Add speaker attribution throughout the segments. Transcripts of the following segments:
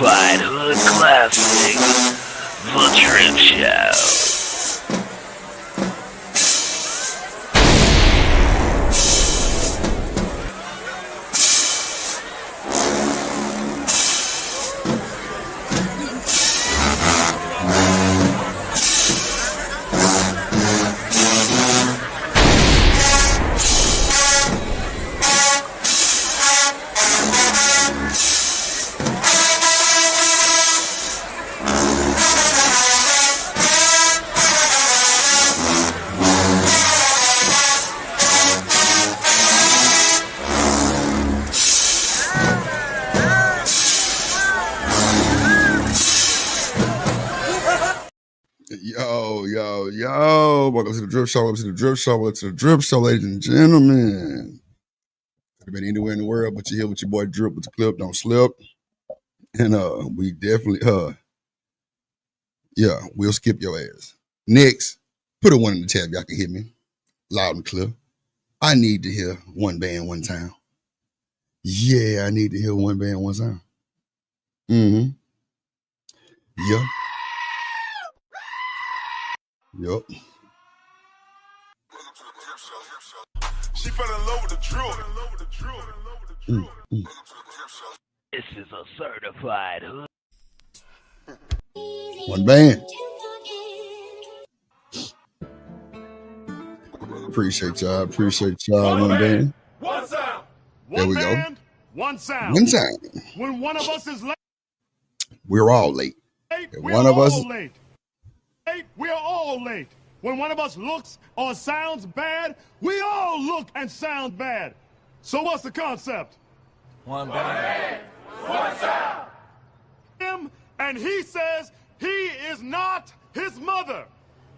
Speaker 1: certified hood classic, The Drip Show.
Speaker 2: Yo. Welcome to the Drip Show. Welcome to the Drip Show. Welcome to the Drip Show, ladies and gentlemen. Could have been anywhere in the world, but you're here with your boy Drip with the clip. Don't slip. And we definitely, we'll skip your ass. Next, put a one in the tab. Y'all can hear me loud and clear. I need to hear one band, one time. Yeah, I need to hear one band, one time. Mm-hmm. Yeah. Yup.
Speaker 3: She fell in love with the drill.
Speaker 1: This is a certified hood.
Speaker 2: One band. Appreciate y'all. One band.
Speaker 3: One sound.
Speaker 2: There we go.
Speaker 3: One sound.
Speaker 2: One time.
Speaker 3: When one of us is late,
Speaker 2: we're all late.
Speaker 3: We're all late. We're all late. When one of us looks or sounds bad, we all look and sound bad. So what's the concept?
Speaker 4: One band.
Speaker 3: One sound. Him, and he says he is not his mother.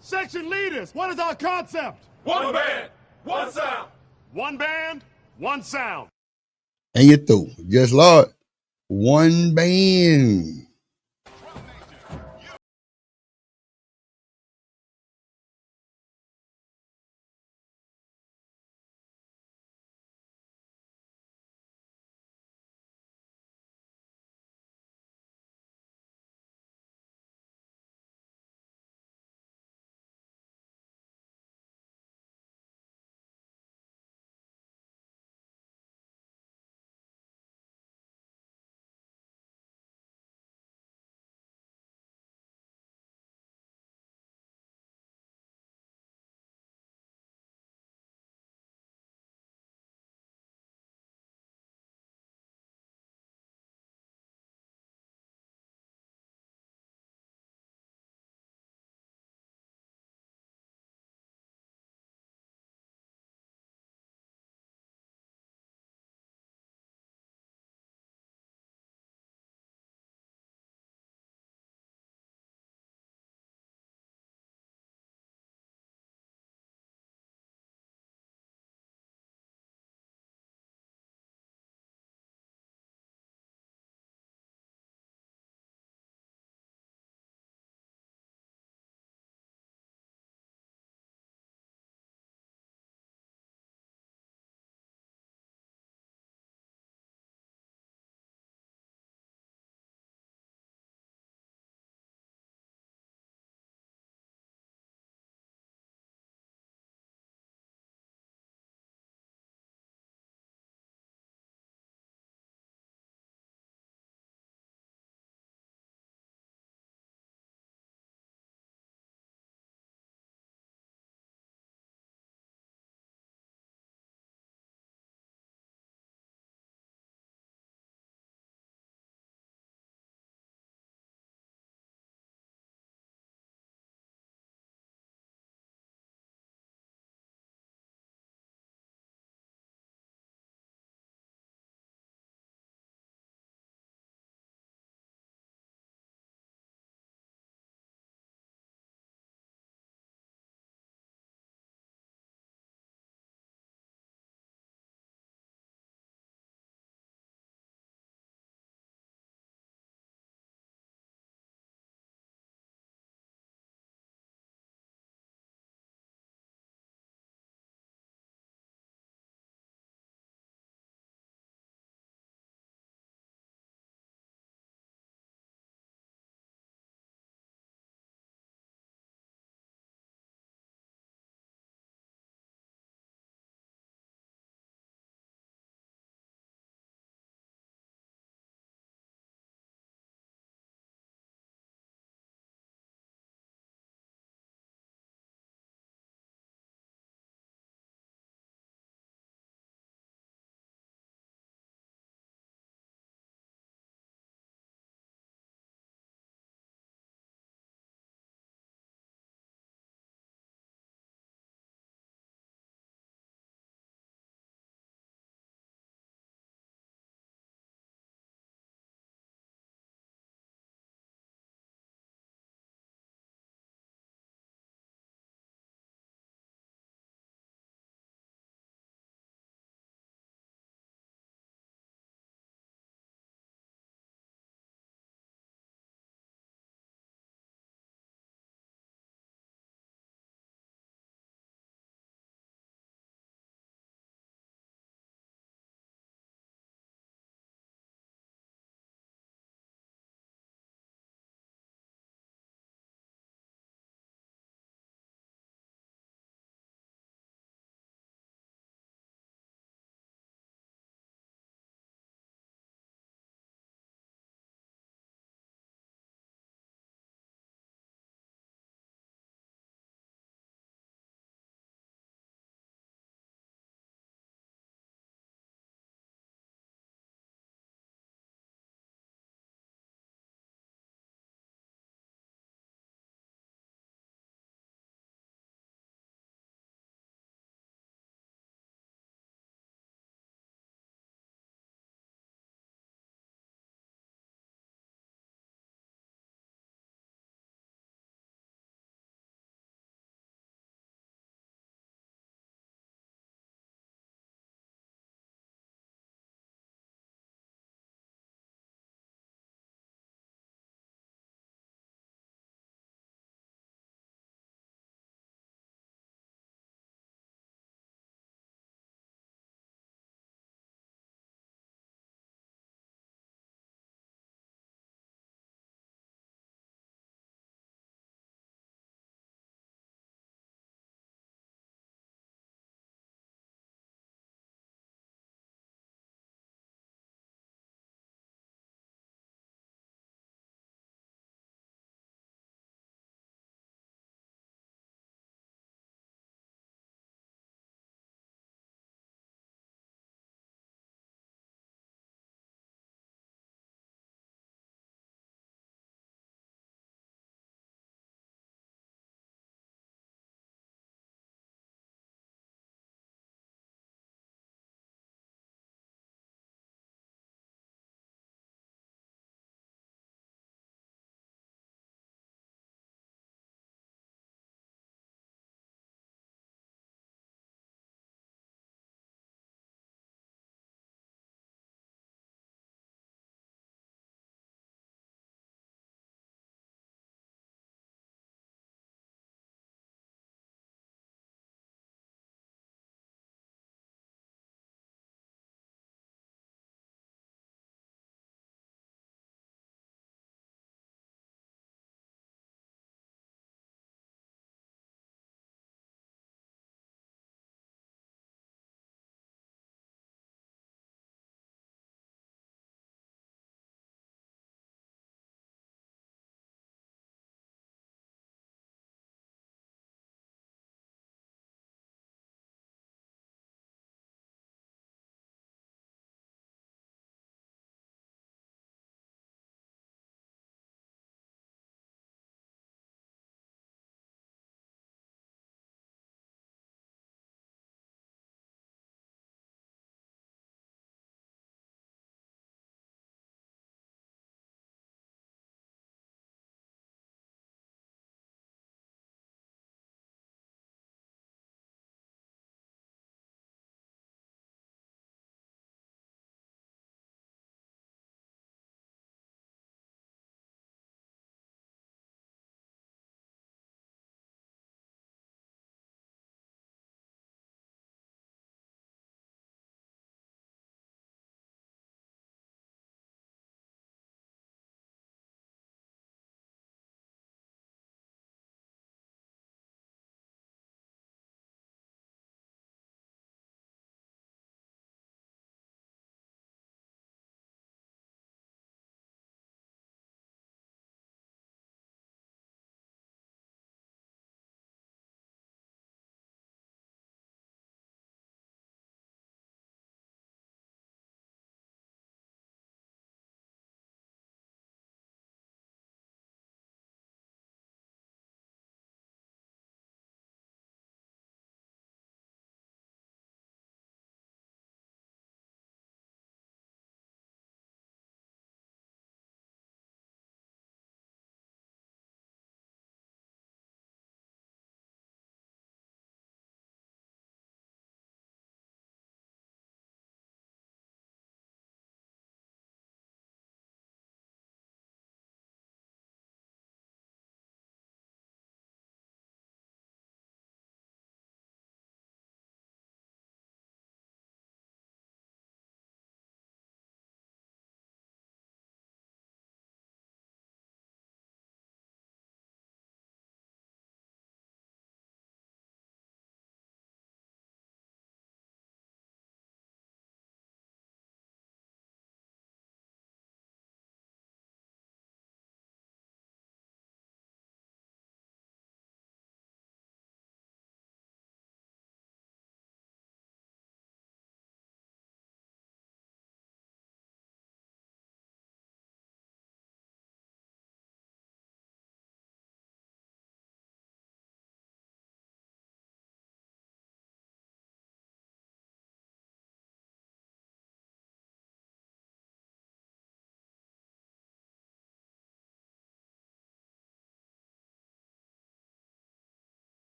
Speaker 3: Section leaders, what is our concept? One band, one sound. One band, one sound.
Speaker 2: And you're through. Yes, Lord. One band.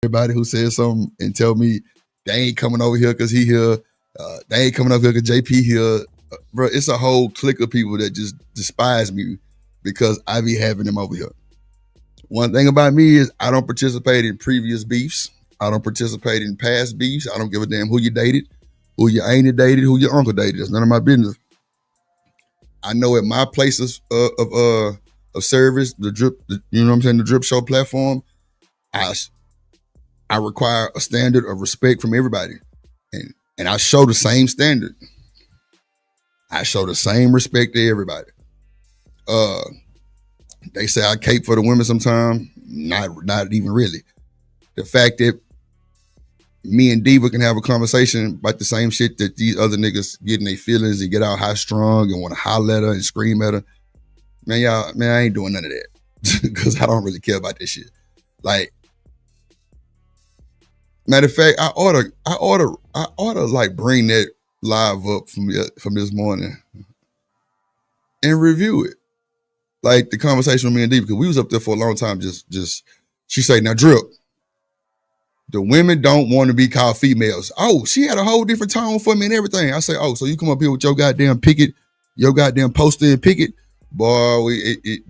Speaker 2: everybody who says something and tell me they ain't coming over here because he here. They ain't coming over here because JP here. Bro, it's a whole clique of people that just despise me because I be having them over here. One thing about me is I don't participate in previous beefs. I don't participate in past beefs. I don't give a damn who you dated, who your auntie dated, who your uncle dated. That's none of my business. I know at my place of service, the drip, you know what I'm saying, the Drip Show platform, I require a standard of respect from everybody. And I show the same standard. I show the same respect to everybody. They say I cape for the women sometimes. Not even really. The fact that me and Diva can have a conversation about the same shit that these other niggas get in their feelings and get out high strung and want to holler at her and scream at her. Man, I ain't doing none of that. Because I don't really care about this shit. Like, matter of fact, I oughta like bring that live up from this morning and review it. Like the conversation with me and Diva, because we was up there for a long time. Just she say, now Drip, the women don't want to be called females. Oh, she had a whole different tone for me and everything. I say, oh, so you come up here with your goddamn picket, your goddamn poster and picket, boy.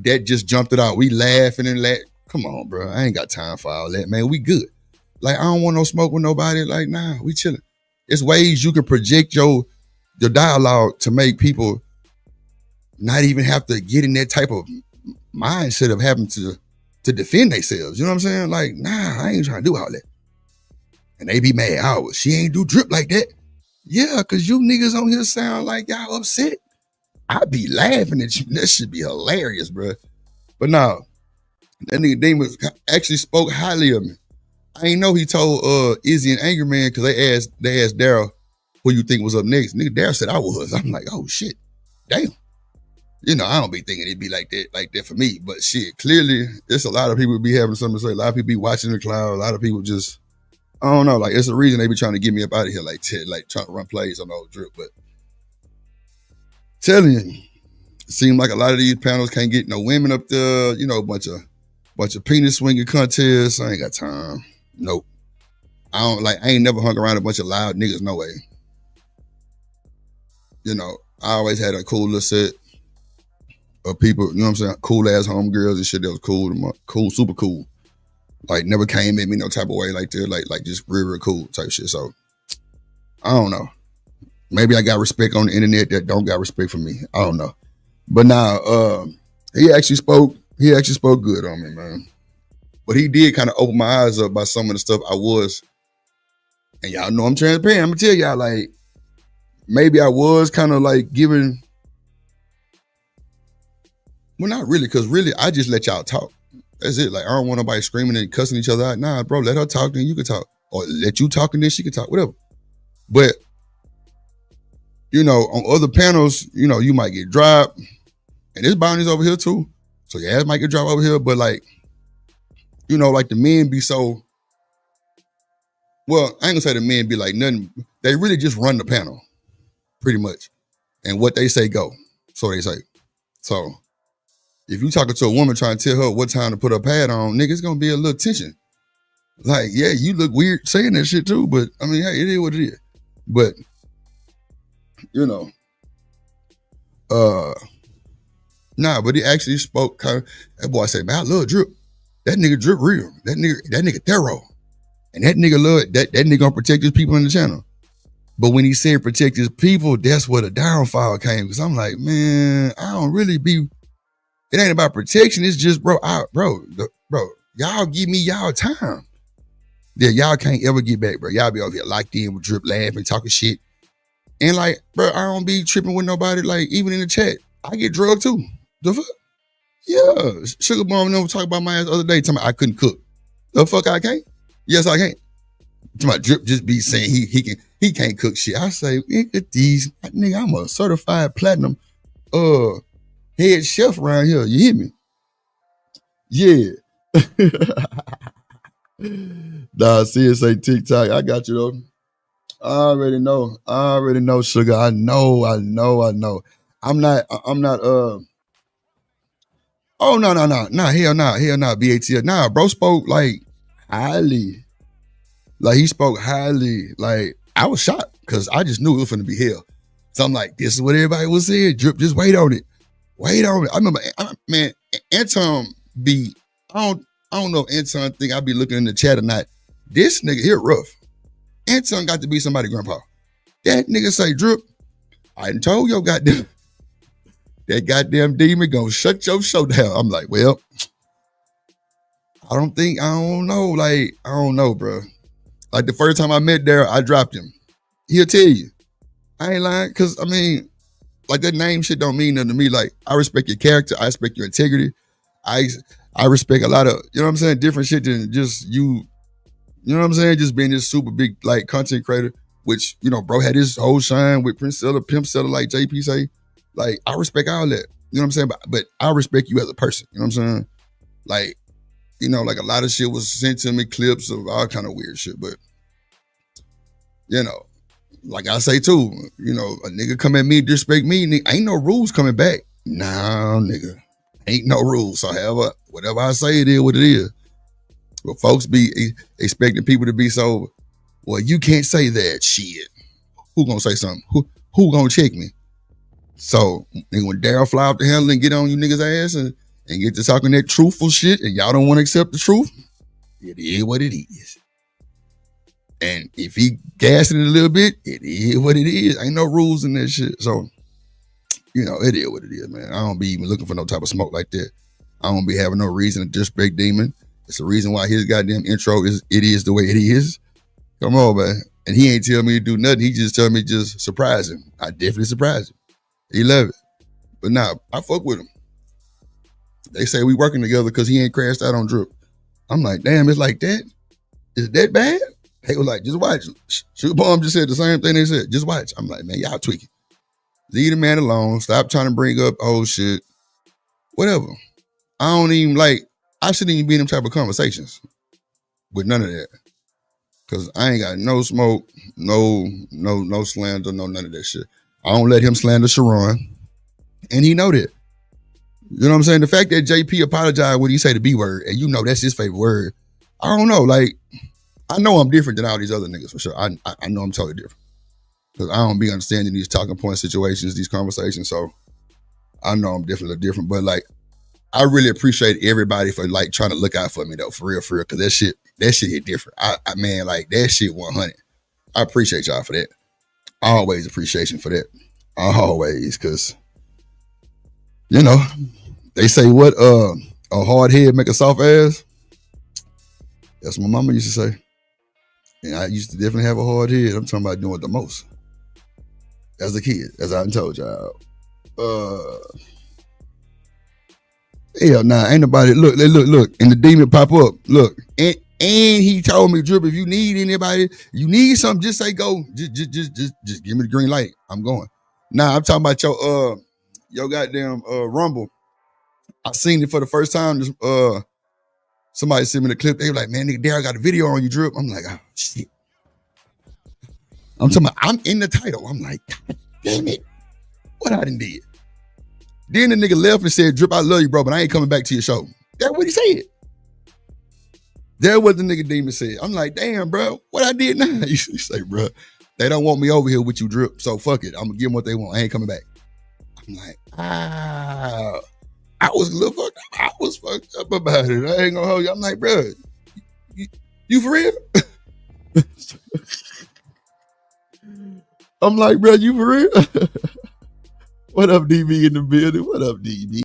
Speaker 2: That just jumped it out. We laughing and laughing. Come on, bro. I ain't got time for all that, man. We good. Like, I don't want no smoke with nobody. Like, nah, we chilling. It's ways you can project your dialogue to make people not even have to get in that type of mindset of having to defend themselves. You know what I'm saying? Like, nah, I ain't trying to do all that. And they be mad. Oh, she ain't do drip like that. Yeah, because you niggas on here sound like y'all upset. I be laughing at you. That should be hilarious, bro. But no, that nigga Demon actually spoke highly of me. I ain't know he told Izzy and Angry Man because they asked Daryl who you think was up next. Nigga, Daryl said I was. I'm like, oh shit, damn. You know, I don't be thinking it'd be like that for me. But shit, clearly, there's a lot of people be having something to say. A lot of people be watching the cloud. A lot of people just, I don't know. Like, it's a reason they be trying to get me up out of here, like trying to run plays on the old drip. But telling you, it seems like a lot of these panels can't get no women up there. You know, a bunch of penis swinging contests. I ain't got time. Nope. I ain't never hung around a bunch of loud niggas, no way. You know, I always had a cool little set of people, you know what I'm saying, cool ass homegirls and shit that was cool, super cool. Like, never came at me no type of way like that, like just real cool type shit. So, I don't know. Maybe I got respect on the internet that don't got respect for me. I don't know. But now, he actually spoke good on me, man. But he did kind of open my eyes up by some of the stuff I was. And y'all know I'm transparent. I'm going to tell y'all, like, maybe I was kind of like giving. Well, not really, because really, I just let y'all talk. That's it. Like, I don't want nobody screaming and cussing each other out. Nah, bro, let her talk, then you can talk. Or let you talk and then she can talk, whatever. But, you know, on other panels, you know, you might get dropped. And there's bounties over here, too. So your ass might get dropped over here. But, like, you know, like the men be so, well, I ain't gonna say the men be like nothing. They really just run the panel, pretty much. And what they say go. So they say. So if you talking to a woman trying to tell her what time to put her pad on, nigga, it's gonna be a little tension. Like, yeah, you look weird saying that shit too, but I mean, hey, it is what it is. But, you know, nah, but he actually spoke kind of, that boy said, man, I love Drip. That nigga Drip real. That nigga thorough. And that nigga love, that nigga gonna protect his people in the channel. But when he said protect his people, that's where the downfall came. Because I'm like, man, I don't really be, it ain't about protection. It's just, bro, y'all give me y'all time. Yeah, y'all can't ever get back, bro. Y'all be over here locked in with Drip, laughing, talking shit. And like, bro, I don't be tripping with nobody, like, even in the chat. I get drugged too. The fuck? Yeah. Sugar Bomb never talked about my ass the other day, telling me I couldn't cook. The fuck I can't? Yes, I can't. My Drip just be saying he can't cook shit. I say, look at these, nigga, I'm a certified platinum head chef around here. You hear me? Yeah. Nah, CSA TikTok. I got you though. I already know, sugar. I know. I'm not oh no, hell no, BATL. Nah, bro spoke like highly Like he spoke highly. Like I was shocked because I just knew it was gonna be hell. So I'm like, this is what everybody was saying. Drip, just wait on it. Wait on it. I remember, man, Anton be. I don't know if Anton think I be looking in the chat or not. This nigga here rough. Anton got to be somebody grandpa. That nigga say, Drip, I done told your goddamn that goddamn demon gonna shut your show down. I'm like, well, I don't know. Like, I don't know, bro. Like the first time I met Daryl, I dropped him. He'll tell you. I ain't lying, cause I mean, like that name shit don't mean nothing to me. Like, I respect your character, I respect your integrity. I respect a lot of, you know what I'm saying, different shit than just you know what I'm saying, just being this super big like content creator, which, you know, bro had his whole shine with Prince Seller, Pimp Seller, like JP say. Like, I respect all that. You know what I'm saying? But I respect you as a person. You know what I'm saying? Like, you know, like a lot of shit was sent to me, clips of all kind of weird shit. But, you know, like I say too, you know, a nigga come at me, disrespect me, nigga, ain't no rules coming back. Nah, nigga. Ain't no rules. So however, whatever I say, it is what it is. But folks be expecting people to be so, well, you can't say that shit. Who gonna say something? Who gonna check me? So when Daryl fly off the handle and get on you niggas' ass and get to talking that truthful shit and y'all don't want to accept the truth, it is what it is. And if he gassing it a little bit, it is what it is. Ain't no rules in that shit. So, you know, it is what it is, man. I don't be even looking for no type of smoke like that. I don't be having no reason to disrespect Demon. It's the reason why his goddamn intro is the way it is. Come on, man. And he ain't tell me to do nothing. He just tell me just surprise him. I definitely surprise him. He love it. But nah, I fuck with him. They say we working together because he ain't crashed out on Drip. I'm like, damn, it's like that? Is it that bad? They was like, just watch. Shoot Bomb just said the same thing they said. Just watch. I'm like, man, y'all tweaking. Leave the man alone. Stop trying to bring up old shit. Whatever. I don't even like, I shouldn't even be in them type of conversations with none of that. Cause I ain't got no smoke, no slander, no none of that shit. I don't let him slander Sharon. And he know that. You know what I'm saying? The fact that JP apologized when he say the B word, and you know that's his favorite word. I don't know. Like, I know I'm different than all these other niggas for sure. I know I'm totally different. Because I don't be understanding these talking point situations, these conversations. So I know I'm definitely different. But like, I really appreciate everybody for like trying to look out for me though, for real. Cause that shit hit different. I man, like that shit 100. I appreciate y'all for that. Always appreciation for that. Always, cause you know, they say what a hard head make a soft ass. That's what my mama used to say. And I used to definitely have a hard head. I'm talking about doing the most. As a kid, as I told y'all. Hell nah, ain't nobody. Look, and the demon pop up. Look, and he told me, Drip, if you need anybody, you need something, just say go. Just give me the green light. I'm going. Nah, I'm talking about your goddamn Rumble. I seen it for the first time. Just somebody sent me the clip. They were like, man, nigga, Darryl got a video on you, Drip. I'm like, oh shit. I'm talking about, I'm in the title. I'm like, God damn it. What I done did? Then the nigga left and said, Drip, I love you, bro, but I ain't coming back to your show. That's what he said. That's what the nigga demon said. I'm like, damn, bro, what I did now? You say, bro, they don't want me over here with you, Drip, so fuck it. I'm gonna give them what they want. I ain't coming back. I'm like, I was a little fucked up. I was fucked up about it. I ain't gonna hold you. I'm like, bro, you for real? I'm like, bro, you for real? What up, DB in the building? What up, DB?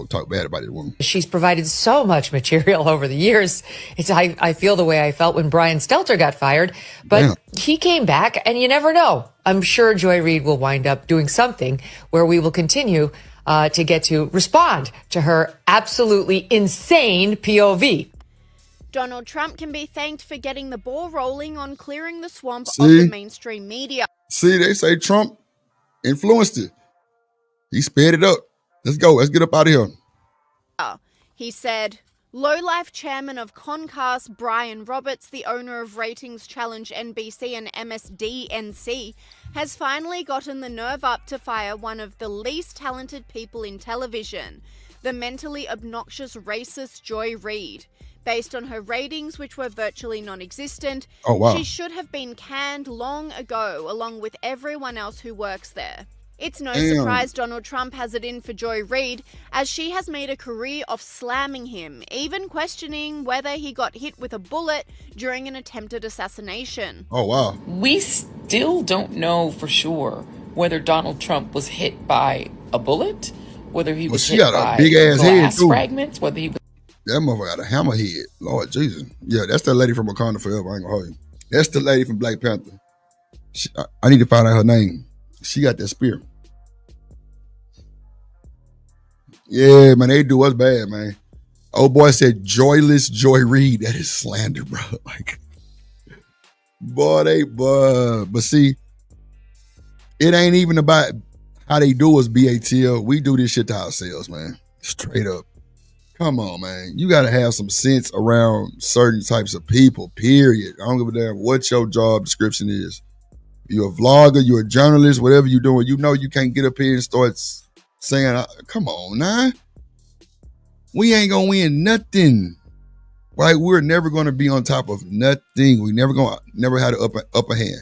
Speaker 2: talk bad about this woman.
Speaker 5: She's provided so much material over the years. I feel the way I felt when Brian Stelter got fired, but he came back, and you never know. I'm sure Joy Reid will wind up doing something where we will continue to get to respond to her absolutely insane POV.
Speaker 6: Donald Trump can be thanked for getting the ball rolling on clearing the swamp of the mainstream media.
Speaker 2: See, they say Trump influenced it. He sped it up. Let's go. Let's get up out of here.
Speaker 6: He said, low-life chairman of Comcast, Brian Roberts, the owner of Ratings Challenge NBC and MSDNC, has finally gotten the nerve up to fire one of the least talented people in television, the mentally obnoxious racist Joy Reid. Based on her ratings, which were virtually non-existent, she should have been canned long ago, along with everyone else who works there. It's no surprise Donald Trump has it in for Joy Reid, as she has made a career of slamming him, even questioning whether he got hit with a bullet during an attempted assassination.
Speaker 2: Oh, wow.
Speaker 7: We still don't know for sure whether Donald Trump was hit by a bullet, whether he was hit by glass fragments, whether he was...
Speaker 2: That motherfucker got a hammerhead. Lord Jesus. Yeah, that's that lady from Wakanda Forever. I ain't gonna hold you. That's the lady from Black Panther. I need to find out her name. She got that spear. Yeah, man, they do us bad, man. Old boy said joyless Joy Reid. That is slander, bro. Like, boy, but see, it ain't even about how they do us, BATL. We do this shit to ourselves, man. Straight up. Come on, man. You got to have some sense around certain types of people, period. I don't give a damn what your job description is. You're a vlogger, you're a journalist, whatever you're doing, you know you can't get up here and start saying, come on, nah. We ain't going to win nothing. Right? We're never going to be on top of nothing. We never had an upper hand.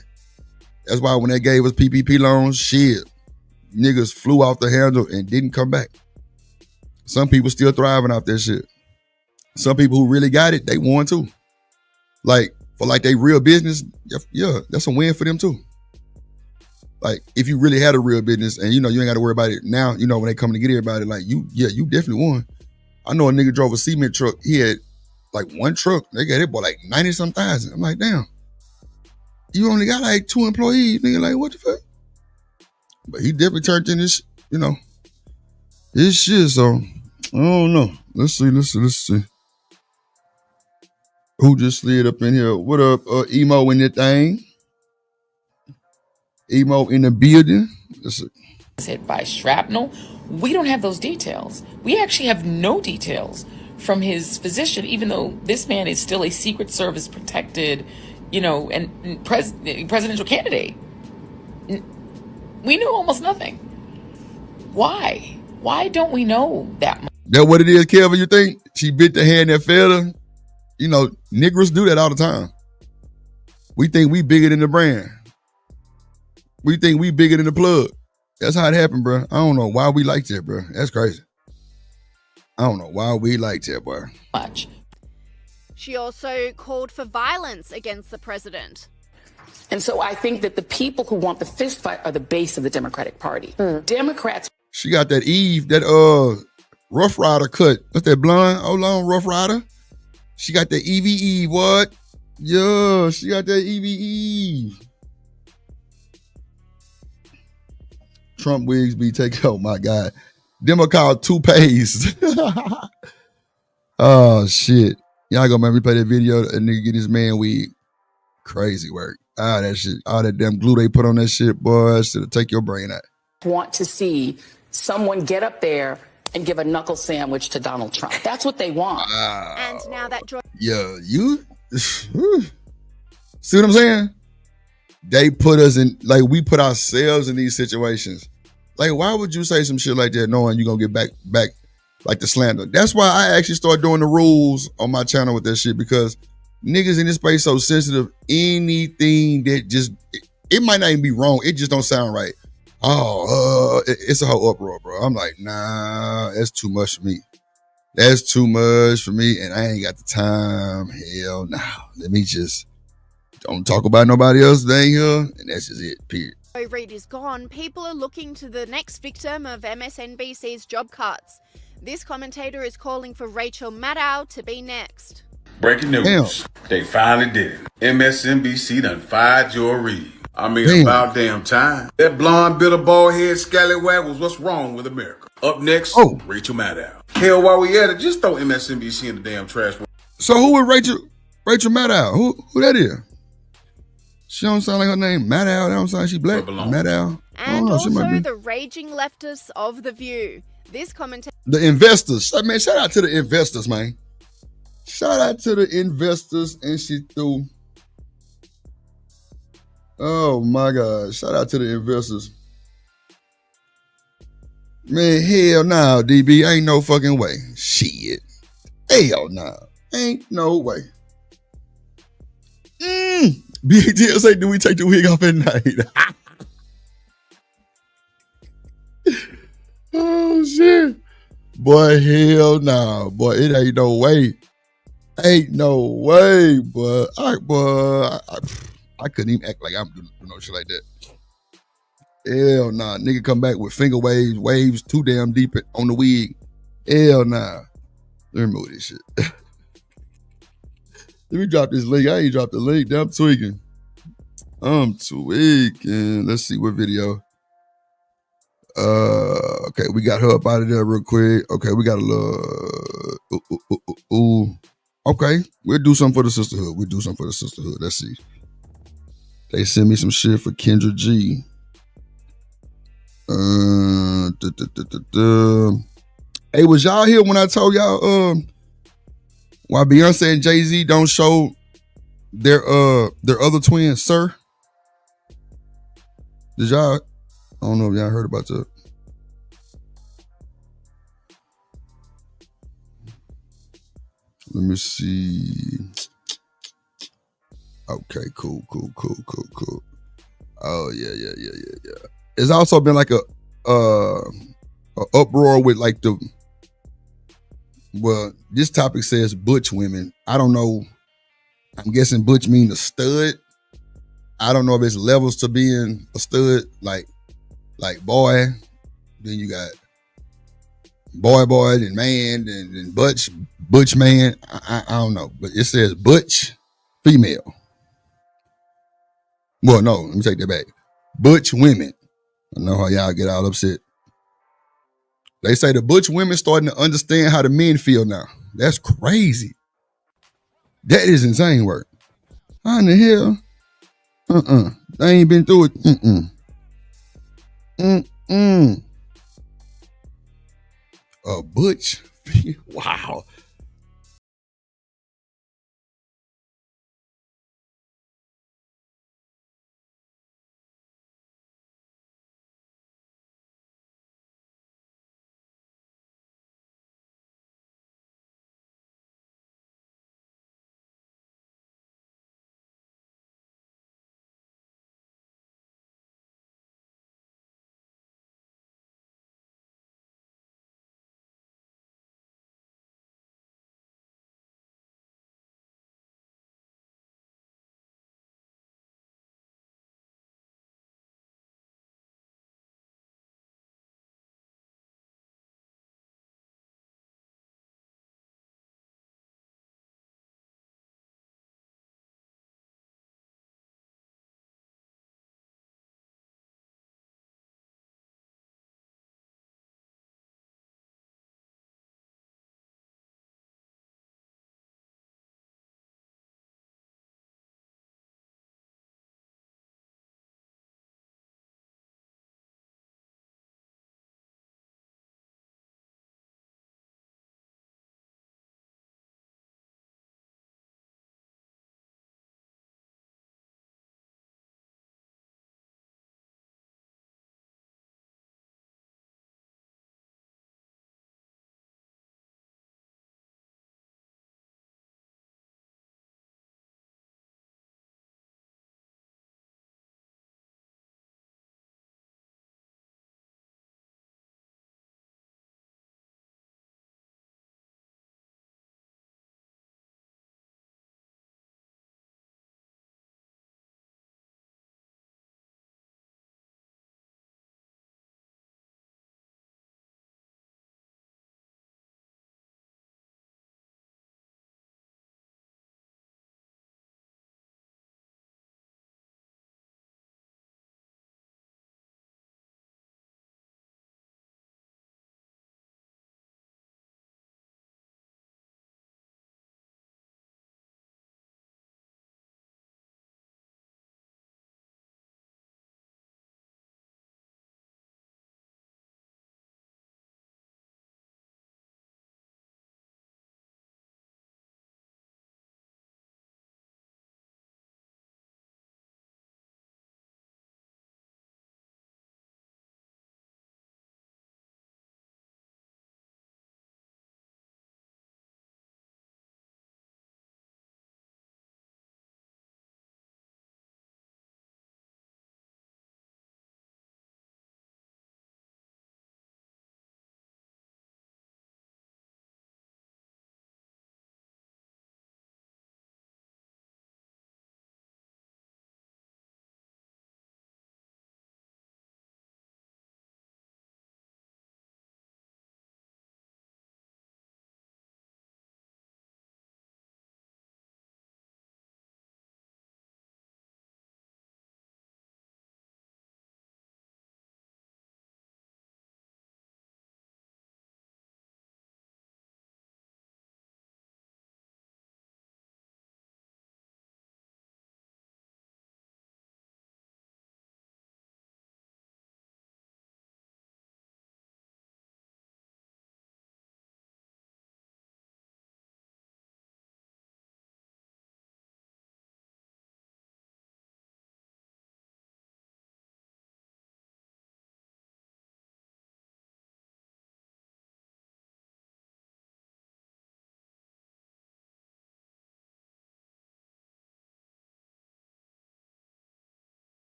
Speaker 2: That's why when they gave us PPP loans, shit, niggas flew off the handle and didn't come back. Some people still thriving off that shit. Some people who really got it, they won too. Like, for like they real business, yeah, that's a win for them too. Like, if you really had a real business and you know you ain't got to worry about it now, you know, when they come to get everybody, like you definitely won. I know a nigga drove a cement truck. He had like one truck. They got it for like 90-some thousand. I'm like, damn. You only got like 2 employees. Nigga, like, what the fuck? But he definitely turned in this, you know, this shit, so I don't know. Let's see. Who just slid up in here? What up, Emo in that thing? Emo in the building.
Speaker 7: Hit by shrapnel. We don't have those details. We actually have no details from his physician, even though this man is still a Secret Service protected, you know, and presidential candidate. We know almost nothing. Why? Why don't we know that much?
Speaker 2: That what it is, Kelvin, you think? She bit the hand that fed her? You know, niggers do that all the time. We think we bigger than the brand. We think we bigger than the plug. That's how it happened, bro. I don't know why we like that, bro. That's crazy. I don't know why we like that, boy.
Speaker 7: Much.
Speaker 6: She also called for violence against the president.
Speaker 8: And so I think that the people who want the fist fight are the base of the Democratic Party. Democrats.
Speaker 2: She got that Eve, that Rough Rider cut. What's that blonde? Hold on, Rough Rider. She got that Evie, what? Yeah, she got that Evie. Trump wigs be taking, oh my God. Them are called toupees. Oh shit. Y'all gonna make me play that video and nigga get his man wig. Crazy work. Ah, that shit, all that damn glue they put on that shit, boy, shit'll take your brain out.
Speaker 8: Want to see someone get up there and give a knuckle sandwich to Donald Trump. That's what they want.
Speaker 6: And now that
Speaker 2: yeah, you see what I'm saying? They put us in, like, we put ourselves in these situations. Like, why would you say some shit like that knowing you're gonna get back like the slander? That's why I actually started doing the rules on my channel with that shit, because niggas in this space so sensitive. Anything that just, it might not even be wrong. It just don't sound right. Oh, it's a whole uproar, bro. I'm like, nah, that's too much for me. That's too much for me, and I ain't got the time. Hell no. Let me just don't talk about nobody else that ain't here, and that's just it, period.
Speaker 6: Reid is gone, people are looking to the next victim of MSNBC's job cuts. This commentator is calling for Rachel Maddow to be next.
Speaker 9: Breaking news.
Speaker 2: Damn.
Speaker 9: They finally did it. MSNBC done fired Joy Reid. I mean,
Speaker 2: Damn.
Speaker 9: about damn time. That blonde, bitter, bald-head scallywag was what's wrong with America. Up next, Rachel Maddow. Hell, while we at it, just throw MSNBC in the damn trash.
Speaker 2: So who is Rachel Maddow? Who that is? She don't sound like her name. Maddow. That don't sound like she black. Maddow.
Speaker 6: And also the raging leftists of The View. This commentator...
Speaker 2: The investors. Man, shout out to the investors, man. Shout out to the investors, and she threw. Oh my God! Shout out to the investors. Man, hell no, DB, ain't no fucking way. Shit, hell no, ain't no way. Big deal say, do we take the wig off at night? Oh shit, boy, hell no, boy, it ain't no way. Ain't no way, but I couldn't even act like I'm doing no shit like that. Hell nah, nigga come back with finger waves too damn deep on the wig. Hell nah. Let me move this shit. Let me drop this link. I ain't dropped the link. I'm tweaking. Let's see what video. Okay, we got her up out of there real quick. Okay, we got a little. Okay, we'll do something for the sisterhood. Let's see. They sent me some shit for Kendra G. Hey, was y'all here when I told y'all why Beyonce and Jay-Z don't show their other twin, Sir? Did y'all? I don't know if y'all heard about that. Let me see. Okay, cool. Oh yeah. It's also been like a uproar with like this topic says butch women. I don't know. I'm guessing butch mean a stud. I don't know if it's levels to being a stud, like boy. Then you got boy, then man, then butch man. I don't know, but it says butch female. Well, no, let me take that back. Butch women. I know how y'all get all upset. They say the butch women starting to understand how the men feel now. That's crazy. That is insane work. How in the hell? They ain't been through it. A butch? Wow.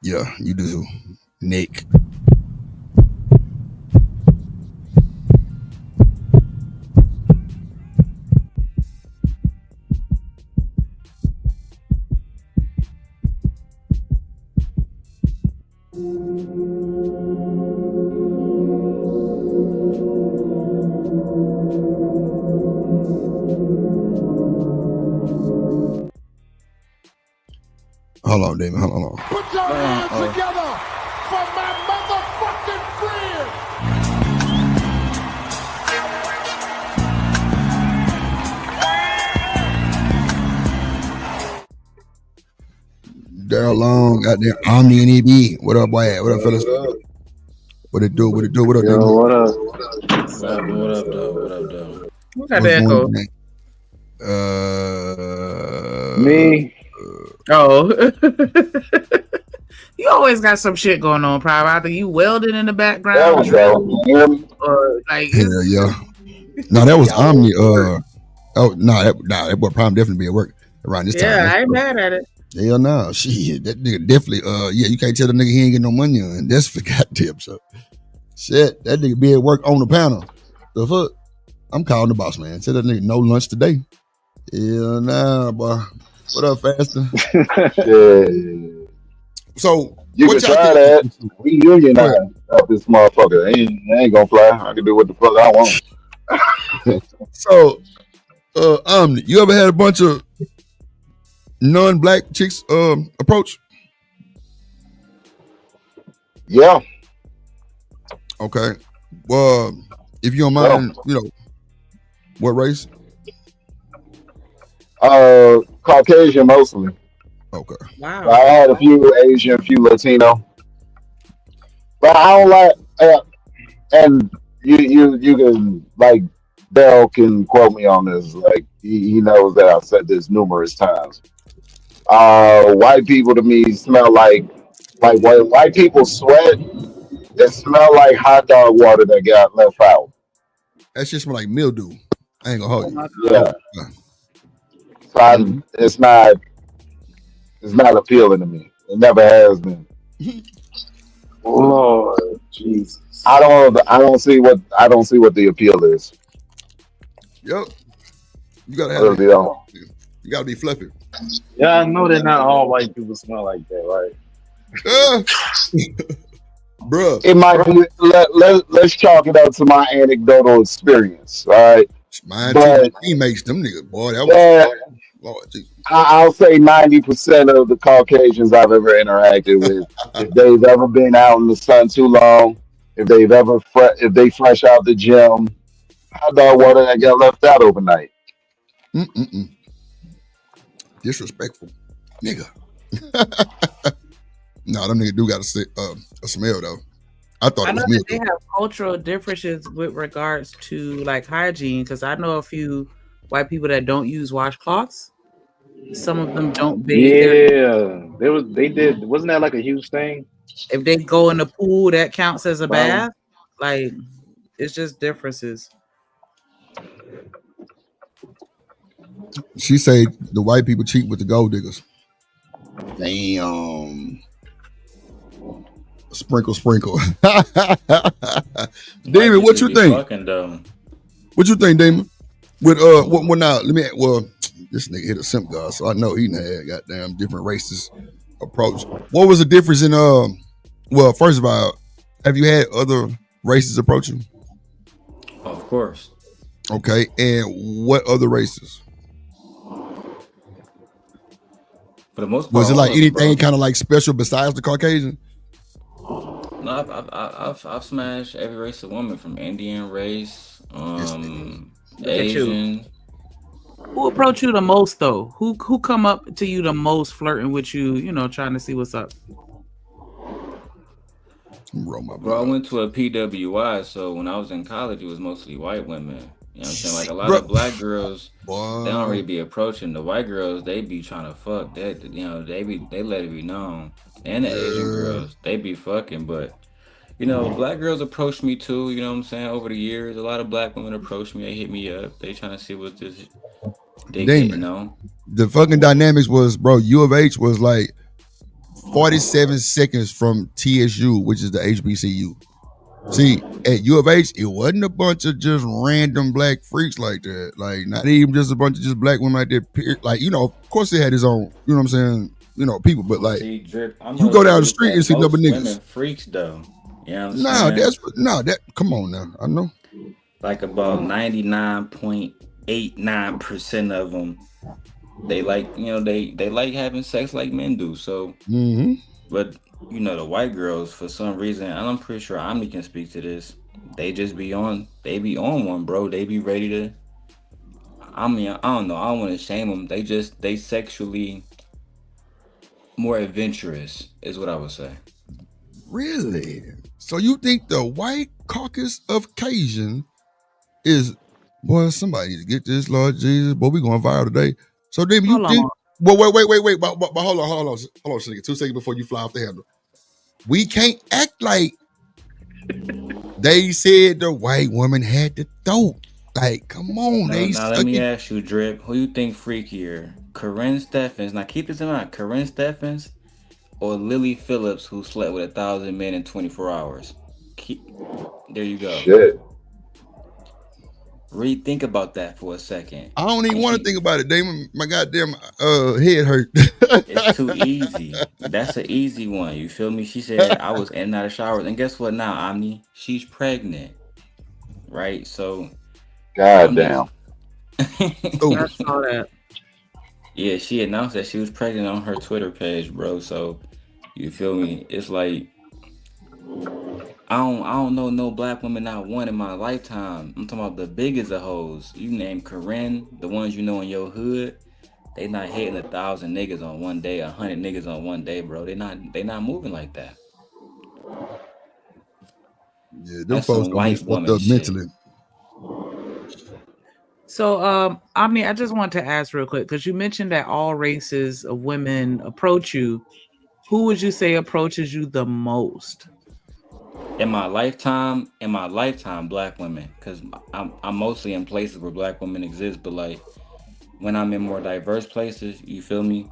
Speaker 2: Yeah, you do, Nick. Hold on, Damon. Hold on.
Speaker 3: Put your hands together for my motherfucking friend.
Speaker 2: Daryl Long, goddamn Omni and EB. What up, boy? What up, fellas? What it do? What it do? What up,
Speaker 10: Yo,
Speaker 2: Damon?
Speaker 10: what up?
Speaker 4: What up, though? What up, though?
Speaker 11: Who got the echo?
Speaker 10: Me.
Speaker 11: Oh. You always got some shit going on, probably. Either you welding in the background, or like
Speaker 2: yeah. No, that was Omni. That boy Prime definitely be at work around this time.
Speaker 11: Yeah, I ain't mad at it.
Speaker 2: Hell no, shit. That nigga definitely. Yeah, you can't tell the nigga he ain't getting no money on. That's for goddamn so. Shit, that nigga be at work on the panel. The fuck? I'm calling the boss man. Tell that nigga no lunch today. Hell nah, boy. What up, Faster?
Speaker 10: Yeah.
Speaker 2: So
Speaker 10: you can try that. We unionize up this motherfucker. I ain't gonna fly. I can do what the fuck I want.
Speaker 2: So, Omni, you ever had a bunch of non-black chicks approach?
Speaker 10: Yeah.
Speaker 2: Okay. Well, if you don't mind, you know, what race?
Speaker 10: Caucasian mostly.
Speaker 2: Okay.
Speaker 11: Wow.
Speaker 10: I had a few Asian, a few Latino, but I don't like. And you can like Bell can quote me on this. Like he knows that I've said this numerous times. White people to me smell like when white people sweat. It smell like hot dog water that got left out.
Speaker 2: That shit smell like mildew. I ain't gonna hold you.
Speaker 10: Yeah. So it's not appealing to me. It never has been.
Speaker 12: Lord Jesus.
Speaker 10: I don't see what the appeal is.
Speaker 2: Yep. You gotta have you gotta be flippy.
Speaker 12: Yeah, I know that not all white people smell like that, right?
Speaker 2: Bruh.
Speaker 10: It might be. Let's chalk it up to my anecdotal experience. All right.
Speaker 2: Mine too. Teammates, them niggas, boy. That was Lord Jesus.
Speaker 10: I'll say 90% of the Caucasians I've ever interacted with, if they've ever been out in the sun too long, if they fresh out the gym, hot dog water that got left out overnight.
Speaker 2: Disrespectful, nigga. No, them niggas do got a smell though. I thought it was
Speaker 11: that they have cultural differences with regards to like hygiene, because I know a few white people that don't use washcloths. Some of them don't bathe.
Speaker 12: Yeah, they did. Wasn't that like a huge thing?
Speaker 11: If they go in the pool, that counts as a bath. Like, it's just differences.
Speaker 2: She say the white people cheat with the gold diggers. Damn. Sprinkle. Damon, what you think? What you think, Damon? With what now? This nigga hit a simp guy, so I know he had goddamn different races approach. What was the difference in well, first of all, have you had other races approach you?
Speaker 4: Of course.
Speaker 2: Okay, and what other races?
Speaker 4: For the most part,
Speaker 2: was it like anything kind of like special besides the Caucasian?
Speaker 4: No, I've smashed every race of woman, from Indian race, Asian.
Speaker 11: Who approach you the most though? Who come up to you the most, flirting with you? You know, trying to see what's up.
Speaker 4: Bro, I went to a PWI, so when I was in college, it was mostly white women. You know what I'm saying? Like a lot of black girls, they don't really be approaching. The white girls, they be trying to fuck. They let it be known. And the Asian girls, they be fucking. But you know, black girls approach me too. You know what I'm saying? Over the years, a lot of black women approach me. They hit me up. They trying to see what this. They getting on.
Speaker 2: The fucking dynamics was, bro. U of H was like 47 seconds from TSU, which is the HBCU. See, at U of H, it wasn't a bunch of just random black freaks like that. Like, not even just a bunch of just black women like that. Like, you know, of course, they had his own, you know what I'm saying, you know, people. But like,
Speaker 4: see, Drip,
Speaker 2: you go down the street and see double niggas.
Speaker 4: Women freaks though. You know what I'm
Speaker 2: saying? Come on now. I know.
Speaker 4: Like about 99.89% of them, they like, you know, they like having sex like men do. So, but you know, the white girls, for some reason, and I'm pretty sure Omni can speak to this, they be on one, bro. They be ready to, I mean, I don't know, I don't want to shame them. They sexually more adventurous is what I would say.
Speaker 2: Really? So you think the white caucus of Cajun is, boy, somebody needs to get this, Lord Jesus, boy, we going viral today. So then you think, well, wait, but hold on, 2 seconds before you fly off the handle. We can't act like they said the white woman had the throat. Like, come on.
Speaker 4: Now let me ask you, Drip, who you think freakier? Corinne Steffens, now keep this in mind, Corinne Steffens or Lily Phillips, who slept with 1,000 men in 24 hours? There you go.
Speaker 10: Shit.
Speaker 4: Reid, think about that for a second.
Speaker 2: I don't even want to think about it, Damon. My goddamn head hurt.
Speaker 4: It's too easy. That's an easy one. You feel me? She said I was in and out of showers. And guess what now, Omni? She's pregnant. Right? So.
Speaker 10: Goddamn.
Speaker 11: I saw that.
Speaker 4: Yeah, she announced that she was pregnant on her Twitter page, bro. So, you feel me? It's like, I don't know no black women not one in my lifetime. I'm talking about the biggest of hoes. You name Corinne, the ones you know in your hood, they not hitting 1,000 niggas on one day, 100 niggas on one day, bro. They not moving like that.
Speaker 2: Yeah, them folks white woman up mentally.
Speaker 11: So, I mean, I just wanted to ask real quick, because you mentioned that all races of women approach you. Who would you say approaches you the most?
Speaker 4: In my lifetime, black women, because I'm mostly in places where black women exist, but like when I'm in more diverse places, you feel me?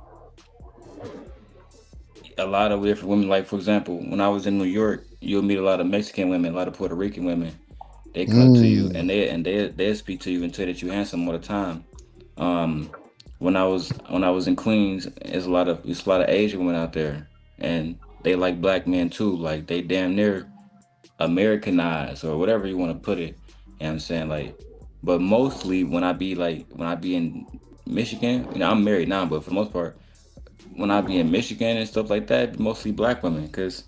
Speaker 4: A lot of different women, like for example, when I was in New York, you'll meet a lot of Mexican women, a lot of Puerto Rican women. They come to you and they'll speak to you and tell that you're handsome all the time. When I was in Queens, there's a lot of Asian women out there, and they like black men too. Like they damn near Americanized or whatever you want to put it. You know what I'm saying? Like, but mostly when I be in Michigan, you know, I'm married now, but for the most part, when I be in Michigan and stuff like that, mostly black women, because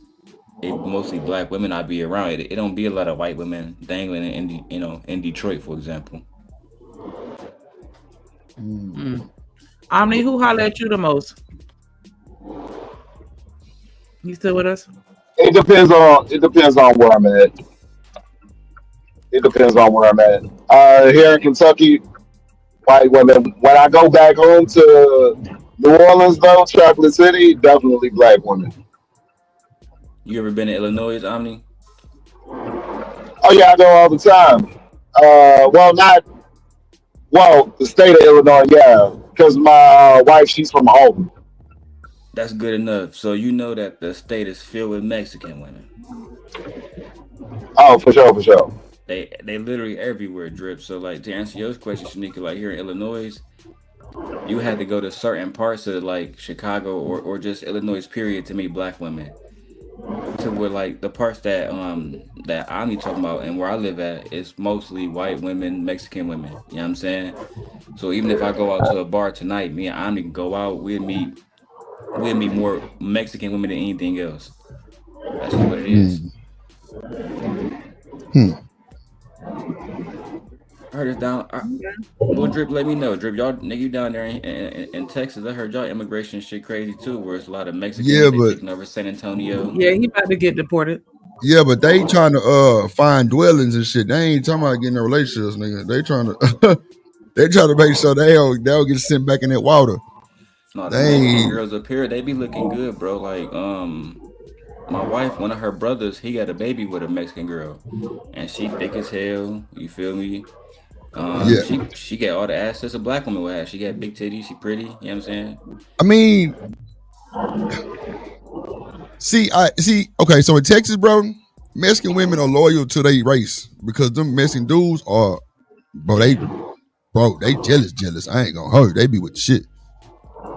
Speaker 4: mostly black women I be around. It don't be a lot of white women dangling in Detroit, for example.
Speaker 11: Omni, who holler at you the most? You still with us?
Speaker 10: It depends on where I'm at. Here in Kentucky, white women. When I go back home to New Orleans, though, Chocolate City, definitely black women.
Speaker 4: You ever been to Illinois, Omni?
Speaker 10: Oh yeah, I go all the time. The state of Illinois, yeah, because my wife, she's from home.
Speaker 4: That's good enough. So you know that the state is filled with Mexican women.
Speaker 10: Oh, for sure.
Speaker 4: They literally everywhere, Drip. So like to answer your question, Shanika, like here in Illinois, you had to go to certain parts of like Chicago or just Illinois period to meet black women. To where like the parts that I'm talking about and where I live at is mostly white women, Mexican women. You know what I'm saying? So even if I go out to a bar tonight, me and Omni can go out, we'll meet more Mexican women than anything else. That's what it is. I heard it's down. Well, Drip, let me know. Drip, y'all nigga, you down there in Texas. I heard y'all immigration shit crazy too, where it's a lot of Mexicans taking over San Antonio.
Speaker 11: Yeah, he about to get deported.
Speaker 2: Yeah, but they trying to find dwellings and shit. They ain't talking about getting in relationships, nigga. They trying to make sure they'll get sent back in that water.
Speaker 4: No, the Mexican girls up here, they be looking good, bro. Like my wife, one of her brothers, he got a baby with a Mexican girl, and she thick as hell. You feel me? She got all the assets a black woman would have. She got big titties. She pretty. You know what I'm saying?
Speaker 2: I mean, See. Okay, so in Texas, bro, Mexican women are loyal to their race because them Mexican dudes are, they jealous. I ain't gonna hold you. They be with the shit.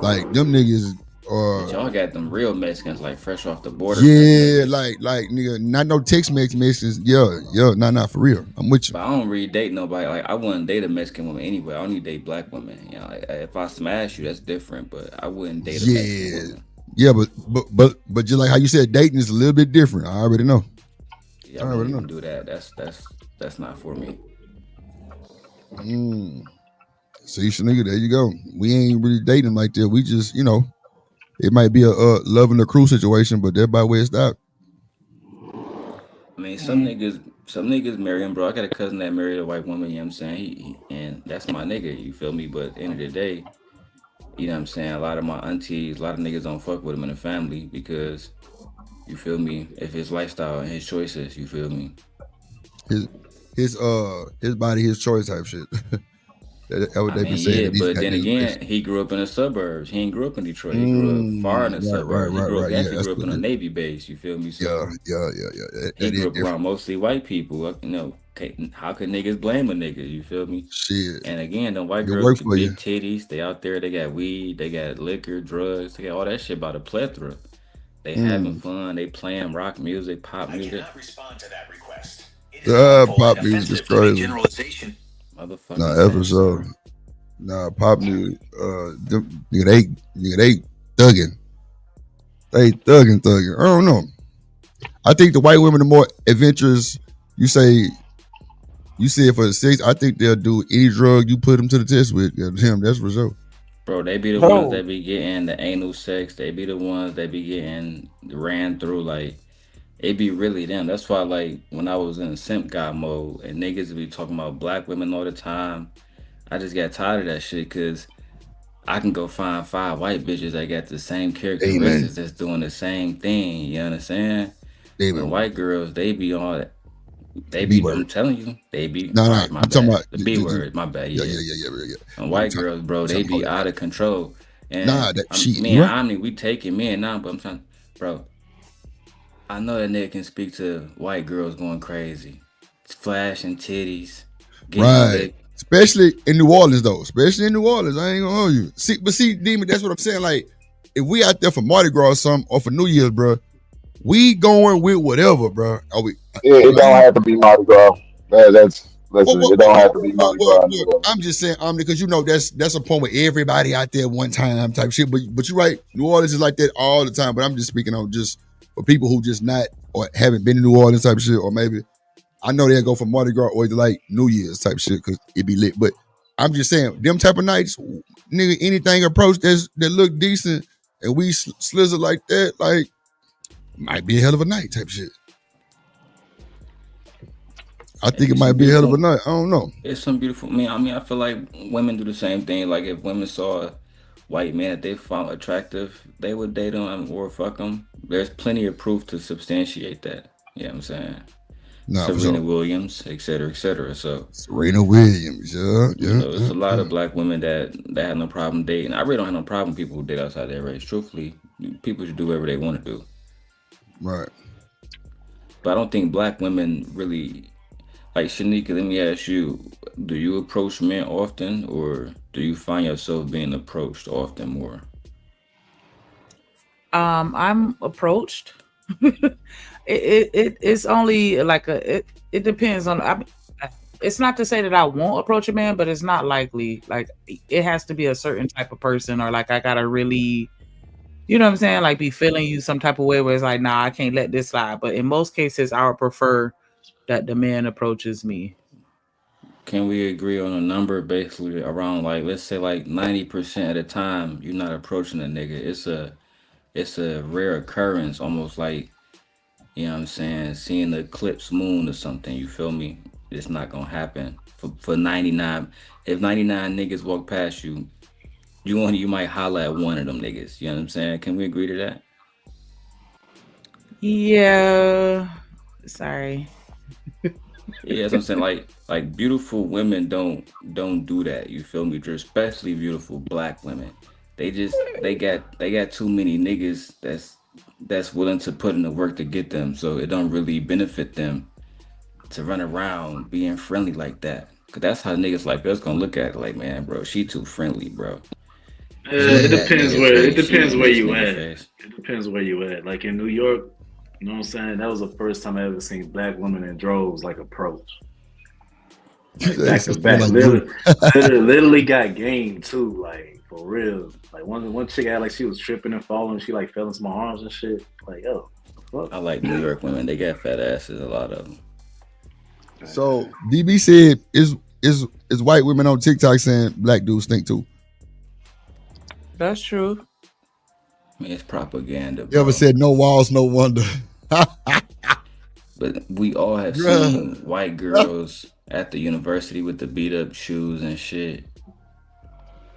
Speaker 2: Like them niggas.
Speaker 4: But y'all got them real Mexicans like fresh off the border.
Speaker 2: Yeah, like nigga, not no Tex-Mex Mexicans. Yeah, not for real. I'm with you.
Speaker 4: But I don't really date nobody. Like I wouldn't date a Mexican woman anyway. I only date black women. You know, like, if I smash you, that's different. But I wouldn't date a Mexican woman.
Speaker 2: Yeah, but just like how you said, dating is a little bit different. I already know.
Speaker 4: Yeah, I already know. Do that. That's not for me.
Speaker 2: See, nigga, there you go. We ain't really dating like that. We just, it might be a love in the crew situation, but that's by where it stopped.
Speaker 4: I mean, some niggas marry him, bro. I got a cousin that married a white woman, you know what I'm saying? And that's my nigga, you feel me? But at the end of the day, you know what I'm saying? A lot of my aunties, a lot of niggas don't fuck with him in the family because, you feel me? If his lifestyle and his choices, you feel me?
Speaker 2: His body, his choice type shit. That's what they be saying.
Speaker 4: Yeah, but then again, he grew up in the suburbs. He ain't grew up in Detroit. He grew up far in the suburbs. He grew up in a Navy base. You feel me? So
Speaker 2: yeah.
Speaker 4: He grew up around mostly white people. How could niggas blame a nigga? You feel me?
Speaker 2: Shit.
Speaker 4: And again, the white girls with big titties, they out there. They got weed. They got liquor, drugs. They got all that shit by the plethora. They having fun. They playing rock music, pop music. I cannot respond to that request.
Speaker 2: Pop music is crazy.
Speaker 4: Motherfucker.
Speaker 2: Nah, ever so. Nah, pop music. They thugging. They thugging. I don't know. I think the white women are more adventurous. You say for the sex, I think they'll do any drug you put them to the test with. Him, that's for sure.
Speaker 4: Bro, they be the ones that be getting the anal sex. They be the ones that be getting ran through. Like, it be really them. That's why, like, when I was in simp god mode and niggas be talking about black women all the time, I just got tired of that shit because I can go find 5 white bitches that got the same characteristics that's doing the same thing. You understand? The white girls, they be all that. I'm telling you, they be.
Speaker 2: No, I'm talking about
Speaker 4: the B word. My bad. Yeah. And white girls, bro, they be out of control. And me and Omni, we taking men now, but I'm trying, bro. I know that nigga can speak to white girls going crazy, flashing titties,
Speaker 2: right? Especially in New Orleans, though. Especially in New Orleans, I ain't gonna hold you. See, Demon, that's what I'm saying. Like, if we out there for Mardi Gras or something, or for New Year's, bro, we going with whatever, bro.
Speaker 10: It don't have to be Mardi Gras. It don't have to be Mardi Gras.
Speaker 2: I'm just saying, because that's a point where everybody out there one time type shit. But you're right, New Orleans is like that all the time. But I'm just speaking on just for people who just not or haven't been in New Orleans type shit, or maybe I know they'll go for Mardi Gras or like New Year's type shit because it be lit. But I'm just saying, them type of nights, nigga, anything approach that look decent and we slizzle like that, like, might be a hell of a night type shit. I think it might be a hell of a night. I don't know.
Speaker 4: It's some beautiful. I mean, I feel like women do the same thing. Like if women saw a white man that they found attractive, they would date him or fuck him. There's plenty of proof to substantiate that. You know what I'm saying? Serena Williams, et cetera. So
Speaker 2: Serena Williams, yeah.
Speaker 4: So it's a lot of black women that have no problem dating. I really don't have no problem with people who date outside their race. Truthfully, people should do whatever they want to do.
Speaker 2: Right.
Speaker 4: But I don't think black women really, like, Shanika, let me ask you, do you approach men often or do you find yourself being approached often more?
Speaker 11: I'm approached. It's only like it depends on, it's not to say that I won't approach a man, but it's not likely. Like it has to be a certain type of person, or like I gotta really, you know what I'm saying? Like be feeling you some type of way where it's like, nah, I can't let this slide. But in most cases, I would prefer that the man approaches me.
Speaker 4: Can we agree on a number basically around like, let's say like 90% of the time you're not approaching a nigga. It's a rare occurrence, almost like, you know what I'm saying, seeing the eclipse moon or something, you feel me? It's not gonna happen. For 99, if 99 niggas walk past you, you might holler at one of them niggas. You know what I'm saying? Can we agree to that?
Speaker 11: Yeah. Sorry.
Speaker 4: Yeah, that's what I'm saying. Like beautiful women don't do that. You feel me? Especially beautiful black women. They got too many niggas that's that's willing to put in the work to get them. So it don't really benefit them to run around being friendly like that. Cause that's how niggas like us gonna look at it. Like, man, bro, she too friendly, bro.
Speaker 12: It depends where you at.
Speaker 4: Face.
Speaker 12: It depends where you at. Like in New York, you know what I'm saying? That was the first time I ever seen black women in droves like approach. Like back to back. Literally got game too, like for real. Like one chick had like she was tripping and falling, she like fell into my arms and shit. Like, yo, fuck.
Speaker 4: I like New York women. They got fat asses, a lot of them.
Speaker 2: So DB said is white women on TikTok saying black dudes stink too.
Speaker 11: That's true.
Speaker 4: I mean, it's propaganda.
Speaker 2: You ever said no walls, no wonder.
Speaker 4: But we all have seen white girls at the university with the beat up shoes and shit.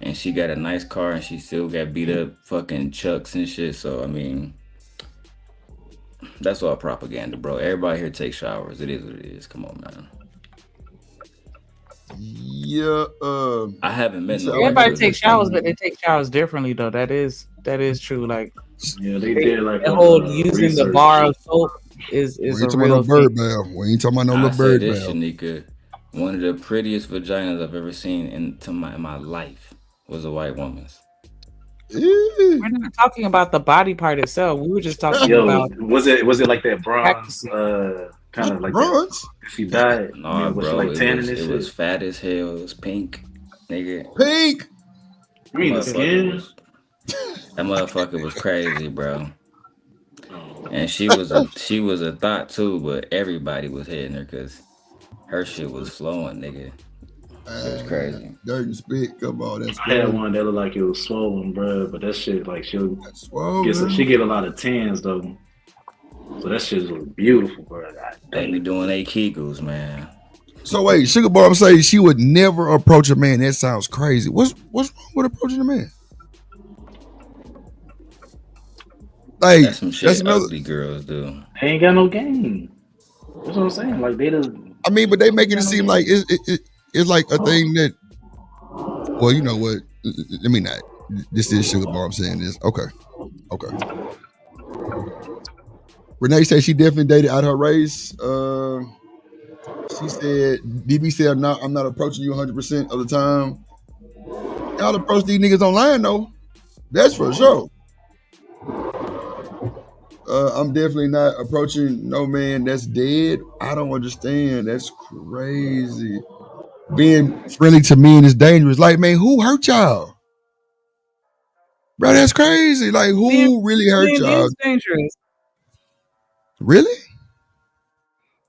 Speaker 4: And she got a nice car and she still got beat up fucking Chucks and shit. So, I mean, that's all propaganda, bro. Everybody here takes showers. It is what it is. Come on, man.
Speaker 2: Yeah.
Speaker 4: I haven't met no
Speaker 11: everybody takes showers, but they take showers differently, though. That is true. Like,
Speaker 12: yeah, they did like
Speaker 11: the whole using the bar of soap is a real
Speaker 2: bird bath. We ain't talking about no little bird bath.
Speaker 4: Shanika, one of the prettiest vaginas I've ever seen in my life was a white woman's.
Speaker 11: We're not talking about the body part itself. We were just talking about.
Speaker 12: Was it like that bronze? Kind of like
Speaker 2: bronze.
Speaker 12: She died.
Speaker 4: No,
Speaker 12: was
Speaker 4: bro,
Speaker 12: she like tanning
Speaker 4: it was fat as hell. It was pink, nigga.
Speaker 2: Pink.
Speaker 12: You mean the skin?
Speaker 4: That motherfucker was crazy, bro. And she was a thought too, but everybody was hitting her because her shit was flowing, nigga. It was crazy.
Speaker 2: Dirt and spit, come on. That's
Speaker 12: I had one that looked like it was swollen, bro. But that shit, like she get a lot of tans though. So that shit was beautiful, bro.
Speaker 4: They be doing they Kegels, man.
Speaker 2: So wait, Sugar Barb say she would never approach a man. That sounds crazy. What's wrong with approaching a man? Like
Speaker 4: that's some shit ugly girls do.
Speaker 12: They ain't got no game. That's what I'm saying. Like they just.
Speaker 2: I mean, but they making it seem like it's like a thing that. Well, you know what? Let me not. This is Sugar Barb saying this. Okay. Renee said she definitely dated out her race. She said, DB said, I'm not approaching you 100% of the time. Y'all approach these niggas online, though. That's for sure. I'm definitely not approaching no man that's dead. I don't understand. That's crazy. Being friendly to men is dangerous. Like, man, who hurt y'all? Bro, that's crazy. Like, who really hurt y'all?
Speaker 11: It's dangerous.
Speaker 2: Really?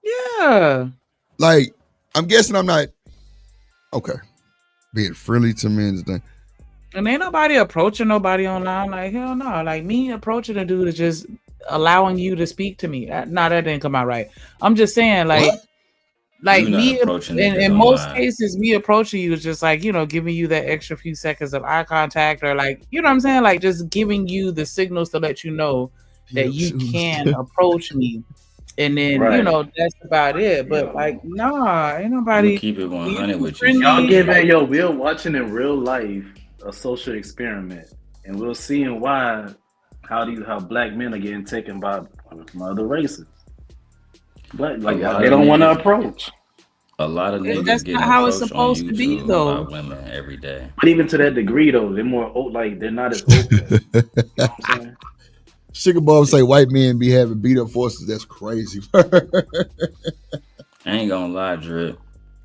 Speaker 11: Yeah.
Speaker 2: Like, I'm guessing I'm not. Okay. Being friendly to men is dangerous.
Speaker 11: And ain't nobody approaching nobody online. Like, hell no. Like, me approaching a dude is just allowing you to speak to me. Nah, that didn't come out right. I'm just saying, like,
Speaker 2: what?
Speaker 11: Like me, in most cases, me approaching you is just like, you know, giving you that extra few seconds of eye contact, or like, you know what I'm saying? Like just giving you the signals to let you know that you can approach me. And then, you know, that's about it. But like, nah, ain't nobody.
Speaker 4: Keep it 100 with you.
Speaker 12: Y'all giving, we're watching in real life a social experiment. And we're seeing how black men are getting taken by from other races. But like they don't want to approach.
Speaker 4: A lot of niggas
Speaker 11: that's not how it's supposed to be, though.
Speaker 4: Women every day.
Speaker 12: But even to that degree, though, they're more like they're not as open. You know what I'm saying?
Speaker 2: Sugar Bob say white men be having beat up forces. That's crazy.
Speaker 4: I ain't gonna lie, Drip.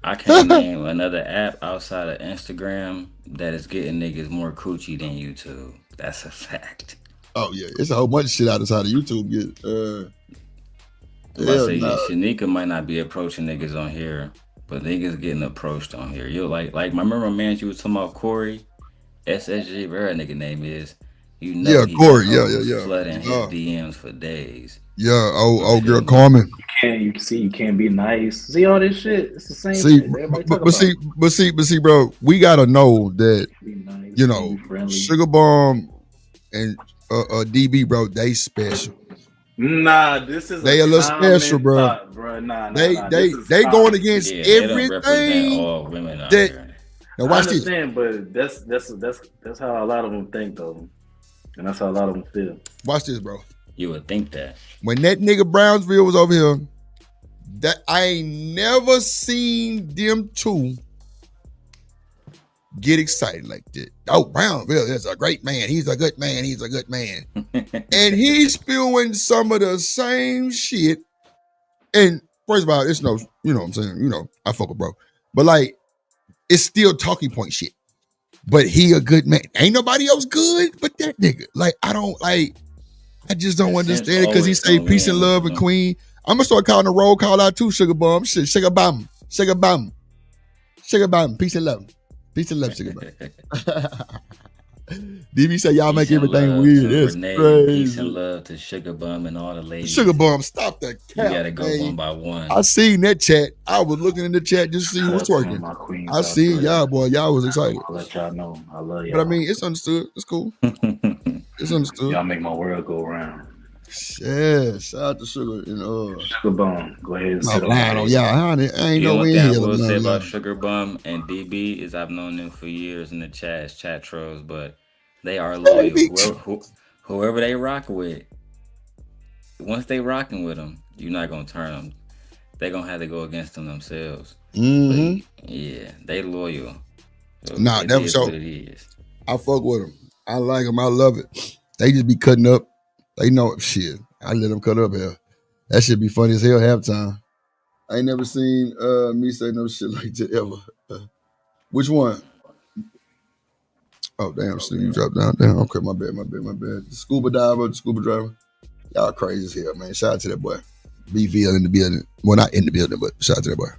Speaker 4: I can't name another app outside of Instagram that is getting niggas more coochie than YouTube. That's a fact.
Speaker 2: Oh yeah, it's a whole bunch of shit outside of YouTube.
Speaker 4: Shanika might not be approaching niggas on here, but niggas getting approached on here. You're like my remember man, you was talking about Corey, SSG, whatever that nigga name is. You know,
Speaker 2: Corey,
Speaker 4: flooding his DMs for days.
Speaker 2: Yeah, old girl Carmen.
Speaker 12: You can't be nice. See all this shit. It's the same. Shit.
Speaker 2: But see, bro, we gotta know that
Speaker 12: nice,
Speaker 2: you know Sugar Bomb and DB, bro, they special.
Speaker 12: Nah, this is
Speaker 2: they a little special, bro.
Speaker 12: Thought, bro.
Speaker 2: They going against everything.
Speaker 4: All women out
Speaker 2: that,
Speaker 4: here.
Speaker 2: Now watch
Speaker 12: I understand, but that's how a lot of them think, though, and that's how a lot of them feel.
Speaker 2: Watch this, bro.
Speaker 4: You would think that.
Speaker 2: When that nigga Brownsville was over here, that I ain't never seen them two get excited like that. Oh, Brownsville is a great man. He's a good man. He's a good man. And he's spewing some of the same shit. And first of all, it's no, you know what I'm saying? You know, I fuck with bro. But like, it's still talking point shit. But he a good man. Ain't nobody else good but that nigga. Like, I just don't understand it because he say peace and love and queen. I'm going to start calling the roll call out too, sugar bum. Shit, sugar bum. Sugar bum. Sugar bum. Peace and love. Peace and love, sugar bum. DB say y'all make everything weird. It's crazy.
Speaker 4: Peace and love to Sugar Bum and all the ladies.
Speaker 2: Sugar Bum, stop that cap.
Speaker 4: You gotta go one by one.
Speaker 2: I seen that chat. I was looking in the chat just to see what's working. I see y'all, boy. Y'all was excited.
Speaker 12: I'll let y'all know. I love y'all.
Speaker 2: But I mean, it's understood. It's cool. It's understood.
Speaker 12: Y'all make my world go round.
Speaker 2: Yeah, shout out to Sugar.
Speaker 12: Sugar Bum, go ahead and sit
Speaker 2: on y'all. I ain't no way
Speaker 4: in
Speaker 2: here.
Speaker 4: I will say about Sugar Bum and DB is I've known them for years in the chat trolls, but they are loyal. Whoever they rock with, once they rocking with them, you're not gonna turn them. They're gonna have to go against them themselves.
Speaker 2: Mm-hmm.
Speaker 4: But yeah, they loyal. So
Speaker 2: nah, that was so.
Speaker 4: What it is.
Speaker 2: I fuck with them. I like them. I love it. They just be cutting up. They know shit. I let them cut up here. That shit be funny as hell halftime. I ain't never seen me say no shit like that ever. Which one? Oh, damn, so you dropped down. Damn, okay, my bad. The scuba driver. Y'all crazy as hell, man. Shout out to that boy. BVL in the building. Well, not in the building, but shout out to that boy.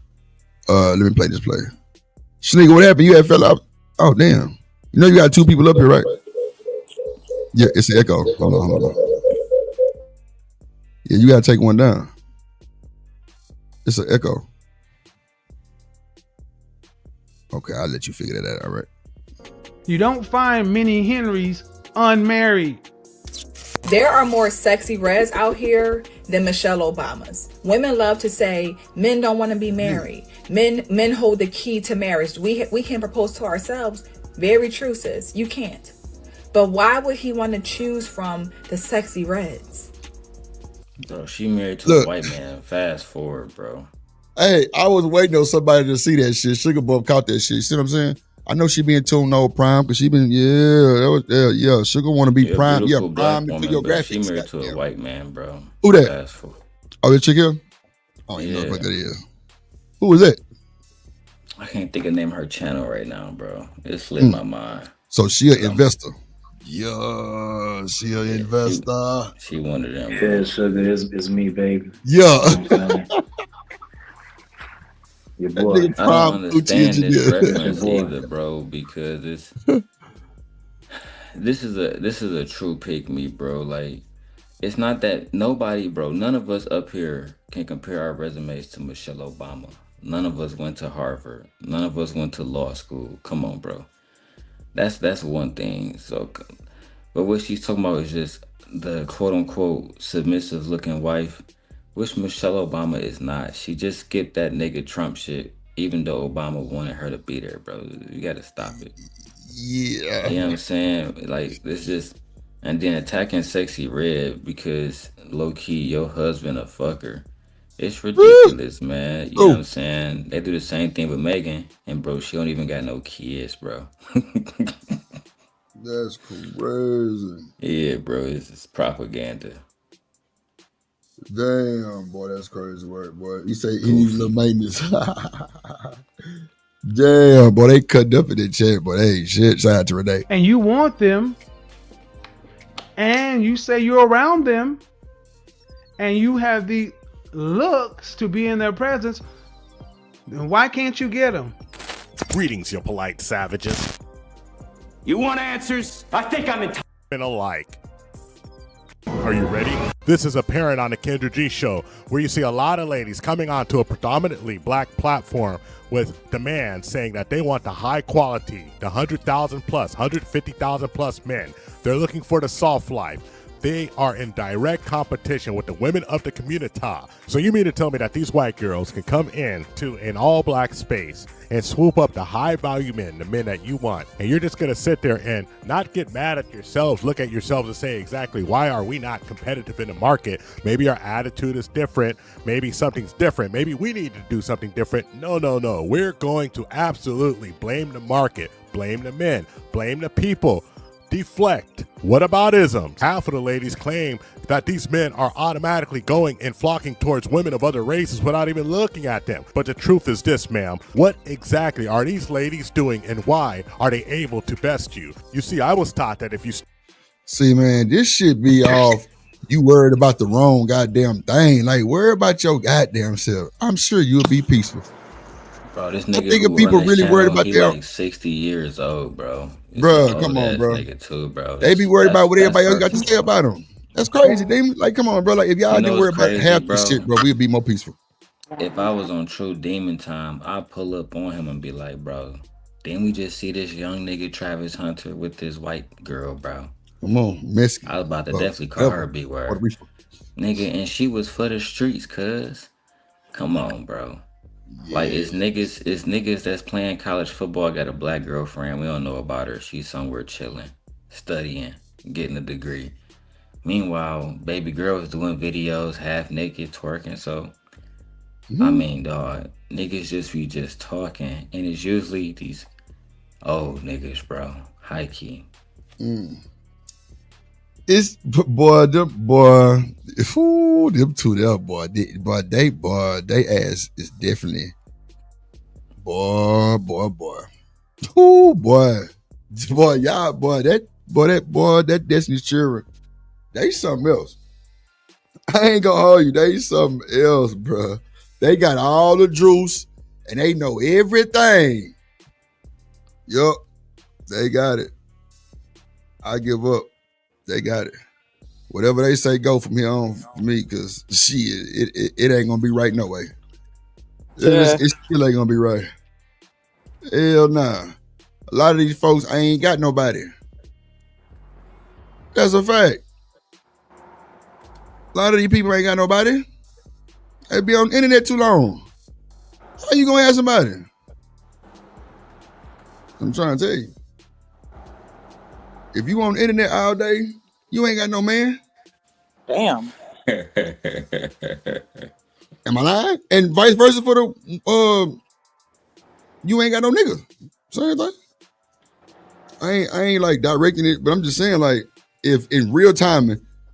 Speaker 2: Let me play this play. Sneaker, what happened? You had fell out. Oh, damn. You know you got two people up here, right? Yeah, it's an echo. Hold on. Yeah, you gotta take one down. It's an echo. Okay, I'll let you figure that out, all right?
Speaker 13: You don't find many Henrys unmarried.
Speaker 14: There are more sexy reds out here than Michelle Obamas. Women love to say men don't want to be married. Men hold the key to marriage. We can propose to ourselves. Very true, sis. You can't. But why would he want to choose from the sexy reds?
Speaker 4: Bro, she married to a white man. Fast forward, bro.
Speaker 2: Hey, I was waiting on somebody to see that shit. Sugar Bum caught that shit. See what I'm saying? I know she being tuned no prime because she been Sugar want to be prime. Yeah, prime
Speaker 4: woman,
Speaker 2: to your graphics.
Speaker 4: She married to a white man, bro.
Speaker 2: Who that? Oh, that chick here? Oh, you know what that is. Who was that?
Speaker 4: I can't think of the name of her channel right now, bro. It slipped my mind.
Speaker 2: So she an investor. Yeah, she an investor.
Speaker 4: She one of them.
Speaker 12: Yeah, Sugar, it's me, baby.
Speaker 2: Yeah.
Speaker 12: Your boy.
Speaker 4: I don't understand this reference either, bro, because this is a true pick me, bro. Like, it's not that nobody, bro, none of us up here can compare our resumes to Michelle Obama. None of us went to Harvard. None of us went to law school. Come on, bro. That's one thing. So, but what she's talking about is just the quote unquote submissive looking wife, which Michelle Obama is not. She just skipped that nigga Trump shit, even though Obama wanted her to be there, bro. You gotta stop it.
Speaker 2: Yeah.
Speaker 4: You know what I'm saying? Like, this just, and then attacking Sexy Red because low key your husband a fucker. It's ridiculous, man. You know what I'm saying? They do the same thing with Megan, and bro, she don't even got no kids, bro.
Speaker 2: That's crazy.
Speaker 4: Yeah, bro, it's propaganda.
Speaker 2: Damn, boy, that's crazy work, boy. You say he needs a little maintenance. Damn, boy, they cut up in that chat, but hey, shit, shout out to Renee.
Speaker 13: And you want them, and you say you're around them, and you have the looks to be in their presence, then why can't you get them?
Speaker 3: Greetings, you polite savages.
Speaker 15: You want answers? I think I'm
Speaker 3: alike. Are you ready? This is apparent on the Kendra G show, where you see a lot of ladies coming onto a predominantly black platform with demands saying that they want the high quality, the 100,000 plus, 150,000 plus men. They're looking for the soft life.
Speaker 16: they are in direct competition with the women of the community. So you mean to tell me that these white girls can come in to an all-black space and swoop up the high-value men, the men that you want, and you're just going to sit there and not get mad at yourselves, look at yourselves and say exactly, why are we not competitive in the market? Maybe our attitude is different. Maybe something's different. Maybe we need to do something different. No. We're going to absolutely blame the market, blame the men, blame the people. Deflect. What about isms? Half of the ladies claim that these men are automatically going and flocking towards women of other races without even looking at them. But the truth is this, ma'am. What exactly are these ladies doing, and why are they able to best you? You see, I was taught that if you...
Speaker 2: See, man, this shit be off. You worried about the wrong goddamn thing. Like, worry about your goddamn self. I'm sure you'll be peaceful.
Speaker 4: Bro, this nigga
Speaker 2: who people really
Speaker 4: channel,
Speaker 2: worried about
Speaker 4: he
Speaker 2: their...
Speaker 4: like 60 years old, bro.
Speaker 2: Bro, come on, bro.
Speaker 4: Nigga too, bro.
Speaker 2: They be worried about what everybody else got to say about them. That's crazy. They like, come on, bro. Like, if y'all didn't worry about half this shit, bro, we'd be more peaceful.
Speaker 4: If I was on true demon time, I'd pull up on him and be like, bro, didn't we just see this young nigga Travis Hunter with this white girl, bro?
Speaker 2: Come on, Mexican.
Speaker 4: I was about to definitely call her B-word. Nigga, and she was for the streets, cuz. Come on, bro. Like, it's niggas that's playing college football, got a black girlfriend. We don't know about her. She's somewhere chilling, studying, getting a degree. Meanwhile, baby girl is doing videos half naked, twerking. So, I mean, dog, niggas just talking. And it's usually these old niggas, bro. High key.
Speaker 2: It's, them two there, boy. They ass is definitely, boy. Ooh, boy, y'all, that Destiny's Children, they something else. I ain't gonna hold you, they something else, bro. They got all the juice, and they know everything. Yup, they got it. I give up. They got it. Whatever they say, go from here on for me, because it ain't gonna be right no way. It still ain't gonna be right. Hell nah. A lot of these folks, I ain't got nobody. That's a fact. A lot of these people ain't got nobody. They be on the internet too long. How you gonna have somebody? I'm trying to tell you. If you on the internet all day, you ain't got no man.
Speaker 11: Damn.
Speaker 2: Am I lying? And vice versa for the you ain't got no nigga. Same thing. I ain't like directing it, but I'm just saying, like, if in real time,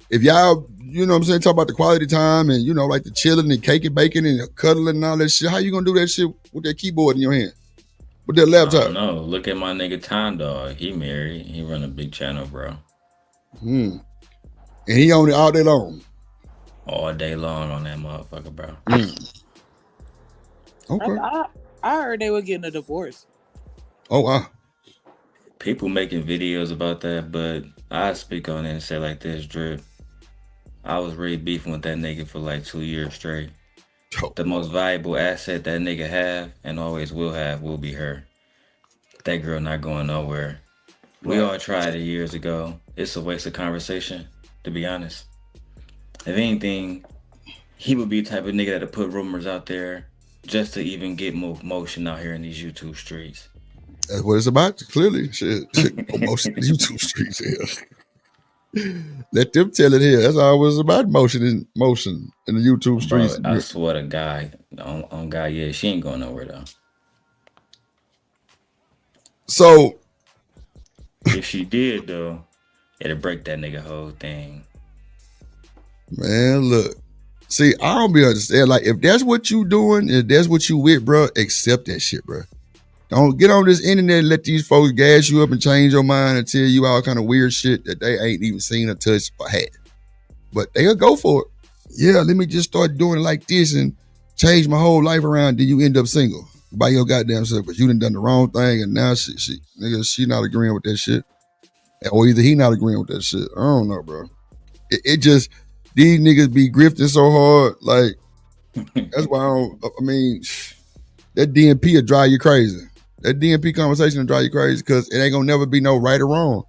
Speaker 2: if y'all, you know what I'm saying, talk about the quality time and, you know, like the chilling and cake and bacon and cuddling and all that shit, how you gonna do that shit with that keyboard in your hand? With that laptop?
Speaker 4: I don't know. Look at my nigga Time Dog. He married. He run a big channel, bro.
Speaker 2: And he on it all day long.
Speaker 4: All day long on that motherfucker, bro.
Speaker 2: Okay.
Speaker 11: I heard they were getting a divorce.
Speaker 2: Oh, wow.
Speaker 4: People making videos about that, but I speak on it and say like this, Drip. I was really beefing with that nigga for like 2 years straight. The most valuable asset that nigga have and always will have will be her. That girl not going nowhere. We all tried it years ago. It's a waste of conversation, to be honest. If anything, he would be the type of nigga that'll put rumors out there just to even get motion out here in these YouTube streets.
Speaker 2: That's what it's about, clearly. Shit. Motion in the YouTube streets here. Let them tell it here. That's all it was about, motion in the YouTube streets.
Speaker 4: Bro, I swear to God, on God, yeah, she ain't going nowhere though.
Speaker 2: So
Speaker 4: if she did though, it'll break that nigga whole thing.
Speaker 2: Man, look. See, I don't be understand. Like, if that's what you doing, if that's what you with, bro, accept that shit, bro. Don't get on this internet and let these folks gas you up and change your mind and tell you all kind of weird shit that they ain't even seen or touched or had. But they'll go for it. Yeah, let me just start doing it like this and change my whole life around. Then you end up single by your goddamn self because you done the wrong thing and now she not agreeing with that shit. Or either he not agreeing with that shit. I don't know, bro. It just, these niggas be grifting so hard. Like, that's why that DNP will drive you crazy. That DNP conversation will drive you crazy because it ain't gonna never be no right or wrong.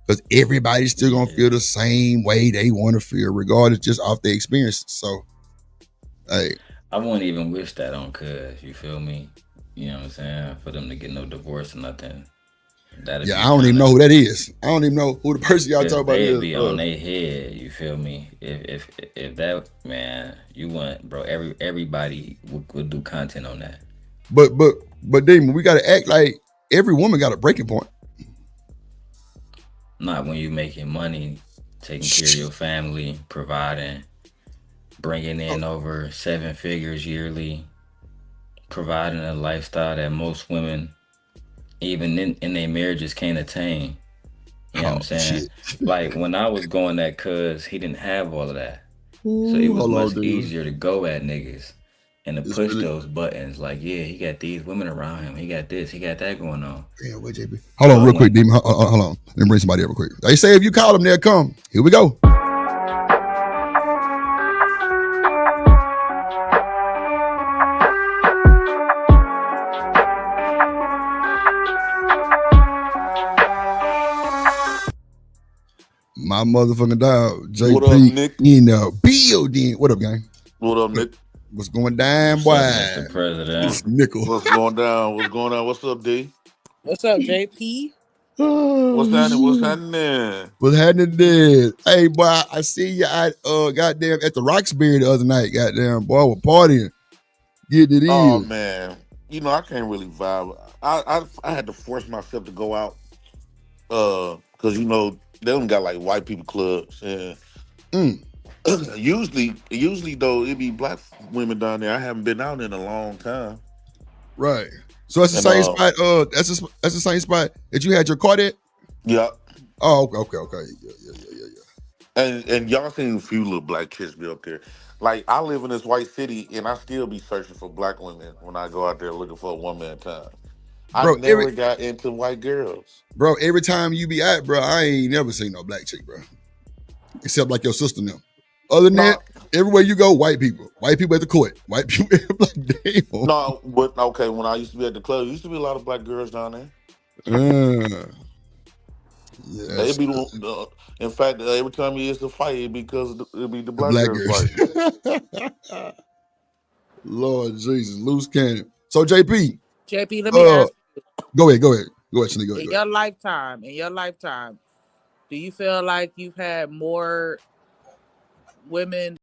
Speaker 2: Because everybody's still gonna feel the same way they want to feel, regardless, just off their experiences. So, hey,
Speaker 4: I wouldn't even wish that on cuz, you feel me? You know what I'm saying? For them to get no divorce or nothing. That'd
Speaker 2: yeah,
Speaker 4: be
Speaker 2: I don't even
Speaker 4: kind
Speaker 2: know
Speaker 4: of,
Speaker 2: who that is. I don't even know who the person y'all talking
Speaker 4: cause
Speaker 2: about
Speaker 4: they'd
Speaker 2: is.
Speaker 4: be on their head, you feel me? If that, man, you want, bro, everybody would do content on that.
Speaker 2: But Damon, we gotta act like every woman got a breaking point.
Speaker 4: Not when you making money, taking care of your family, providing, bringing in over 7 figures yearly, providing a lifestyle that most women, even in their marriages, can't attain. You know what I'm saying? Like when I was going that, cuz he didn't have all of that. So it was
Speaker 2: Hold on,
Speaker 4: much
Speaker 2: dude.
Speaker 4: easier to go at niggas and to push
Speaker 2: really-
Speaker 4: those buttons. Like, yeah, he got these women around him. He got this. He got that going on.
Speaker 2: Damn, wait, JB. Hold on, real quick, Demon. Hold on. Let me bring somebody up real quick. They say if you call them, they'll come. Here we go. My motherfucking dog, JP,
Speaker 17: What up, Nick?
Speaker 2: in the building. What up, gang?
Speaker 17: What up, Nick?
Speaker 2: What's going down,
Speaker 4: What's
Speaker 2: boy?
Speaker 4: up, Mr. President?
Speaker 2: Nickel.
Speaker 17: What's going down? What's going on? What's up, D?
Speaker 11: What's up, JP?
Speaker 17: What's happening? What's happening?
Speaker 2: What's happening there? Hey, boy, I see you at goddamn at the Roxbury the other night. Goddamn, boy, we're partying. Get it in.
Speaker 17: Oh man, you know I can't really vibe. I had to force myself to go out, because you know they don't got like white people clubs, and usually though it be black women down there. I haven't been out in a long time.
Speaker 2: Right. So that's the same spot. That's the same spot that you had your cart at.
Speaker 17: Yeah.
Speaker 2: Oh, okay. Yeah.
Speaker 17: And y'all seen a few little black chicks be up there. Like I live in this white city, and I still be searching for black women when I go out there looking for a woman at a time. I never got into white girls.
Speaker 2: Bro, every time you be out, bro, I ain't never seen no black chick, bro. Except like your sister and them. Other than that, everywhere you go, white people. White people at the court. White people. Like, damn.
Speaker 17: No, but okay, when I used to be at the club, there used to be a lot of black girls down there.
Speaker 2: Yes.
Speaker 17: It'd be in fact, every time you used to fight, it'd be the black girls fight.
Speaker 2: Lord Jesus, loose cannon. So JP.
Speaker 11: JP, let me ask you.
Speaker 2: Go ahead, Shani, go ahead.
Speaker 11: In your lifetime, do you feel like you've had more women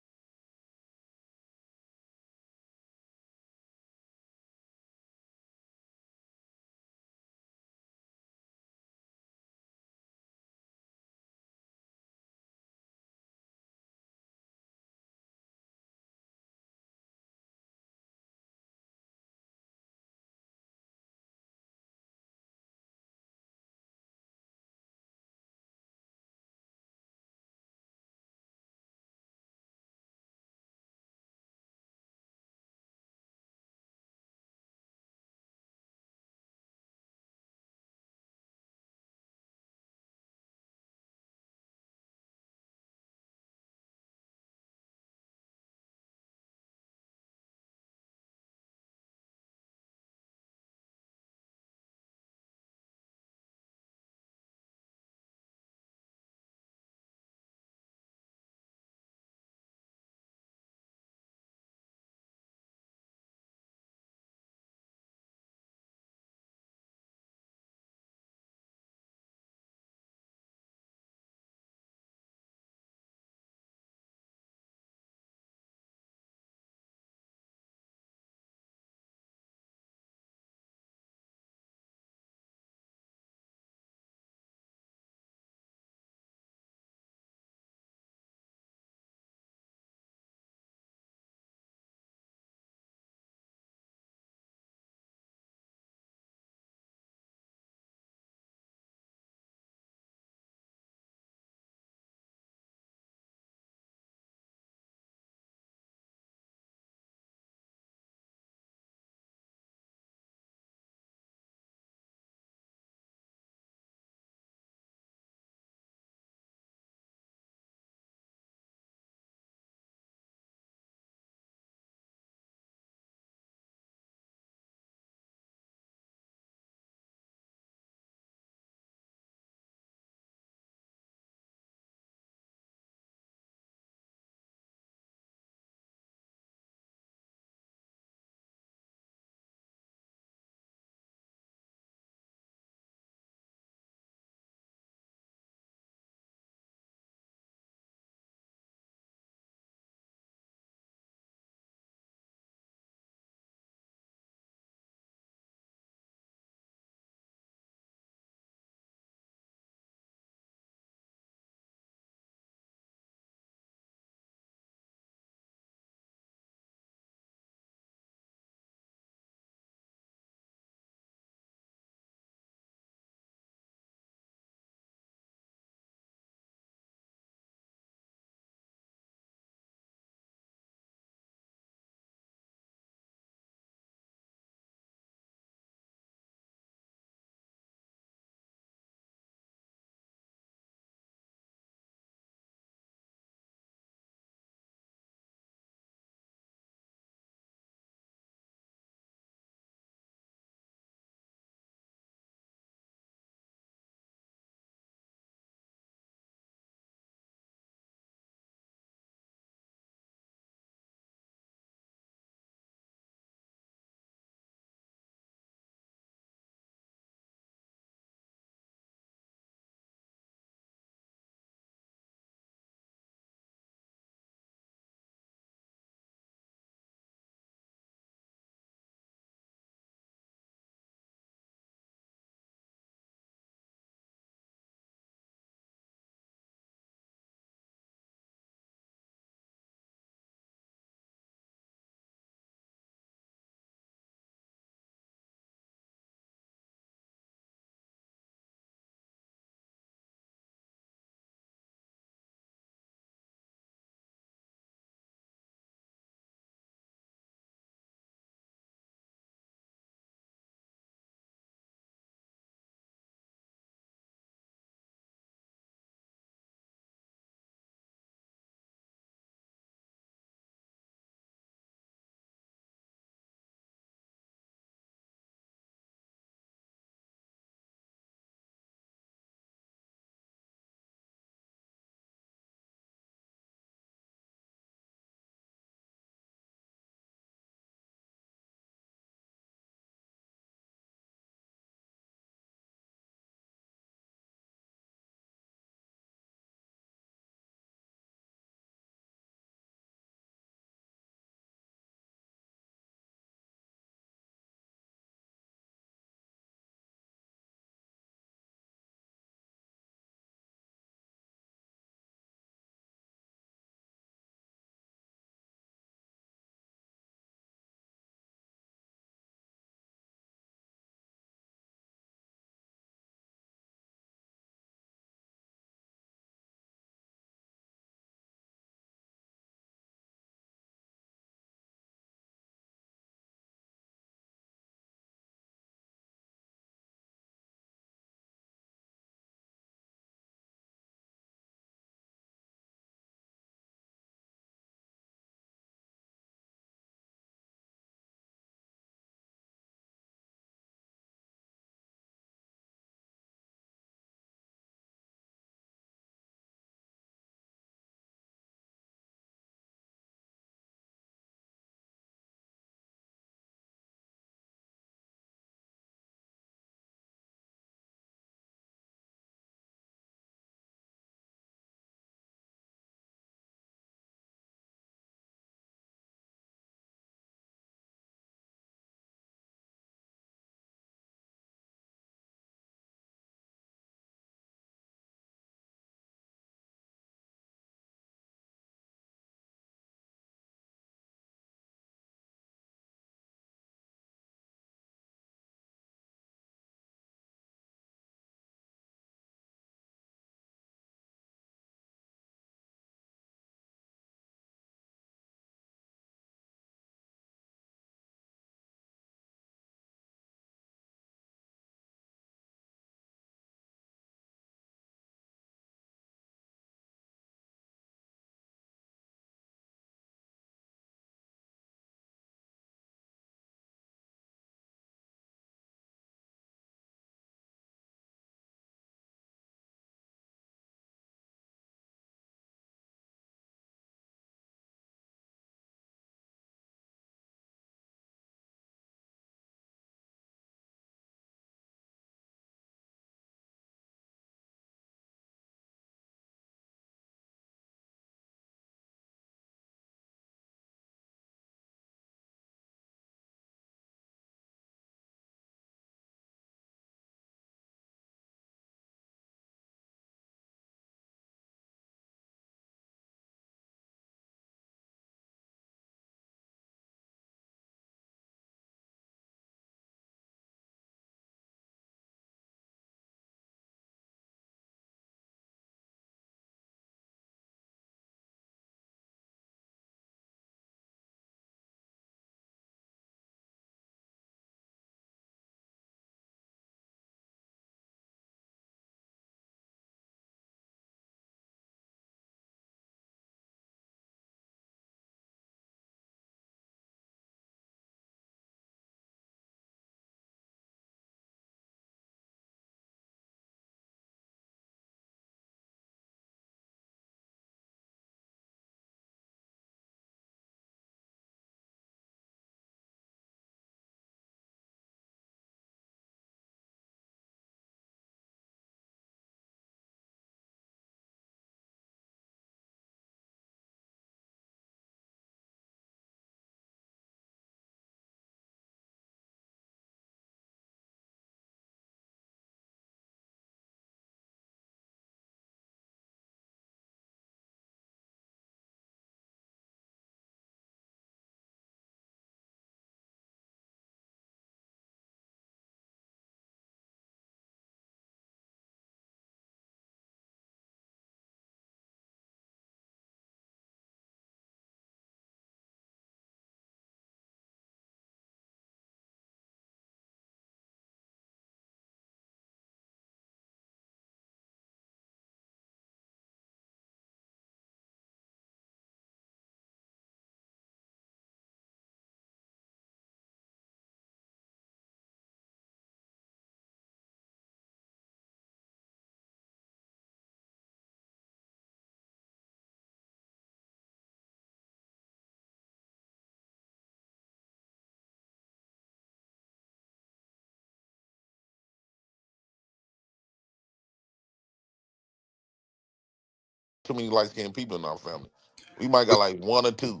Speaker 17: too many light skinned people in our family. We might got like one or two.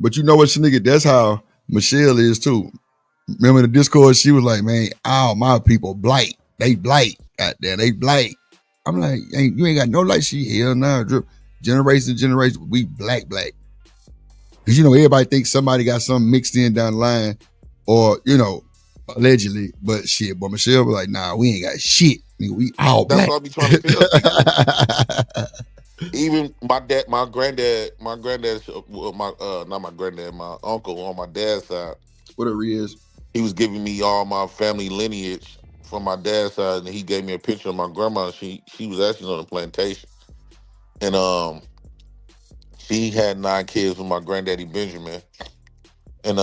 Speaker 2: But you know what, nigga? That's how Michelle is too. Remember the Discord? She was like, "Man, all my people blight. They blight. Goddamn, they blight." I'm like, "You ain't got no light." She hell nah, drip. Generation to generation, we black. Because you know everybody thinks somebody got something mixed in down the line, or you know, allegedly. But shit, but Michelle was like, "Nah, we ain't got shit. Nigga, we all black."
Speaker 17: That's what I be trying to tell people. Even my granddad, well, not my granddad, my uncle on my dad's side.
Speaker 2: Whatever he is.
Speaker 17: He was giving me all my family lineage from my dad's side, and he gave me a picture of my grandma. She was actually on the plantation, and she had 9 kids with my granddaddy Benjamin, and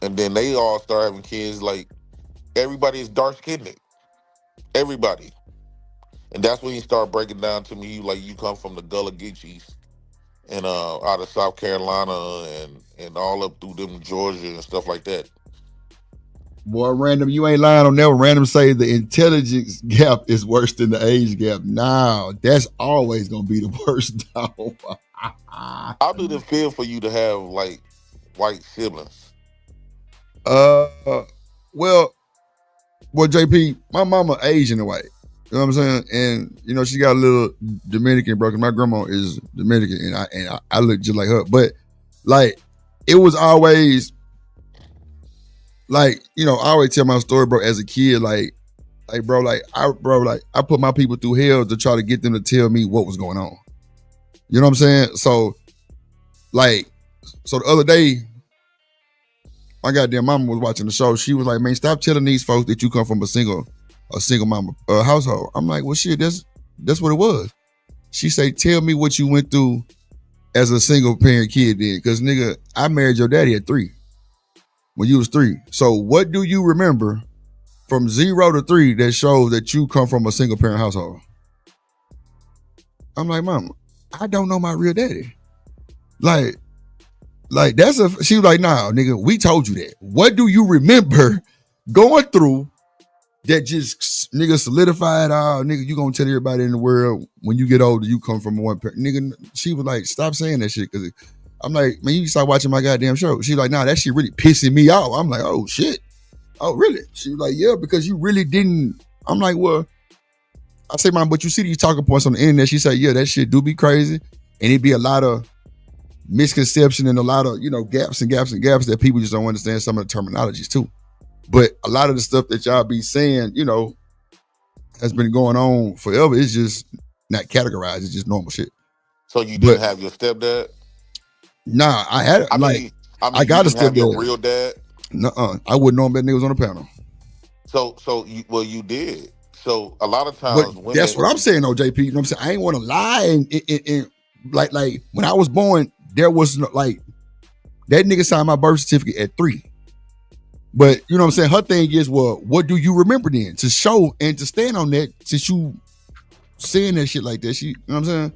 Speaker 17: then they all started having kids. Like everybody is dark skinned, everybody, and that's when he started breaking down to me. He was like, you come from the Gullah Geechees, and out of South Carolina, and all up through them Georgia and stuff like that.
Speaker 2: Boy, random, you ain't lying on that. Random say the intelligence gap is worse than the age gap. Nah, that's always gonna be the worst, dog.
Speaker 17: How did it feel for you to have like white siblings?
Speaker 2: Well, JP, my mama Asian and white. You know what I'm saying? And you know she got a little Dominican, bro. Cause my grandma is Dominican, and I look just like her. But like, it was always. Like, you know, I always tell my story, bro, as a kid, I put my people through hell to try to get them to tell me what was going on. You know what I'm saying? So the other day, my goddamn mama was watching the show. She was like, "Man, stop telling these folks that you come from a single mama household." I'm like, "Well, shit, that's what it was." She said, "Tell me what you went through as a single parent kid then. Because, nigga, I married your daddy at 3. When you was 3. So what do you remember from 0 to 3 that shows that you come from a single parent household?" I'm like, "Mama, I don't know my real daddy." Like she was like, "Nah, nigga, we told you that. What do you remember going through that just, nigga, solidified, nigga, you gonna tell everybody in the world when you get older you come from one parent?" Nigga, she was like, "Stop saying that shit," because I'm like, "Man, you start watching my goddamn show." She's like, "Nah, that shit really pissing me off." I'm like, "Oh shit. Oh really?" She was like, "Yeah, because you really didn't." I'm like, "Well," I say, "Mom, but you see these talking points on the internet." She said, "Yeah, that shit do be crazy. And it be a lot of misconception and a lot of, you know, gaps that people just don't understand some of the terminologies too. But a lot of the stuff that y'all be saying, you know, has been going on forever. It's just not categorized. It's just normal shit."
Speaker 17: So you didn't have your stepdad?
Speaker 2: Nah, I had I got a stepdad.
Speaker 17: Have your real dad?
Speaker 2: Nuh-uh. I wouldn't know that nigga was on the panel.
Speaker 17: So you did. So a lot of times
Speaker 2: women, that's what I'm saying though, JP. You know what I'm saying? I ain't want to lie and like when I was born, there was no, like, that nigga signed my birth certificate at 3. But you know what I'm saying? Her thing is, well, what do you remember then? To show and to stand on that, since you saying that shit like that. She, you know what I'm saying?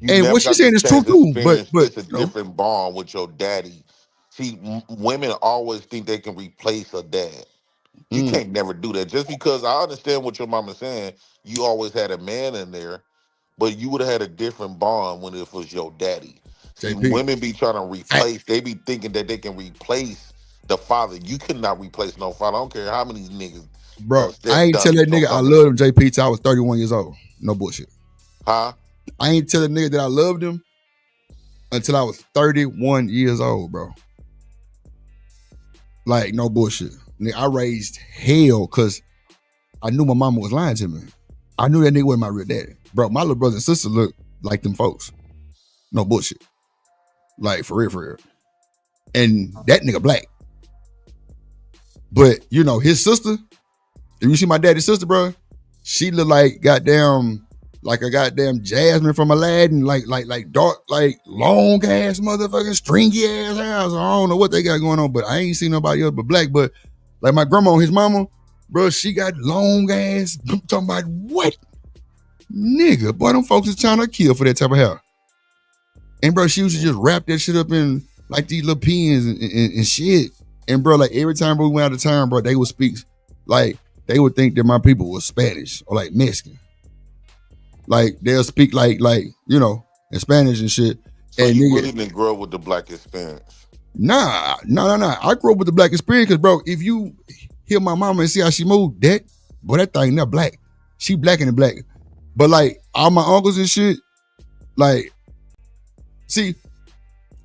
Speaker 2: And what she's saying is true too. But
Speaker 17: it's a different bond with your daddy. See, women always think they can replace a dad. You can't never do that. Just because I understand what your mama's saying, you always had a man in there, but you would have had a different bond when it was your daddy. See, women be trying to replace. They be thinking that they can replace the father. You could not replace no father. I don't care how many niggas.
Speaker 2: Bro, I ain't tell that nigga I love him, JP, till I was 31 years old. No bullshit.
Speaker 17: Huh?
Speaker 2: I ain't tell that nigga that I loved him until I was 31 years old, bro. Like, no bullshit. Nigga, I raised hell because I knew my mama was lying to me. I knew that nigga wasn't my real daddy. Bro, my little brother and sister look like them folks. No bullshit. Like, for real. And that nigga black. But, you know, his sister, if you see my daddy's sister, bro, she look like like a goddamn Jasmine from Aladdin, like dark, like long ass motherfucking stringy ass house. I don't know what they got going on, but I ain't seen nobody else but black. But like my grandma and his mama, bro, she got long ass. I'm talking about what? Nigga, boy, them folks is trying to kill for that type of hair. And bro, she used to just wrap that shit up in like these little pins and shit. And bro, like every time we went out of town, bro, they would speak, like they would think that my people was Spanish or like Mexican. Like they'll speak like you know in Spanish and shit.
Speaker 17: So
Speaker 2: and
Speaker 17: you
Speaker 2: nigga,
Speaker 17: really didn't grow up with the black experience?
Speaker 2: Nah. I grew up with the black experience because, bro, if you hear my mama and see how she moved, that thing not black. She black and black. But like all my uncles and shit, like, see,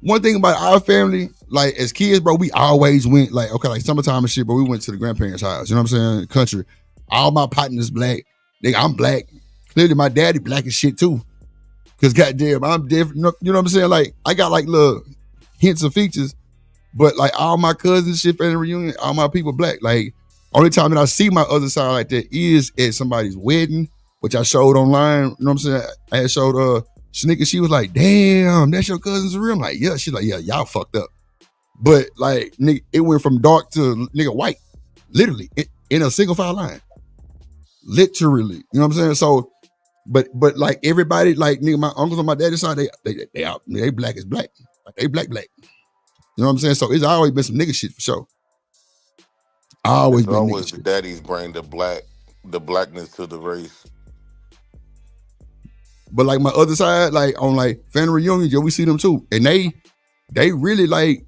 Speaker 2: one thing about our family, like as kids, bro, we always went like, okay, like summertime and shit, but we went to the grandparents' house. You know what I'm saying? Country. All my partners black. Nigga, I'm black. Clearly my daddy black as shit too. Cause goddamn, I'm different. You know what I'm saying? Like I got like little hints and features, but like all my cousins, shit, family reunion, all my people black. Like only time that I see my other side like that is at somebody's wedding, which I showed online. You know what I'm saying? I had showed Sneaker. She was like, "Damn, that's your cousin's real." I'm like, yeah. She's like, "Yeah, y'all fucked up." But like, nigga, it went from dark to nigga white, literally in a single file line, literally. You know what I'm saying? So, but like everybody, like nigga, my uncles on my daddy's side, they black as black, like they black. You know what I'm saying? So it's always been some nigga shit for sure. Always been nigga shit.
Speaker 17: The daddies bring the blackness to the race.
Speaker 2: But like my other side, like on like family reunions, yo, we see them too, and they really like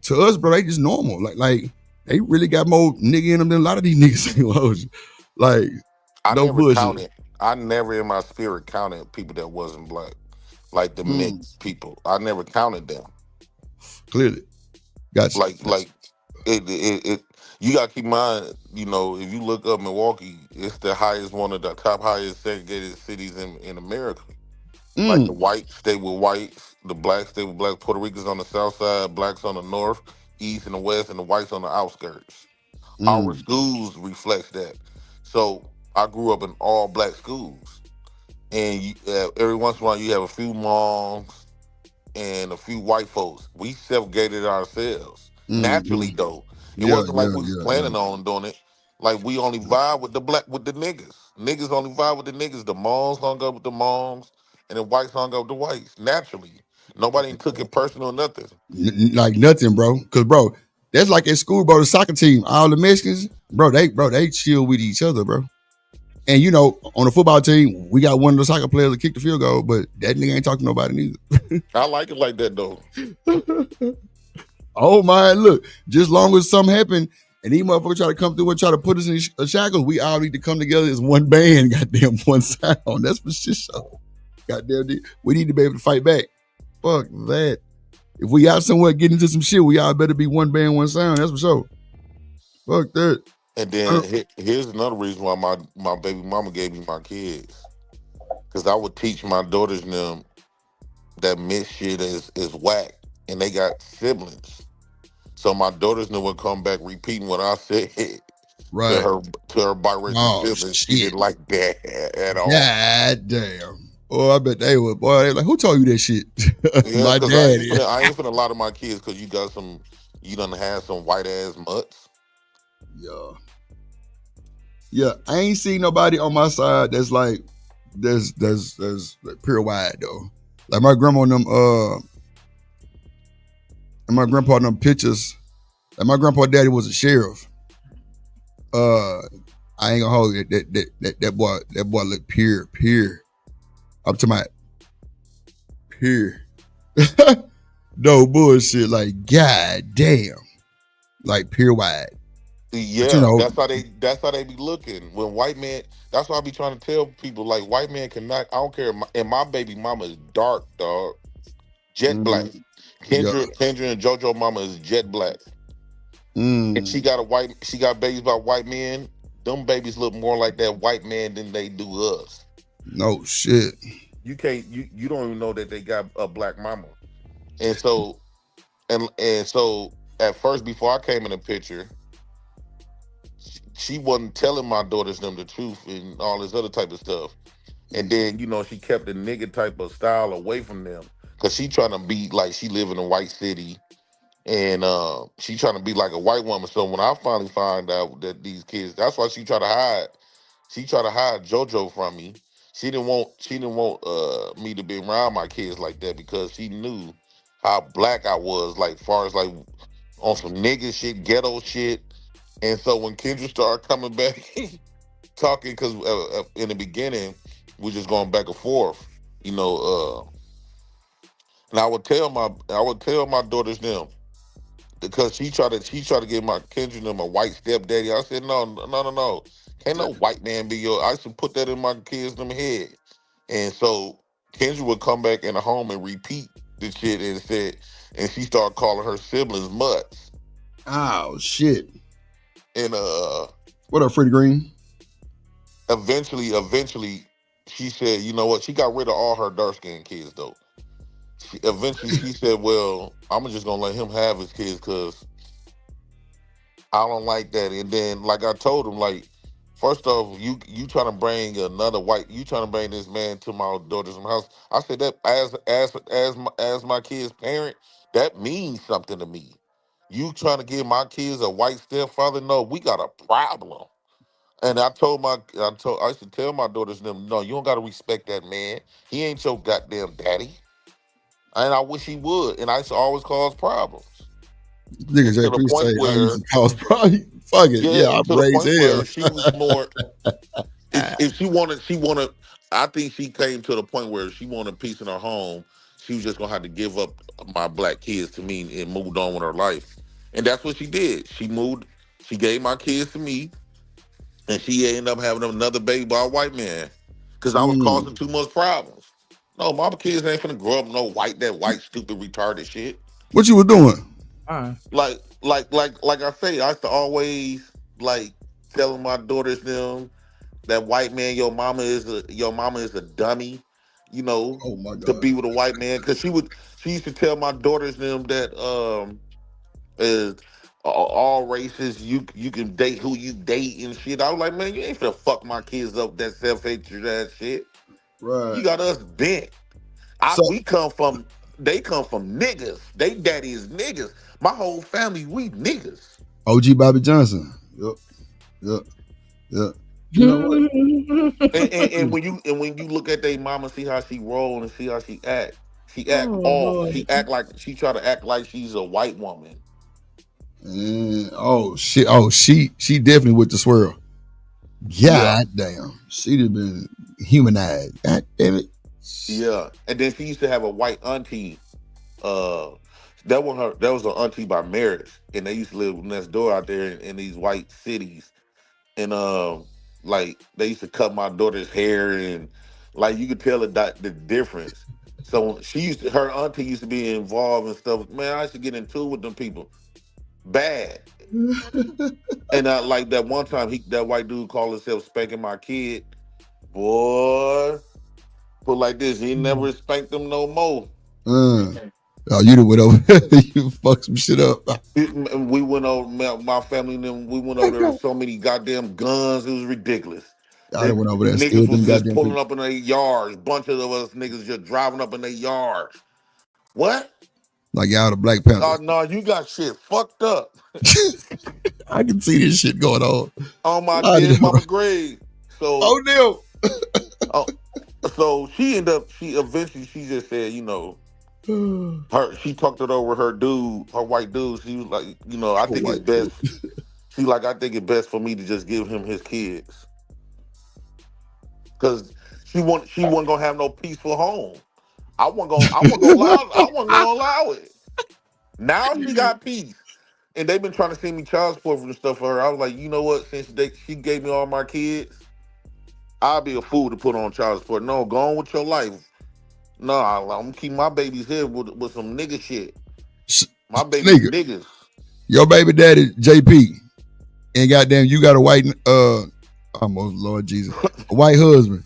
Speaker 2: to us, bro. They just normal, like they really got more nigga in them than a lot of these niggas. Like no bullshit.
Speaker 17: I never in my spirit counted people that wasn't black, like the mixed people. I never counted them.
Speaker 2: Clearly, gotcha.
Speaker 17: Like it. You gotta keep in mind, you know, if you look up Milwaukee, it's the highest, one of the top highest segregated cities in America. Like the whites stay with whites, the blacks stay with blacks, Puerto Ricans on the south side, blacks on the north, east and the west, and the whites on the outskirts. Our schools reflects that. So I grew up in all black schools, and every once in a while you have a few moms and a few white folks. We segregated ourselves naturally, though. It wasn't like we was planning on doing it. Like we only vibe with the niggas. Niggas only vibe with the niggas. The moms hung up with the moms, and the whites hung up with the whites. Naturally, nobody took it personal or nothing.
Speaker 2: Like nothing, bro. Cause bro, that's like at school, bro. The soccer team, all the Mexicans, bro, they chill with each other, bro. And you know, on the football team, we got one of the soccer players that kicked the field goal, but that nigga ain't talking to nobody neither.
Speaker 17: I like it like that though.
Speaker 2: Oh man, look, just long as something happen and these motherfuckers try to come through and try to put us in shackles, we all need to come together as one band, goddamn, one sound. That's for shit show. Goddamn, we need to be able to fight back. Fuck that. If we out somewhere getting into some shit, we all better be one band, one sound. That's for sure. Fuck that.
Speaker 17: And then here's another reason why my baby mama gave me my kids. Because I would teach my daughters and them that mixed shit is whack. And they got siblings. So my daughters knew would come back repeating what I said
Speaker 2: right.
Speaker 17: to her biracial siblings. She didn't like that at all.
Speaker 2: God damn. Oh, I bet they would. Boy, they like, who told you that shit?
Speaker 17: Yeah,
Speaker 2: my daddy.
Speaker 17: I ain't finna lie to my kids because you done had some white ass mutts.
Speaker 2: Yeah, I ain't seen nobody on my side that's like there's like pure white though. Like my grandma and them and my grandpa and them pictures. Like my grandpa daddy was a sheriff. I ain't gonna hold it. That boy look pure. I'm talking about pure. No bullshit. Like god damn. Like pure white.
Speaker 17: Yeah, that's how they be looking. When white man, that's why I be trying to tell people, like, white man cannot, I don't care. And my baby mama is dark, dog. Jet black. Kendra and JoJo mama is jet black. And she got babies by white men. Them babies look more like that white man than they do us.
Speaker 2: No shit.
Speaker 17: You don't even know that they got a black mama. And so at first, before I came in the picture, she wasn't telling my daughters them the truth and all this other type of stuff. And then, she kept the nigga type of style away from them. Because she trying to be like she live in a white city. And she trying to be like a white woman. So when I finally find out that these kids, that's why she tried to hide. She tried to hide JoJo from me. She didn't want me to be around my kids like that because she knew how black I was, like far as like on some nigga shit, ghetto shit. And so when Kendra started coming back talking, because in the beginning, we're just going back and forth, you know. And I would tell my daughters them, because she tried to give my Kendra them a white stepdaddy. I said, no. Can't no white man be your. I used to put that in my kids' them head. And so Kendra would come back in the home and repeat the shit and she started calling her siblings mutts.
Speaker 2: Oh shit.
Speaker 17: And
Speaker 2: what up, Freddie Green?
Speaker 17: Eventually she said, you know what? She got rid of all her dark skinned kids though. Eventually she said, well, I'm just gonna let him have his kids because I don't like that. And then like I told him, like, first off, you trying to bring this man to my daughter's house. I said that as my kid's parent, that means something to me. You trying to give my kids a white stepfather? No, we got a problem. And I used to tell my daughters them, no, you don't gotta respect that man. He ain't your goddamn daddy. And I wish he would. And I used to always cause problems.
Speaker 2: Nigga
Speaker 17: to the
Speaker 2: JP
Speaker 17: point
Speaker 2: say
Speaker 17: where
Speaker 2: I used to cause probably fuck it. Yeah, I'm
Speaker 17: to the
Speaker 2: raised
Speaker 17: point
Speaker 2: hell.
Speaker 17: where she was more if she wanted I think she came to the point where she wanted peace in her home. She was just gonna have to give up my black kids to me and moved on with her life. And that's what she did. She gave my kids to me, and she ended up having another baby by a white man. Cause I was causing too much problems. No, my kids ain't finna grow up that white stupid retarded shit.
Speaker 2: What you were doing?
Speaker 17: Like I say, I used to always like telling my daughters them that white man, your mama is a dummy, you know, to be with a white man. Cause she used to tell my daughters them that is all races, you can date who you date and shit. I was like, man, you ain't finna fuck my kids up that self-hatred ass shit.
Speaker 2: Right.
Speaker 17: You got us bent. They come from niggas. They daddy is niggas. My whole family, we niggas.
Speaker 2: OG Bobby Johnson. Yep. You know what?
Speaker 17: and when you look at their mama, see how she roll and see how she act. She act off.
Speaker 2: Lord.
Speaker 17: She try to act like she's a white woman.
Speaker 2: Oh shit. Oh, she definitely with the swirl. God damn. She'd have been humanized. God damn it.
Speaker 17: Yeah. And then she used to have a white auntie. That was her auntie by marriage. And they used to live next door out there in these white cities. And like they used to cut my daughter's hair, and like you could tell the difference. So her auntie used to be involved and stuff. Man, I used to get into it with them people, bad. And like that one time, that white dude called himself spanking my kid. Boy, put like this, he never spanked them no more.
Speaker 2: Oh, you done went over. You fucked some shit up.
Speaker 17: We went over, my family and them, we went over there with so many goddamn guns, it was ridiculous.
Speaker 2: I went over there.
Speaker 17: Niggas was just pulling up in their yards. Bunch of us niggas just driving up in their yards. What?
Speaker 2: Like y'all the Black Panther.
Speaker 17: Oh no, you got shit fucked up.
Speaker 2: I can see this shit going on.
Speaker 17: On my dead mama grave. So
Speaker 2: no.
Speaker 17: So she eventually just said, you know, she talked it over her white dude. She was like, you know, I think it's best. I think it's best for me to just give him his kids. Cause she wasn't gonna have no peaceful home. I wasn't gonna allow it. Now she got peace. And they've been trying to send me child support and stuff for her. I was like, you know what? Since she gave me all my kids, I'll be a fool to put on child support. No, go on with your life. No, I'm gonna keep my babies here with some nigga shit. My baby niggas.
Speaker 2: Your baby daddy, JP, and goddamn, you got a white, almost Lord Jesus, a white husband.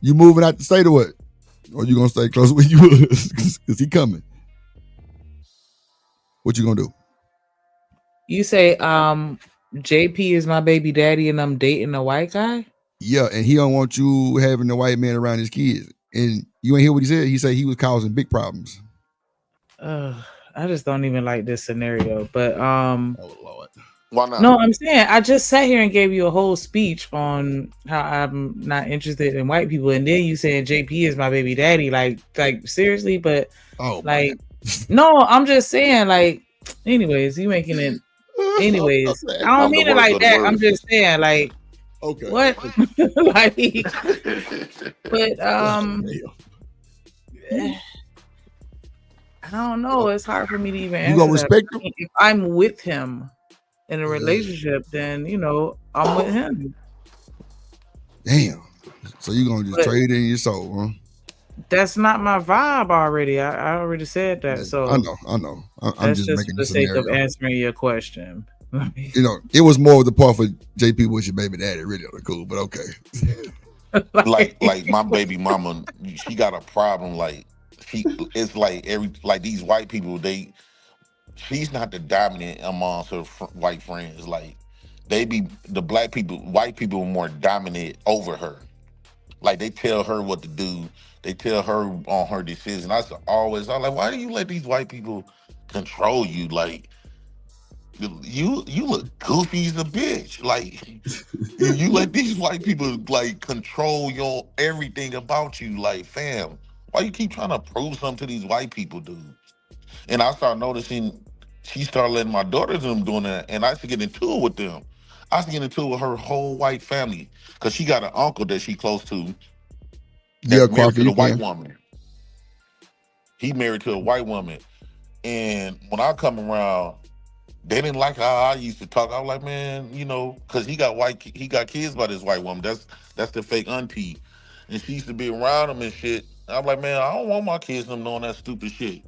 Speaker 2: You moving out the state or what? Or you gonna stay close where you was? Cause he coming. What you gonna do?
Speaker 11: You say, JP is my baby daddy and I'm dating a white guy?
Speaker 2: Yeah, and he don't want you having the white man around his kids. And you ain't hear what he said? He said he was causing big problems.
Speaker 11: I just don't even like this scenario. But
Speaker 2: oh Lord.
Speaker 17: Why not?
Speaker 11: No, I'm saying I just sat here and gave you a whole speech on how I'm not interested in white people, and then you saying JP is my baby daddy. Like seriously, but like no, I'm just saying, like, anyways, you making it anyways. I don't mean it like that. I'm just saying, like,
Speaker 2: Okay.
Speaker 11: What? Like, but I don't know. It's hard for me to even
Speaker 2: You gonna
Speaker 11: answer that.
Speaker 2: respect him?
Speaker 11: If I'm with him in a relationship, then I'm with him.
Speaker 2: Damn. So you gonna just trade in your soul, huh?
Speaker 11: That's not my vibe already. I already said that. So
Speaker 2: I know. I'm
Speaker 11: that's
Speaker 2: just
Speaker 11: just
Speaker 2: making
Speaker 11: for the
Speaker 2: the
Speaker 11: sake
Speaker 2: scenario.
Speaker 11: of answering your question.
Speaker 2: It was more of the part for JP with your baby daddy, really cool, but okay.
Speaker 17: like my baby mama, she got a problem. Like it's like these white people. She's not the dominant amongst her white friends. Like the white people are more dominant over her. Like they tell her what to do. They tell her on her decision. I'm like, why do you let these white people control you? Like you look goofy as a bitch. Like you let these white people like control your everything about you. Like, fam, why you keep trying to prove something to these white people, dude? And I started noticing she started letting my daughters and them doing that, and I used to get into it with them. I used to get into it with her whole white family because she got an uncle that she close to that's married to the white woman. He married to a white woman, and when I come around, they didn't like how I used to talk. I was like, man, because he got kids by this white woman. That's the fake auntie, and she used to be around him and shit. I'm like, man, I don't want my kids them knowing that stupid shit.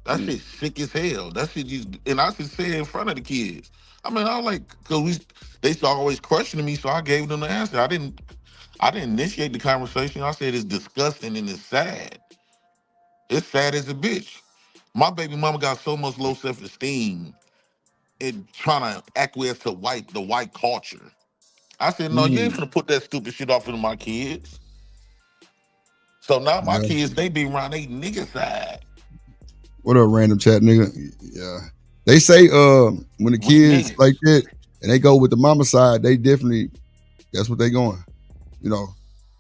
Speaker 17: That shit sick as hell. That shit and I should say it in front of the kids. I mean, I was like, because they start always questioning me, so I gave them the answer. I didn't initiate the conversation. I said it's disgusting and it's sad. It's sad as a bitch. My baby mama got so much low self-esteem and trying to acquiesce to the white culture. I said, no, you ain't finna put that stupid shit off into my kids. So now my kids, they be around they nigga side.
Speaker 2: What up, random chat nigga? Yeah. They say when the kids like that and they go with the mama side, that's what they going.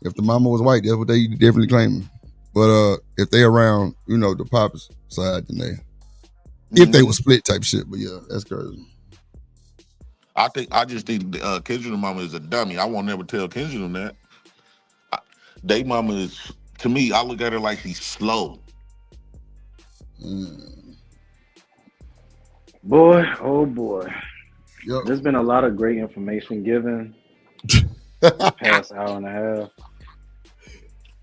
Speaker 2: If the mama was white, that's what they definitely claiming. But if they around, the pop's side, then if they was split type shit. But yeah, that's crazy.
Speaker 17: I just think Kendrick's mama is a dummy. I won't never tell Kendrick that. They mama is, to me, I look at her like she's slow.
Speaker 12: Boy, oh boy.
Speaker 2: Yep.
Speaker 12: There's been a lot of great information given the past hour and a half.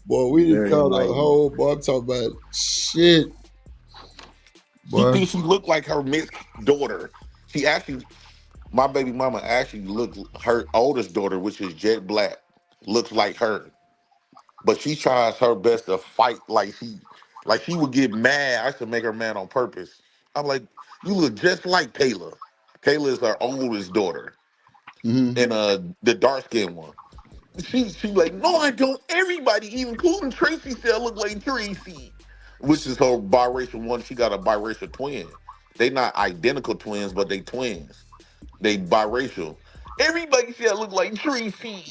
Speaker 2: Boy, we didn't call the whole boy. I'm talking about shit.
Speaker 17: Boy. She thinks she looked like her mixed daughter. My baby mama actually looked, her oldest daughter, which is jet black, looks like her. But she tries her best to fight like she would get mad. I should make her mad on purpose. I'm like, you look just like Kayla. Kayla is her oldest daughter. And the dark-skinned one. She's like, no, I don't. Everybody, even including Tracy, said I look like Tracy. Which is her biracial one. She got a biracial twin. They not identical twins, but they twins. They biracial. Everybody said I look like Tracy.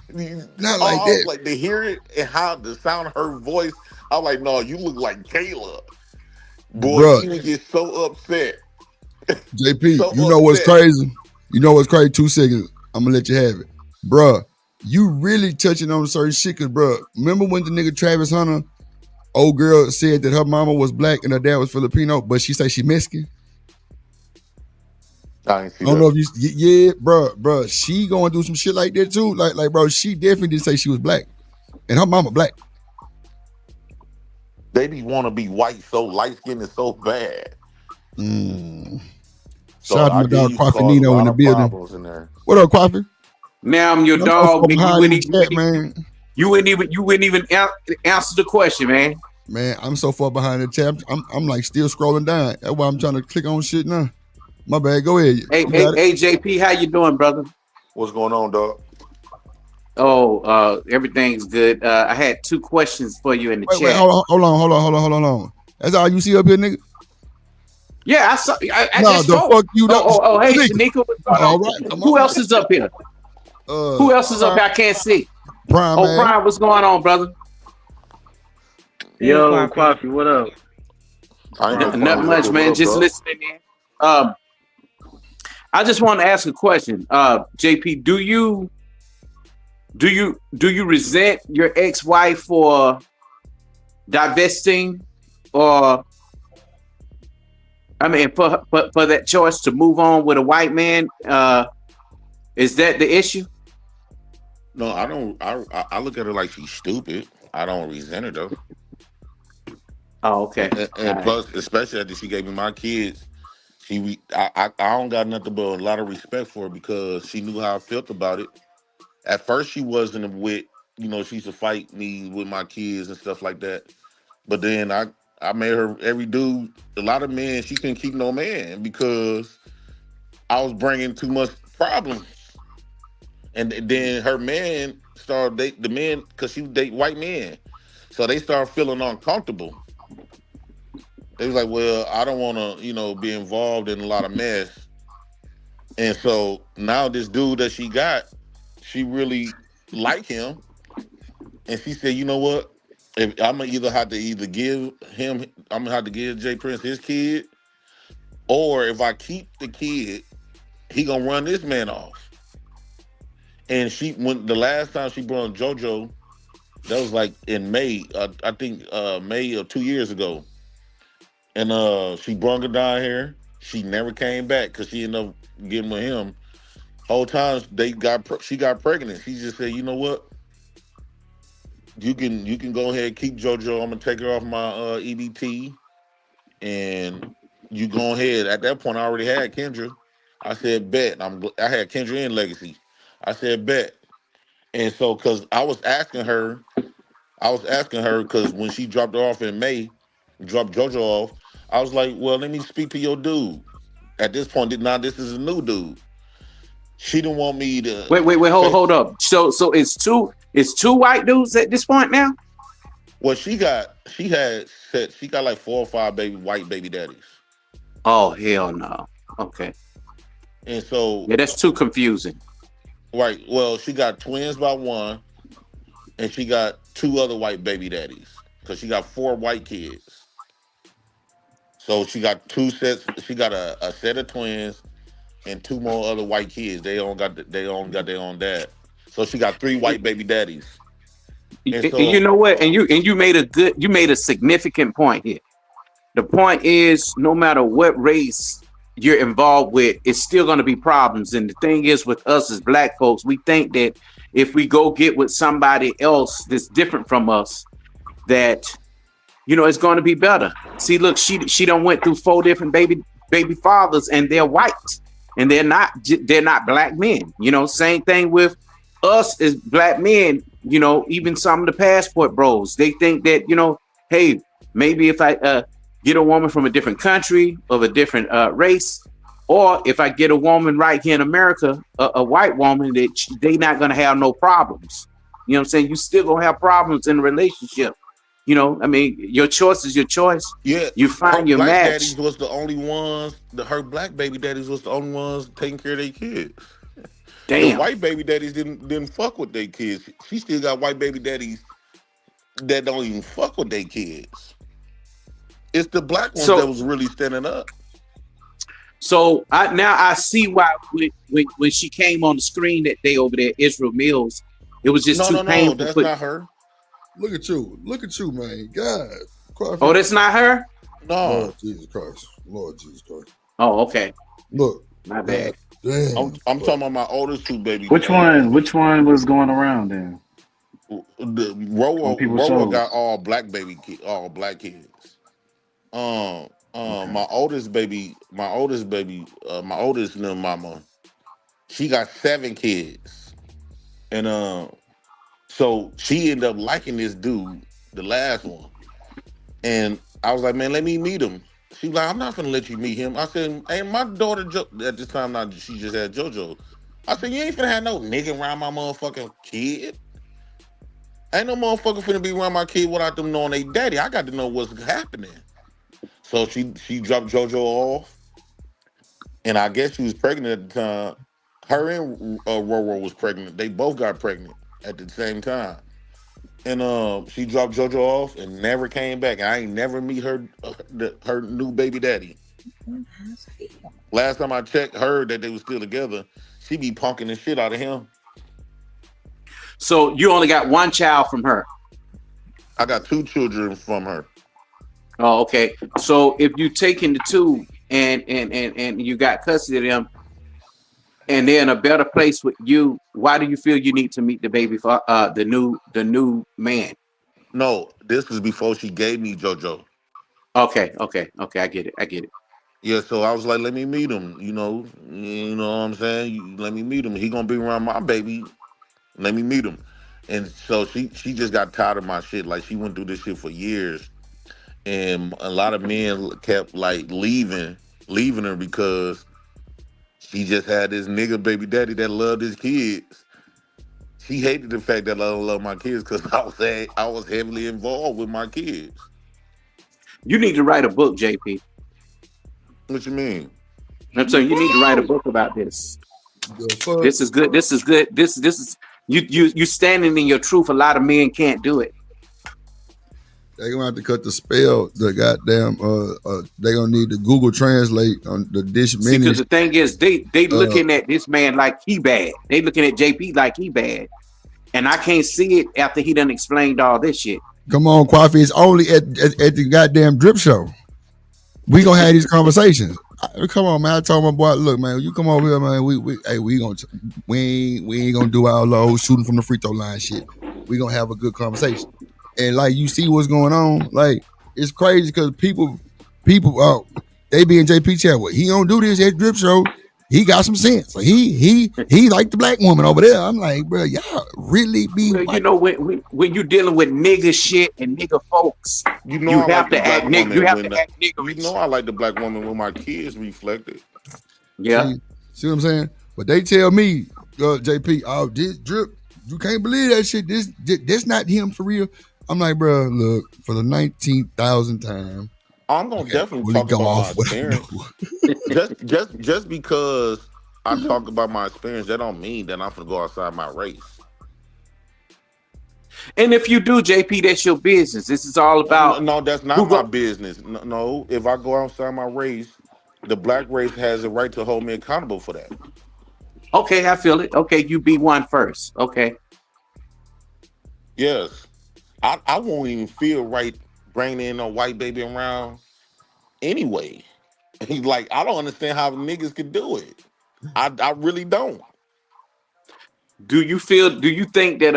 Speaker 2: Not like that.
Speaker 17: Like to hear it and how the sound of her voice, I was like, no, you look like Kayla. Boy,
Speaker 2: Bruh.
Speaker 17: she would get so upset.
Speaker 2: JP, you know what's crazy? 2 seconds. I'm gonna let you have it. Bruh, you really touching on certain shit, cause bruh, remember when the nigga Travis Hunter, old girl, said that her mama was black and her dad was Filipino, but she said she Mexican?
Speaker 17: I
Speaker 2: don't know if you, bruh, she going through some shit like that too. Like, bro, she definitely didn't say she was black, and her mama black.
Speaker 17: They be want to be white, so light skinned is so bad. So
Speaker 2: shout out to my dog Quaffy Nino in the building. What up, Quaffy?
Speaker 18: Now I'm your dog. You wouldn't even answer the question, man.
Speaker 2: Man, I'm so far behind the tab. I'm like still scrolling down. That's why I'm trying to click on shit now. My bad. Go ahead.
Speaker 18: Hey, JP, how you doing, brother?
Speaker 17: What's going on, dog?
Speaker 18: Oh, everything's good. I had 2 questions for you in the chat.
Speaker 2: Wait, hold on. That's all you see up here, nigga?
Speaker 18: Yeah, I saw. I
Speaker 2: no,
Speaker 18: just
Speaker 2: the
Speaker 18: spoke.
Speaker 2: fuck you don't.
Speaker 18: Hey, Shanika, what's going on? Right, who else is up here? Who else is up here? I can't see.
Speaker 2: Prime, man.
Speaker 18: Prime, what's going on, brother?
Speaker 12: Yo, Coffee, what up?
Speaker 18: Not much, man. Just listening in. I just want to ask a question. JP, do you Do you resent your ex-wife for divesting, or I mean, for that choice to move on with a white man? Is that the issue?
Speaker 17: No, I don't. I look at her like she's stupid. I don't resent her though.
Speaker 18: Oh, okay.
Speaker 17: And plus, especially after she gave me my kids, I don't got nothing but a lot of respect for her because she knew how I felt about it. At first, she wasn't with, she used to fight me with my kids and stuff like that. But then I made her every dude. A lot of men, she couldn't keep no man because I was bringing too much problems. And then her man started date the men because she would date white men, so they started feeling uncomfortable. They was like, well, I don't want to, be involved in a lot of mess. And so now this dude that she got, she really like him. And she said, you know what? If I'm gonna either give him, I'm gonna have to give Jay Prince his kid, or if I keep the kid, he gonna run this man off. And when the last time she brought JoJo, that was like in May, I think May of 2 years ago. And she brought her down here. She never came back because she ended up getting with him. Whole time she got pregnant. She just said, you know what? You can go ahead and keep JoJo. I'm gonna take her off my EBT, and you go ahead. At that point, I already had Kendra. I said bet. I had Kendra in Legacy. I said bet. And so, because I was asking her because when she dropped her off in May, dropped JoJo off, I was like, well, let me speak to your dude. At this point, now this is a new dude. She didn't want me to
Speaker 18: wait, hold up. So it's two white dudes at this point now?
Speaker 17: Well, she got like 4 or 5 white baby daddies.
Speaker 18: Oh, hell no. Okay.
Speaker 17: And so
Speaker 18: that's too confusing.
Speaker 17: Right. Well, she got twins by one, and she got 2 other white baby daddies because she got 4 white kids. So she got 2 sets. She got a set of twins and 2 more other white kids. They all got their own dad. So she got 3 white baby daddies.
Speaker 18: And you know what? And you made a significant point here. The point is, no matter what race you're involved with, it's still going to be problems. And the thing is, with us as black folks, we think that if we go get with somebody else that's different from us, that it's going to be better. See, look, she done went through 4 different baby fathers, and they're white, and they're not black men. Same thing with us as black men. Even some of the passport bros, they think that hey, maybe if I get a woman from a different country of a different race, or if I get a woman right here in America, a white woman, that they not gonna have no problems. You know what I'm saying? You still gonna have problems in a relationship. I mean, your choice is your choice.
Speaker 17: Yeah,
Speaker 18: you find your
Speaker 17: black
Speaker 18: match.
Speaker 17: Daddies was the only ones. Her black baby daddies was the only ones taking care of their kids.
Speaker 18: Damn.
Speaker 17: The white baby daddies didn't fuck with their kids. She still got white baby daddies that don't even fuck with their kids. It's the black ones that was really standing up.
Speaker 18: So I see why when she came on the screen that day over there, Israel Mills, it was just too painful.
Speaker 17: No, that's not her.
Speaker 2: Look at you, man. God.
Speaker 18: Oh, that's not her?
Speaker 17: No.
Speaker 2: Lord Jesus Christ.
Speaker 18: Oh, okay.
Speaker 2: Look.
Speaker 18: My bad.
Speaker 2: Damn.
Speaker 17: I'm talking about my oldest 2 baby.
Speaker 12: Which one was going around then?
Speaker 17: The Rowo got all black kids. My oldest little mama, she got 7 kids. And so she ended up liking this dude, the last one. And I was like, man, let me meet him. She was like, I'm not gonna let you meet him. I said, hey, my daughter at this time now she just had JoJo. I said, you ain't finna have no nigga around my motherfucking kid. Ain't no motherfucker finna be around my kid without them knowing they daddy. I got to know what's happening. So she dropped JoJo off, and I guess she was pregnant at the time. Her and Roro was pregnant. They both got pregnant at the same time. And she dropped JoJo off and never came back. I ain't never meet her new baby daddy. Last time I checked, heard that they was still together. She be punking the shit out of him.
Speaker 18: So you only got one child from her.
Speaker 17: I got 2 children from her.
Speaker 18: Oh, okay. So if you taking the 2 and you got custody of them, and they're in a better place with you, why do you feel you need to meet the baby for the new man?
Speaker 17: No, this was before she gave me JoJo.
Speaker 18: Okay. I get it.
Speaker 17: Yeah, so I was like, let me meet him. You know what I'm saying? Let me meet him. He gonna be around my baby. Let me meet him. And so she just got tired of my shit. Like, she went through this shit for years, and a lot of men kept like leaving her because she just had this nigga baby daddy that loved his kids. She hated the fact that I don't love my kids because I was heavily involved with my kids.
Speaker 18: You need to write a book, JP.
Speaker 17: What you mean?
Speaker 18: I'm saying you need to write a book about this. This is good. This is you standing in your truth. A lot of men can't do it.
Speaker 2: They're gonna have to cut the spell. The goddamn they gonna need to Google Translate on the dish menu.
Speaker 18: Because the thing is, they looking at this man like he bad. They looking at JP like he bad, and I can't see it after he done explained all this shit.
Speaker 2: Come on, Coffee. It's only at the goddamn Drip Show. We gonna have these conversations. Come on, man. I told my boy, look, man, you come over here, man. We ain't gonna do our low shooting from the free throw line shit. We gonna have a good conversation. And like, you see what's going on. Like, it's crazy because people, they be in JP chat. Well, he don't do this at Drip Show. He got some sense. Like, he like the black woman over there. I'm like, bro, y'all really be.
Speaker 18: Well, you know, when you dealing with nigga shit and nigga folks, you have to act nigga. You have to act nigga.
Speaker 17: You know, I like the black woman when my kids reflected.
Speaker 18: Yeah.
Speaker 2: See what I'm saying? But they tell me, JP, oh, this Drip, you can't believe that shit. This not him for real. I'm like, bro, look, for the 19,000th time.
Speaker 17: I'm gonna definitely talk about my experience. just because I talk about my experience, that don't mean that I'm gonna go outside my race.
Speaker 18: And if you do, JP, that's your business. This is all about.
Speaker 17: No, that's not my business. No, if I go outside my race, the black race has a right to hold me accountable for that.
Speaker 18: Okay, I feel it. Okay, you be one first. Okay.
Speaker 17: Yes. I won't even feel right bringing in a white baby around anyway. Like, I don't understand how niggas could do it. I really don't.
Speaker 18: Do you think that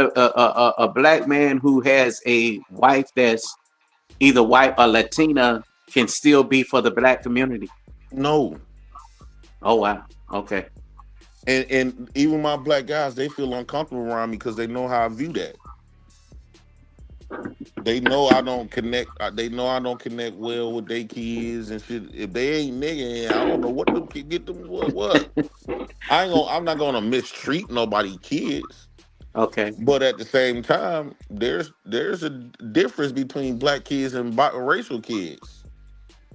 Speaker 18: a black man who has a wife that's either white or Latina can still be for the black community?
Speaker 17: No.
Speaker 18: Oh, wow. Okay.
Speaker 17: And even my black guys, they feel uncomfortable around me because they know how I view that. They know I don't connect. They know I don't connect well with their kids and shit. If they ain't nigga, I don't know what to get them. What? I'm not gonna mistreat nobody's kids.
Speaker 18: Okay.
Speaker 17: But at the same time, there's a difference between black kids and biracial kids.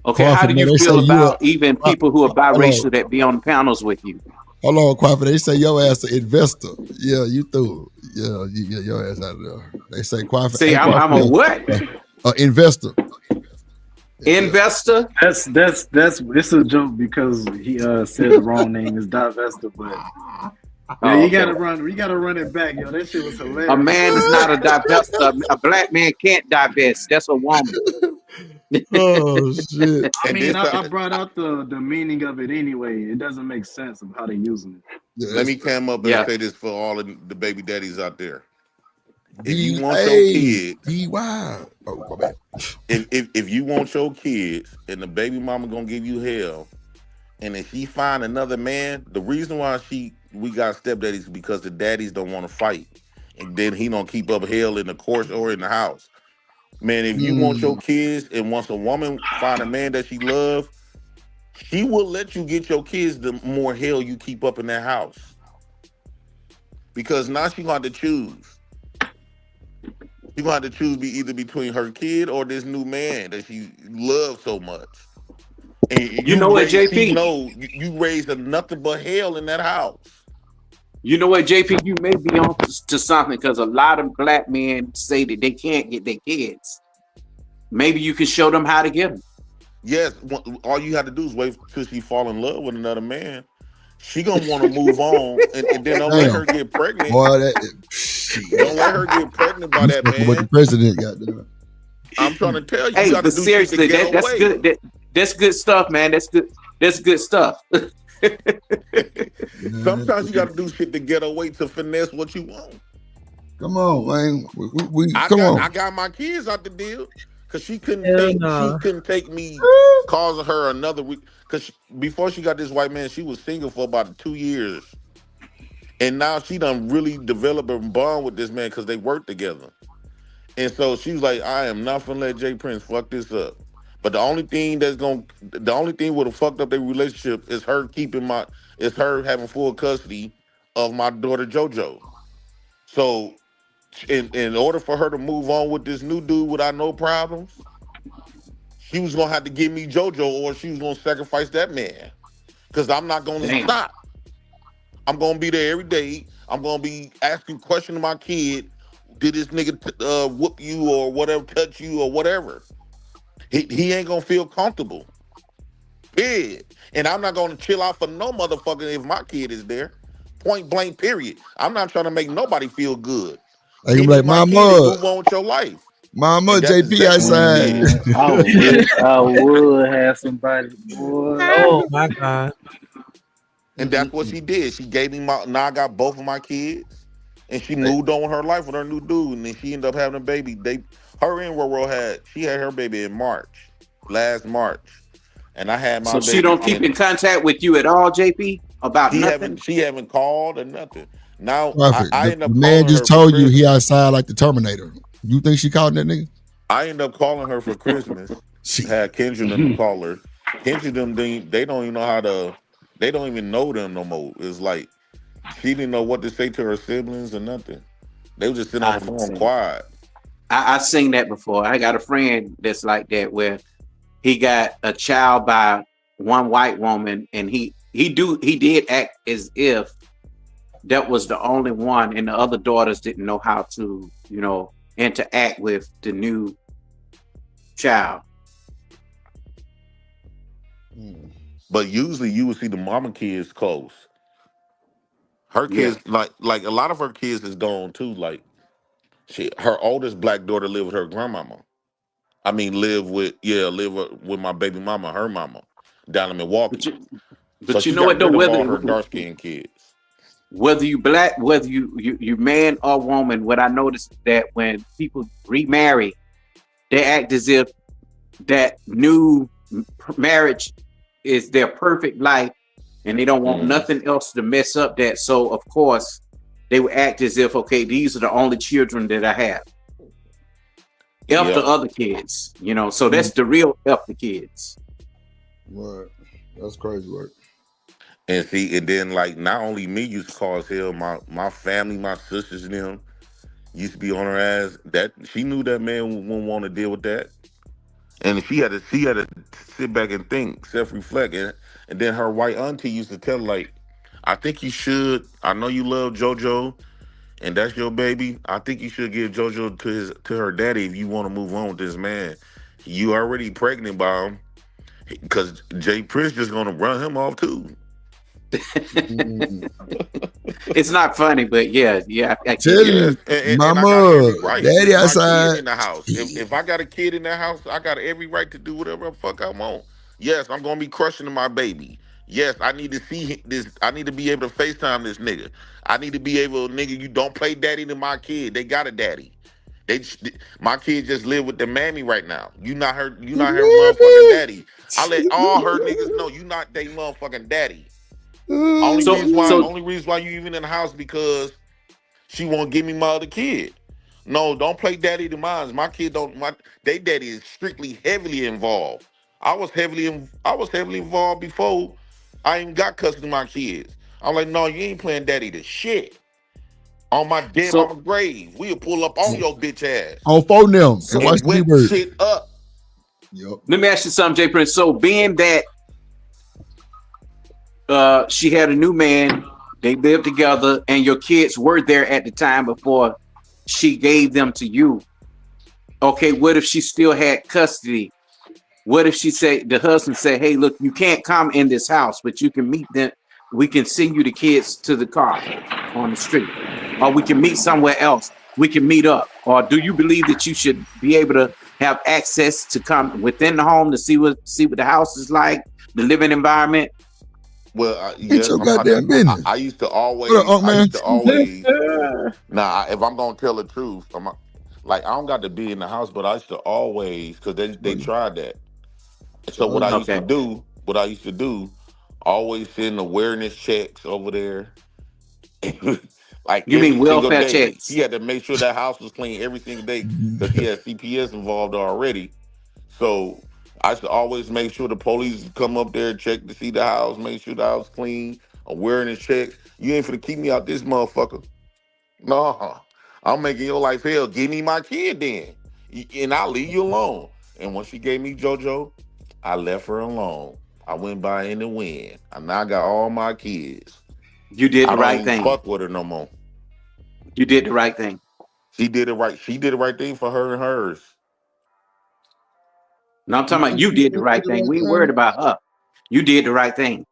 Speaker 18: Okay. How do you feel about even people who are biracial that be on panels with you?
Speaker 2: Hold on, Quaffy. They say your ass an investor. Yeah, you through. Yeah, you get your ass out of there. They say Quaffy.
Speaker 18: See, I'm a what?
Speaker 2: Investor.
Speaker 18: Investor?
Speaker 12: That's it's a joke because he said the wrong name. It's divestor, but yeah, you gotta run it back, yo. That shit was hilarious.
Speaker 18: A man is not a divestor. A black man can't divest. That's a woman.
Speaker 2: Oh shit!
Speaker 12: I mean, I brought out the meaning of it anyway. It doesn't make sense of how they using it.
Speaker 17: Yeah, let me come up and say this for all of the baby daddies out there. If you want your kids, if you want your kids and the baby mama gonna give you hell, and if she find another man, the reason why we got stepdaddies is because the daddies don't want to fight, and then he don't keep up hell in the courts or in the house. Man, if you want your kids and once a woman find a man that she loves, she will let you get your kids the more hell you keep up in that house. Because now she gonna have to choose. She gonna have to choose either between her kid or this new man that she loves so much. And
Speaker 18: you know what, JP?
Speaker 17: No, you raised nothing but hell in that house.
Speaker 18: You know what, JP? You may be on to something because a lot of black men say that they can't get their kids. Maybe you can show them how to get them.
Speaker 17: Yes, all you have to do is wait till she fall in love with another man. She gonna want to move on, and then don't let her get pregnant.
Speaker 2: Boy,
Speaker 17: Don't let her get pregnant by that man.
Speaker 2: What the president got there.
Speaker 17: I'm trying to tell you.
Speaker 18: Hey,
Speaker 17: you gotta
Speaker 18: but
Speaker 17: do
Speaker 18: seriously,
Speaker 17: shit to get
Speaker 18: that's
Speaker 17: away.
Speaker 18: good. That's good stuff, man. That's good. That's good stuff.
Speaker 17: Sometimes you gotta do shit to get away to finesse what you want.
Speaker 2: Come on, man.
Speaker 17: I got my kids out the deal because she couldn't take me causing her another week. Because before she got this white man, she was single for about 2 years. And now she done really developed a bond with this man because they work together. And so she was like, I am not gonna let Jay Prince fuck this up. But the only thing would have fucked up their relationship is her having full custody of my daughter JoJo. So in order for her to move on with this new dude without no problems, she was gonna have to give me JoJo, or she was gonna sacrifice that man. Cause I'm not gonna stop. I'm gonna be there every day. I'm gonna be asking questions to my kid. Did this nigga whoop you or whatever, touch you or whatever? He ain't gonna feel comfortable. Period. And I'm not gonna chill out for no motherfucker if my kid is there. Point blank, period. I'm not trying to make nobody feel good.
Speaker 2: They gonna be like, Mama,
Speaker 17: move on with your life.
Speaker 2: Mama, JP outside.
Speaker 12: I would have somebody. Boy. Oh my God.
Speaker 17: And that's what she did. She gave me now I got both of my kids. And she moved on with her life with her new dude. And then she ended up having a baby. Her and Roro had her baby in last March. And I had my baby.
Speaker 18: So she don't keep in contact with you at all, JP? About nothing?
Speaker 17: She haven't called or nothing. Now
Speaker 2: I end up the man just told you he outside like the Terminator. You think she called that nigga?
Speaker 17: I end up calling her for Christmas. She had Kendra them call her. Kendra them, they don't even know they don't even know them no more. It's like she didn't know what to say to her siblings or nothing. They were just sitting on the phone quiet.
Speaker 18: I've seen that before. I got a friend that's like that, where he got a child by one white woman, and he did act as if that was the only one, and the other daughters didn't know how to, interact with the new child.
Speaker 17: But usually you would see the mama kids close. Her kids, like a lot of her kids is gone too. Like her oldest black daughter live with her grandmama. I mean, live with my baby mama, her mama, down in Milwaukee.
Speaker 18: But you know what though, whether
Speaker 17: her dark skinned kids,
Speaker 18: whether you black, whether you man or woman, what I noticed that when people remarry, they act as if that new marriage is their perfect life, and they don't want nothing else to mess up that. So of course they would act as if, okay, these are the only children that I have. F the other kids, so that's the real F the kids.
Speaker 2: Right. That's crazy work.
Speaker 17: And see, and then like not only me used to cause hell, my family, my sisters and them used to be on her ass. That she knew that man wouldn't want to deal with that. And she had to sit back and think, self-reflect. And then her white auntie used to tell her, like, I think you should, I know you love JoJo and that's your baby. I think you should give JoJo to her daddy if you want to move on with this man. You already pregnant by him. Because Jay Prince just gonna run him off too.
Speaker 18: It's not funny, but yeah. I
Speaker 2: tell you, Mama, Daddy outside
Speaker 17: in the house. If I got a kid in the house, I got every right to do whatever the fuck I want. Yes, I'm gonna be crushing my baby. Yes, I need to see this. I need to be able to FaceTime this nigga. I need to be able, nigga, you don't play daddy to my kid. They got a daddy. My kid just live with the mammy right now. You not her motherfucking daddy. I let all her niggas know you not they motherfucking daddy. Only reason why you even in the house because she won't give me my other kid. No, don't play daddy to mine. My kid they daddy is strictly heavily involved. I was heavily involved before I even got custody of my kids. I'm like, no, you ain't playing daddy to shit. On my dead mama grave, we'll pull up on your bitch ass.
Speaker 2: On phone them and watch
Speaker 17: whip shit up.
Speaker 2: Yep.
Speaker 18: Let me ask you something, Jay Prince. So being that she had a new man, they lived together, and your kids were there at the time before she gave them to you. Okay, what if she still had custody? What if the husband said, hey, look, you can't come in this house, but you can meet them. We can send you the kids to the car on the street. or we can meet somewhere else. We can meet up. Or do you believe that you should be able to have access to come within the home to see what the house is like, the living environment?
Speaker 17: Well,
Speaker 2: It's your goddamn business.
Speaker 17: I used to always.
Speaker 2: What up, man?
Speaker 17: Now, if I'm gonna tell the truth, like I don't got to be in the house, but I used to always, because they tried that. So what I used to do, always send awareness checks over there. Like
Speaker 18: you mean welfare
Speaker 17: day.
Speaker 18: checks?
Speaker 17: He had to make sure that house was clean every single day because he had CPS involved already. So I should always make sure the police come up there, check to see the house, make sure the house clean, awareness checks. You ain't finna keep me out this motherfucker. No, I'm making your life hell. Give me my kid then, and I'll leave you alone. And when she gave me JoJo, I left her alone. I went by in the wind. And now I got all my kids.
Speaker 18: You did the right thing.
Speaker 17: Fuck with her no more.
Speaker 18: You did the right thing.
Speaker 17: She did it right. She did the right thing for her and hers.
Speaker 18: No, I'm talking about you did the right thing. We ain't worried about her. You did the right thing.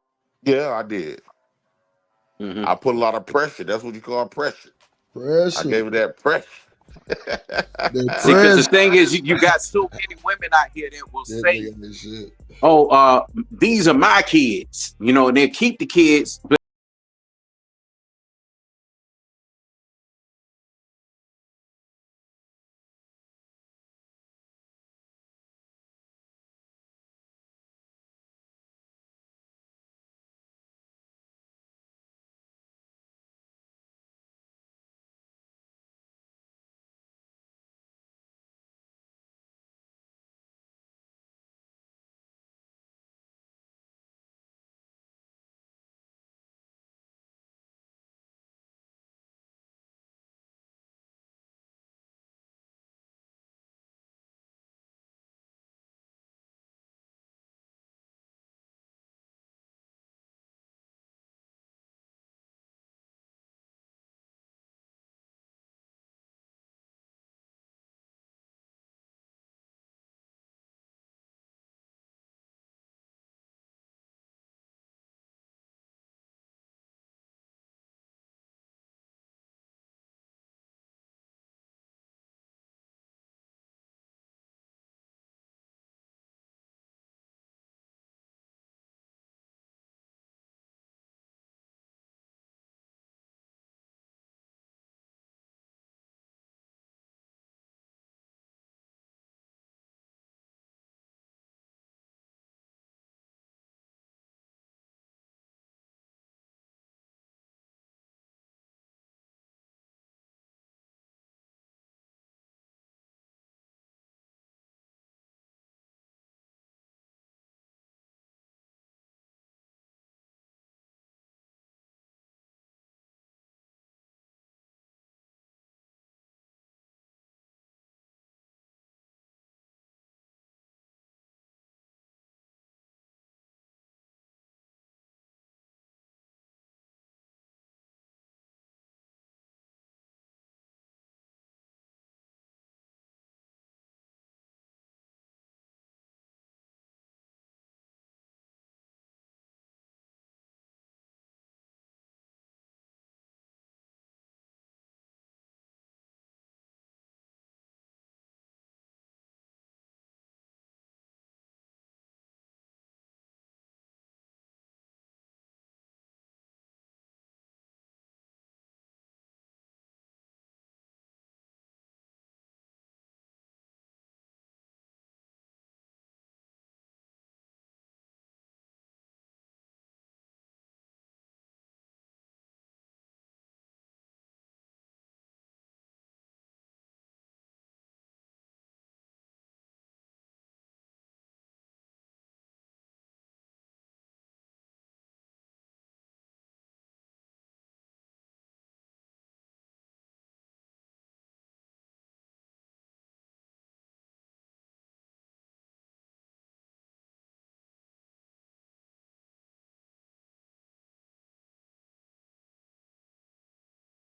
Speaker 17: Yeah, I did. I put a lot of pressure. That's what you call pressure. I gave her that pressure.
Speaker 18: See, because the thing is, you got so many women out here that will say, "Oh, these are my kids," you know, and they keep the kids. But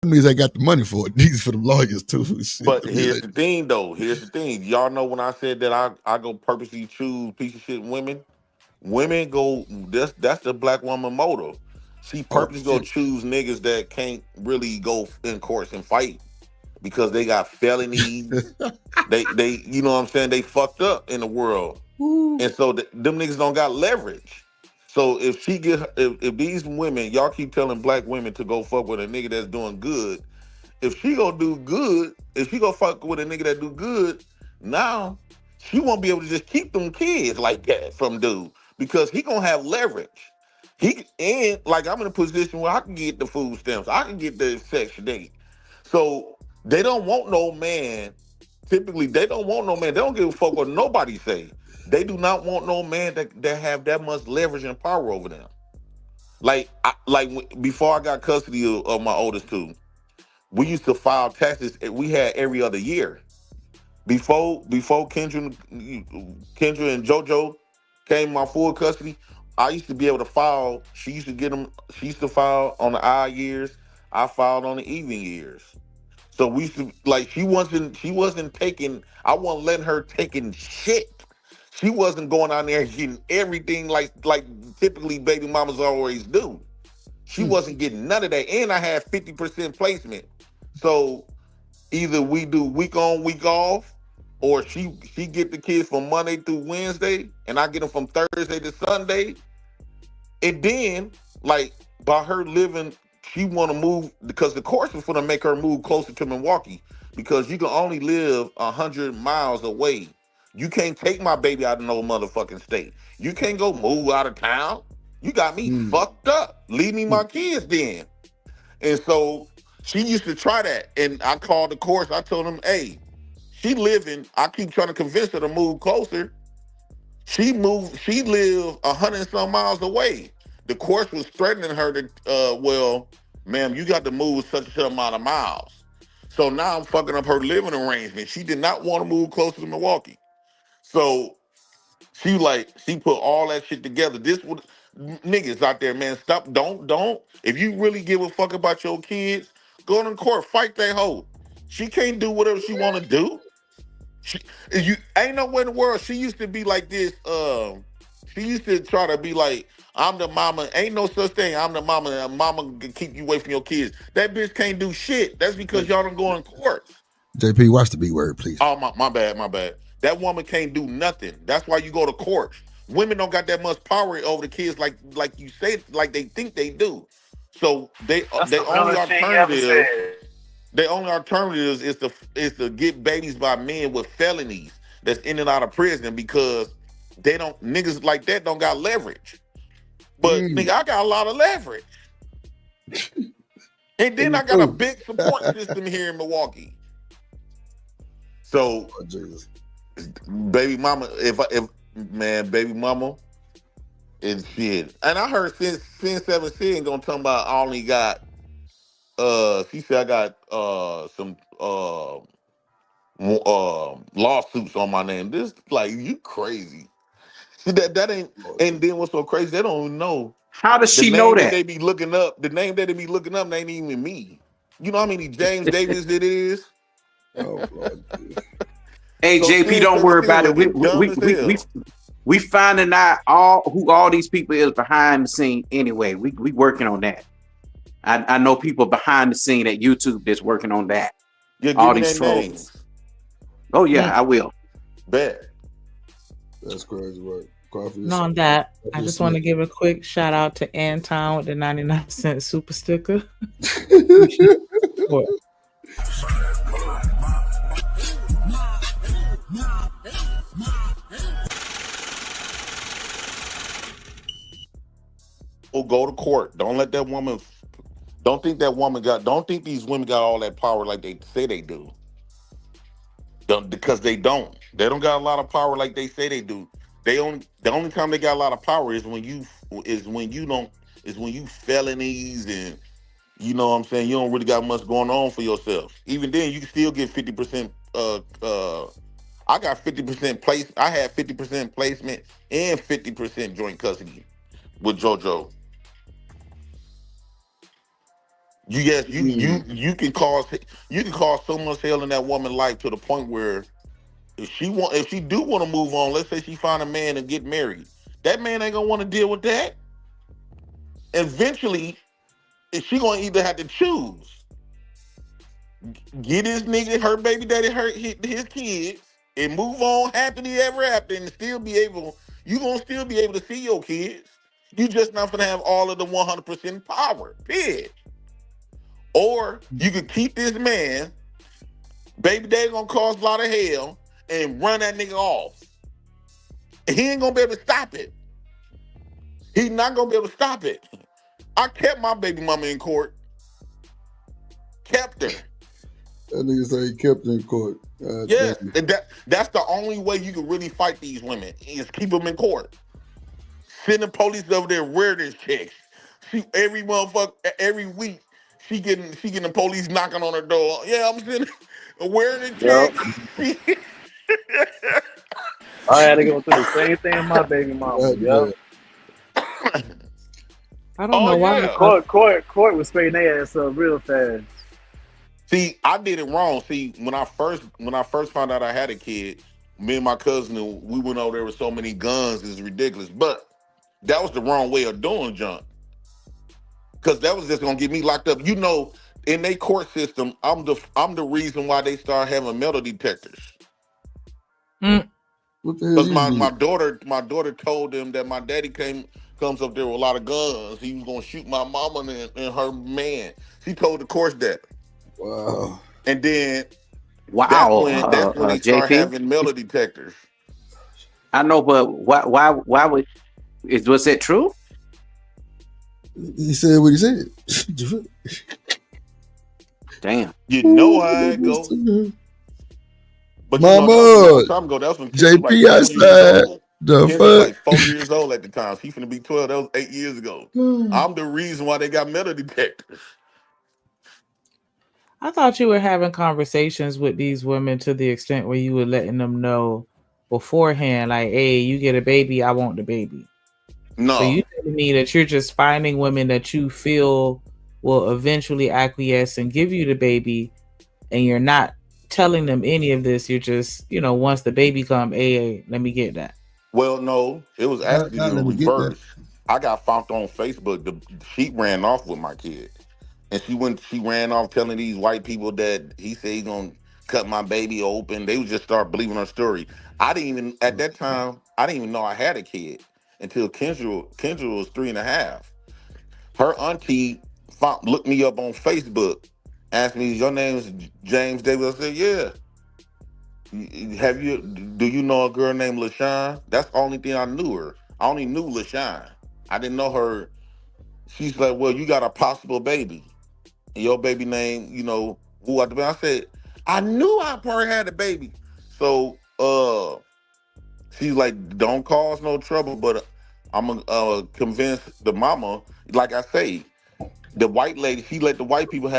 Speaker 2: means I got the money for it. These for the lawyers too. Shit.
Speaker 17: But here's the thing, though. Here's the thing. Y'all know when I said that I go purposely choose piece of shit women. Women go. That's the black woman motto. She purposely go choose niggas that can't really go in courts and fight because they got felonies. they you know what I'm saying? They fucked up in the world. And so them niggas don't got leverage. So if she get if these women, y'all keep telling black women to go fuck with a nigga that's doing good, if she go do good, if she go fuck with a nigga that do good, now she won't be able to just keep them kids like that from dude because he gonna have leverage. And like I'm in a position where I can get the food stamps, I can get the Section 8. So they don't want no man. Typically, they don't want no man. They don't give a fuck what nobody say. They do not want no man that have that much leverage and power over them. Before I got custody of my oldest two, we used to file taxes. We had every other year. Before Kendra and JoJo came my full custody, I used to be able to file. She used to get them. She used to file on the odd years. I filed on the even years. So we used to she wasn't taking. I wasn't letting her taking shit. She wasn't going out there getting everything like typically baby mamas always do. She wasn't getting none of that, and I had 50% placement. So either we do week on, week off, or she get the kids from Monday through Wednesday, and I get them from Thursday to Sunday. And then, by her living, she want to move because the course is going to make her move closer to Milwaukee because you can only live 100 miles away. You can't take my baby out of no motherfucking state. You can't go move out of town. You got me fucked up. Leave me my kids then. And so she used to try that. And I called the course. I told them, hey, she living. I keep trying to convince her to move closer. She lived 100 and some miles away. The course was threatening her to, well, ma'am, you got to move such a amount of miles. So now I'm fucking up her living arrangement. She did not want to move closer to Milwaukee. So she put all that shit together. This would niggas out there, man. Stop. Don't. If you really give a fuck about your kids, go to court, fight that hoe. She can't do whatever she want to do. You ain't nowhere in the world. She used to be like this. She used to try to be like, I'm the mama. Ain't no such thing. I'm the mama. And mama can keep you away from your kids. That bitch can't do shit. That's because y'all don't go in court.
Speaker 2: JP, watch the B word, please.
Speaker 17: Oh, my bad. That woman can't do nothing. That's why you go to court. Women don't got that much power over the kids like you say, like they think they do. So they only alternatives is to get babies by men with felonies that's in and out of prison because niggas like that don't got leverage. But nigga, I got a lot of leverage. And then I got a big support system here in Milwaukee. So baby mama, baby mama is shit. And I heard since 7 gonna talk about I only got she said I got some lawsuits on my name. This you crazy. That ain't. And then what's so crazy? They don't even know.
Speaker 18: How does she know that?
Speaker 17: They be looking up. The name that they be looking up ain't even me. You know how many James Davis it is?
Speaker 2: Oh, Lord.
Speaker 18: Hey, so JP, don't worry about it. We finding out who all these people is behind the scene anyway. We working on that. I know people behind the scene at YouTube that's working on that. All these trolls. Names. Oh yeah, I will.
Speaker 17: Bet.
Speaker 2: That's crazy work.
Speaker 11: On that, I just want to give a quick shout out to Anton with the 99% super sticker.
Speaker 17: Go to court. Don't let that woman. Don't think these women got all that power like they say they do. Because they don't. They don't got a lot of power like they say they do. The only time they got a lot of power is when you felonies and you know what I'm saying, you don't really got much going on for yourself. Even then you can still get 50% I got 50% place. I had 50% placement and 50% joint custody with JoJo. You can cause so much hell in that woman's life to the point where if she do want to move on, let's say she find a man and get married, that man ain't gonna want to deal with that. eventually, she gonna either have to choose: get his nigga, her baby daddy, his kids, and move on happily ever after, and still be able. You gonna still be able to see your kids. You just not gonna have all of the 100% power. Period. Or you could keep this man. Baby daddy gonna cause a lot of hell and run that nigga off. He ain't gonna be able to stop it. He's not gonna be able to stop it. I kept my baby mama in court. Kept her.
Speaker 2: That nigga say he kept her in court.
Speaker 17: Yes, that's the only way you can really fight these women is keep them in court. Sending police over there rear this chick. Every week she getting the police knocking on her door. Yeah, I'm sending wearing the chick.
Speaker 19: I had to go through the same thing with my baby mama. Yeah.
Speaker 11: I don't know why.
Speaker 17: Yeah.
Speaker 19: Court was spading their ass up real fast.
Speaker 17: See, I did it wrong. See, when I first found out I had a kid, me and my cousin, we went over there with so many guns, it's ridiculous. But that was the wrong way of doing junk. Because that was just gonna get me locked up. You know, in their court system, I'm the reason why they start having metal detectors. Because my daughter told them that my daddy comes up there with a lot of guns. He was gonna shoot my mama and her man. She told the courts that.
Speaker 2: Wow.
Speaker 17: And then
Speaker 18: that's
Speaker 17: when they start having metal detectors.
Speaker 18: I know, but why was that true?
Speaker 2: He said what he said.
Speaker 18: Damn.
Speaker 17: You know how it goes. But
Speaker 2: Mama,
Speaker 17: time ago, that was when
Speaker 2: JP outside. The fuck?
Speaker 17: Was like 4 years old at the time. She finna be 12. That was 8 years ago. I'm the reason why they got metal detectors.
Speaker 11: I thought you were having conversations with these women to the extent where you were letting them know beforehand, like, hey, you get a baby, I want the baby.
Speaker 17: No.
Speaker 11: So you telling me that you're just finding women that you feel will eventually acquiesce and give you the baby, and you're not telling them any of this. You're just, once the baby come, hey, let me get that.
Speaker 17: Well, no, it was actually the reverse. I got found on Facebook. She ran off with my kid. And she ran off telling these white people that he said he's gonna cut my baby open. They would just start believing her story. At that time, I didn't even know I had a kid until Kendra was 3.5. Her auntie looked me up on Facebook, asked me, your name is James Davis? I said, yeah. Do you know a girl named LaShawn? That's the only thing I knew her. I only knew LaShawn. I didn't know her. She's like, well, you got a possible baby. And your baby name, who I said, I knew I probably had a baby. So she's like, don't cause no trouble, but I'm gonna convince the mama. Like I say, the white lady, she let the white people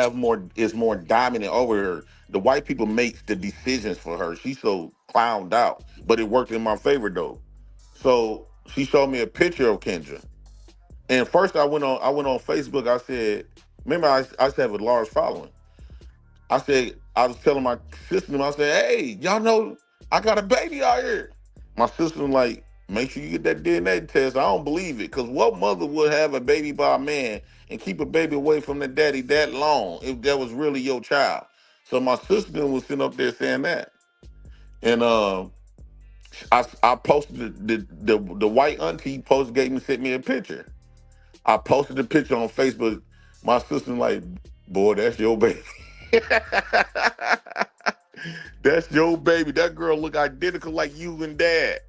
Speaker 17: is more dominant over her. The white people makes the decisions for her. She's so clowned out, but it worked in my favor though. So she showed me a picture of Kendra. And first I went on Facebook, I said, remember I used to have a large following. I was telling my sister, I said, hey, y'all know I got a baby out here. My sister was like, make sure you get that DNA test. I don't believe it. Because what mother would have a baby by a man and keep a baby away from the daddy that long if that was really your child? So my sister was sitting up there saying that. And I posted the white auntie sent me a picture. I posted the picture on Facebook. My sister like, boy, that's your baby. That's your baby. That girl look identical like you and dad.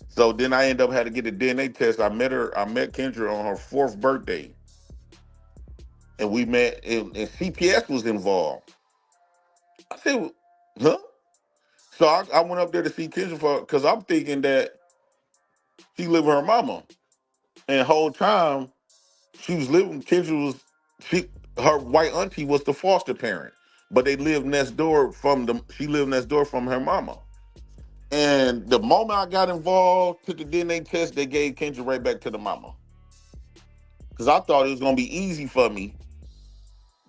Speaker 17: So then I ended up having to get a DNA test. I met Kendra on her 4th birthday. And we met, and CPS was involved. I said, huh? So I went up there to see Kendra because I'm thinking that she lived with her mama. And the whole time she was living, her white auntie was the foster parent. But they lived next door she lived next door from her mama. And the moment I got involved, took the DNA test, they gave Kendra right back to the mama. Because I thought it was going to be easy for me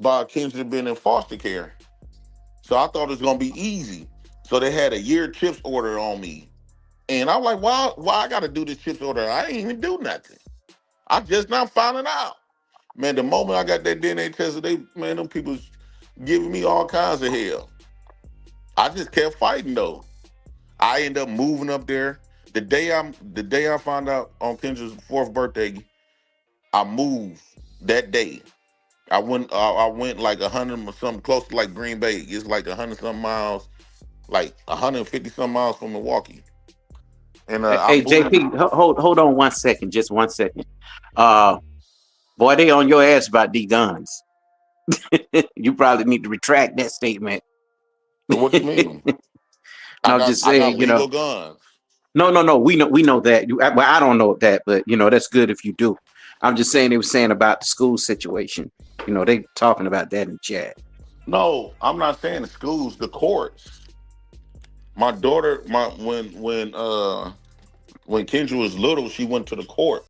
Speaker 17: by Kendra being in foster care. So I thought it was going to be easy. So they had a year CHIPS order on me. And I'm like, why I got to do this CHIPS order? I ain't even do nothing. I just not finding out. Man, the moment I got that DNA test, them people giving me all kinds of hell. I just kept fighting though. I end up moving up there. The day I found out on Kendra's 4th birthday, I moved that day. I went like 100 or something, close to like Green Bay. It's like 100 something miles, like 150 some miles from Milwaukee. And I
Speaker 18: Hey,
Speaker 17: moved.
Speaker 18: JP, hold on 1 second, just 1 second. Boy, they on your ass about these guns. You probably need to retract that statement.
Speaker 17: What you mean?
Speaker 18: I'm just saying,
Speaker 17: I got legal guns.
Speaker 18: No. We know that. Well, I don't know that, but that's good if you do. I'm just saying they were saying about the school situation. They talking about that in chat.
Speaker 17: No, I'm not saying the schools, the courts. My daughter, when Kendra was little, she went to the court.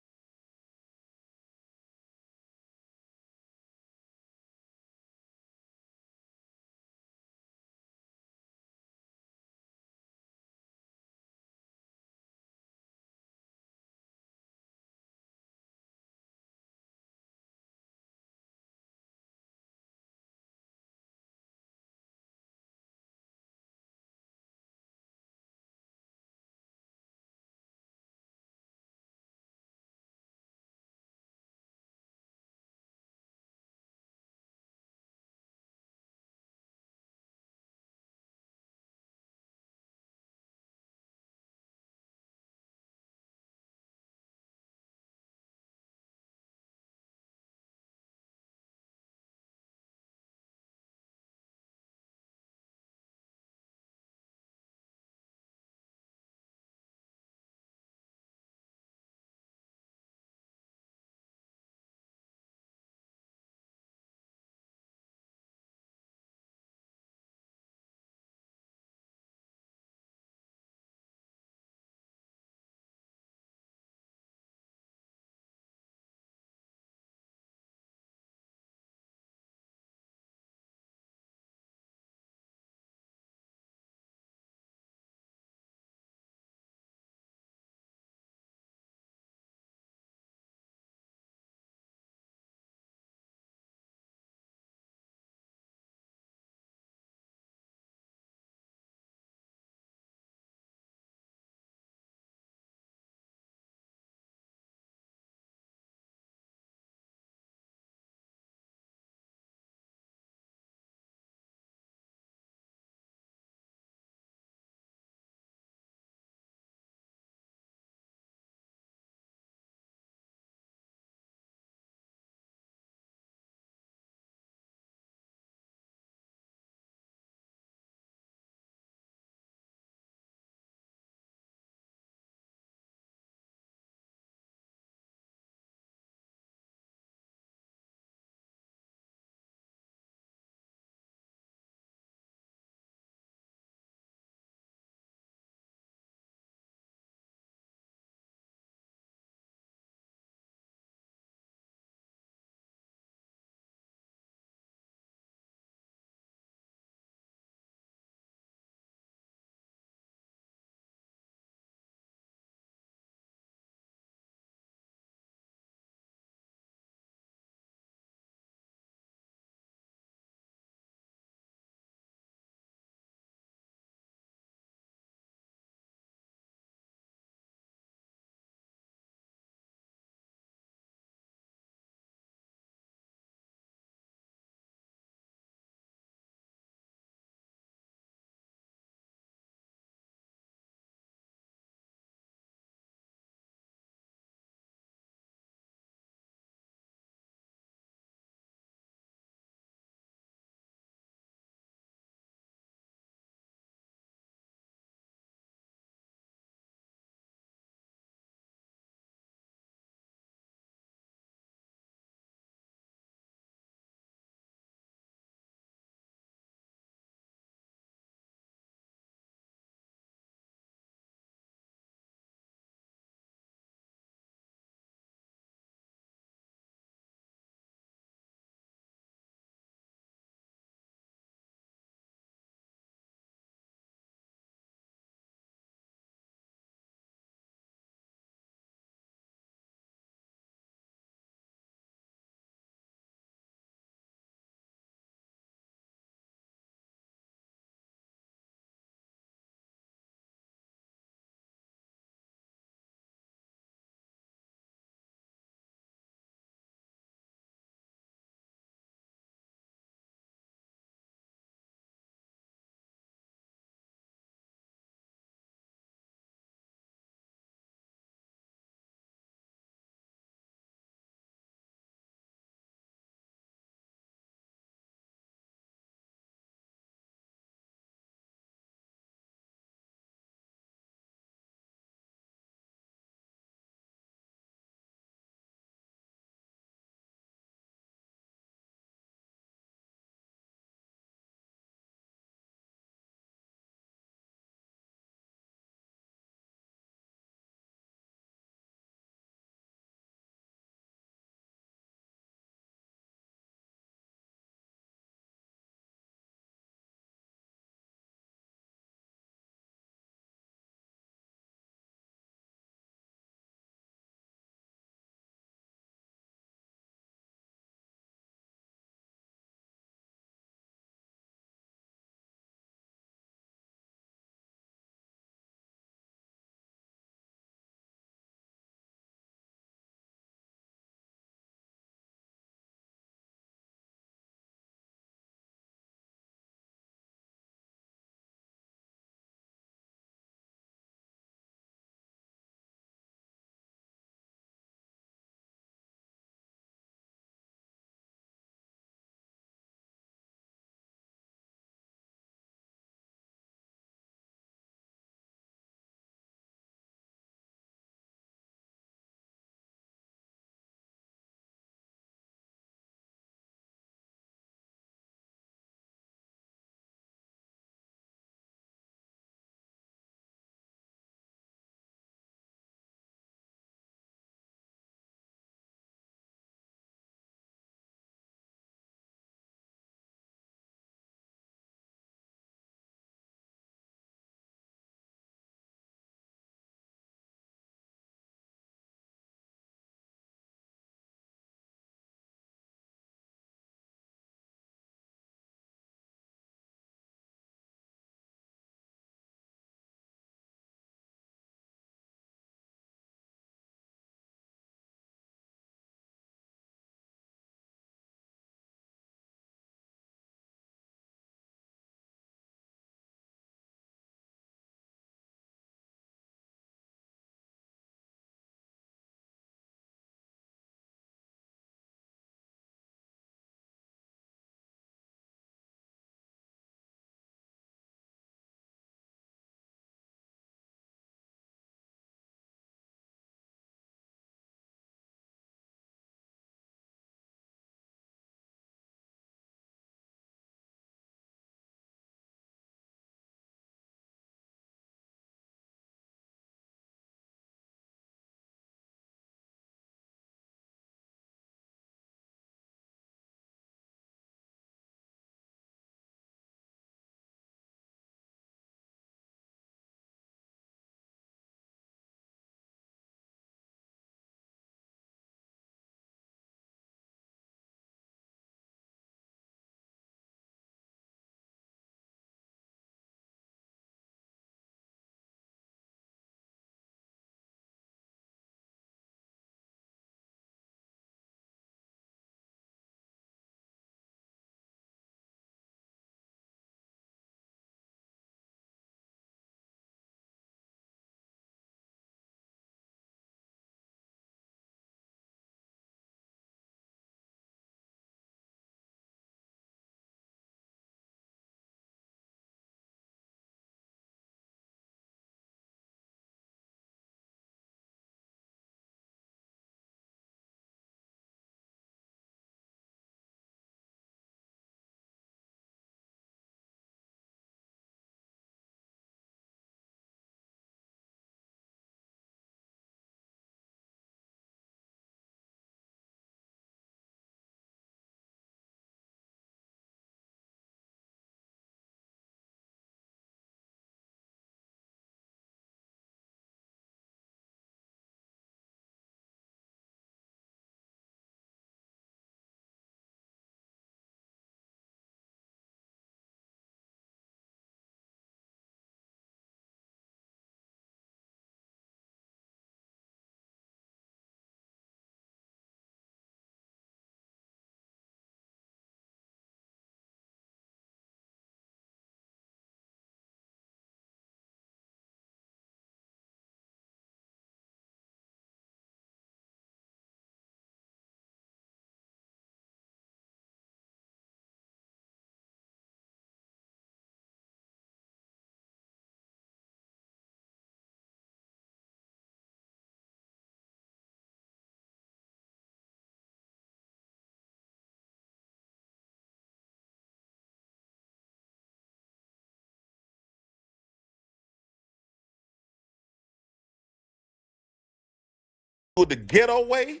Speaker 17: do it the ghetto way,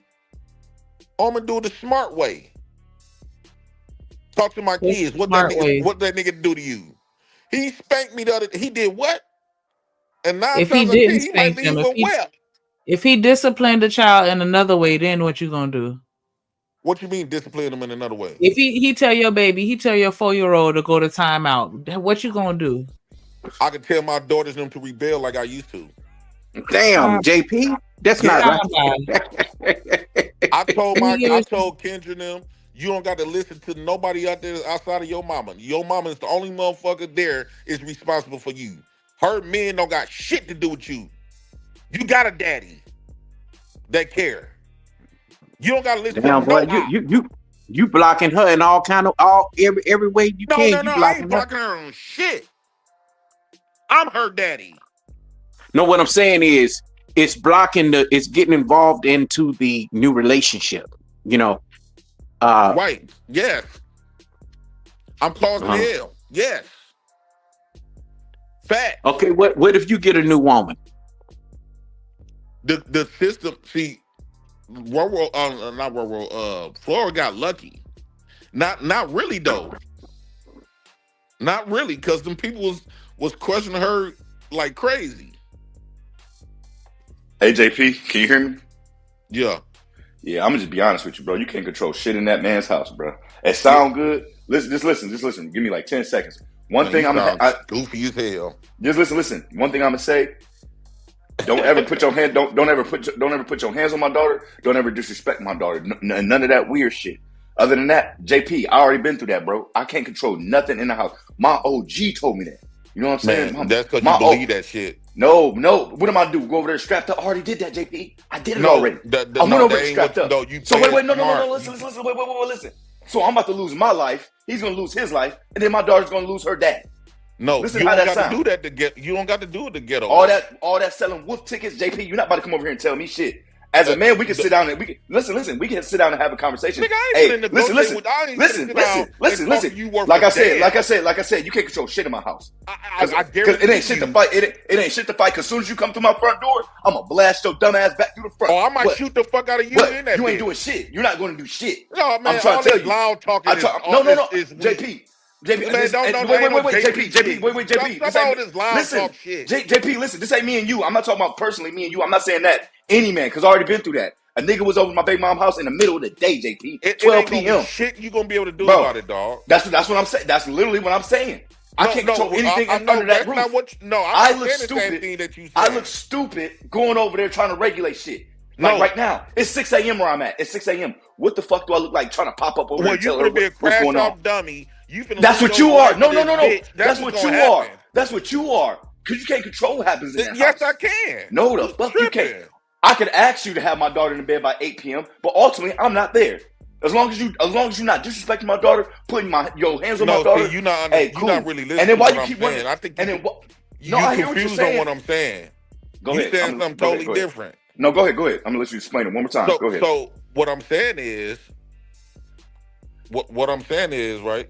Speaker 17: or I'm gonna do it the smart way. Talk to my kids. What that nigga do to you? He spanked me the other. He did what? And 9
Speaker 11: If
Speaker 17: times
Speaker 11: he
Speaker 17: out of
Speaker 11: didn't
Speaker 17: 10, he might
Speaker 11: spank them,
Speaker 17: leave a well.
Speaker 11: if he disciplined the child in another way, then what you gonna do?
Speaker 17: What you mean discipline them in another way?
Speaker 11: If he tell your baby, he tell your 4-year-old to go to timeout, what you gonna do?
Speaker 17: I can tell my daughters them to rebel like I used to.
Speaker 18: Damn, JP, that's not right.
Speaker 17: I told Kendra them, you don't got to listen to nobody out there outside of your mama. Your mama is the only motherfucker there is responsible for you. Her men don't got shit to do with you. You got a daddy that care. You don't got to listen
Speaker 18: Damn,
Speaker 17: to
Speaker 18: boy,
Speaker 17: nobody.
Speaker 18: you blocking her in every way you can.
Speaker 17: No, I ain't blocking her on shit. I'm her daddy.
Speaker 18: No, what I'm saying is it's getting involved into the new relationship.
Speaker 17: Right. Yes. I'm causing hell. Yes. Fact.
Speaker 18: Okay, what if you get a new woman?
Speaker 17: The system, see, Florida got lucky. Not really though. Not really, because them people was questioning her like crazy.
Speaker 20: Hey JP, can you hear me?
Speaker 17: Yeah.
Speaker 20: Yeah, I'm gonna just be honest with you, bro. You can't control shit in that man's house, bro. It sound good. Just listen. Give me like 10 seconds. One thing
Speaker 17: goofy as hell.
Speaker 20: Just listen. One thing I'm gonna say. Don't ever put your hand. Don't ever put your hands on my daughter. Don't ever disrespect my daughter. None of that weird shit. Other than that, JP, I already been through that, bro. I can't control nothing in the house. My OG told me that. You know what I'm saying?
Speaker 17: Man, that's because you believe that shit.
Speaker 20: No. What am I do? Go over there strapped up? I already did that, JP. I did it already. I went over there strapped up. No, listen. So I'm about to lose my life. He's gonna lose his life, and then my daughter's gonna lose her dad.
Speaker 17: No,
Speaker 20: listen,
Speaker 17: you
Speaker 20: how
Speaker 17: don't
Speaker 20: that
Speaker 17: got
Speaker 20: sound.
Speaker 17: to do that to get. You don't got to do it to get
Speaker 20: All that selling wolf tickets, JP. You're not about to come over here and tell me shit. As a man, we can sit down and we can listen. We can sit down and have a conversation.
Speaker 17: Nigga,
Speaker 20: Hey, listen. Like I said, you can't control shit in my house.
Speaker 17: I
Speaker 20: Because it ain't shit to fight. It ain't shit to fight. Because as soon as you come through my front door, I'm gonna blast your dumb ass back through the front.
Speaker 17: Oh, I might shoot the fuck out of you in that.
Speaker 20: You ain't doing shit. You're not going to do shit.
Speaker 17: No, man.
Speaker 20: I'm trying to tell you.
Speaker 17: Loud talking.
Speaker 20: No. JP. JP,
Speaker 17: man,
Speaker 20: wait, JP,
Speaker 17: Stop all this loud talk shit.
Speaker 20: JP, listen, this ain't me and you. I'm not talking about personally me and you. I'm not saying that. Any man, because I already been through that. A nigga was over my baby mom's house in the middle of the day, JP. 12 p.m.
Speaker 17: Shit you gonna be able to do about it, dog.
Speaker 20: That's what I'm saying. That's literally what I'm saying. I can't control anything under that roof. I look stupid. I look stupid going over there trying to regulate shit. Like right now, it's 6 a.m. where I'm at. It's 6 a.m. What the fuck do I look like trying to pop up over here and tell her what's going on?
Speaker 17: Dummy.
Speaker 20: That's what you are. No. That's what you are. That's what you are. Because you can't control what happens in that house.
Speaker 17: Yes, I can.
Speaker 20: No, the fuck you can't. I could ask you to have my daughter in the bed by 8 p.m., but ultimately, I'm not there. As long as you're not disrespecting my daughter, putting your hands on my daughter.
Speaker 17: You're not really listening.
Speaker 20: And then why
Speaker 17: to
Speaker 20: you keep running?
Speaker 17: I think
Speaker 20: and then
Speaker 17: you confused on what I'm saying.
Speaker 20: Go
Speaker 17: you
Speaker 20: ahead.
Speaker 17: saying something totally different.
Speaker 20: No, go ahead. I'm gonna let you explain it one more time. Go ahead.
Speaker 17: So what I'm saying is, what I'm saying is, right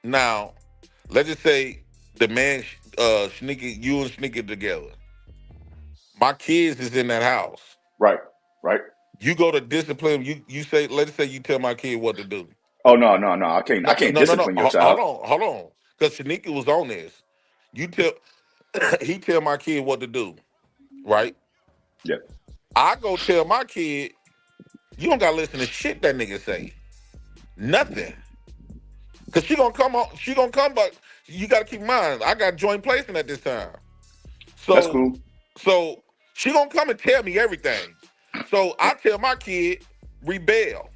Speaker 17: now, let's just say the man you and Sneaky together. My kids is in that house.
Speaker 20: Right.
Speaker 17: You go to discipline. You say, let's say you tell my kid what to do.
Speaker 20: Oh no! I can't discipline your child.
Speaker 17: Hold on. Because Shanika was on this. He tell my kid what to do, right?
Speaker 20: Yeah.
Speaker 17: I go tell my kid, you don't gotta listen to shit that nigga say. Nothing. Cause she gonna come, but you gotta keep in mind, I got joint placement at this time. So
Speaker 20: that's cool.
Speaker 17: So she gonna come and tell me everything. So I tell my kid, rebel.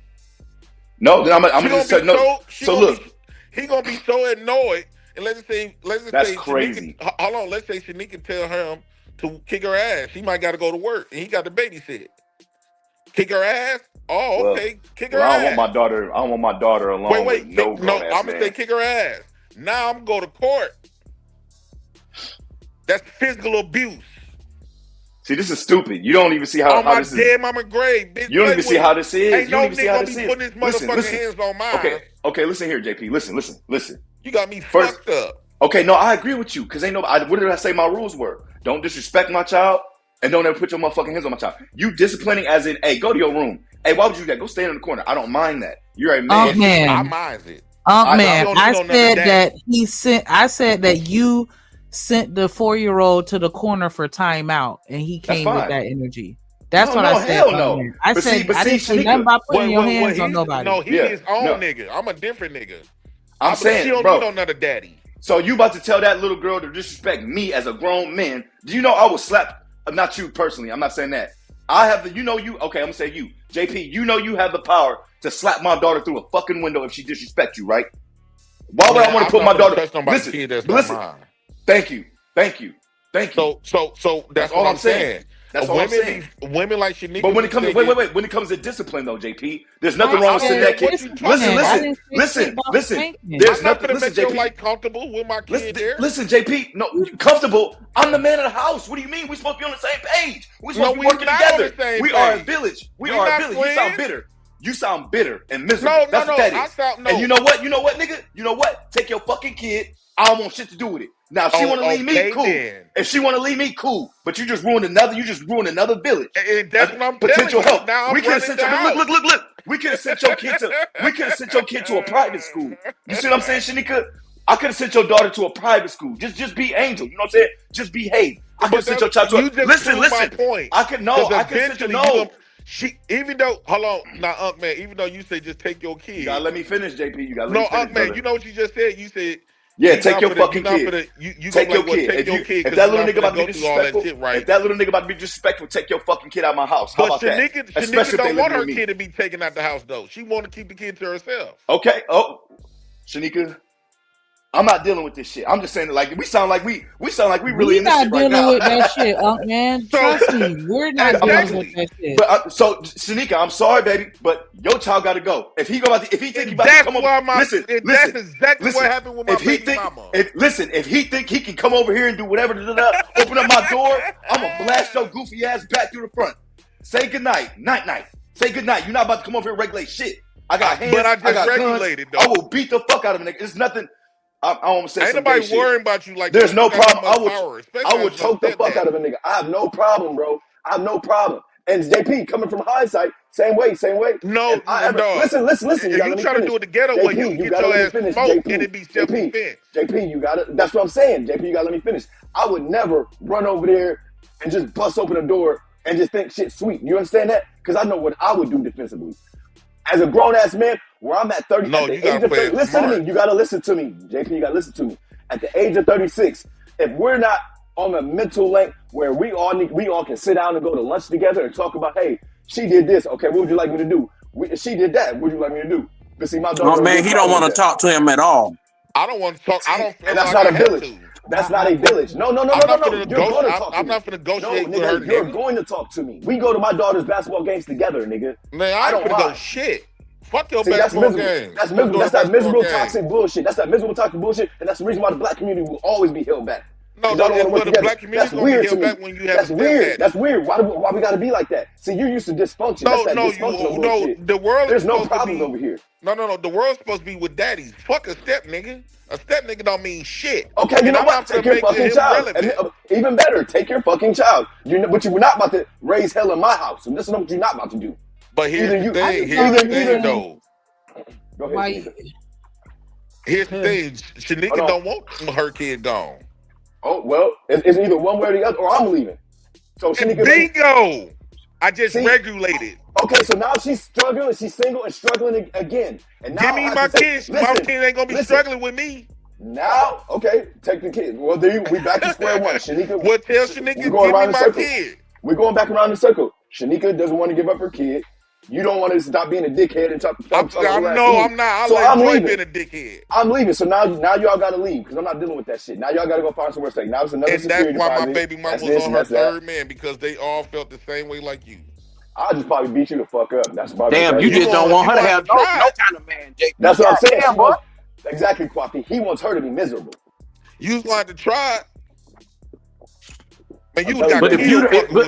Speaker 20: No, then I'm gonna say no. So look,
Speaker 17: he gonna be so annoyed, and let's say
Speaker 20: that's crazy.
Speaker 17: Hold on, let's say Shanika tell him to kick her ass. He might got to go to work, and he got to babysit. Kick her ass. Oh, okay. Kick her ass.
Speaker 20: I don't want my daughter alone.
Speaker 17: Wait. No, I'm gonna say kick her ass. Now I'm gonna go to court. That's physical abuse.
Speaker 20: See, this is stupid. You don't even see how this is.
Speaker 17: Dead mama grave, bitch.
Speaker 20: You don't even see how this is.
Speaker 17: Ain't no nigga gonna be putting his motherfucking hands on mine.
Speaker 20: Okay, listen here, JP. Listen.
Speaker 17: You got me fucked up.
Speaker 20: Okay, no, I agree with you because ain't no. What did I say my rules were? Don't disrespect my child. and don't ever put your motherfucking hands on my child. You disciplining as in, hey, go to your room. Hey, why would you do that? Go stand in the corner. I don't mind that. You're a man.
Speaker 11: Man.
Speaker 17: I mind it.
Speaker 11: Man, I said that you sent the 4-year-old to the corner for timeout, and he came with that energy. That's what I said.
Speaker 20: Hell no.
Speaker 11: I said I didn't say nothing about putting your hands on nobody.
Speaker 17: No, he's his own nigga. I'm a different nigga.
Speaker 20: I'm saying,
Speaker 17: she don't
Speaker 20: bro,
Speaker 17: need another daddy.
Speaker 20: So you about to tell that little girl to disrespect me as a grown man? Do you know I will slap? Not you personally. I'm not saying that. I have the. You know you. Okay, I'm gonna say you, JP. You know you have the power to slap my daughter through a fucking window if she disrespect you, right? Why would I want to put my daughter? Listen. Thank you.
Speaker 17: So that's all I'm saying.
Speaker 20: That's all I'm saying.
Speaker 17: Women like Shanika.
Speaker 20: But when it comes, wait. When it comes to discipline, though, JP, there's nothing wrong with sitting that kid. Listen. There's nothing. Listen, JP.
Speaker 17: Like comfortable with my kid there.
Speaker 20: Listen, JP. No, comfortable. I'm the man of the house. What do you mean? We're supposed to be on the same page. We're supposed to be working together. We are a village. We are a village. You sound bitter. You sound bitter and miserable. That's what that is. And you know what? Nigga? You know what? Take your fucking kid. I don't want shit to do with it. Now, if she want to leave me, cool.
Speaker 17: Then.
Speaker 20: If she want to leave me, cool. But you just ruined another village.
Speaker 17: And that's what I'm
Speaker 20: potential
Speaker 17: telling
Speaker 20: help.
Speaker 17: You. Now
Speaker 20: We could have sent look. We could have sent your kid to a private school. You see what I'm saying, Shanika? I could have sent your daughter to a private school. Just be angel. You know what I'm saying? Just behave. I could have sent your child to a listen.
Speaker 17: Point.
Speaker 20: I could sent you
Speaker 17: even though Unc man, even though you say just take your kid.
Speaker 20: You gotta let me finish, JP. You gotta let me finish,
Speaker 17: Unc man,
Speaker 20: brother.
Speaker 17: you know what you just said? You said
Speaker 20: take your fucking kid.
Speaker 17: Take your kid.
Speaker 20: If that little nigga about to be disrespectful, if that little nigga about to be disrespectful, take your fucking kid out of my house. How about that?
Speaker 17: Shanika don't want her kid to be taken out the house though. She want to keep the kid to herself.
Speaker 20: Okay. Oh, Shanika, I'm not dealing with this shit. I'm just saying that like we sound like we really in this shit right now.
Speaker 11: We're not dealing with that shit, man. Trust me, we're not dealing with that shit.
Speaker 20: But so Shanika, I'm sorry, baby, but your child got to go. If he think he about to come over,
Speaker 17: that's exactly what happened with my baby mama.
Speaker 20: If he think he can come over here and do whatever, open up my door, I'm gonna blast your goofy ass back through the front. Say goodnight, night. Say goodnight. You're not about to come over here and regulate shit. I got hands.
Speaker 17: But I just regulated though.
Speaker 20: I will beat the fuck out of a nigga. It's nothing. I want to say
Speaker 17: ain't nobody worrying about you like
Speaker 20: there's no problem. I
Speaker 17: would
Speaker 20: choke the fuck out of a nigga. I have no problem, bro. I have no problem. And JP coming from hindsight, same way.
Speaker 17: No.
Speaker 20: Listen.
Speaker 17: If you try to do it the ghetto way, you get your ass smoked and it be self-defense.
Speaker 20: JP, you got it. That's what I'm saying. JP, you got to let me finish. I would never run over there and just bust open a door and just think shit sweet. You understand that? Because I know what I would do defensively. As a grown ass man, where I'm at 30,
Speaker 17: no, you gotta play
Speaker 20: listen to me. You gotta listen to me, JP. You gotta listen to me. At the age of 36, if we're not on a mental length where we all can sit down and go to lunch together and talk about, hey, she did this. Okay, what would you like me to do? She did that. What would you like me to do? But see, my daughter.
Speaker 18: Oh man, he don't want to talk to him at all.
Speaker 17: I don't want to talk. I don't.
Speaker 20: And that's not a village. That's not a village. No. You're going to talk to me.
Speaker 17: I'm not going to negotiate with
Speaker 20: her. You're
Speaker 17: nigga.
Speaker 20: going to talk to me. We go to my daughter's basketball games together, nigga.
Speaker 17: Man, I don't want to go shit. Fuck your basketball game.
Speaker 20: That's miserable. That's that miserable toxic bullshit. That's that miserable toxic bullshit, and that's the reason why the black community will always be held back.
Speaker 17: No, the black community will be held back when you have.
Speaker 20: That's weird. That's weird. Why we got to be like that? See, you're used to dysfunction.
Speaker 17: No. The world.
Speaker 20: There's no problems over here.
Speaker 17: No. The world's supposed to be with daddies. Fuck a step nigga. A step nigga don't mean shit.
Speaker 20: Okay, you know what? Take your fucking child. Even better, take your fucking child. But you're not about to raise hell in my house. And this is what you're not about to do.
Speaker 17: But here's the thing, though.
Speaker 20: Go ahead.
Speaker 17: Here's the thing. Shanika don't want her kid gone.
Speaker 20: Oh, well, it's either one way or the other, or I'm leaving. So Shanika.
Speaker 17: Bingo! I just regulated.
Speaker 20: Okay, so now she's struggling. She's single and struggling again. And now
Speaker 17: give me my kids. My kid ain't going to be struggling with me.
Speaker 20: Now, okay, take the kid. Well, we back to square one. Shanika.
Speaker 17: Well, tell Shanika, give me my kid.
Speaker 20: We're going back around the circle. Shanika doesn't want to give up her kid. You don't want to stop being a dickhead and talk.
Speaker 17: I'm not. I'm like being a dickhead.
Speaker 20: I'm leaving. So now y'all got to leave because I'm not dealing with that shit. Now y'all got to go find somewhere safe. Now it's another security.
Speaker 17: And that's why my baby mama was on her third man because they all felt the same way like you.
Speaker 20: I'll just probably beat you the fuck up. That's probably
Speaker 18: damn. You just don't want her to have no kind of man, Jake.
Speaker 20: That's what I'm saying. Exactly, Kwaki. He wants her to be miserable.
Speaker 17: You want to try it. Man,
Speaker 18: but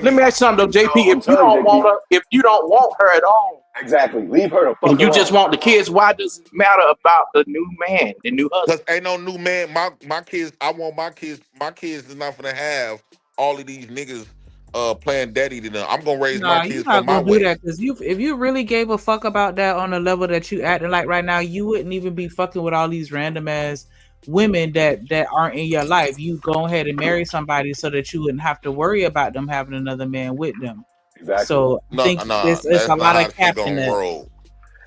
Speaker 18: let me ask you something though, JP. If you don't want her at all,
Speaker 20: exactly, leave her.
Speaker 18: And you just want the kids. Why does it matter about the new man, the new husband?
Speaker 17: Because ain't no new man. My kids. I want my kids. My kids is not gonna have all of these niggas playing daddy to them. I'm gonna raise my
Speaker 11: Nah, you're
Speaker 17: kids for
Speaker 11: not
Speaker 17: my
Speaker 11: gonna do
Speaker 17: way.
Speaker 11: that because if you really gave a fuck about that on the level that you acting like right now, you wouldn't even be fucking with all these random ass women that aren't in your life. You go ahead and marry somebody so that you wouldn't have to worry about them having another man with them.
Speaker 20: Exactly.
Speaker 11: So I think it's
Speaker 17: That's
Speaker 11: a
Speaker 17: not
Speaker 11: lot
Speaker 17: how
Speaker 11: of
Speaker 17: the shit
Speaker 11: cap in
Speaker 17: gonna
Speaker 11: that.
Speaker 17: roll.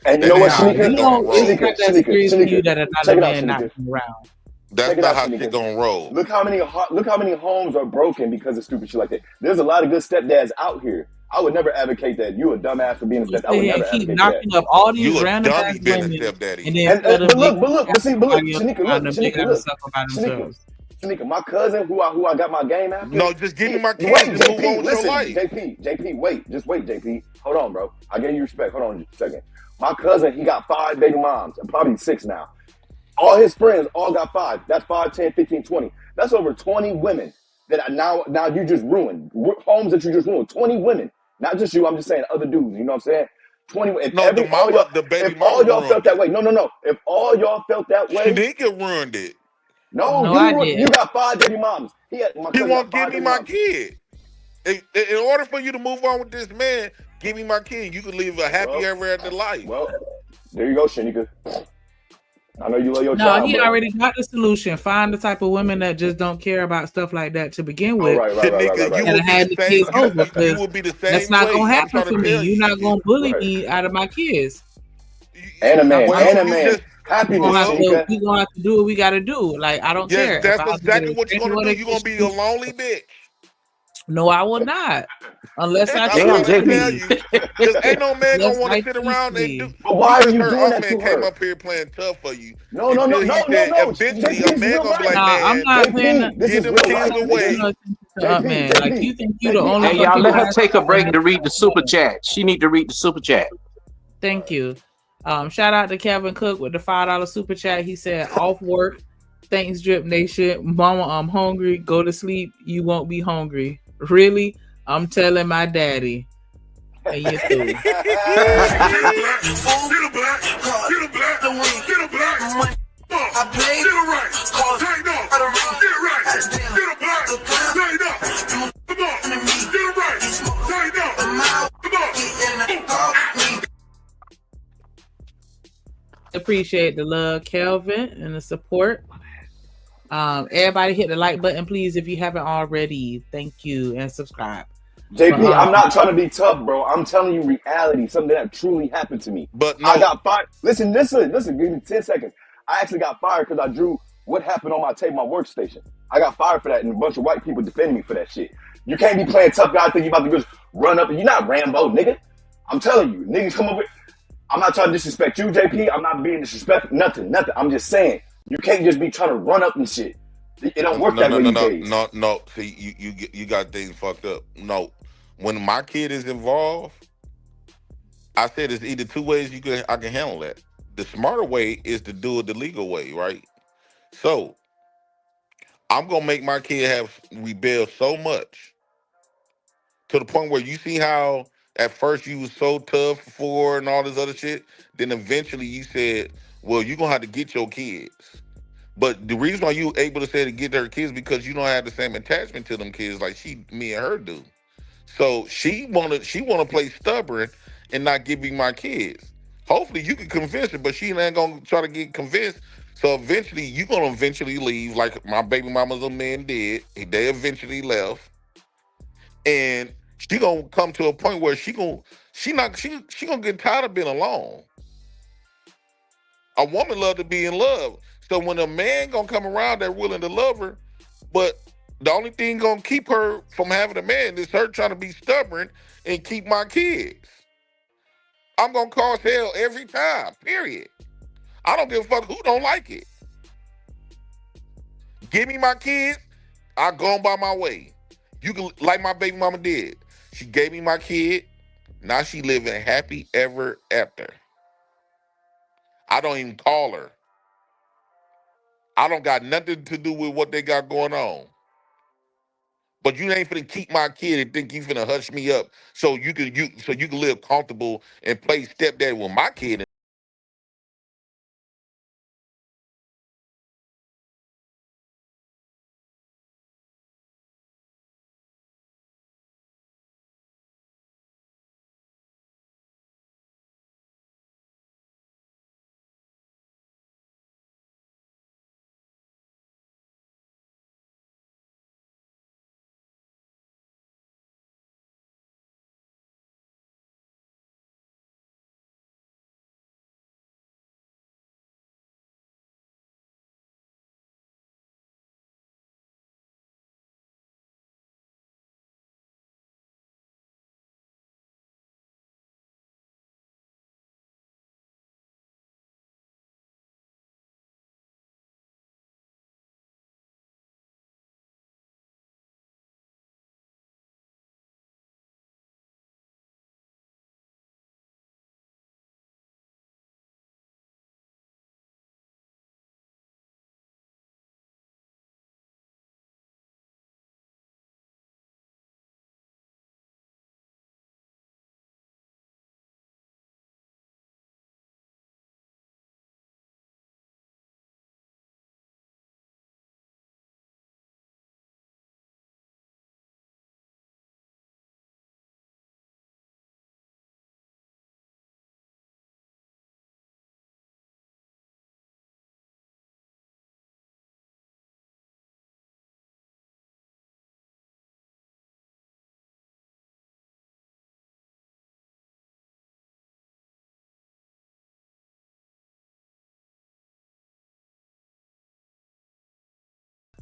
Speaker 20: And you
Speaker 17: That
Speaker 20: know what,
Speaker 17: ain't how the
Speaker 20: Shanika?
Speaker 17: shit gonna
Speaker 11: It's
Speaker 17: roll.
Speaker 11: not that serious to you that
Speaker 20: Check
Speaker 11: another
Speaker 20: it out,
Speaker 11: man not
Speaker 20: Shanika.
Speaker 11: around.
Speaker 17: That's
Speaker 20: Check it
Speaker 17: not
Speaker 20: out,
Speaker 17: how
Speaker 20: Shanika.
Speaker 17: shit gonna roll.
Speaker 20: Look how many homes are broken because of stupid shit like that. There's a lot of good stepdads out here. I would never advocate that. You a dumbass for being a
Speaker 11: You
Speaker 20: stepdad. I
Speaker 11: sit
Speaker 20: would
Speaker 11: here
Speaker 20: never
Speaker 11: and keep
Speaker 20: advocate for that.
Speaker 11: knocking up all these
Speaker 17: You a
Speaker 11: random ass
Speaker 17: dummy being a
Speaker 11: women,
Speaker 17: stepdaddy.
Speaker 11: and then tell them
Speaker 20: But
Speaker 11: they
Speaker 20: look,
Speaker 11: can have somebody else
Speaker 20: Shanika,
Speaker 11: around them. They gotta suffer by
Speaker 20: Shanika,
Speaker 11: themselves.
Speaker 20: Shanika, my cousin who I got my game after.
Speaker 17: No, just give me my kids
Speaker 20: Wait,
Speaker 17: and move on
Speaker 20: JP,
Speaker 17: with your
Speaker 20: listen,
Speaker 17: life.
Speaker 20: JP, wait, just wait, JP. Hold on, bro. I gave you respect. Hold on just a second. My cousin, he got 5 baby moms, probably 6 now. All his friends all got 5. That's 5, 10, 15, 20. That's over 20 women that are now you just ruined. Homes that you just ruined. 20 women. Not just you, I'm just saying other dudes. You know what I'm saying? 20.
Speaker 17: The baby
Speaker 20: If all
Speaker 17: mama
Speaker 20: y'all felt
Speaker 17: ruined
Speaker 20: that
Speaker 17: it.
Speaker 20: way, no. If all y'all felt that way,
Speaker 17: Shanika ruined it.
Speaker 20: no,
Speaker 11: I
Speaker 20: you
Speaker 11: did.
Speaker 20: got 5 baby moms. My
Speaker 17: He
Speaker 20: cousin got
Speaker 17: won't
Speaker 20: 5
Speaker 17: give me
Speaker 20: baby
Speaker 17: my
Speaker 20: moms.
Speaker 17: kid. In order for you to move on with this man, give me my kid. You could live a happy ever after life.
Speaker 20: Well, there you go, Shanika. I know you love your
Speaker 11: No,
Speaker 20: child,
Speaker 11: he
Speaker 20: but
Speaker 11: already got the solution. Find the type of women that just don't care about stuff like that to begin with.
Speaker 17: Shanika, you
Speaker 11: And
Speaker 17: will
Speaker 11: I
Speaker 17: be
Speaker 11: had
Speaker 17: the
Speaker 11: the
Speaker 17: same.
Speaker 11: kids over
Speaker 17: You
Speaker 11: because
Speaker 17: will be the
Speaker 11: that's
Speaker 17: same
Speaker 11: not gonna
Speaker 17: way. I'm
Speaker 11: happen
Speaker 17: trying
Speaker 11: for
Speaker 17: to
Speaker 11: me.
Speaker 17: tell
Speaker 11: You're
Speaker 17: you,
Speaker 11: not gonna bully
Speaker 20: Right.
Speaker 11: me out of my kids.
Speaker 20: And a man,
Speaker 11: We
Speaker 20: happiness,
Speaker 11: gonna
Speaker 20: Shanika.
Speaker 11: have to do what we gotta do. Like I don't
Speaker 17: Yes,
Speaker 11: care if
Speaker 17: that's
Speaker 11: I have to get
Speaker 17: exactly
Speaker 11: a
Speaker 17: what you're
Speaker 11: extension
Speaker 17: gonna
Speaker 11: or
Speaker 17: do.
Speaker 11: an
Speaker 17: You're gonna be a
Speaker 11: extension.
Speaker 17: lonely bitch.
Speaker 11: No, I will not. Unless I
Speaker 17: I'm
Speaker 11: choose
Speaker 17: trying
Speaker 11: to
Speaker 17: to tell
Speaker 11: be.
Speaker 17: you, because ain't no man
Speaker 11: Unless
Speaker 17: gonna want to
Speaker 11: I
Speaker 17: sit
Speaker 11: choose to
Speaker 17: around and do.
Speaker 11: be.
Speaker 20: But
Speaker 17: You
Speaker 20: why are
Speaker 17: just
Speaker 20: you
Speaker 17: heard
Speaker 20: doing
Speaker 17: Off
Speaker 20: that
Speaker 17: Man
Speaker 20: to
Speaker 17: came
Speaker 20: her?
Speaker 17: up here playing tough for you
Speaker 20: No.
Speaker 17: until he said eventually a
Speaker 20: JP, this is
Speaker 17: man
Speaker 20: real
Speaker 17: gonna be
Speaker 20: life.
Speaker 17: like,
Speaker 11: Nah, I'm
Speaker 17: man,
Speaker 11: not paying.
Speaker 20: JP, this
Speaker 17: give
Speaker 20: is
Speaker 17: them
Speaker 20: real
Speaker 17: kids
Speaker 20: life,
Speaker 11: Paying
Speaker 20: nigga.
Speaker 17: away.
Speaker 11: no attention to Up Man. Like you think you the
Speaker 20: JP,
Speaker 11: only
Speaker 18: Hey, y'all,
Speaker 11: fucking
Speaker 18: let her
Speaker 11: guy
Speaker 18: take a
Speaker 11: that
Speaker 18: break
Speaker 11: has
Speaker 18: to read the super
Speaker 11: women.
Speaker 18: chat. She need to read the super chat.
Speaker 11: Thank you. Shout out to Kevin Cook with the $5 super chat. He said, "Off work. Thanks, Drip Nation. Mama, I'm hungry. Go to sleep. You won't be hungry. Really? I'm telling my daddy." And you too. Appreciate the love, Kelvin, and the support. Everybody hit the like button, please, if you haven't already. Thank you, and subscribe.
Speaker 20: JP, I'm not trying to be tough, bro. I'm telling you reality, something that truly happened to me.
Speaker 17: But
Speaker 20: I
Speaker 17: no,
Speaker 20: got fired. Listen. Give me 10 seconds. I actually got fired because I drew what happened on my tape, my workstation. I got fired for that, and a bunch of white people defending me for that shit. You can't be playing tough guy thinking you about to just run up. You're not Rambo, nigga. I'm telling you, niggas come up with. I'm not trying to disrespect you, JP. I'm not being disrespectful. Nothing. I'm just saying you can't just be trying to run up and shit. It don't work that way these days.
Speaker 17: no. See, you got things fucked up. No, when my kid is involved, I said it's either two ways I can handle that. The smarter way is to do it the legal way, right? So I'm gonna make my kid have rebel so much to the point where you see how at first you was so tough for and all this other shit, then eventually you said, well, you're gonna have to get your kids. But the reason why you able to say to get her kids because you don't have the same attachment to them kids like me and her do. So she wanna play stubborn and not give me my kids. Hopefully you can convince her, but she ain't gonna try to get convinced. So eventually you gonna eventually leave, like my baby mama's a man did. They eventually left, and she gonna come to a point where she gonna get tired of being alone. A woman love to be in love. So when a man gonna come around that willing to love her, but the only thing gonna keep her from having a man is her trying to be stubborn and keep my kids. I'm gonna cause hell every time, period. I don't give a fuck who don't like it. Give me my kids, I go on by my way. You can, like my baby mama did. She gave me my kid. Now she living happy ever after. I don't even call her. I don't got nothing to do with what they got going on. But you ain't finna keep my kid and think you finna hush me up so you can live comfortable and play stepdad with my kid.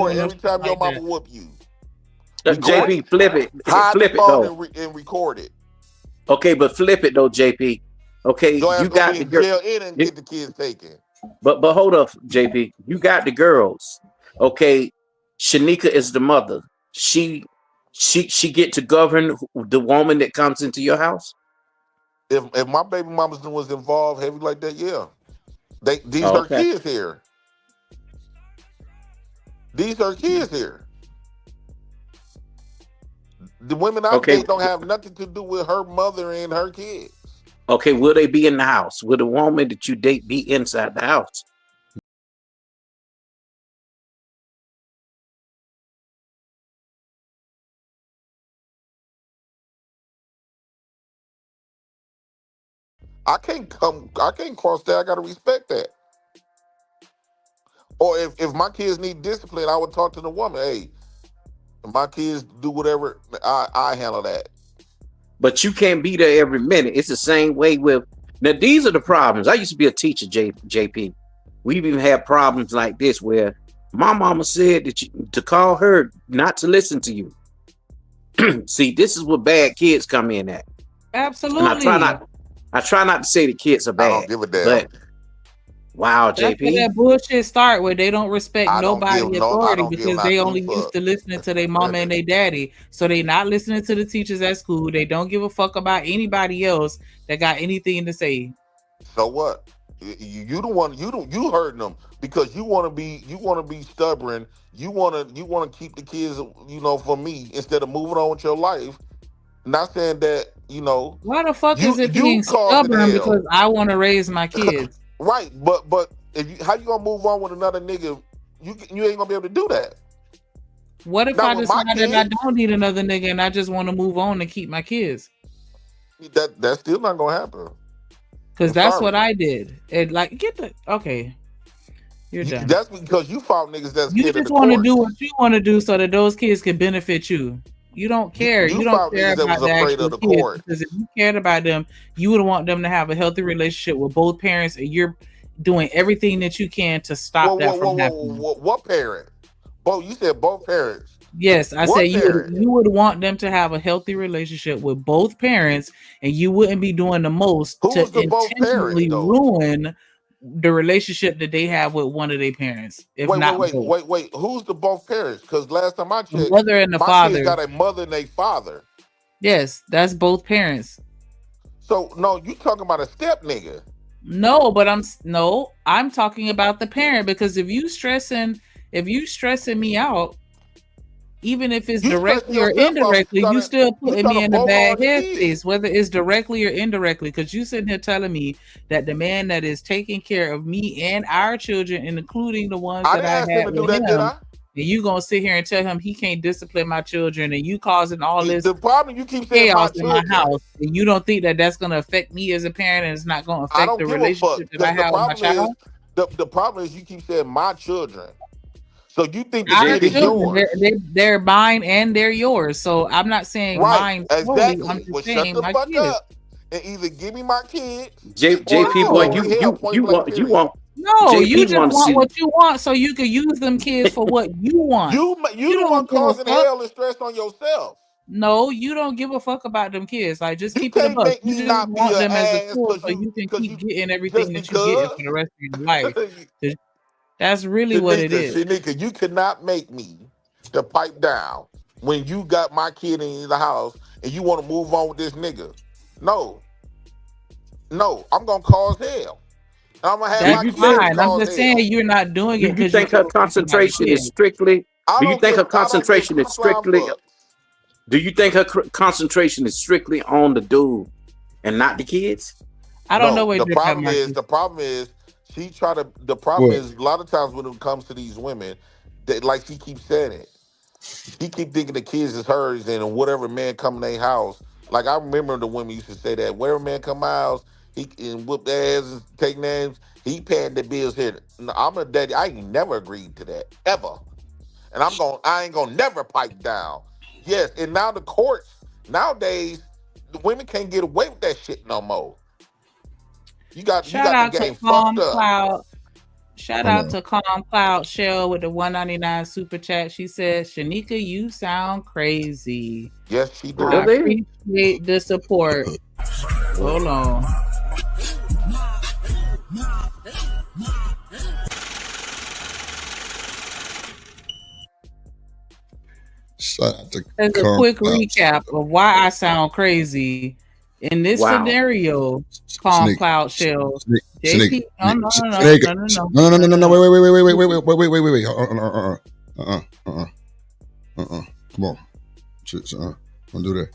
Speaker 17: more
Speaker 11: doing no
Speaker 17: every
Speaker 11: shit
Speaker 17: time your
Speaker 11: like
Speaker 17: mama
Speaker 11: that.
Speaker 17: whoop you.
Speaker 18: JP, flip it.
Speaker 17: Hide
Speaker 18: Flip
Speaker 17: the
Speaker 18: it
Speaker 17: phone
Speaker 18: though.
Speaker 17: and record it.
Speaker 18: Okay, but flip it though, JP. Okay,
Speaker 17: Your ass
Speaker 18: you
Speaker 17: gonna
Speaker 18: got
Speaker 17: be
Speaker 18: the
Speaker 17: in
Speaker 18: girl.
Speaker 17: jail and get the kids taken.
Speaker 18: But hold up, JP. You got the girls. Okay, Shanika is the mother. She get to govern the woman that comes into your house.
Speaker 17: If my baby mama's was involved heavy like that, yeah. These
Speaker 18: Oh,
Speaker 17: her
Speaker 18: okay.
Speaker 17: kids here. These her kids here. The women I date don't have nothing to do with her mother and her kids.
Speaker 18: Okay, will they be in the house? Will the woman that you date be inside the house?
Speaker 17: I can't cross that. I gotta respect that. Or if my kids need discipline, I would talk to the woman. Hey, if my kids do whatever, I handle that.
Speaker 18: But you can't be there every minute. It's the same way with now. These are the problems. I used to be a teacher, JP. We've even had problems like this where my mama said that to call her not to listen to you. See, this is what bad kids come in at.
Speaker 11: Absolutely.
Speaker 18: And I try not to say the kids are bad.
Speaker 17: I don't give a damn.
Speaker 18: But wow,
Speaker 11: That's
Speaker 18: JP.
Speaker 11: where that bullshit start where they don't respect nobody authority because they only used to listening to their mama and their daddy. So they not listening to the teachers at school. They don't give a fuck about anybody else that got anything to say.
Speaker 17: So what? You the one. You hurting them because you want to be stubborn. You want to keep the kids, for me instead of moving on with your life. Not saying that,
Speaker 11: Why the fuck is it being stubborn because I want to raise my kids?
Speaker 17: Right, but how you gonna move on with another nigga? You ain't gonna be able to do that.
Speaker 11: What if I decide that I don't need another nigga and I just want to move on and keep my kids?
Speaker 17: That's still not gonna happen.
Speaker 11: Because that's what I did. And okay. You're done.
Speaker 17: That's because you fought niggas that's
Speaker 11: you just want to do what you want to do so that those kids can benefit you. You don't care. You don't care about the actual kids. Because if you cared about them, you would want them to have a healthy relationship with both parents, and you're doing everything that you can to stop that from happening.
Speaker 17: What parent? You said both parents.
Speaker 11: Yes, I said you would want them to have a healthy relationship with both parents, and you wouldn't be doing the most to intentionally ruin the relationship that they have with one of their parents.
Speaker 17: Wait. Who's the both parents? Because last time I checked,
Speaker 11: the mother and the
Speaker 17: my
Speaker 11: father.
Speaker 17: Kids got a mother and a father.
Speaker 11: Yes, that's both parents.
Speaker 17: So no, you talking about a step nigga?
Speaker 11: No, but I'm talking about the parent because if you stressing me out, even if it's directly or indirectly, you still putting me in a bad headspace, whether it's directly or indirectly. Because you sitting here telling me that the man that is taking care of me and our children, and including the ones that I had with him, and you gonna sit here and tell him he can't discipline my children, and you causing all this
Speaker 17: the problem you keep saying
Speaker 11: chaos in my house, and you don't think that that's gonna affect me as a parent, and it's not gonna affect the relationship that I have with my child.
Speaker 17: The problem is you keep saying my children. So you think the
Speaker 11: our
Speaker 17: kid is yours?
Speaker 11: They're mine and they're yours. So I'm not saying mine.
Speaker 17: Exactly.
Speaker 11: I'm just
Speaker 17: Well,
Speaker 11: saying
Speaker 17: shut the
Speaker 11: my
Speaker 17: fuck
Speaker 11: kids.
Speaker 17: up and either give me my kids.
Speaker 18: JP, boy, you want.
Speaker 11: No,
Speaker 18: JP
Speaker 11: you just want
Speaker 18: see
Speaker 11: what you want, so you can use them kids for what you want.
Speaker 17: You the one causing hell and stress on yourself.
Speaker 11: No, you don't give a fuck about them kids. Like, just keep it a buck. You just want them as a tool so you can keep getting everything that you get for the rest of your life. That's really what it is.
Speaker 17: Shanika, you cannot make me to pipe down when you got my kid in the house and you want to move on with this nigga. No, I'm gonna cause hell. I'm gonna have my kids
Speaker 11: fine.
Speaker 17: cause
Speaker 11: I'm just saying you're not doing it.
Speaker 18: Do you think her concentration is strictly? Do you think her concentration is strictly? Do you think her concentration is strictly on the dude and not the kids?
Speaker 11: I don't know what
Speaker 17: the problem is. The problem is she try to. The problem is a lot of times when it comes to these women, that like she keeps saying it, she keep thinking the kids is hers, and whatever man come in their house. Like I remember the women used to say that whatever man come my house, he can whoop their ass and take names. He paying the bills here. No, I'm a daddy. I ain't never agreed to that ever, and I ain't gonna never pipe down. Yes, and now the courts nowadays, the women can't get away with that shit no more. You got the game fucked up.
Speaker 11: Shout out to Calm Cloud Shell with the $1.99 super chat. She said, Shanika, you sound crazy.
Speaker 17: Yes, she do.
Speaker 11: I appreciate the support. Hold on.
Speaker 2: Shout out to
Speaker 11: As a quick recap of why I sound crazy. In this scenario, Calm Cloud Shell. JP, no.
Speaker 2: Wait. Come on. Don't do that.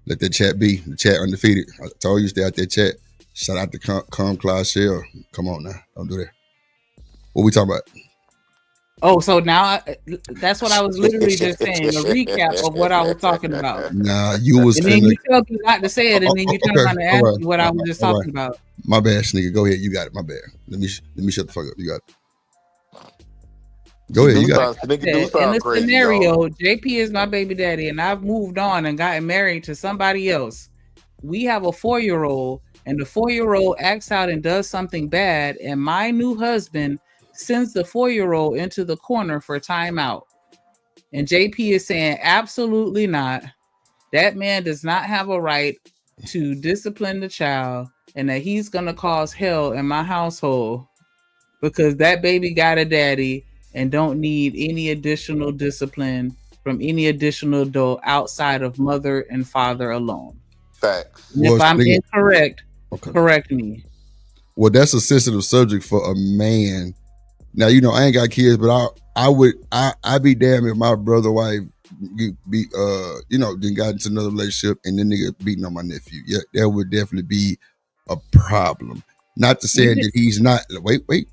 Speaker 2: Let that chat be. The chat undefeated. I told you stay out there, chat. Shout out to Calm Cloud Shell. Come on now. Don't do that. What we talking about?
Speaker 11: Oh, so now that's what I was literally just saying. A recap of what I was talking about.
Speaker 2: Nah, you was.
Speaker 11: And then you tell me not to say it, and then you turn around and ask me what I was just talking about.
Speaker 2: My bad, nigga. Go ahead. You got it. My bad. Let me shut the fuck up. You got it. Go ahead. You got it.
Speaker 11: In this scenario, JP is my baby daddy, and I've moved on and gotten married to somebody else. We have a 4-year-old, and the 4-year-old acts out and does something bad, and my new husband sends the 4-year-old into the corner for timeout. And JP is saying, absolutely not. That man does not have a right to discipline the child, and that he's going to cause hell in my household because that baby got a daddy and don't need any additional discipline from any additional adult outside of mother and father alone.
Speaker 17: Facts.
Speaker 11: And if I'm incorrect, correct me.
Speaker 2: Well, that's a sensitive subject for a man. Now, you know, I ain't got kids, but I'd be damned if my brother or wife then got into another relationship and then nigga beating on my nephew. Yeah, that would definitely be a problem. Not to say that he's not,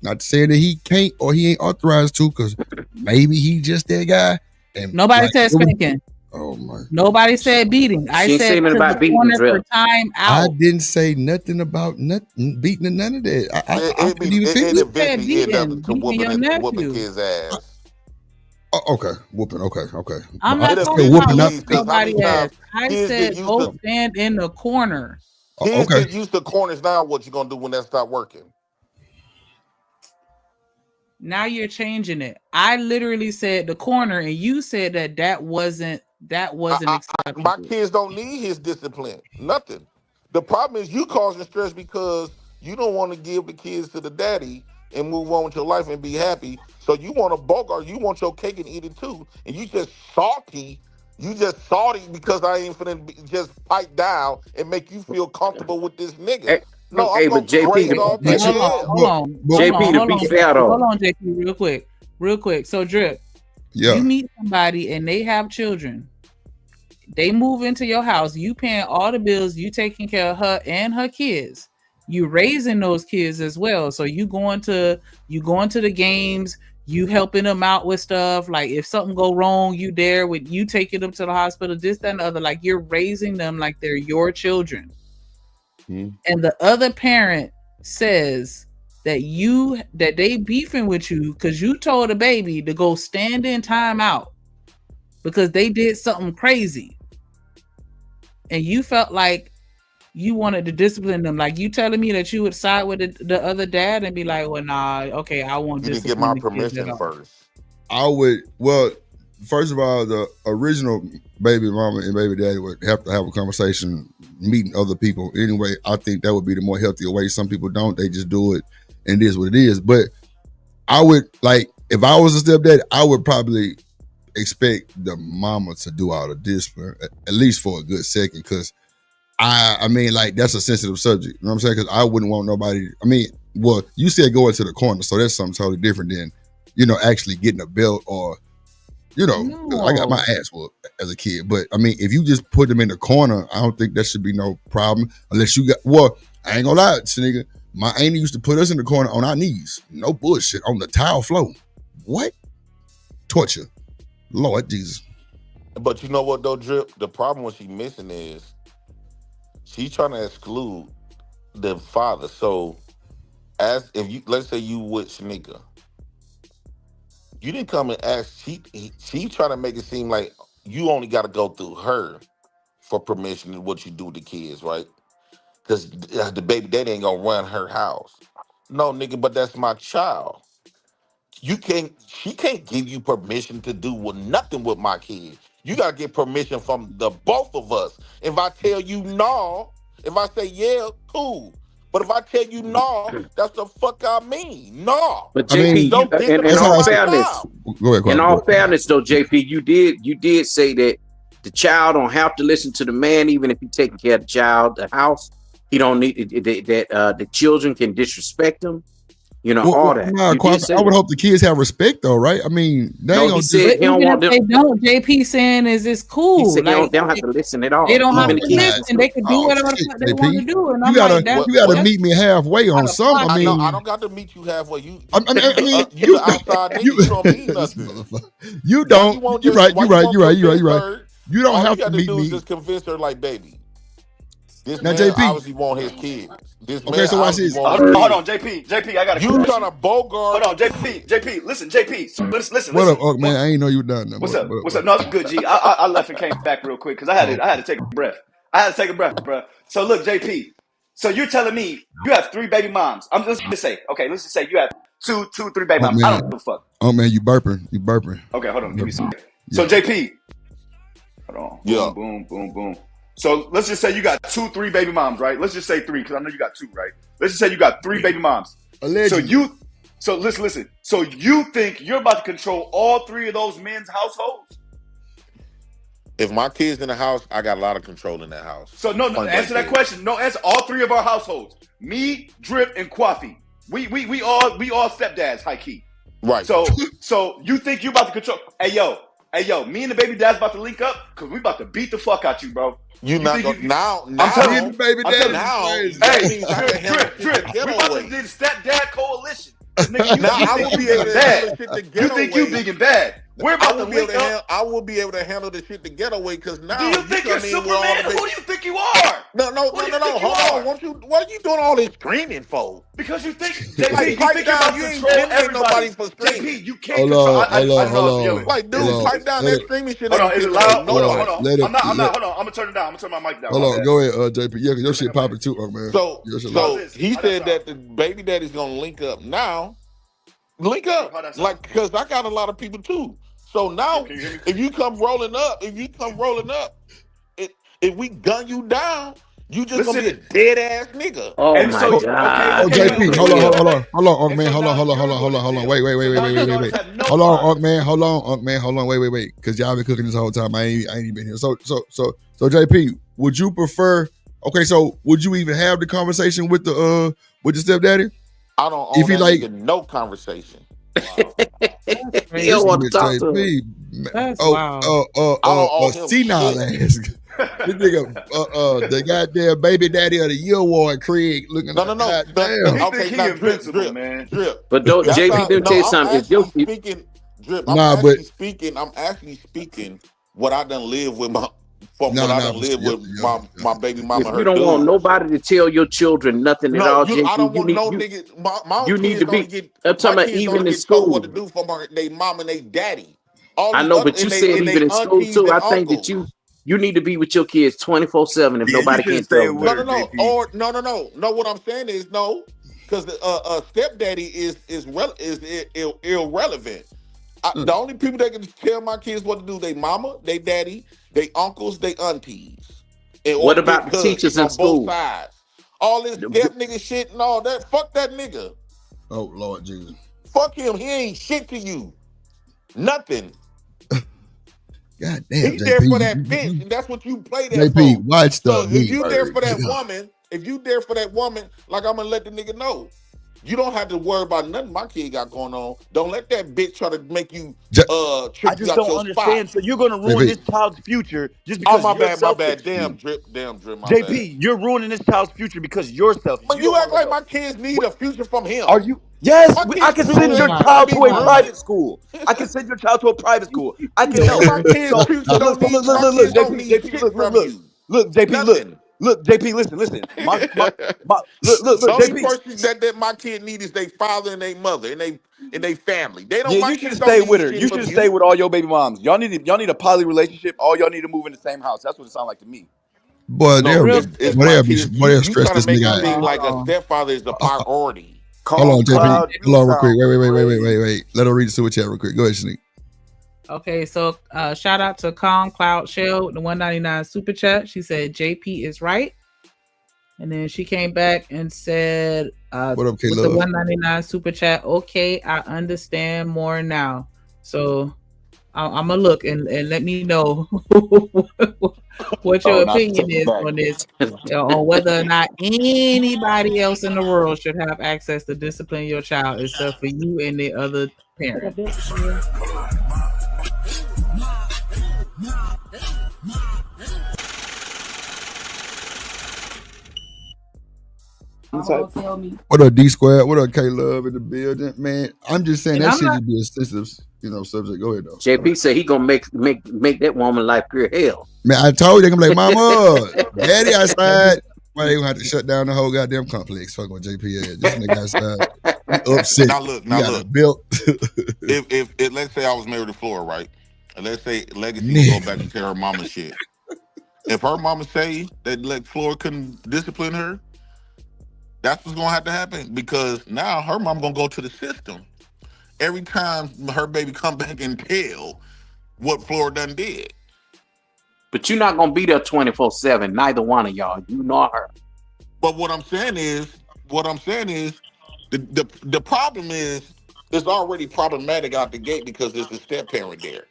Speaker 2: not to say that he can't or he ain't authorized to, because maybe he just that guy. And
Speaker 11: nobody said spanking.
Speaker 2: Oh my!
Speaker 11: Nobody said beating. I said about beating for time out.
Speaker 2: I didn't say nothing about beating or none of that. I didn't even think
Speaker 17: whooping his ass.
Speaker 2: Okay, whooping. Okay.
Speaker 11: I'm not talking about somebody else. I said go stand in the corner.
Speaker 17: Kids get used to corners. Now, what you gonna do when that stop working?
Speaker 11: Now you're changing it. I literally said the corner, and you said that wasn't acceptable.
Speaker 17: My kids don't need his discipline. Nothing. The problem is you causing stress because you don't want to give the kids to the daddy and move on with your life and be happy. So you want a bogart, you want your cake and eat it too. And you just salty. You just salty because I ain't finna just pipe down and make you feel comfortable with this nigga.
Speaker 18: No, I'm but JP,
Speaker 11: hold on, JP, real quick. So Drip, you meet somebody and they have children. They move into your house. You paying all the bills. You taking care of her and her kids. You raising those kids as well. So you going to the games. You helping them out with stuff. Like if something go wrong, you there with you taking them to the hospital. This, that, and the other. Like you're raising them like they're your children. And the other parent says that they beefing with you because you told a baby to go stand in timeout because they did something crazy, and you felt like you wanted to discipline them. Like you telling me that you would side with the other dad and be like, "Well, nah, okay, I won't."
Speaker 17: You didn't get my permission first.
Speaker 2: I would. Well, first of all, the original baby mama and baby daddy would have to have a conversation, meeting other people. Anyway, I think that would be the more healthier way. Some people don't; they just do it, and it is what it is. But I would like if I was a stepdad, I would probably expect the mama to do all the discipline at least for a good second, because I mean, like that's a sensitive subject. You know what I'm saying? Because I wouldn't want nobody. I mean, well, you said go into the corner, so that's something totally different than actually getting a belt or. I got my ass whooped as a kid. But, I mean, if you just put them in the corner, I don't think that should be no problem. Unless you got, I ain't gonna lie, nigga. My auntie used to put us in the corner on our knees. No bullshit. On the tile floor. What? Torture. Lord Jesus.
Speaker 17: But you know what, though, Drip? The problem what she missing is she's trying to exclude the father. So, let's say you with Shanika. You didn't come and ask. She trying to make it seem like you only got to go through her for permission to what you do to kids, right? Because the baby daddy ain't gonna run her house. No, nigga, but that's my child. She can't give you permission to do nothing with my kid. You gotta get permission from the both of us. If I tell you no, if I say yeah, cool. But if I tell you no, that's the fuck I mean. No.
Speaker 18: But JP, in all fairness, though, JP, you did say that the child don't have to listen to the man, even if he's taking care of the child, the house. He don't need that. The children can disrespect him. You know, all that.
Speaker 2: Nah, I would hope the kids have respect, though, right? I mean, they ain't gonna
Speaker 11: even if they don't, JP saying is cool.
Speaker 18: He said they don't have to listen at all.
Speaker 11: They don't have to listen. They can do whatever the fuck they want to do. And
Speaker 2: you gotta meet me halfway on something. I mean,
Speaker 17: I don't got to meet you halfway. You outside. You don't mean nothing.
Speaker 2: You don't. You're right. You don't have to meet me.
Speaker 17: Just convince her, like, baby. This
Speaker 2: now,
Speaker 17: man
Speaker 2: JP
Speaker 17: obviously want his kids.
Speaker 2: Okay, so watch this.
Speaker 20: Hold on, JP, I got a
Speaker 17: you trying to bogart?
Speaker 20: Hold on, JP, listen, JP, listen.
Speaker 2: What up, man? I ain't know you done that.
Speaker 20: What's up? No, it's good, G. I left and came back real quick because I had to take a breath. Bro. So look, JP. So you're telling me you have 3 baby moms? Let's just say you have two, 3 baby moms. I don't give a fuck.
Speaker 2: Oh man, you burping.
Speaker 20: Okay, hold on, give me a second. So JP, hold on.
Speaker 17: Yeah.
Speaker 20: Boom. So let's just say you got 2, 3 baby moms, right? Let's just say 3 because I know you got 2, right? Let's just say you got 3 baby moms.
Speaker 2: Allegedly.
Speaker 20: So listen. So you think you're about to control all 3 of those men's households?
Speaker 17: If my kid's in the house, I got a lot of control in that house.
Speaker 20: So no, answer that question. No, answer all 3 of our households. Me, Drip, and Kwafi. We all stepdads, high key.
Speaker 17: Right.
Speaker 20: So you think you about to control? Hey yo, me and the baby dad's about to link up because we about to beat the fuck out you, bro.
Speaker 17: You not gonna now.
Speaker 20: I'm telling you,
Speaker 2: baby dad.
Speaker 20: Hey, Drip. We about to do the stepdad coalition. Nigga,
Speaker 17: now I will be able to handle shit the ghetto
Speaker 20: You think you big and bad? We're about to link up.
Speaker 17: I will be able to handle the shit the ghetto way because now.
Speaker 20: Do you think you're Superman? Who do you think you are?
Speaker 17: No. Hold on. What are you doing all this screaming for?
Speaker 20: Because you think JP, you think you ain't control nobody
Speaker 17: for screaming.
Speaker 20: JP, you can't control.
Speaker 2: Hold on.
Speaker 17: Like, dude, pipe down that screaming shit.
Speaker 20: Hold on, is it loud? Hold on. I'm not. Hold on. I'm gonna turn it down. I'm gonna turn my mic down.
Speaker 2: Hold on, go ahead, JP. Yeah, your shit popping too, man.
Speaker 17: So he said that the baby daddy's gonna link up now. Link up, like, because I got a lot of people too. So now, if you come rolling up, if we gun you down, you just gonna be a dead ass nigga.
Speaker 18: Oh my God.
Speaker 2: JP, hold on, man, hold on. Wait. Hold on, man, wait. Because y'all been cooking this whole time. I ain't even been here. So JP, would you prefer? Okay, so would you even have the conversation with the stepdaddy?
Speaker 17: I don't own that no conversation.
Speaker 18: He don't want to talk to me.
Speaker 2: senile ass. This nigga, the goddamn baby daddy of the year award, Craig, looking.
Speaker 20: No. Okay, now Drip, man.
Speaker 17: Drip.
Speaker 18: But don't JP them tell you something.
Speaker 17: I'm actually speaking what I done live with my. My baby mama.
Speaker 18: You don't want nobody to tell your children nothing at all.
Speaker 17: I don't want no nigga.
Speaker 18: You need to be. I'm talking about even in school.
Speaker 17: What to do for their mom and their daddy?
Speaker 18: I know, but you said even in school too. I think that you need to be with your kids 24/7 if nobody can tell you.
Speaker 17: No. What I'm saying is no, because stepdaddy is irrelevant. The only people that can tell my kids what to do, they mama, they daddy, they uncles, they aunties.
Speaker 18: What about the teachers in school?
Speaker 17: Both sides. All this deaf nigga shit and all that. Fuck that nigga.
Speaker 2: Oh Lord Jesus.
Speaker 17: Fuck him. He ain't shit to you. Nothing.
Speaker 2: God damn.
Speaker 17: He's there for that bitch, and that's what you play there for.
Speaker 2: JP, watch the.
Speaker 17: So if you there for that woman, like I'm gonna let the nigga know. You don't have to worry about nothing my kid got going on. Don't let that bitch try to make you trick
Speaker 21: I
Speaker 17: you
Speaker 21: just
Speaker 17: out
Speaker 21: don't
Speaker 17: your
Speaker 21: understand.
Speaker 17: spot.
Speaker 21: So you're gonna ruin this child's future just because
Speaker 17: my
Speaker 21: you're
Speaker 17: bad. Damn drip.
Speaker 21: JP, you're ruining this child's future because you're selfish.
Speaker 17: But you act like my kids need a future from him.
Speaker 21: Are you? Yes, I can send your child to a private school. I can send your child to a private school. I can help.
Speaker 17: My kids' future don't need JP,
Speaker 21: look, JP, look, JP, listen. Look,
Speaker 17: JP.
Speaker 21: JP.
Speaker 17: Person that my kid need is their father and their mother and they family. They don't.
Speaker 21: Yeah, you should stay with her. You should stay with all your baby moms. Y'all need a poly relationship. All y'all need to move in the same house. That's what it sounds like to me.
Speaker 2: Boy, they're stressed this nigga out.
Speaker 17: Like a stepfather is the priority.
Speaker 2: Hold on, JP.
Speaker 21: Cloud,
Speaker 2: Hold on, real quick.
Speaker 21: crazy.
Speaker 2: Wait. Let her read the super chat real quick. Go ahead, Sneak.
Speaker 11: Okay, so shout out to Calm Cloud Shell, the 199 super chat. She said JP is right. And then she came back and said,
Speaker 2: what up, K
Speaker 11: with
Speaker 2: Love?
Speaker 11: the 199 super chat, okay, I understand more now. So I'm going to look and let me know what your opinion is on this, on whether or not anybody else in the world should have access to discipline your child except for you and the other parent.
Speaker 2: What up, D Square? What up, K Love in the building? Man, I'm just saying
Speaker 11: And
Speaker 2: that
Speaker 11: I'm
Speaker 2: shit
Speaker 11: not-
Speaker 2: should be a sensitive, subject. Go ahead, though.
Speaker 18: JP said he gonna make that woman life pure hell.
Speaker 2: Man, I told you, I'm like, Mama, Daddy outside. Why they gonna have to shut down the whole goddamn complex? Fuck with JP. This nigga outside. He upset.
Speaker 17: Now look.
Speaker 2: Built.
Speaker 17: if let's say I was married to Flora, right? And let's say Legacy go back and tell her mama shit. If her mama say that Flora couldn't discipline her, that's what's gonna have to happen, because now her mom gonna go to the system every time her baby come back and tell what Flora done did.
Speaker 18: But you're not gonna be there 24/7. Neither one of y'all. You know her.
Speaker 17: But what I'm saying is, the problem is it's already problematic out the gate because there's a step parent there.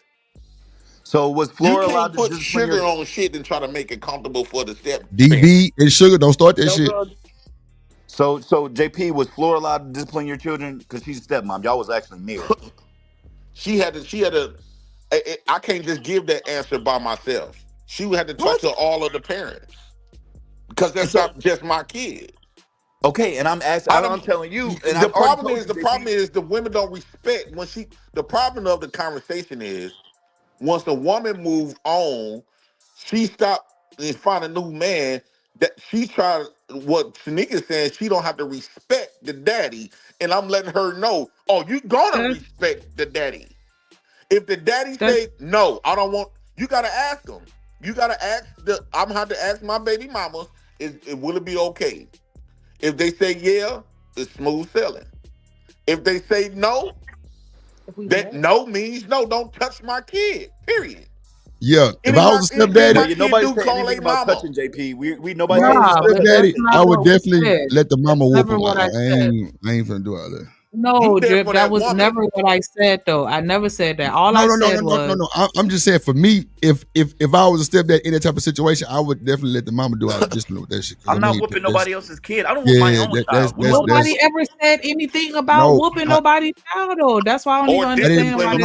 Speaker 21: So was
Speaker 17: You
Speaker 21: Flora
Speaker 17: can't
Speaker 21: allowed to
Speaker 17: put
Speaker 21: discipline
Speaker 17: sugar
Speaker 21: your...
Speaker 17: on shit and try to make it comfortable for the step
Speaker 2: DB and Sugar, don't start that shit.
Speaker 21: So JP, was Flora allowed to discipline your children because she's a stepmom? Y'all was actually married.
Speaker 17: She had a. I can't just give that answer by myself. She would have to talk to all of the parents, because that's not just my kid.
Speaker 21: Okay, and I'm asking. I'm telling you. And
Speaker 17: The problem is the women don't respect when she. The problem of the conversation is once the woman moved on, she stopped and find a new man. That she tried. What Shanika saying, she don't have to respect the daddy, and I'm letting her know. Oh, you gonna respect the daddy. If the daddy say no, I don't want, you gotta ask them. You gotta ask I'm gonna have to ask my baby mamas, will it be okay? If they say yeah, it's smooth sailing. If they say no, that no means no, don't touch my kid. Period.
Speaker 2: Yeah, if I was a stepdaddy,
Speaker 21: nobody said anything about touching JP. We nobody said
Speaker 2: stepdaddy, I would definitely
Speaker 11: said.
Speaker 2: let the mama whoop him.
Speaker 11: what I
Speaker 2: I ain't finna do all that.
Speaker 11: No, Drip, that was never what I said, though. I never said that. All I said was...
Speaker 2: No. I'm just saying, for me, if I was a stepdad in that type of situation, I would definitely let the mama do all the discipline with that shit.
Speaker 21: I'm not whooping nobody else's kid. I don't whoop my own child.
Speaker 11: Nobody ever said anything about whooping nobody's child, though. That's why I don't even understand why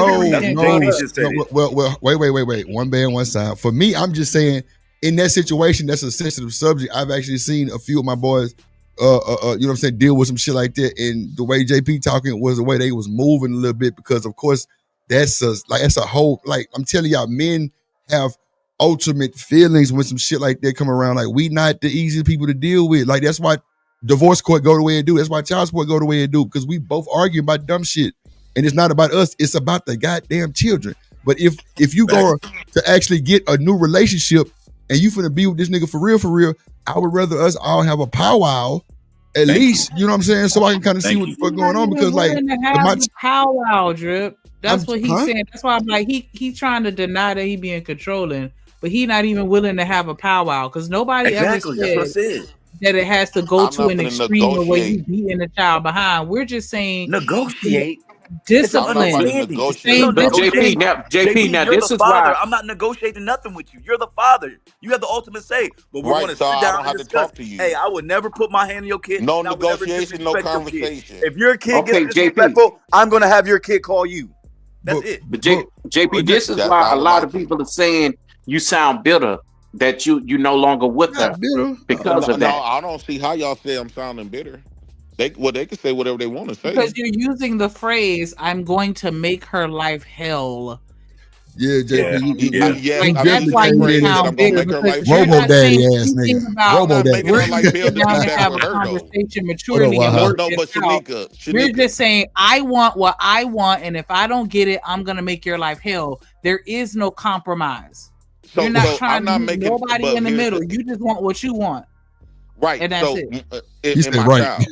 Speaker 2: Well, wait. One band, one sound. For me, I'm just saying, in that situation, that's a sensitive subject. I've actually seen a few of my boys you know what I'm saying, deal with some shit like that. And the way JP talking was the way they was moving a little bit, because of course that's a whole, like, I'm telling y'all, men have ultimate feelings when some shit like that come around. Like, we not the easiest people to deal with. Like, that's why divorce court go the way it do. That's why child support go the way it do, because we both argue about dumb shit. And it's not about us, it's about the goddamn children. But if you go to actually get a new relationship and you finna be with this nigga for real, I would rather us all have a powwow, at least, you know what I'm saying, so I can kind of see what the fuck going on. Because like,
Speaker 11: powwow, Drip. That's what he's saying. That's why I'm like, he trying to deny that he being controlling, but he not even willing to have a powwow, because nobody ever said that it has to go to an extreme of where you beating the child behind. We're just saying
Speaker 21: negotiate.
Speaker 11: Discipline.
Speaker 21: JP,
Speaker 18: now
Speaker 21: you're
Speaker 18: this
Speaker 21: the
Speaker 18: is
Speaker 21: father.
Speaker 18: why
Speaker 21: I'm not negotiating nothing with you. You're the father. You have the ultimate say. But we're going to sit down and discuss.
Speaker 17: To you.
Speaker 21: Hey, I would never put my hand in your kid.
Speaker 17: No negotiation, no conversation.
Speaker 21: If your kid gets disrespectful, I'm going to have your kid call you. That's it.
Speaker 18: But JP, this is why a lot of people are saying you sound bitter, that you no longer with her because of that.
Speaker 17: No, I don't see how y'all say I'm sounding bitter. They can say whatever they want to say.
Speaker 11: Because you're using the phrase, I'm going to make her life hell.
Speaker 2: Yeah, JP.
Speaker 17: Yes,
Speaker 11: that's why you sound bitter.
Speaker 2: Robo daddy ass nigga. Robo daddy.
Speaker 11: We're sitting down and have a conversation maturely and work this out. You're just saying, I want what I want, and if I don't get it, I'm going to make your life hell. There is no compromise. You're not trying to meet nobody in the middle. You just want what you want.
Speaker 17: Right.
Speaker 11: And that's
Speaker 17: So
Speaker 11: it.
Speaker 17: in my child.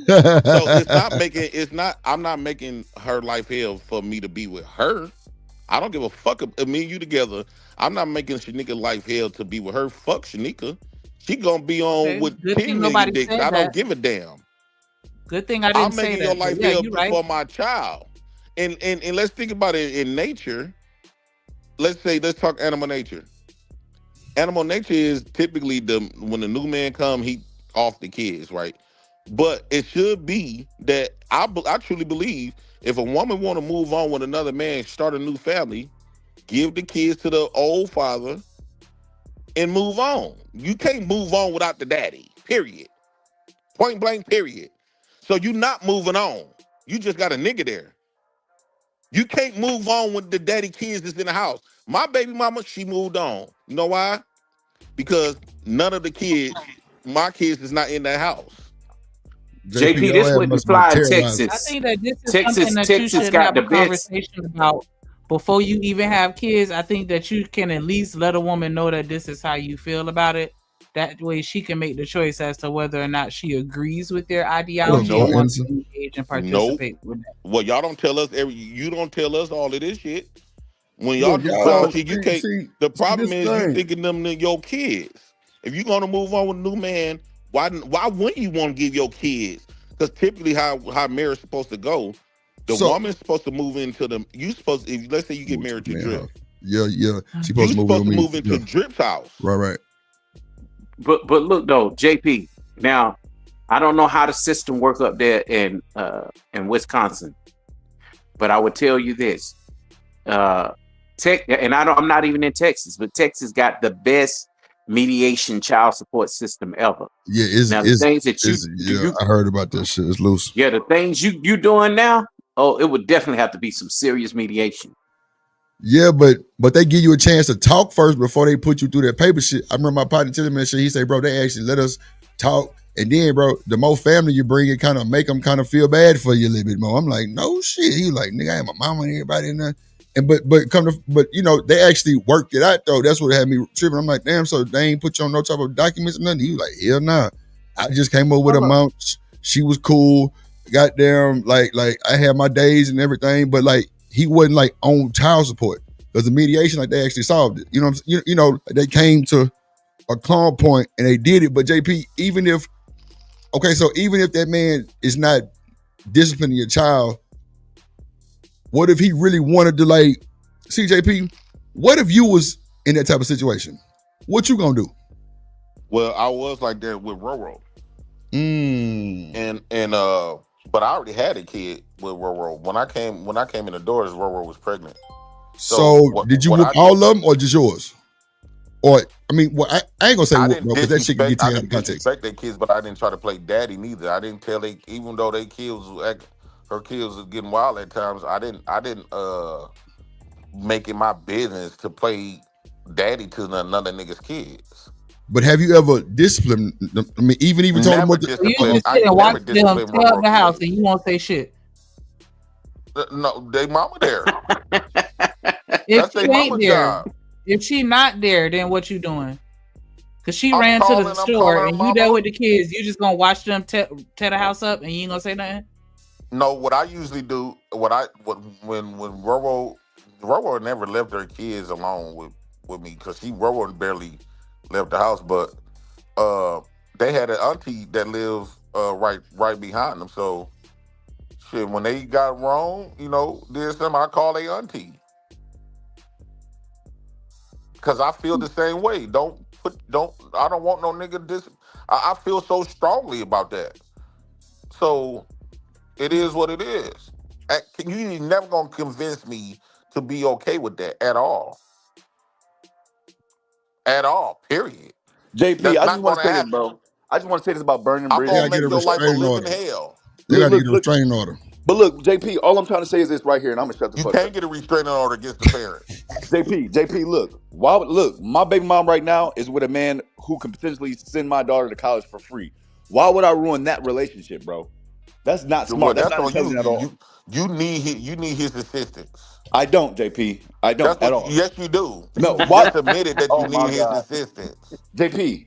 Speaker 17: So I'm not making her life hell for me to be with her. I don't give a fuck if me and you together. I'm not making Shanika life hell to be with her. Fuck Shanika. She gonna be on with
Speaker 11: Good
Speaker 17: 10
Speaker 11: thing
Speaker 17: million
Speaker 11: nobody
Speaker 17: dicks.
Speaker 11: said
Speaker 17: I don't
Speaker 11: that.
Speaker 17: give a damn.
Speaker 11: Good thing I didn't
Speaker 17: I'm
Speaker 11: say
Speaker 17: making
Speaker 11: that.
Speaker 17: your life
Speaker 11: Yeah,
Speaker 17: hell
Speaker 11: you right.
Speaker 17: for my child. And let's think about it in nature. Let's talk animal nature. Animal nature is typically when the new man come, he off the kids, right? But it should be that I truly believe if a woman want to move on with another man, start a new family, give the kids to the old father, and move on. You can't move on without the daddy. Period. Point blank. Period. So you not moving on. You just got a nigga there. You can't move on with the daddy kids that's in the house. My baby mama, she moved on. You know why? Because none of the kids, my kids, is not in that house.
Speaker 18: JP, this wouldn't fly in Texas.
Speaker 11: I think that this is something that you should have a conversation about before you even have kids. I think that you can at least let a woman know that this is how you feel about it. That way she can make the choice as to whether or not she agrees with their ideology and wants to engage and participate with that.
Speaker 17: Well, y'all don't tell us you don't tell us all of this shit. When y'all talk shit, you can't. The problem is you thinking them your kids. If you're gonna move on with a new man, why wouldn't you want to give your kids? Because typically how marriage is supposed to go, the woman's supposed to move into the. Let's say you get married to Drip.
Speaker 2: Yeah.
Speaker 17: You're supposed to move into Drip's house.
Speaker 2: Right.
Speaker 18: But look though, JP. Now, I don't know how the system work up there in Wisconsin, but I would tell you this: I'm not even in Texas, but Texas got the best mediation child support system ever.
Speaker 2: Yeah, I heard about this shit. It's loose.
Speaker 18: Yeah, the things you doing now. Oh, it would definitely have to be some serious mediation.
Speaker 2: Yeah, but they give you a chance to talk first before they put you through that paper shit. I remember my partner telling me that shit. He said, bro, they actually let us talk. And then, bro, the more family you bring, it kind of make them kind of feel bad for you a little bit more. I'm like, no shit. He like, nigga, I had my mama and everybody in there. And but you know, they actually worked it out though. That's what had me tripping. I'm like, damn, so they ain't put you on no type of documents or nothing. He was like, hell nah. I just came up with a amount. She was cool. Goddamn, like I had my days and everything, but like he wasn't like on child support. Because the mediation, like they actually solved it. You know what I'm saying? You know, they came to a calm point and they did it. But JP, even if that man is not disciplining your child, what if he really wanted to like, see JP, what if you was in that type of situation? What you gonna do?
Speaker 17: Well, I was like that with Roro. But I already had a kid with Roro. When I came in the doors, Roro was pregnant.
Speaker 2: So did you whoop all of them or just yours? Or I mean, well, I ain't gonna say whoop, because that shit can get taken out of context.
Speaker 17: I didn't disrespect their kids, but I didn't try to play daddy neither. I didn't tell even though her kids was getting wild at times. I didn't make it my business to play daddy to another nigga's kids.
Speaker 2: But have you ever disciplined them? I mean, even told them what to
Speaker 11: you just sit and watch them tear up the house and you won't say shit.
Speaker 17: No, they mama there.
Speaker 11: If she ain't there, if she not there, then what you doing? Because she ran to the store and you there with the kids, you just gonna watch them tear the house up and you ain't gonna say nothing?
Speaker 17: No, what I usually do, when Roro never left her kids alone with me, because Roro barely left the house, but they had an auntie that lives right behind them. So shit, when they got wrong, you know, did something, I call their auntie. Cause I feel the same way. I don't want no nigga I feel so strongly about that. So it is what it is. You never gonna convince me to be okay with that at all. At all, period.
Speaker 21: JP, I just want to say this, bro. I just want to say this about burning bridges.
Speaker 2: I'm gonna make your life a living hell. They gotta get a restraining order.
Speaker 21: But look, JP, all I'm trying to say is this right here, and I'm gonna shut the fuck up.
Speaker 17: You can't get a restraining order against the parent.
Speaker 21: JP, look, my baby mom right now is with a man who can potentially send my daughter to college for free. Why would I ruin that relationship, bro? That's not smart. That's not intelligent at all.
Speaker 17: You need his assistance.
Speaker 21: I don't, JP. I don't at all.
Speaker 17: Yes, you do.
Speaker 21: No,
Speaker 17: you just admitted that you need his assistance.
Speaker 21: JP,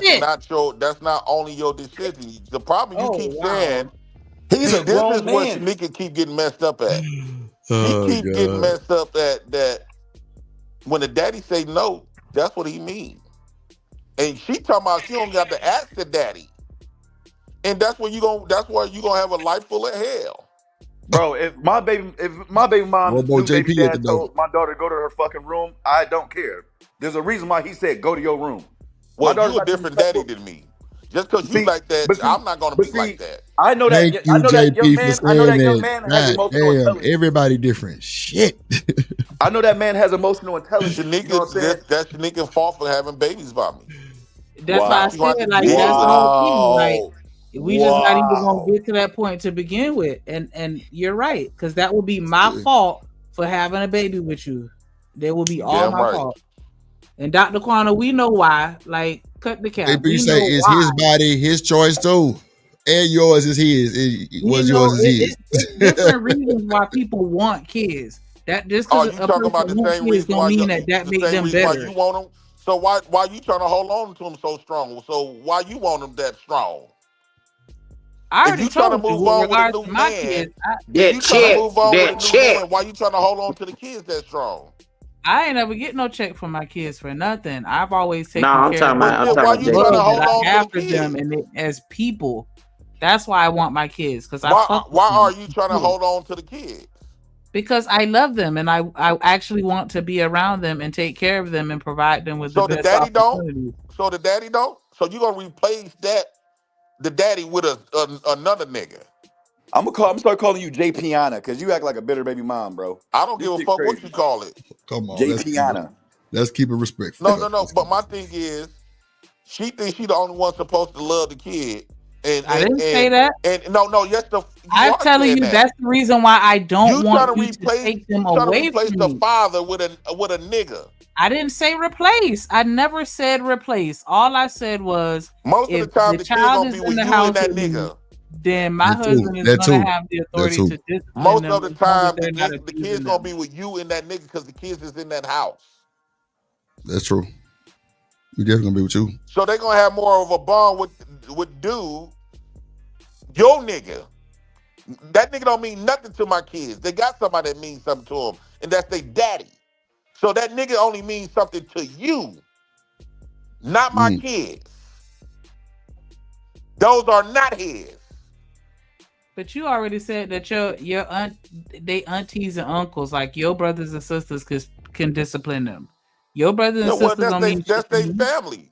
Speaker 17: that's not only your decision. The problem you keep saying,
Speaker 21: he's a
Speaker 17: this
Speaker 21: grown
Speaker 17: is what
Speaker 21: man.
Speaker 17: Shanika keep getting messed up at. She
Speaker 2: Oh
Speaker 17: keep getting
Speaker 2: God.
Speaker 17: messed up at that when the daddy say no, that's what he means. And she talking about she don't got to ask the daddy. And that's where you gonna have a life full of hell.
Speaker 21: Bro, if my baby mom's new baby dad told my daughter to go to her fucking room, I don't care. There's a reason why he said go to your room.
Speaker 17: Well, you a different daddy than me. Just because you like that, I'm not gonna be like that.
Speaker 21: I know that.
Speaker 2: Thank you,
Speaker 21: I know that young
Speaker 2: JP,
Speaker 21: man.
Speaker 2: for
Speaker 21: I know that
Speaker 2: saying
Speaker 21: young man has emotional
Speaker 2: damn,
Speaker 21: intelligence.
Speaker 2: everybody different. Shit.
Speaker 21: I know that man has emotional intelligence.
Speaker 17: Shanika,
Speaker 21: You know what I'm saying?
Speaker 17: that's Shanika's fault for having babies by me.
Speaker 11: That's why I said, like, that's the whole thing. Like, we just not even gonna get to that point to begin with. And you're right, because that would be my fault for having a baby with you. That would be all my fault. And Dr. Quana, we know why. Like, cut the cap.
Speaker 2: JP say it's his body, his choice too. And yours is his. Yours is his.
Speaker 11: It's different reasons why people want kids. That just because a person wants kids don't mean that makes them better.
Speaker 17: Why you want them? So why you trying to hold on to them so strong? So why you want them that strong?
Speaker 11: I already told you, with regards to my kids,
Speaker 17: why you trying to hold on to the kids that strong?
Speaker 11: I ain't never get no check from my kids for nothing. I've always taken
Speaker 18: I'm
Speaker 11: care
Speaker 18: talking
Speaker 11: of
Speaker 18: about
Speaker 11: them.
Speaker 18: why you trying to
Speaker 17: hold on
Speaker 11: I have
Speaker 17: to
Speaker 11: for
Speaker 17: the
Speaker 11: them and as people. That's why I want my kids. Because
Speaker 17: why are you trying to hold on to the kids?
Speaker 11: Because I love them and I actually want to be around them and take care of them and provide them with the best opportunities.
Speaker 17: So the daddy don't? So you gonna replace the daddy with another nigga?
Speaker 21: I'm gonna start calling you JPiana because you act like a bitter baby mom, bro.
Speaker 17: I don't give a fuck what you call it.
Speaker 2: Come on,
Speaker 21: JPiana.
Speaker 2: Let's keep it respectful.
Speaker 17: No. But my thing is, she thinks she the only one supposed to love the kid. And
Speaker 11: I didn't say that.
Speaker 17: And no, yes,
Speaker 11: I'm telling you, that's the reason why I don't want you to take them away
Speaker 17: replace
Speaker 11: from
Speaker 17: the
Speaker 11: me.
Speaker 17: father with a nigga.
Speaker 11: I didn't say replace. I never said replace. All I said was
Speaker 17: most of the time the child is in the house with that nigga.
Speaker 11: Then my husband is going to have the authority to discipline
Speaker 17: most
Speaker 11: them
Speaker 17: of the time
Speaker 11: the
Speaker 17: kids gonna be with you and that nigga because the kids is in that house.
Speaker 2: That's true. We definitely gonna be with you.
Speaker 17: So they gonna have more of a bond with dude, your nigga. That nigga don't mean nothing to my kids. They got somebody that means something to them, and that's their daddy. So that nigga only means something to you, not my kids. Those are not his.
Speaker 11: But you already said that your aunties and uncles, like your brothers and sisters, can discipline them. Your brothers and sisters don't mean
Speaker 17: that's their family.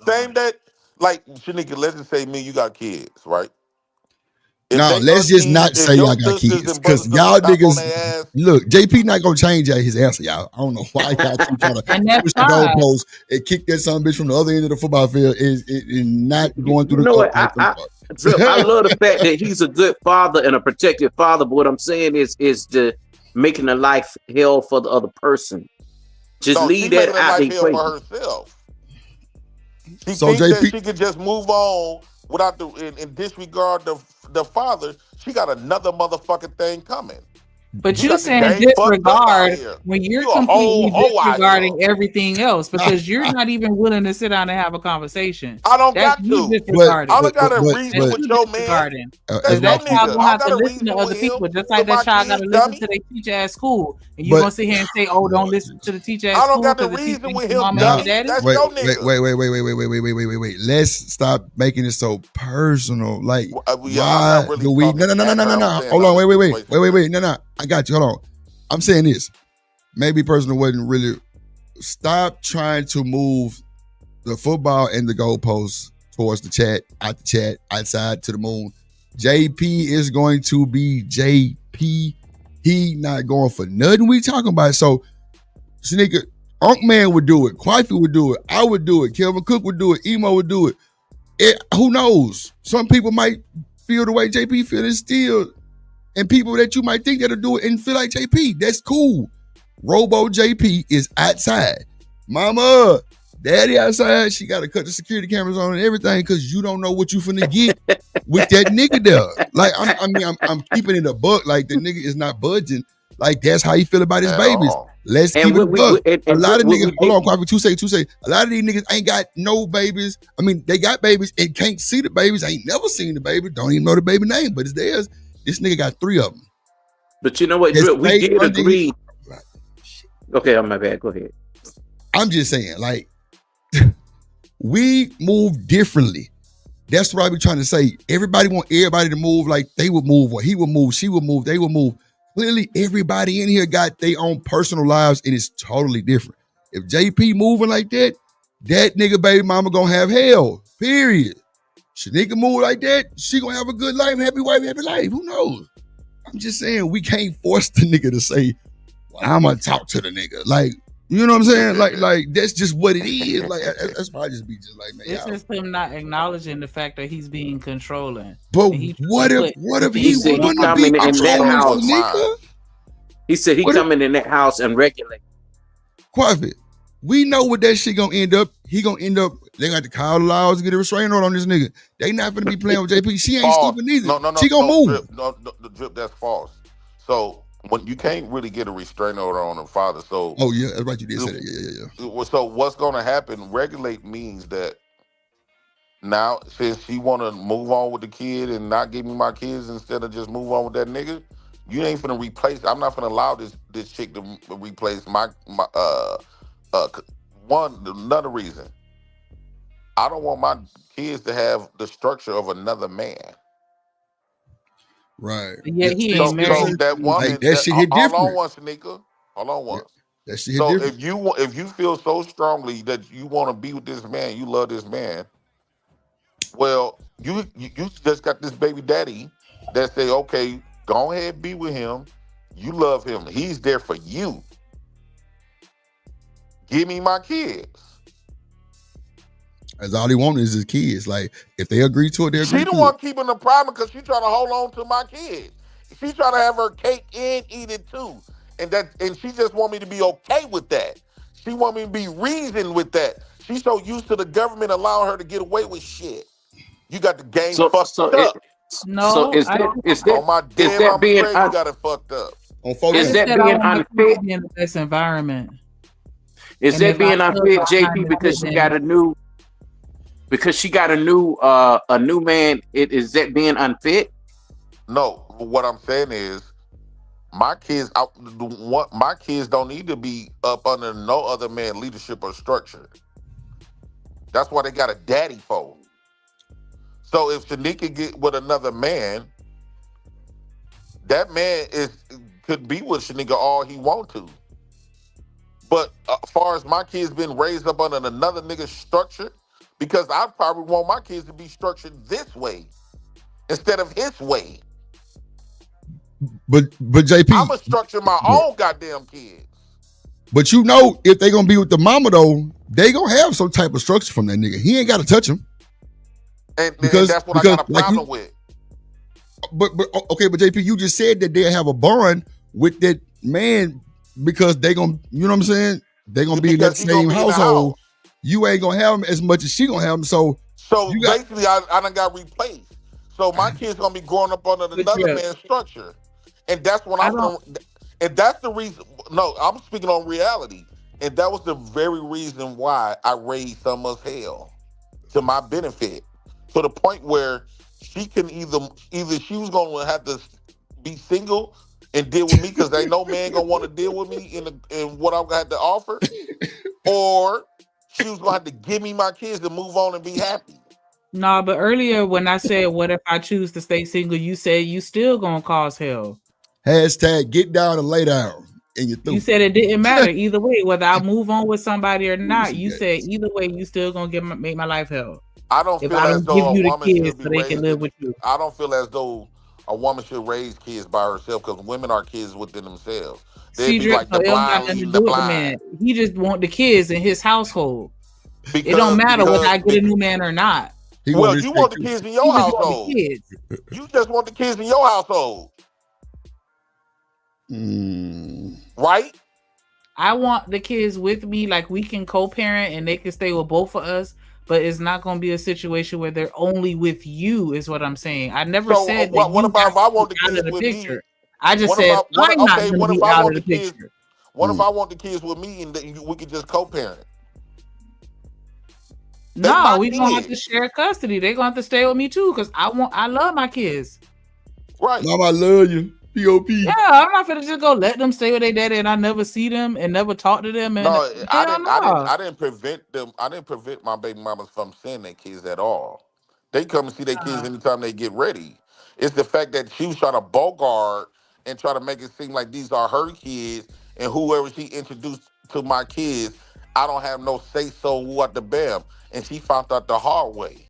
Speaker 17: Same that, like Shanika, let's just say me, you got kids, right?
Speaker 2: No, let's just not say y'all got kids, because y'all niggas. Look, JP not gonna change his answer, y'all. I don't know why y'all keep trying to push the goalpost and kick that son of a bitch from the other end of the football field. Is not going through the.
Speaker 18: I love the fact that he's a good father and a protective father. But what I'm saying is the making the life hell for the other person. Just leave that out of the equation.
Speaker 17: For herself. She
Speaker 2: So
Speaker 17: thinks
Speaker 2: JP,
Speaker 17: that she could just move on without in disregard the father. She got another motherfucking thing coming.
Speaker 11: But you're saying disregard when you're completely disregarding everything else because you're not even willing to sit down and have a conversation.
Speaker 17: I don't got to. I don't got to reason with your man.
Speaker 11: Because that child gonna have to listen to other people, just like that child got to listen to their teacher at school. And you're gonna sit here and say, "Oh, don't listen to the teacher at school."
Speaker 17: I don't got to reason with him. That's your nigga.
Speaker 2: Wait. Let's stop making it so personal. Like,
Speaker 17: why
Speaker 2: do we? No. Hold on. Wait. No. I got you. Hold on. I'm saying this. Maybe personal wasn't really. Stop trying to move the football and the goalposts towards the chat, out the chat, outside to the moon. JP is going to be JP. He not going for nothing we talking about. So, Sneaker, Unc Man would do it. Quifey would do it. I would do it. Kelvin Cook would do it. Emo would do it. Who knows? Some people might feel the way JP feeling still. And people that you might think that'll do it and feel like JP. That's cool. Robo JP is outside. Mama, daddy outside. She got to cut the security cameras on and everything because you don't know what you finna get with that nigga there. Like, I'm keeping it a buck. Like, the nigga is not budging. Like, that's how he feel about his babies. Let's keep it a buck. A lot of niggas, hold on, two say. A lot of these niggas ain't got no babies. I mean, they got babies and can't see the babies. Ain't never seen the baby. Don't even know the baby name, but it's theirs. This nigga got 3 of them.
Speaker 18: But you know what? We did agree. Okay, on my bad. Go ahead.
Speaker 2: I'm just saying, like, we move differently. That's what I be trying to say. Everybody want everybody to move like they would move, or he would move, she would move, they would move. Clearly, everybody in here got their own personal lives, and it's totally different. If JP moving like that, that nigga baby mama gonna have hell. Period. Shanika move like that, she gonna have a good life, happy wife, happy life. Who knows? I'm just saying we can't force the nigga to say, well, I'm gonna talk to the nigga. Like, you know what I'm saying? Like that's just what it is. Like that's why I just be just like, man.
Speaker 11: It's just him not acknowledging the fact that he's being controlling.
Speaker 2: But what if he
Speaker 18: said he
Speaker 2: wanna be
Speaker 18: coming in that house?
Speaker 2: Shanika?
Speaker 18: He said he coming in that house and regulate.
Speaker 2: Quaffit, we know what that shit gonna end up. He gonna end up. They got to call the laws to get a restraining order on this nigga. They not gonna be playing with JP. She ain't
Speaker 17: False.
Speaker 2: stupid neither.
Speaker 17: No,
Speaker 2: she gonna move.
Speaker 17: Drip, no, the Drip, that's false. So when you can't really get a restraining order on a father, so
Speaker 2: oh yeah, that's right. You did say that. Yeah.
Speaker 17: So what's gonna happen? Regulate means that now since she wanna move on with the kid and not give me my kids instead of just move on with that nigga, you ain't finna replace. I'm not finna allow this chick to replace my another reason. I don't want my kids to have the structure of another man.
Speaker 2: Right.
Speaker 11: Yeah, he ain't married.
Speaker 17: So that woman,
Speaker 2: like, that shit hit different.
Speaker 17: Hold on once, Shanika. Hold on once.
Speaker 2: That shit hit
Speaker 17: So
Speaker 2: different.
Speaker 17: if you feel so strongly that you want to be with this man, you love this man. Well, you just got this baby daddy that say, okay, go ahead, be with him. You love him. He's there for you. Give me my kids.
Speaker 2: As all he wants is his kids. Like, if they agree to it, they agree
Speaker 17: She the
Speaker 2: to
Speaker 17: one
Speaker 2: it.
Speaker 17: keeping the problem because she trying to hold on to my kids. She trying to have her cake and eat it too. And she just want me to be okay with that. She want me to be reasoned with that. She's so used to the government allowing her to get away with shit. You got the game fucked up.
Speaker 11: No,
Speaker 18: is that
Speaker 17: on my dead mama grave, you got it fucked up.
Speaker 18: Is that being unfit?
Speaker 11: In this environment.
Speaker 18: Is that being unfit, JP, because she got a new? Because she got a new man. Is that being unfit?
Speaker 17: No, what I'm saying is, my kids don't need to be up under no other man leadership or structure. That's why they got a daddy for. So if Shanika get with another man, that man could be with Shanika all he want to. But as far as my kids being raised up under another nigga's structure, because I probably want my kids to be structured this way instead of his way.
Speaker 2: But JP,
Speaker 17: I'ma structure my own goddamn kids.
Speaker 2: But you know, if they gonna be with the mama though, they gonna have some type of structure from that nigga. He ain't gotta touch him.
Speaker 17: And that's what I got a problem with.
Speaker 2: But okay, but JP, you just said that they have a bond with that man because they gonna, you know what I'm saying? They gonna be in that same household. You ain't gonna have him as much as she gonna have him. So
Speaker 17: basically, I done got replaced. So my kids gonna be growing up under another man's structure, and that's what and that's the reason. No, I'm speaking on reality, and that was the very reason why I raised so much hell to my benefit, to the point where she can either she was gonna have to be single and deal with me because ain't no man gonna want to deal with me in what I've got to offer, or she was gonna have to give me my kids to move on and be happy.
Speaker 11: No, but earlier when I said, what if I choose to stay single? You said you still gonna cause hell.
Speaker 2: Hashtag get down and lay down. And
Speaker 11: you said it didn't matter either way, whether I move on with somebody or not. You said either way, you still gonna make my life hell.
Speaker 17: I don't feel as though a woman should be
Speaker 11: they can live with you.
Speaker 17: I don't feel as though a woman should raise kids by herself because women are kids within themselves. They'd be like the blind leading the blind.
Speaker 11: He just want the kids in his household. It don't matter whether I get a new man or not.
Speaker 17: Well, you want the kids in your household. You just want the kids in your household. Right?
Speaker 11: I want the kids with me, like we can co-parent and they can stay with both of us, but it's not going to be a situation where they're only with you, is what I'm saying. I never said that.
Speaker 17: What about if I want the kids with
Speaker 11: picture.
Speaker 17: me?
Speaker 11: I just said I'm not going to be out of the picture.
Speaker 17: What if I want the kids with me and we could just co-parent?
Speaker 11: No, we gonna have to share custody. They're gonna have to stay with me too, because I love my kids.
Speaker 17: Right.
Speaker 2: Mom, I love you. POP.
Speaker 11: Yeah, I'm not finna just go let them stay with their daddy and I never see them and never talk to them. And
Speaker 17: No,
Speaker 11: hell
Speaker 17: I didn't prevent them. I didn't prevent my baby mamas from seeing their kids at all. They come and see their kids anytime they get ready. It's the fact that she was trying to bogart and try to make it seem like these are her kids, and whoever she introduced to my kids, I don't have no say so what the bam. And she found out the hard way.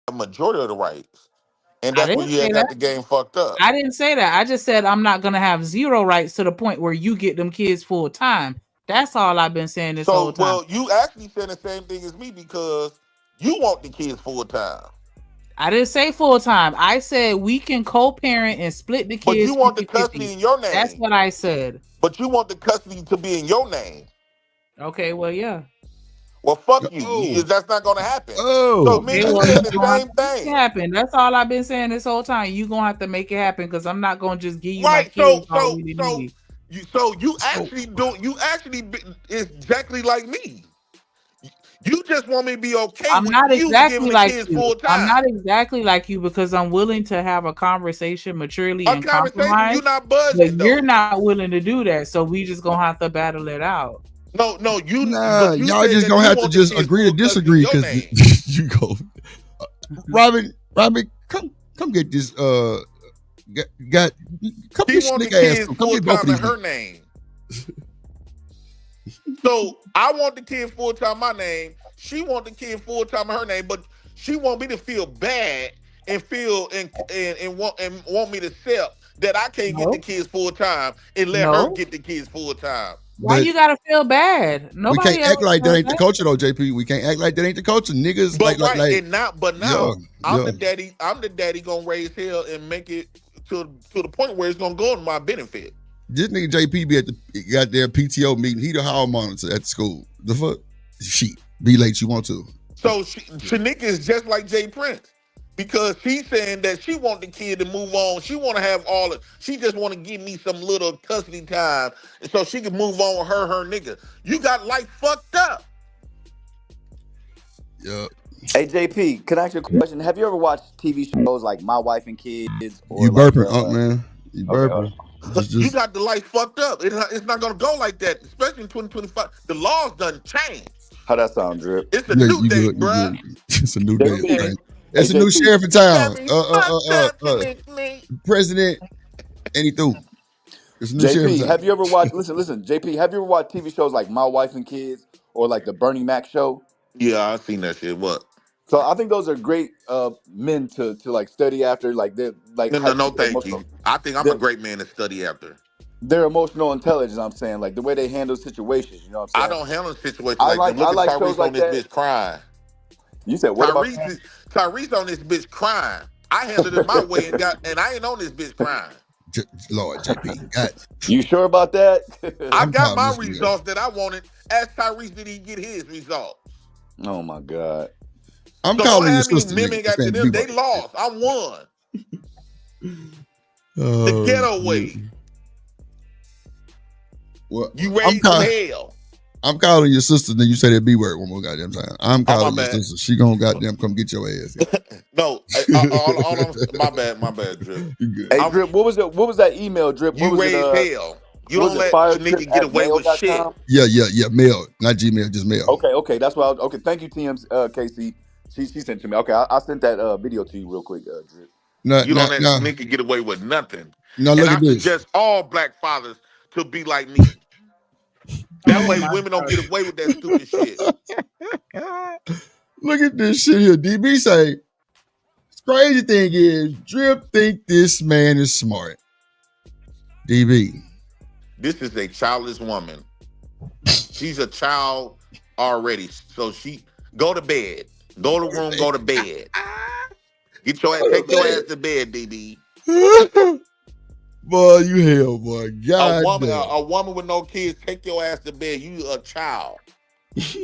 Speaker 17: A majority of the rights. And
Speaker 11: I
Speaker 17: that's where
Speaker 11: didn't
Speaker 17: you
Speaker 11: say
Speaker 17: had got
Speaker 11: that.
Speaker 17: the game fucked up.
Speaker 11: I didn't say that. I just said I'm not gonna have zero rights to the point where you get them kids full time. That's all I've been saying this whole
Speaker 17: So,
Speaker 11: time.
Speaker 17: well, you actually said the same thing as me because you want the kids full time.
Speaker 11: I didn't say full time. I said we can co-parent and split the kids.
Speaker 17: But you want the
Speaker 11: 50-50.
Speaker 17: custody in your name.
Speaker 11: That's what I said.
Speaker 17: But you want the custody to be in your name.
Speaker 11: Okay, well, yeah.
Speaker 17: Well, fuck you. That's not going to happen.
Speaker 2: Oh,
Speaker 17: so me and you saying the same thing.
Speaker 11: Happen. That's all I've been saying this whole time. You gonna have to make it happen because I'm not gonna just give you my
Speaker 17: Right.
Speaker 11: kids.
Speaker 17: So you actually do. You actually is exactly like me. You just want me to be okay
Speaker 11: I'm
Speaker 17: with
Speaker 11: not
Speaker 17: you
Speaker 11: exactly
Speaker 17: giving
Speaker 11: like
Speaker 17: the kids
Speaker 11: you.
Speaker 17: full time.
Speaker 11: I'm not exactly like you because I'm willing to have a conversation maturely and compromise.
Speaker 17: You're not buzzing,
Speaker 11: but you're not willing to do that, so we just gonna have to battle it out.
Speaker 17: No, you.
Speaker 2: Nah, y'all just gonna have to just agree to disagree because you go. Robin, come get this. Come
Speaker 17: she want the kids full time in her name. So I want the kid full time in my name. She want the kid full time in her name, but she want me to feel bad and feel and want me to accept that I can't get the kids full time and let her get the kids full time.
Speaker 11: Why you gotta feel bad?
Speaker 2: We
Speaker 11: Nobody
Speaker 2: can't act like that ain't the
Speaker 11: bad.
Speaker 2: culture though, JP. We can't act like that ain't the culture. Niggas
Speaker 17: But
Speaker 2: like
Speaker 17: and now I'm the daddy. I'm the daddy gonna raise hell and make it to the point where it's gonna go in my benefit.
Speaker 2: This nigga JP be at the goddamn PTO meeting. He the hall monitor at the school. The fuck? She be late. You want to?
Speaker 17: So Shanika is just like Jay Prince because she's saying that she want the kid to move on. She want to have all it. She just want to give me some little custody time so she can move on with her nigga. You got life fucked up.
Speaker 2: Yeah.
Speaker 21: Hey JP, can I ask you a question? Have you ever watched TV shows like My Wife and Kids? Or
Speaker 2: You burping, man. You burping.
Speaker 17: You got the life fucked up. It's not gonna go like that, especially in 2025. The laws done changed.
Speaker 21: How that sound, Drip?
Speaker 17: It's a new day, bro.
Speaker 2: It's a new day. It's a new sheriff in town. President, and he threw. It's a new sheriff in
Speaker 21: JP,
Speaker 2: town.
Speaker 21: have you ever watched? Listen, JP, have you ever watched TV shows like My Wife and Kids or like the Bernie Mac show?
Speaker 17: Yeah, I've seen that shit. What?
Speaker 21: So I think those are great men to like study after. Like they're like
Speaker 17: no, thank you. I think I'm a great man to study after.
Speaker 21: Their emotional intelligence. I'm saying like the way they handle situations. You know what I'm saying?
Speaker 17: I don't handle situations like that. Look at Tyrese on this bitch crying.
Speaker 21: You said what about
Speaker 17: Tyrese on this bitch crying? I handled it my way and I ain't on this bitch crying.
Speaker 2: Lord, JP,
Speaker 21: you sure about that?
Speaker 17: I got my results that I wanted. Ask Tyrese, did he get his results?
Speaker 21: Oh my God.
Speaker 2: I'm calling your sister.
Speaker 17: Mimic after them. They lost. I won. The ghetto way.
Speaker 2: Well,
Speaker 17: you raised from hell.
Speaker 2: I'm calling your sister, then you say that B word one more goddamn time. I'm calling your sister. She gonna goddamn come get your ass.
Speaker 17: No, my bad, Drip.
Speaker 21: Hey, Drip, what was that email, Drip?
Speaker 17: You raised hell. You don't let Shanika get away with shit.
Speaker 2: Yeah. Mail, not Gmail, just mail.
Speaker 21: Okay. That's why. Okay, thank you, TM KC. She sent it to me. Okay, I sent that video to you real quick, Drip.
Speaker 17: You don't let Shanika get away with nothing.
Speaker 2: No, look at this.
Speaker 17: Suggest all black fathers to be like me. That way, women don't get away with that stupid shit.
Speaker 2: Look at this shit here. DB say, crazy thing is, Drip think this man is smart. DB.
Speaker 17: This is a childless woman. She's a child already. So she go to bed. Go to the room, go to bed. Take your ass to bed, DB.
Speaker 2: Boy, you hell, boy. God
Speaker 17: a woman with no kids, take your ass to bed. You a child.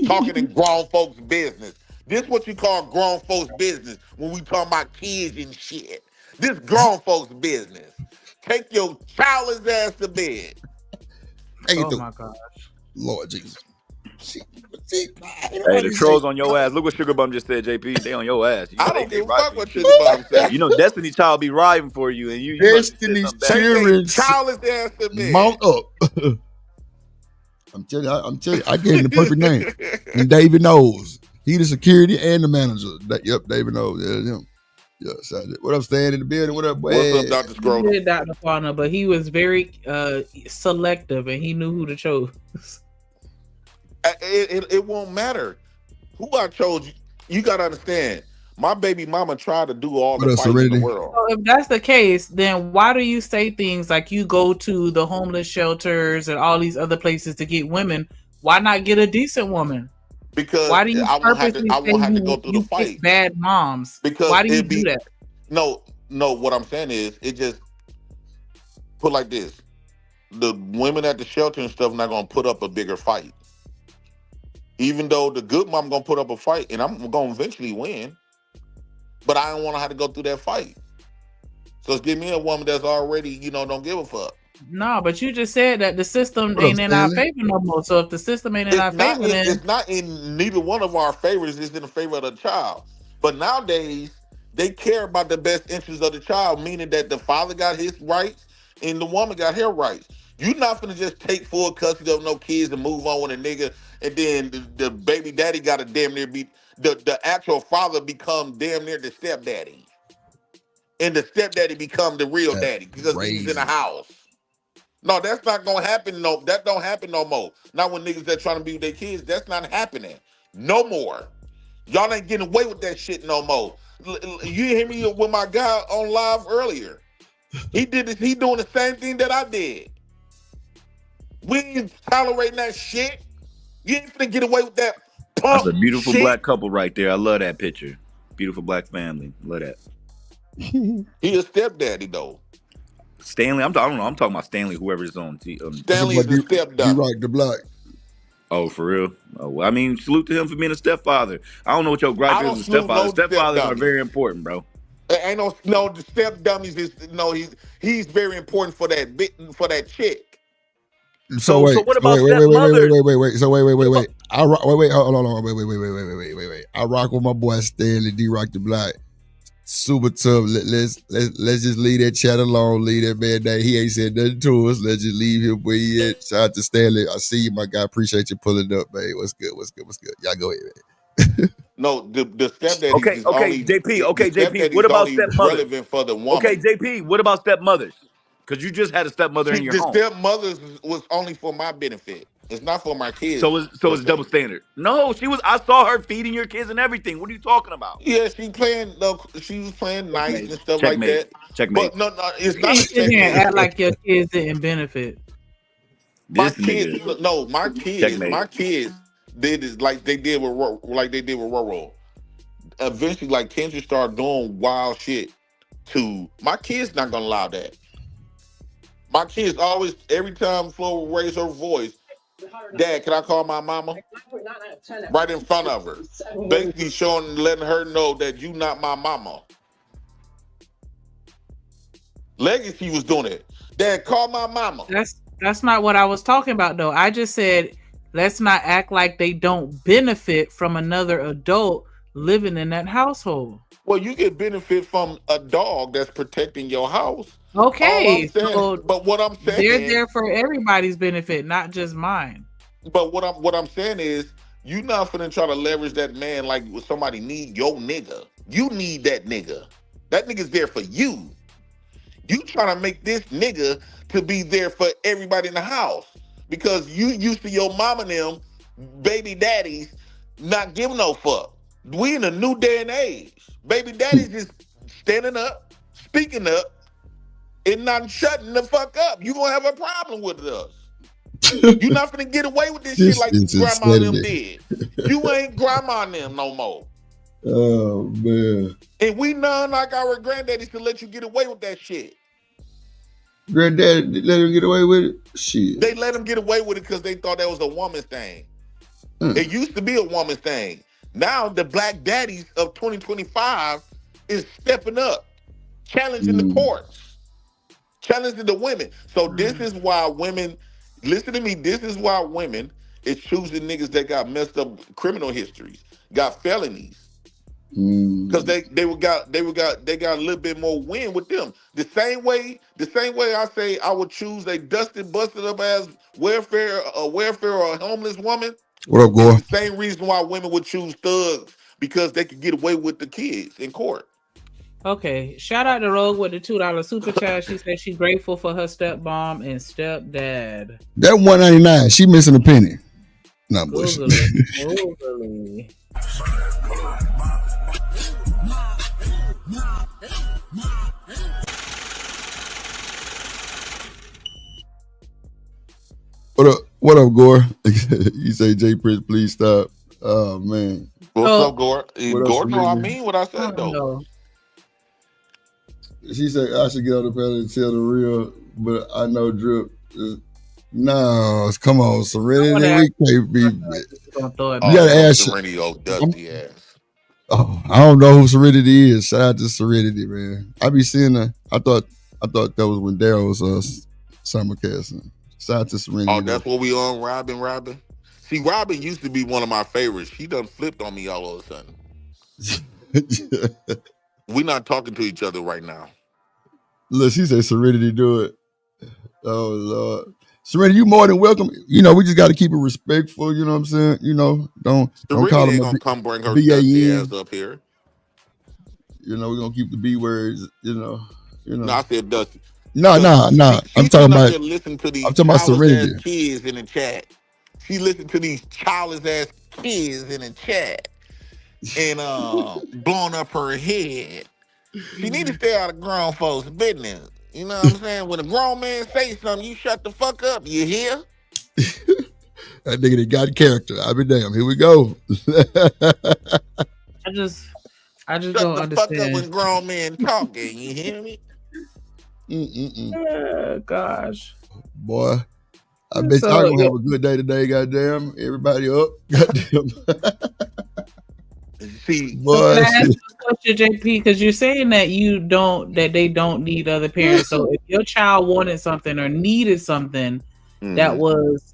Speaker 17: Talking in grown folks' business. This what you call grown folks' business when we talking about kids and shit. This grown folks' business. Take your childless ass to bed.
Speaker 11: Oh my gosh.
Speaker 2: Lord Jesus.
Speaker 21: Hey, the trolls on your ass. Look what Sugar Bum just said, JP. They on your ass.
Speaker 17: I don't give a fuck what Sugar Bum said.
Speaker 21: You know, Destiny Child be riding for you, and you
Speaker 2: Destiny's cheering.
Speaker 17: Childless ass to bed.
Speaker 2: Mount up. I'm telling you, I gave him the perfect name. And David knows. He the security and the manager. Yep, David knows. Yeah, him. Yes, I did. What up, staying in the building? What up, boy?
Speaker 17: What's up, Dr. Scrotum?
Speaker 11: He did Dr. Fauna, but he was very selective, and he knew who to choose.
Speaker 17: It won't matter who I chose. You got to understand. My baby mama tried to do all the fighting in the world.
Speaker 11: So if that's the case, then why do you say things like you go to the homeless shelters and all these other places to get women? Why not get a decent woman?
Speaker 17: Because
Speaker 11: why do you
Speaker 17: I won't have to go through the fight.
Speaker 11: Bad moms.
Speaker 17: Because
Speaker 11: why do you do that?
Speaker 17: No. What I'm saying is, it just put like this: the women at the shelter and stuff not gonna put up a bigger fight. Even though the good mom gonna put up a fight, and I'm gonna eventually win, but I don't want to have to go through that fight. So give me a woman that's already, don't give a fuck.
Speaker 11: No, but you just said that the system ain't in our favor no more. So if the system ain't in our favor, then
Speaker 17: it's not in neither one of our favors. It's in the favor of the child. But nowadays, they care about the best interests of the child, meaning that the father got his rights and the woman got her rights. You're not gonna just take full custody of no kids and move on with a nigga, and then the baby daddy got to damn near be the actual father become damn near the stepdaddy, and the stepdaddy become the real daddy because he's in the house. No, that's not gonna happen. No, that don't happen no more. Not when niggas that trying to be with their kids. That's not happening no more. Y'all ain't getting away with that shit no more. You hear me with my guy on live earlier. He did this. He doing the same thing that I did. We ain't tolerating that shit. You ain't finna get away with that punk
Speaker 21: That's a beautiful
Speaker 17: shit.
Speaker 21: black couple right there. I love that picture. Beautiful black family. Love that.
Speaker 17: He a stepdaddy though.
Speaker 21: Stanley, I don't know. I'm talking about Stanley, whoever's on.
Speaker 17: Stanley is a stepdaddy.
Speaker 2: D-Rock the Block.
Speaker 21: Oh, for real? Oh, well, I mean, salute to him for being a stepfather. I don't know what your gripe is with stepfather. Stepfathers are very important, bro.
Speaker 17: Ain't no the step dummies is he's very important for that chick.
Speaker 2: So what about wait. So wait. I rock. Wait. Hold on. Wait. I rock with my boy Stanley D-Rock the Block. Super tough. Let's just leave that chat alone. Leave that man that he ain't said nothing to us. Let's just leave him where he at. Shout out to Stanley. I see you, my guy. Appreciate you pulling up, man. What's good? Y'all go ahead, man.
Speaker 17: No, the stepdaddy is only
Speaker 21: JP. What about stepmothers?
Speaker 17: Relevant for the woman.
Speaker 21: Okay, JP. What about stepmothers? Because you just had a stepmother in your home.
Speaker 17: The stepmothers was only for my benefit. It's not for my kids.
Speaker 21: So it's double standard. No, I saw her feeding your kids and everything. What are you talking about?
Speaker 17: Yeah, she was playing nice and stuff like that.
Speaker 21: Checkmate.
Speaker 17: But no, it's not.
Speaker 11: You can't act like your kids didn't benefit.
Speaker 17: My kids did it like they did with Roro. Eventually, like Kendra started doing wild shit. My kids not gonna allow that. My kids always, every time Flo will raise her voice, Dad, can I call my mama? Right in front of her. Basically letting her know that you not my mama. Legacy was doing it. Dad, call my mama.
Speaker 11: That's not what I was talking about, though. I just said, let's not act like they don't benefit from another adult living in that household.
Speaker 17: Well, you get benefit from a dog that's protecting your house.
Speaker 11: Okay,
Speaker 17: but what I'm saying,
Speaker 11: they're there for everybody's benefit, not just mine.
Speaker 17: But what I'm saying is, you not finna try to leverage that man like somebody need your nigga. You need that nigga. That nigga's there for you. You trying to make this nigga to be there for everybody in the house because you used to your mama and them baby daddies not giving no fuck. We in a new day and age. Baby daddies is standing up, speaking up, and not shutting the fuck up. You gonna have a problem with us. You not finna get away with this shit like grandma and them did. You ain't grandma and them no more.
Speaker 2: Oh man.
Speaker 17: And we none like our granddaddies to let you get away with that shit.
Speaker 2: Granddad let him get away with it? Shit.
Speaker 17: They let him get away with it because they thought that was a woman's thing. It used to be a woman's thing. Now the black daddies of 2025 is stepping up, challenging the courts, challenging the women. So this is why women, listen to me, this is why women is choosing niggas that got messed up criminal histories, got felonies. Because they got a little bit more win with them. The same way I say I would choose a busted up ass welfare or a homeless woman.
Speaker 2: What up, Gore?
Speaker 17: The same reason why women would choose thugs, because they could get away with the kids in court.
Speaker 11: Okay, shout out to Rogue with the $2 super chat. She said she's grateful for her stepmom and stepdad.
Speaker 2: That $1.99, she missing a penny. Nah, bullshit. What up, Gore? You say J Prince, please stop. Oh man.
Speaker 17: What's up, Gore? Gore know I mean what I said though.
Speaker 2: She said I should get on the panel and tell the real, but I know Drip. No, come on, Serenity. We can't be. You gotta ask
Speaker 17: Serenity, old dusty ass.
Speaker 2: Oh, I don't know who Serenity is. Shout out to Serenity, man. I be seeing her. I thought that was when Daryl was simulcasting. Shout out to Serenity.
Speaker 17: Oh, that's what we on, Robin. See, Robin used to be one of my favorites. She done flipped on me all of a sudden. We not talking to each other right now.
Speaker 2: Look, she said Serenity do it. Oh Lord. Serenity, you more than welcome. You know, we just got to keep it respectful. You know what I'm saying? You know, don't call them
Speaker 17: gonna come bring her dusty ass up here.
Speaker 2: You know, we're gonna keep the B words. You know.
Speaker 17: No, I said dusty.
Speaker 2: No. I'm talking about.
Speaker 17: Listen to these
Speaker 2: I'm talking about Serenity.
Speaker 17: Kids in the chat. She listened to these childish ass kids in the chat. and blowing up her head. She need to stay out of grown folks' business. You know what I'm saying? When a grown man say something, you shut the fuck up. You hear?
Speaker 2: That nigga that got character. I be damn. Here we go.
Speaker 11: I just
Speaker 17: shut
Speaker 11: don't
Speaker 17: the
Speaker 11: understand.
Speaker 17: fuck up when grown men talking. You hear me?
Speaker 11: Gosh,
Speaker 2: boy. I bet y'all gonna have a good day today. Goddamn, everybody up. Goddamn.
Speaker 17: See,
Speaker 11: so can I ask you a question, JP? Because you're saying that they don't need other parents. So if your child wanted something or needed something that was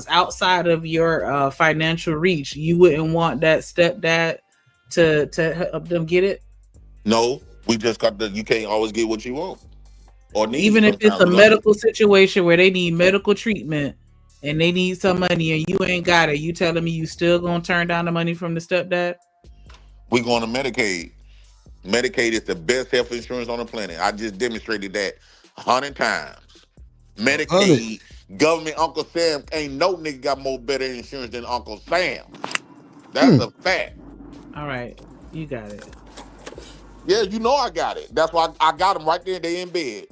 Speaker 11: outside of your financial reach, you wouldn't want that stepdad to help them get it?
Speaker 17: No, we just got you can't always get what you want or need.
Speaker 11: Even if it's a medical situation where they need medical treatment and they need some money and you ain't got it, you telling me you still gonna turn down the money from the stepdad?
Speaker 17: We're going to Medicaid. Medicaid is the best health insurance on the planet. I just demonstrated that 100 times. Medicaid, government, Uncle Sam, ain't no nigga got more better insurance than Uncle Sam. That's a fact.
Speaker 11: All right, you got it.
Speaker 17: Yeah, you know I got it. That's why I got them right there. They in bed.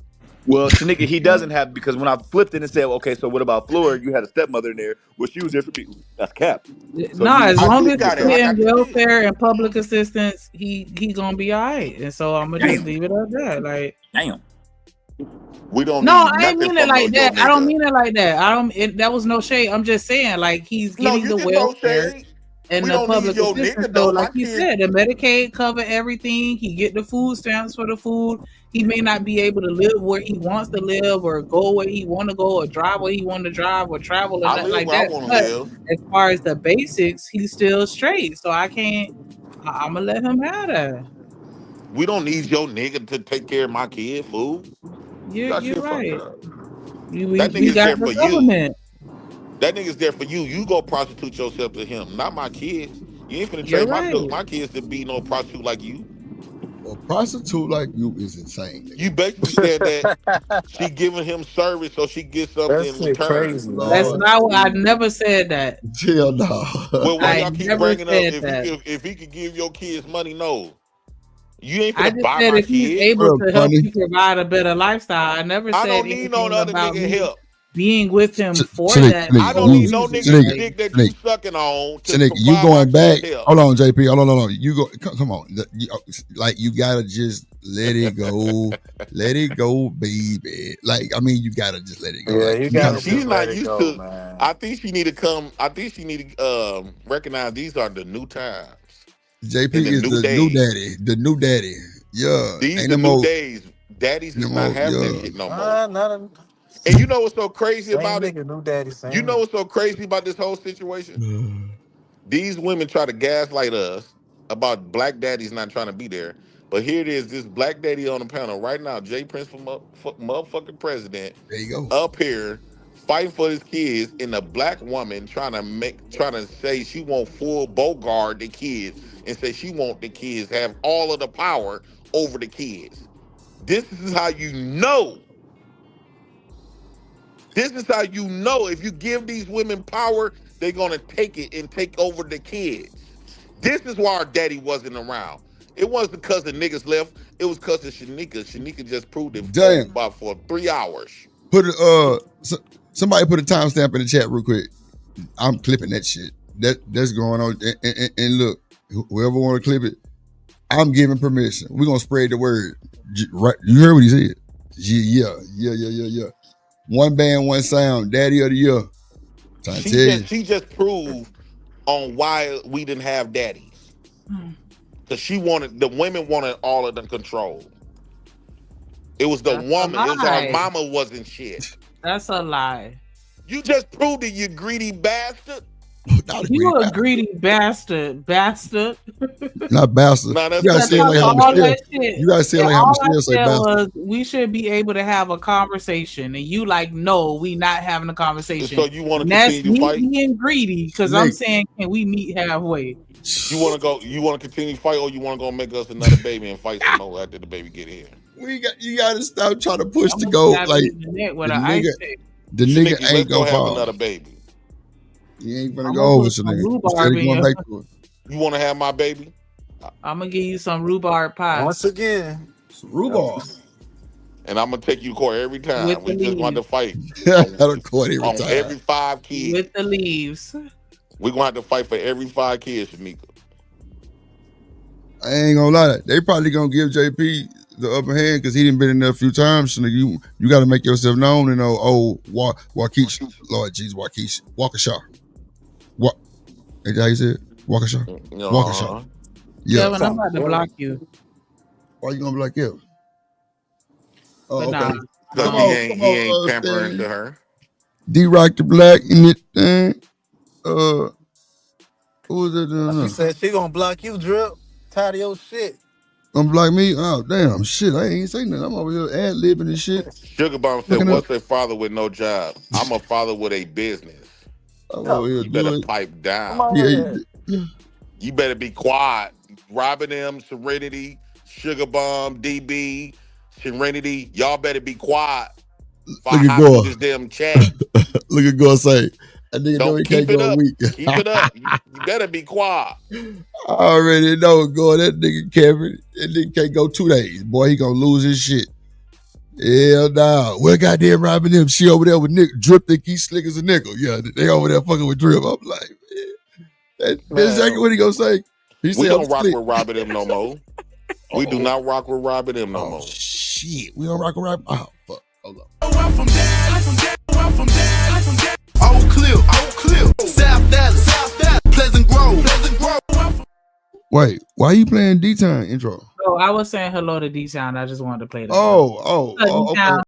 Speaker 21: Well, Shanika, he doesn't have, because when I flipped it and said, okay, so what about Florida? You had a stepmother in there. Well, she was there for me. That's cap. So
Speaker 11: as long as he's getting welfare and public assistance, he gonna be all right. And so I'm gonna just leave it at that. Like,
Speaker 21: damn.
Speaker 17: We don't.
Speaker 11: No, I ain't mean it like that. I don't mean it like that. That was no shade. I'm just saying, like, he's getting the welfare and the public assistance. So, like you said, the Medicaid cover everything. He get the food stamps for the food. He may not be able to live where he wants to live, or go where he want to go, or drive where he want to drive, or travel, or nothing like that. But as far as the basics, he's still straight. So I'm gonna let him have that.
Speaker 17: We don't need your nigga to take care of my kid, fool.
Speaker 11: You're right.
Speaker 17: That nigga's there for you. That nigga's there for you. You go prostitute yourself to him, not my kids. You ain't finna train my kids to be no prostitute like you.
Speaker 2: A prostitute like you is insane.
Speaker 17: You basically said that she giving him service so she gets something in return.
Speaker 11: That's not what I never said that.
Speaker 2: Hell no.
Speaker 17: Well, why y'all keep bringing up if he could give your kids money? No. You ain't finna buy my
Speaker 11: if he's able to help you provide a better lifestyle. I never said
Speaker 17: I don't need no other nigga help.
Speaker 11: Being with him for that.
Speaker 17: I don't need no nigga dick that you sucking on.
Speaker 2: You going back? Hold on, JP. Hold on. You go. Come on. Like you gotta just let it go. Let it go, baby. Like I mean, you gotta just let it go.
Speaker 21: Yeah,
Speaker 2: like,
Speaker 21: you gotta.
Speaker 17: She's not used to. Man. I think she need to come. I think she need to recognize these are the new times.
Speaker 2: JP is the new daddy. The new daddy. Yeah.
Speaker 17: These the new days. Daddies do not have that shit no more. And you know what's so crazy about it? You know what's so crazy about this whole situation? These women try to gaslight us about black daddies not trying to be there. But here it is, this black daddy on the panel right now, Jay Prince for motherfucking president.
Speaker 2: There you go.
Speaker 17: Up here fighting for his kids, and a black woman trying to say she want full Bogart the kids and say she want the kids have all of the power over the kids. This is how you know. This is how you know if you give these women power, they're going to take it and take over the kids. This is why our daddy wasn't around. It wasn't because the niggas left. It was because of Shanika. Shanika just proved it for 3 hours.
Speaker 2: Somebody put a timestamp in the chat real quick. I'm clipping that shit. That's going on. And look, whoever want to clip it, I'm giving permission. We're going to spread the word. Right? You heard what he said? Yeah. One band, one sound, daddy of the year.
Speaker 17: She just proved on why we didn't have daddies. Because the women wanted all of the control. It was the woman. It was our mama wasn't shit.
Speaker 11: That's a lie.
Speaker 17: You just proved it, you greedy bastard.
Speaker 11: You a greedy bastard.
Speaker 2: Not bastard.
Speaker 17: No,
Speaker 2: you gotta say it like how Michelle. You gotta say it like how Michelle say bastard.
Speaker 11: We should be able to have a conversation, and you like, no, we not having a conversation.
Speaker 17: So you want to continue to fight?
Speaker 11: Being greedy, because I'm saying, can we meet halfway?
Speaker 17: You want to go? You want to continue to fight, or you want to go make us another baby and fight some more after the baby get here?
Speaker 2: You gotta stop trying to push the goal. Like the nigga ain't gonna
Speaker 17: have another baby.
Speaker 2: He ain't gonna go over, so nigga. Instead of going back to it.
Speaker 17: You want to have my baby?
Speaker 11: I'm gonna give you some rhubarb pie.
Speaker 1: Once again,
Speaker 2: rhubarb.
Speaker 17: And I'm gonna take you to court every time.
Speaker 11: With
Speaker 17: We
Speaker 11: the
Speaker 17: just want to
Speaker 11: leaves.
Speaker 17: fight
Speaker 2: Out of court every
Speaker 17: on
Speaker 2: time.
Speaker 17: every 5 kids.
Speaker 11: With the leaves.
Speaker 17: We gonna have to fight for every 5 kids, Shamika.
Speaker 2: I ain't gonna lie, they probably gonna give JP the upper hand because he done been in there a few times. So you got to make yourself known and Waukesha, Lord Jesus, Waukesha, Waukesha. What? Is that how you said? Waukesha. Waukesha. Yeah.
Speaker 11: Kevin, I'm about to block you.
Speaker 2: Why you gonna block him? Oh,
Speaker 11: But
Speaker 2: okay.
Speaker 17: Because
Speaker 2: Come
Speaker 17: he ain't
Speaker 2: on,
Speaker 17: pampering
Speaker 2: Stan.
Speaker 17: to her.
Speaker 2: D-Rock the Black in it. Who was that?
Speaker 1: she said she gonna block you, Drip. Tired of your shit.
Speaker 2: Gonna block me? Oh, damn. Shit, I ain't saying nothing. I'm over here ad-libbing and shit.
Speaker 17: Sugar Bomb said,
Speaker 2: Looking up.
Speaker 17: what's a father with no job? I'm a father with a business.
Speaker 2: I'm over here
Speaker 17: You better
Speaker 2: doing
Speaker 17: pipe down.
Speaker 2: Yeah.
Speaker 17: You better be quiet. Robin M, Serenity, Sugar Bomb, DB, Serenity. Y'all better be quiet. If I
Speaker 2: Look at
Speaker 17: hop
Speaker 2: Gore.
Speaker 17: in this damn chat.
Speaker 2: Look at Gore say, a nigga know
Speaker 17: Don't
Speaker 2: he
Speaker 17: keep
Speaker 2: can't
Speaker 17: it
Speaker 2: go a
Speaker 17: up.
Speaker 2: week.
Speaker 17: Keep it up. You better be quiet.
Speaker 2: I already know, Gore. That nigga Kevin, that nigga can't go 2 days. Boy, he gonna lose his shit. Hell no. Well, goddamn Robin M, she over there with Nick. Drip think he slick as a nickel. Yeah, they over there fucking with Drip. I'm like, man. That's exactly what he gonna say. He
Speaker 17: We
Speaker 2: said, I'm
Speaker 17: don't rock
Speaker 2: slick.
Speaker 17: with Robin M no more. We do not rock with Robin M no more.
Speaker 2: Shit, we don't rock with Robin. Oh, fuck. Hold on.
Speaker 22: Old Cliff, South Dallas, Pleasant Grove.
Speaker 2: Wait, why you playing D-Time intro?
Speaker 11: Oh, I was saying hello to D-Town. I just wanted to play that.
Speaker 2: Oh,
Speaker 11: D-Town.
Speaker 2: okay.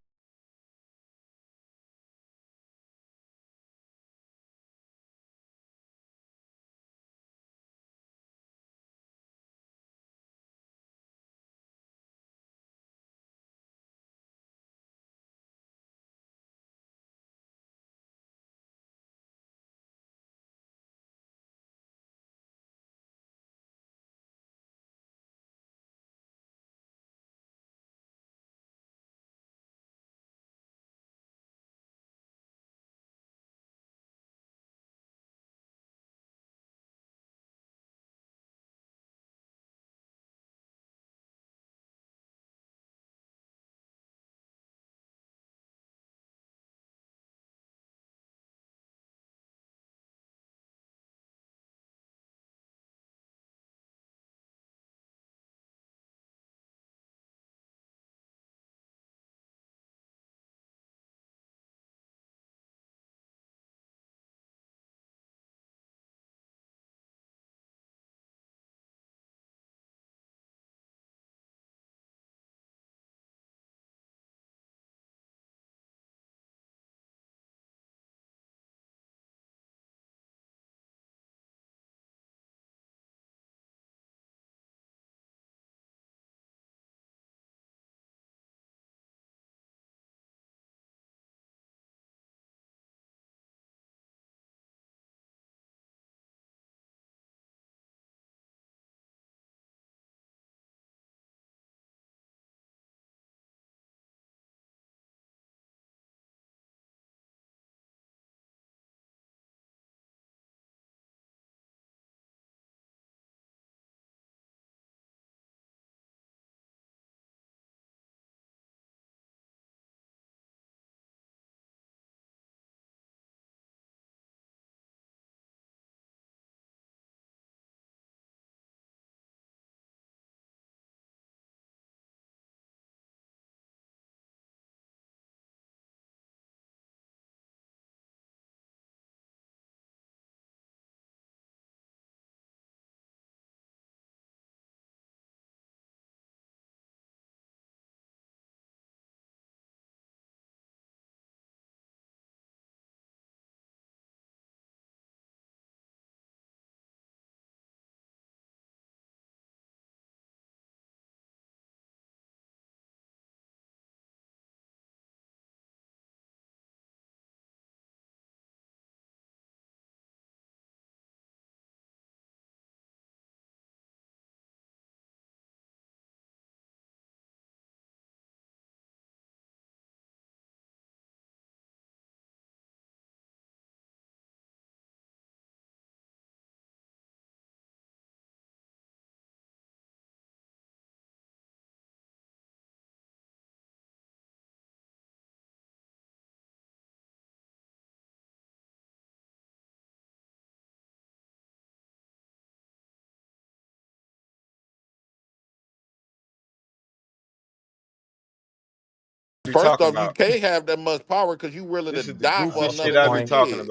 Speaker 17: First off, you can't have that much power because you willing to die for another nigga's kid.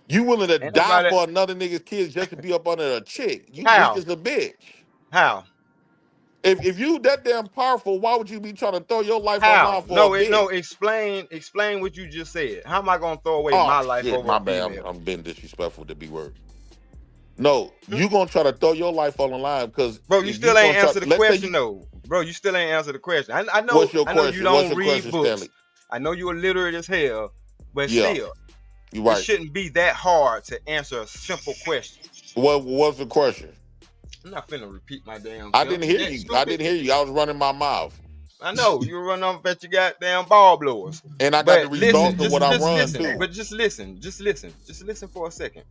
Speaker 17: You willing to die for another nigga's kids just to be up under a chick. You weak as a bitch.
Speaker 5: How?
Speaker 17: If you that damn powerful, why would you be trying to throw your life online for a bitch?
Speaker 5: No, explain what you just said. How am I gonna throw away my life over
Speaker 17: my
Speaker 5: a
Speaker 17: bad.
Speaker 5: female?
Speaker 17: I'm being disrespectful to be word. No, you gonna try to throw your life on the line because
Speaker 5: bro, you still ain't answer the question though. Bro, you still ain't answer the question. I know.
Speaker 17: What's your question?
Speaker 5: You don't read
Speaker 17: question,
Speaker 5: books.
Speaker 17: Stanley?
Speaker 5: I know you're illiterate as hell, but
Speaker 17: Yeah.
Speaker 5: still,
Speaker 17: You right.
Speaker 5: it shouldn't be that hard to answer a simple question.
Speaker 17: What's the question?
Speaker 5: I'm not finna repeat my damn.
Speaker 17: I didn't hear you. I didn't hear you. I was running my mouth.
Speaker 5: I know you were running off at your goddamn ball blowers.
Speaker 17: And I got the results of what I run too.
Speaker 5: But just listen for a second,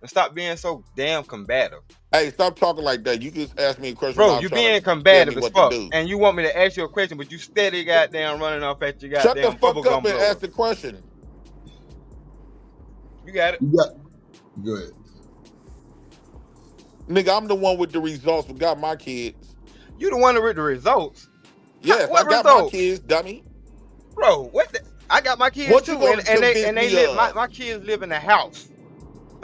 Speaker 5: and stop being so damn combative.
Speaker 17: Hey, stop talking like that. You just asked me a question.
Speaker 5: Bro, you being combative as fuck, and you want me to ask you a question, but you steady goddamn running off at your goddamn.
Speaker 17: Shut the fuck up and ask the question.
Speaker 5: You got it.
Speaker 2: Go ahead.
Speaker 17: Nigga, I'm the one with the results who got my kids.
Speaker 5: You the one with the results?
Speaker 17: Yes, I got my kids, dummy.
Speaker 5: Bro, what the? I got my kids too, and they live. My kids live in the house.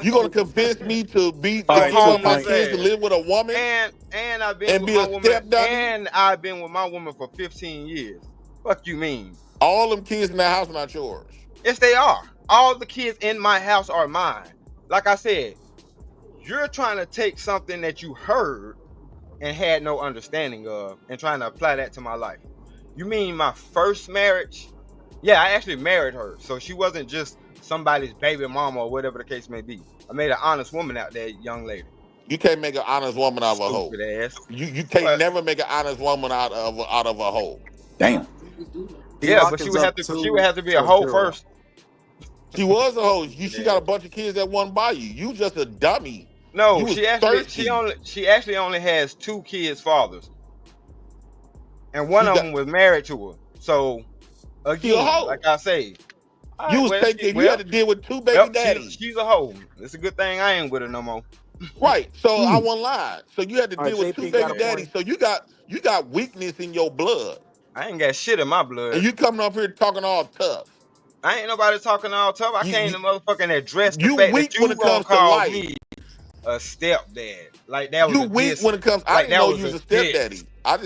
Speaker 17: You gonna convince me to be want my kids to live with a woman
Speaker 5: and I've been with my woman, and I've been with my woman for 15 years. Fuck you mean?
Speaker 17: All them kids in that house not yours?
Speaker 5: Yes, they are. All the kids in my house are mine. Like I said, you're trying to take something that you heard and had no understanding of and trying to apply that to my life. You mean my first marriage? Yeah, I actually married her, so she wasn't just somebody's baby mama or whatever the case may be. I made an honest woman out there, young lady.
Speaker 17: You can't make an honest woman out of a hoe.
Speaker 5: Ass.
Speaker 17: You can't never make an honest woman out of a hoe.
Speaker 21: Damn.
Speaker 5: Yeah, but she would have to be a hoe first.
Speaker 17: She was a hoe. She got a bunch of kids that wasn't by you. You just a dummy.
Speaker 5: No, she actually only has 2 kids' fathers, and one of them was married to her. So again, like I say,
Speaker 17: you had to deal with 2 baby daddies.
Speaker 5: She's a hoe. It's a good thing I ain't with her no more.
Speaker 17: Right. So I wasn't lying. So you had to deal with 2 baby daddies. So you got weakness in your blood.
Speaker 5: I ain't got shit in my blood.
Speaker 17: And you coming up here talking all tough.
Speaker 5: I ain't nobody talking all tough. I came to motherfucking address the
Speaker 17: you
Speaker 5: fact
Speaker 17: weak
Speaker 5: that you
Speaker 17: when it comes to life.
Speaker 5: Me a stepdad. Like that was
Speaker 17: you weak when it comes. I didn't know you was a stepdaddy. I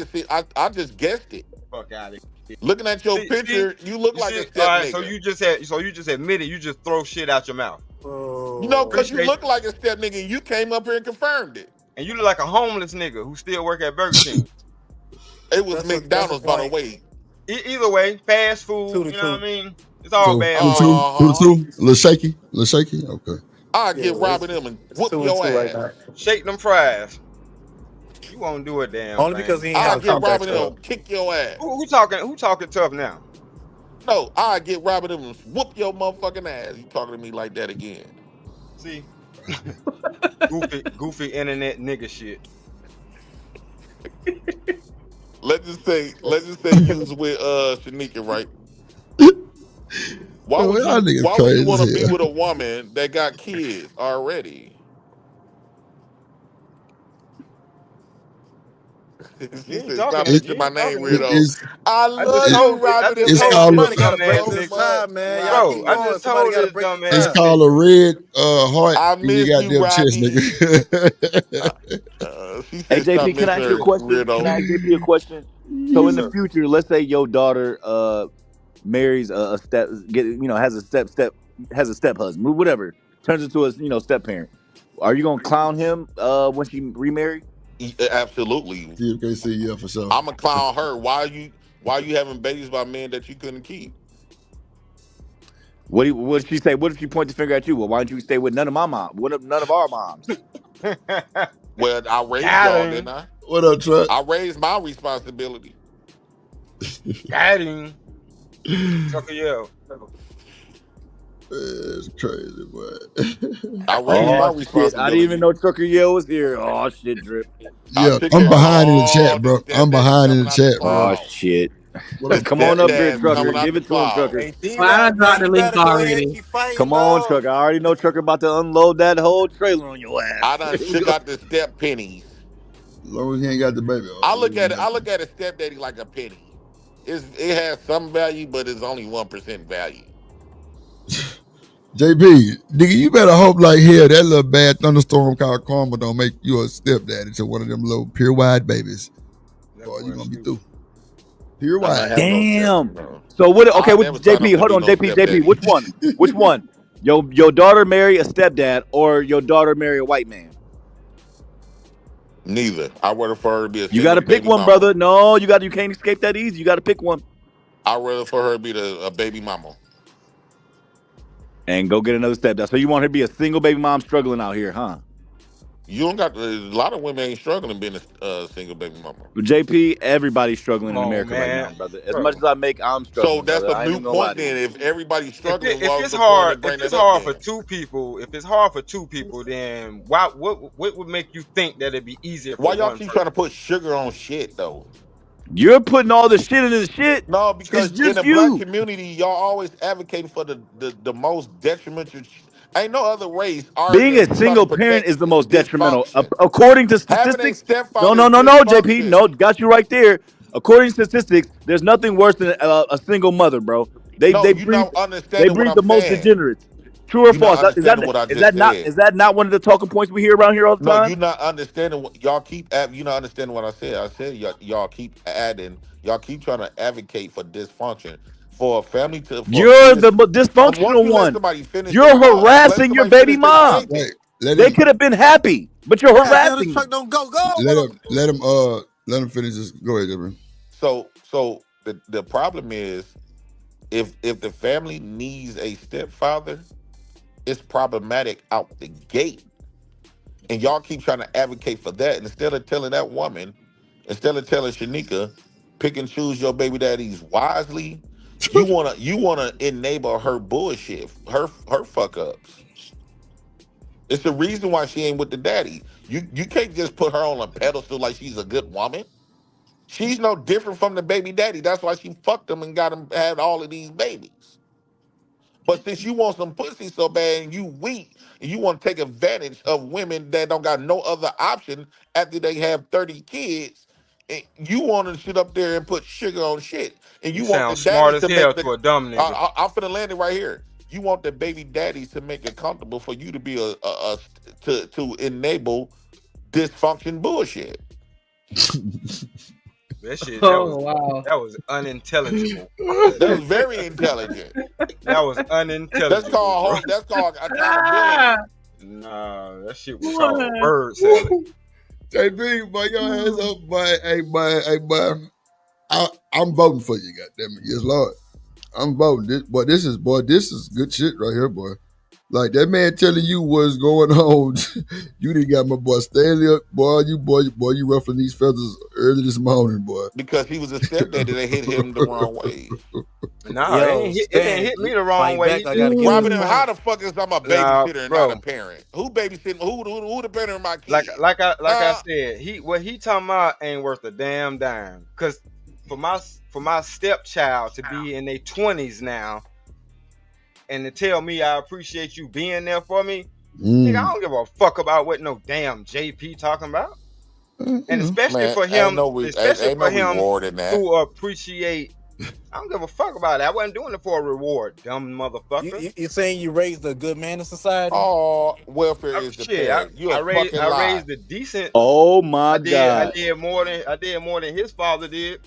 Speaker 17: just guessed it.
Speaker 5: Fuck out of here.
Speaker 17: Looking at your picture, you look like a step nigga.
Speaker 5: So you just admitted you just throw shit out your mouth.
Speaker 17: You know, because you look like a step nigga and you came up here and confirmed it.
Speaker 5: And you look like a homeless nigga who still work at Burger King.
Speaker 17: It was McDonald's, by the way.
Speaker 5: Either way, fast food, you know what I mean? It's all bad.
Speaker 2: 2-2. A little shaky. Okay.
Speaker 17: I'll get robbing them and whoop your ass.
Speaker 5: Right, shake them fries. You won't do a damn
Speaker 1: Only
Speaker 5: thing.
Speaker 1: because he ain't
Speaker 17: I'll get robbing them, kick your ass.
Speaker 5: Who talking tough now?
Speaker 17: No, I'll get robbing them and whoop your motherfucking ass. You talking to me like that again.
Speaker 5: See? goofy internet nigga shit.
Speaker 17: Let's just say you was with Shanika, right? Why would you want to be with a woman that got kids already? He said, "Stop mentioning my name, weirdo." I love you, Robert.
Speaker 1: Somebody got to break this time, man.
Speaker 5: Bro, I just told this dumb ass.
Speaker 2: It's called a red heart.
Speaker 17: I miss you,
Speaker 2: chest, nigga.
Speaker 21: Hey JP, can I ask you a question? Can I ask JP a question? So in the future, let's say your daughter marries a step, has a step husband, whatever, turns into a step parent. Are you gonna clown him when she remarry?
Speaker 17: Absolutely.
Speaker 2: Yeah, for sure.
Speaker 17: I'm gonna clown her. Why are you having babies by men that you couldn't keep?
Speaker 21: What did she say? What if she point the finger at you? Well, why don't you stay with none of our moms?
Speaker 17: Well, I raised y'all, didn't I?
Speaker 2: What up, Truck?
Speaker 17: I raised my responsibility.
Speaker 5: Got him. Trucker yell.
Speaker 2: It's crazy, boy.
Speaker 17: I raised my responsibility.
Speaker 21: I didn't even know Trucker Yell was here. Oh shit, Drip.
Speaker 2: Yeah, I'm behind in the chat, bro. I'm behind in the chat, bro.
Speaker 21: Oh shit. Come on up here, Trucker. Give it to him, Trucker.
Speaker 11: I dropped the link already.
Speaker 21: Come on, Trucker. I already know Trucker about to unload that whole trailer on your ass.
Speaker 17: I done shook out the step pennies.
Speaker 2: As long as he ain't got the baby.
Speaker 17: I look at a stepdaddy like a penny. it has some value, but it's only 1% value.
Speaker 2: JP, nigga, you better hope like hell that little bad thunderstorm called karma don't make you a stepdaddy to one of them little pure wide babies. Boy, you gonna be through. Pure wide.
Speaker 21: Damn. So what? Okay, with JP, hold on, JP. Which one? Which one? Your daughter marry a stepdad or your daughter marry a white man?
Speaker 17: Neither. I rather for her to be a
Speaker 21: You got to pick one, brother. No, you can't escape that easy. You got to pick one.
Speaker 17: I rather for her to be a baby mama.
Speaker 21: And go get another stepdad. So you want her to be a single baby mom struggling out here, huh?
Speaker 17: You don't got a lot of women ain't struggling being a single baby mama.
Speaker 21: But JP, everybody's struggling in America right now, brother. As much as I make, I'm struggling.
Speaker 17: So that's
Speaker 21: brother.
Speaker 17: a new point. Then, if everybody's struggling,
Speaker 5: if it's hard for two people, then what would make you think that it'd be easier?
Speaker 17: Why y'all keep trying to put sugar on shit though?
Speaker 21: You're putting all the shit in the shit.
Speaker 17: No, because in the black community, y'all always advocating for the most detrimental. Ain't no other race.
Speaker 21: Being a single parent is the most detrimental, according to statistics. No, JP. No, got you right there. According to statistics, there's nothing worse than a single mother, bro. They breed the most degenerates. True or false? Is that not one of the talking points we hear around here all the time?
Speaker 17: No, you're not understanding what y'all keep. You're not understanding what I said. I said y'all keep adding. Y'all keep trying to advocate for dysfunction. For a family to,
Speaker 21: you're the dysfunctional one. You're harassing your baby mom. They could have been happy, but you're harassing.
Speaker 1: Truck don't go.
Speaker 2: Let him finish this. Go ahead, Deborah.
Speaker 17: So the problem is, if the family needs a stepfather, it's problematic out the gate, and y'all keep trying to advocate for that instead of telling that woman, instead of telling Shanika, pick and choose your baby daddies wisely. You wanna enable her bullshit, her fuck ups. It's the reason why she ain't with the daddy. You can't just put her on a pedestal like she's a good woman. She's no different from the baby daddy. That's why she fucked him and got him had all of these babies. But since you want some pussy so bad and you weak and you want to take advantage of women that don't got no other option after they have 30 kids, and you want to sit up there and put sugar on shit. And you want the
Speaker 5: smart
Speaker 17: daddies
Speaker 5: as
Speaker 17: to
Speaker 5: hell
Speaker 17: make the,
Speaker 5: to a dumb nigga.
Speaker 17: I'm finna land it right here. You want the baby daddies to make it comfortable for you to be to enable dysfunction bullshit.
Speaker 5: That shit. That was unintelligible.
Speaker 17: That was very intelligent.
Speaker 5: That was unintelligible.
Speaker 17: That's called accountability.
Speaker 5: Nah, that shit was called bird salad.
Speaker 2: JP, boy, your hands up, boy. Hey, boy. I'm voting for you, goddammit. Yes, Lord. I'm voting. This is good shit right here, boy. Like that man telling you what's going on. You didn't got my boy Stanley up, boy. You ruffling these feathers early this morning, boy.
Speaker 17: Because he was a stepdaddy that hit him the wrong way.
Speaker 5: Nah, it didn't hit me the wrong way.
Speaker 17: Robin, how the fuck is I'm a babysitter and not a parent? Who babysitting? Who the parent of my kid?
Speaker 5: Like I said, what he talking about ain't worth a damn dime. Cause for my stepchild to be in their 20s now and to tell me I appreciate you being there for me, nigga, I don't give a fuck about what no damn JP talking about. And especially for him, to appreciate, I don't give a fuck about it. I wasn't doing it for a reward, dumb motherfucker.
Speaker 1: You're saying you raised a good man in society?
Speaker 17: Oh, welfare is the parent.
Speaker 5: I raised a decent.
Speaker 21: Oh my God!
Speaker 5: I did more than his father did.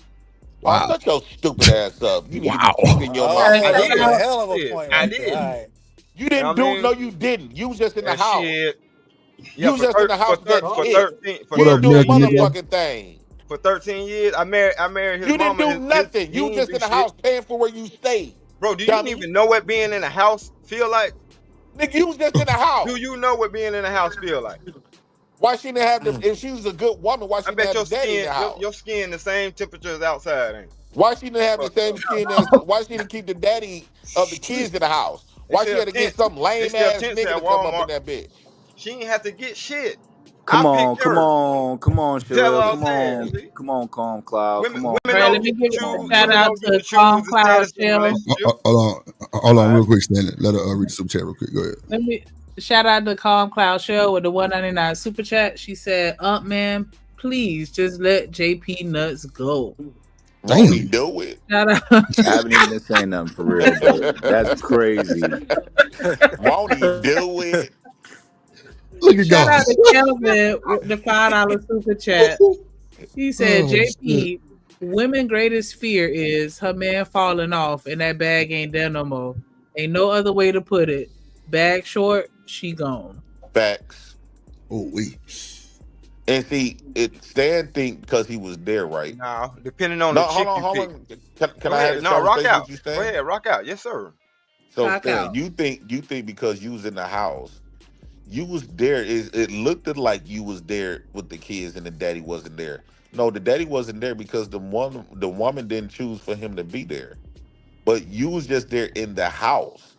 Speaker 17: Wow. Shut your stupid ass up. You need to be kicking your mouth.
Speaker 5: I did.
Speaker 1: A hell of a point.
Speaker 5: I did.
Speaker 1: Right.
Speaker 17: You didn't do. No, you didn't. You was just in the house.
Speaker 5: Shit.
Speaker 17: You was just in the house.
Speaker 5: For 13.
Speaker 17: You didn't do a motherfucking thing.
Speaker 5: For 13 years, I married his
Speaker 17: mama. You
Speaker 5: didn't
Speaker 17: do nothing. You was just in the house paying for where you stayed.
Speaker 5: Bro, do you even know what being in a house feel like?
Speaker 17: Nigga, you was just in the house.
Speaker 5: Do you know what being in a house feel like?
Speaker 17: Why she didn't have the? If she was a good woman, why she didn't have the daddy in the house?
Speaker 5: Your skin the same temperature as outside, ain't it?
Speaker 17: Why she didn't have the same skin as? Why she didn't keep the daddy of the kids in the house? Why she had to get some lame ass nigga to come up in that bitch?
Speaker 5: She ain't have to get shit.
Speaker 21: Come on, Sherelle. Come on, Calm Cloud. Come on.
Speaker 11: Let me give a shout out to Calm Cloud Shell.
Speaker 2: Hold on, real quick, Stanley. Let her read the super chat real quick. Go ahead.
Speaker 11: Let me shout out to Calm Cloud Shell with the $1.99 super chat. She said, man, please just let JP Nuts go.
Speaker 17: Won't he do it?
Speaker 7: I haven't even been saying nothing for real, but that's crazy.
Speaker 17: Won't he do it?
Speaker 2: Look at
Speaker 11: Shout
Speaker 2: God.
Speaker 11: out to Kelvin with the $5 super chat. He said, JP, women greatest fear is her man falling off and that bag ain't there no more. Ain't no other way to put it. Bag short, she gone.
Speaker 17: Facts.
Speaker 2: Oh, we.
Speaker 17: And see, Stan think because he was there, right?
Speaker 5: No, depending on the chick
Speaker 17: hold
Speaker 5: you
Speaker 17: on.
Speaker 5: pick.
Speaker 17: Can I have this
Speaker 5: rock
Speaker 17: conversation
Speaker 5: out.
Speaker 17: with you, Stan?
Speaker 5: Go ahead, rock out. Yes, sir.
Speaker 17: So
Speaker 5: Rock
Speaker 17: Stan,
Speaker 5: out.
Speaker 17: you think because you was in the house, you was there. It looked like you was there with the kids and the daddy wasn't there. No, the daddy wasn't there because the woman didn't choose for him to be there. But you was just there in the house.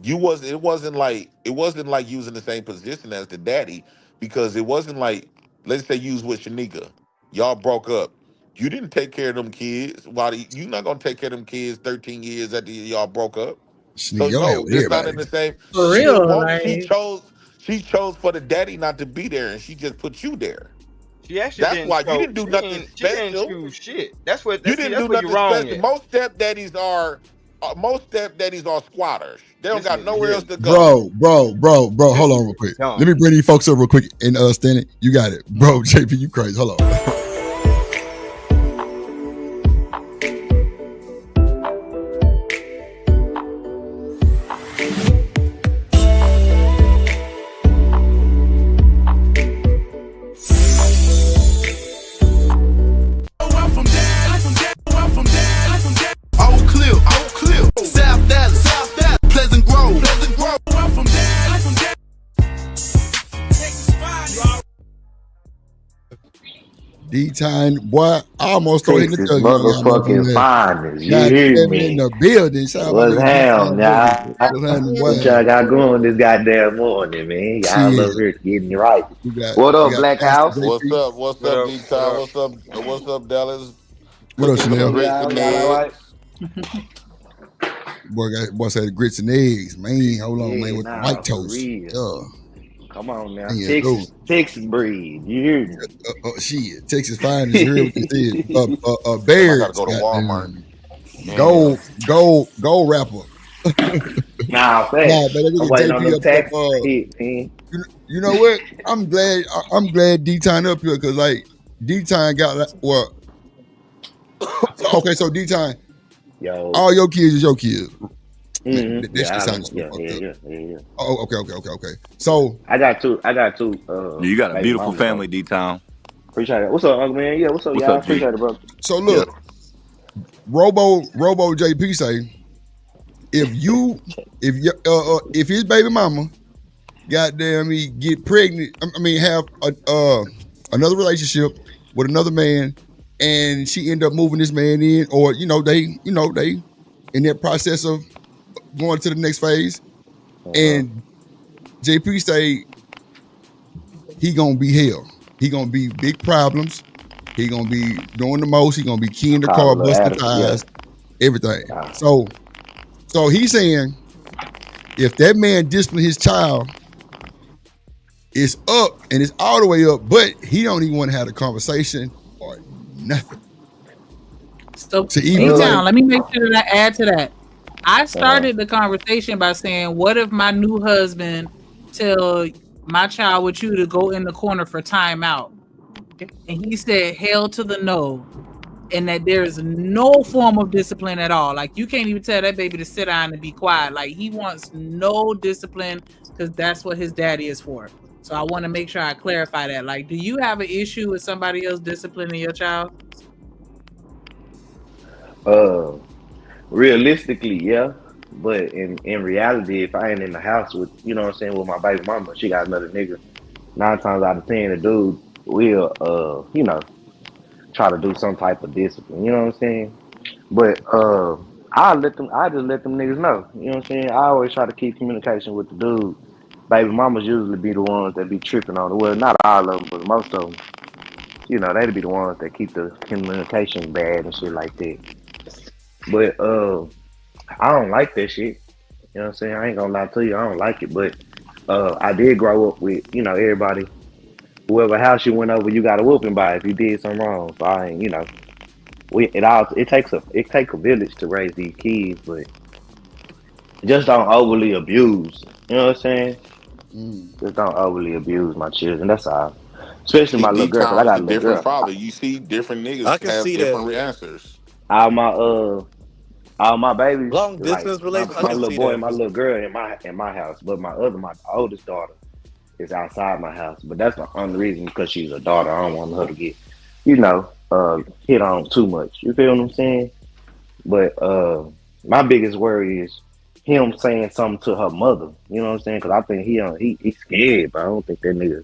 Speaker 17: It wasn't like you was in the same position as the daddy, because it wasn't like, let's say you was with Shanika. Y'all broke up. You didn't take care of them kids. You not gonna take care of them kids 13 years after y'all broke up. So
Speaker 2: Y'all
Speaker 17: no,
Speaker 2: with
Speaker 17: just not
Speaker 2: everybody.
Speaker 17: in the same.
Speaker 11: For
Speaker 17: She
Speaker 11: real,
Speaker 17: didn't want.
Speaker 11: like
Speaker 17: She chose for the daddy not to be there, and she just put you there.
Speaker 5: She actually
Speaker 17: That's
Speaker 5: didn't
Speaker 17: why
Speaker 5: show,
Speaker 17: you didn't do
Speaker 5: she
Speaker 17: nothing
Speaker 5: didn't, she didn't
Speaker 17: special.
Speaker 5: choose shit. That's what
Speaker 17: You
Speaker 5: that's,
Speaker 17: didn't
Speaker 5: that's
Speaker 17: do
Speaker 5: where you're
Speaker 17: nothing
Speaker 5: wrong
Speaker 17: special.
Speaker 5: at.
Speaker 17: Most stepdaddies are squatters. They don't got nowhere else to go.
Speaker 2: Bro. Hold on real quick. Let me bring these folks up real quick and Stanley, you got it. Bro, JP, you crazy. Hold on.
Speaker 22: Oak Cliff, South Dallas, Pleasant Grove,
Speaker 2: D-Time, boy, I almost told him to
Speaker 8: Texas
Speaker 2: tell you.
Speaker 8: motherfucking finest. You
Speaker 2: God
Speaker 8: hear
Speaker 2: damn
Speaker 8: me?
Speaker 2: in the building. Shout out
Speaker 8: What's
Speaker 2: my nigga
Speaker 8: ham,
Speaker 2: D-Time.
Speaker 8: y'all?
Speaker 2: What's happening, boy?
Speaker 8: What y'all got going this goddamn morning, man? Y'all
Speaker 2: Shit.
Speaker 8: over here getting it right.
Speaker 2: We got
Speaker 8: What up, Black
Speaker 2: Pastor
Speaker 8: House?
Speaker 2: JP.
Speaker 17: What's up, D-Town? What's up, Dallas?
Speaker 2: What up,
Speaker 17: Cooking some
Speaker 2: Chanel?
Speaker 17: grits and eggs.
Speaker 2: Boy said grits and eggs, man. Hold on,
Speaker 8: Yeah,
Speaker 2: man, with the
Speaker 8: nah,
Speaker 2: white
Speaker 8: for
Speaker 2: toast.
Speaker 8: real. Come on now,
Speaker 2: Yeah,
Speaker 8: Texas breed. You hear me?
Speaker 2: Shit, Texas finest. You heard what you said.
Speaker 17: I
Speaker 2: Bears.
Speaker 17: gotta go to Walmart.
Speaker 2: Gold rapper.
Speaker 8: Nah,
Speaker 2: Nah,
Speaker 8: thanks.
Speaker 2: man,
Speaker 8: I'm
Speaker 2: look at
Speaker 8: waiting on
Speaker 2: JP
Speaker 8: them
Speaker 2: up
Speaker 8: tax
Speaker 2: top.
Speaker 8: hit, man.
Speaker 2: You know what? I'm glad D-Time up here, because like D-Time got okay, so D-Time, all your kids is your kids. Man, that shit sounds so fucked up.
Speaker 8: Yeah.
Speaker 2: Oh, okay. So
Speaker 8: I got two.
Speaker 7: You got a
Speaker 8: baby
Speaker 7: beautiful
Speaker 8: mamas,
Speaker 7: family,
Speaker 8: though.
Speaker 7: D-Town.
Speaker 8: Appreciate it. What's up, Uncle Man? Yeah, what's up, y'all?
Speaker 7: Up, G?
Speaker 8: Appreciate it, bro.
Speaker 2: So look, Robo JP say, if his baby mama, goddamn me, get pregnant, have another relationship with another man, and she end up moving this man in, or they in that process of going to the next phase, and JP say he gonna be hell. He gonna be big problems. He gonna be doing the most. He gonna be keying the car, busting tires, everything. So he's saying if that man discipline his child, it's up and it's all the way up, but he don't even want to have a conversation or nothing.
Speaker 11: So D-Town, let me make sure that I add to that. I started the conversation by saying, what if my new husband tell my child with you to go in the corner for timeout? And he said, hell to the no. And that there is no form of discipline at all. Like, you can't even tell that baby to sit down and be quiet. Like, he wants no discipline because that's what his daddy is for. So I want to make sure I clarify that. Like, do you have an issue with somebody else disciplining your child?
Speaker 8: Realistically, yeah. But in reality, if I ain't in the house with, with my baby mama, she got another nigga, 9 times out of 10, the dude will, try to do some type of discipline. You know what I'm saying? But I just let them niggas know. You know what I'm saying? I always try to keep communication with the dude. Baby mamas usually be the ones that be tripping on it. Well, not all of them, but most of them. They'd be the ones that keep the communication bad and shit like that. But I don't like that shit. You know what I'm saying? I ain't gonna lie to you, I don't like it. But I did grow up with, everybody, whoever house you went over, you got a whooping by if you did something wrong. So I ain't, it takes a village to raise these kids, but just don't overly abuse. You know what I'm saying? Just don't overly abuse my children. That's all. Especially
Speaker 17: See,
Speaker 8: my little girl, because I
Speaker 17: D-Town is
Speaker 8: got
Speaker 17: a
Speaker 8: a little
Speaker 17: different
Speaker 8: girl.
Speaker 17: father. You see, different niggas
Speaker 1: I can
Speaker 17: have
Speaker 1: see that.
Speaker 17: different answers.
Speaker 8: All my all my babies,
Speaker 1: Long
Speaker 8: like
Speaker 1: distance relationship, I
Speaker 8: my
Speaker 1: can
Speaker 8: little
Speaker 1: see
Speaker 8: boy and
Speaker 1: that.
Speaker 8: my little girl in my house, but my oldest daughter is outside my house. But that's the only reason, because she's a daughter. I don't want her to get, hit on too much. You feel what I'm saying? But my biggest worry is him saying something to her mother. You know what I'm saying? Because I think he's scared, but I don't think that nigga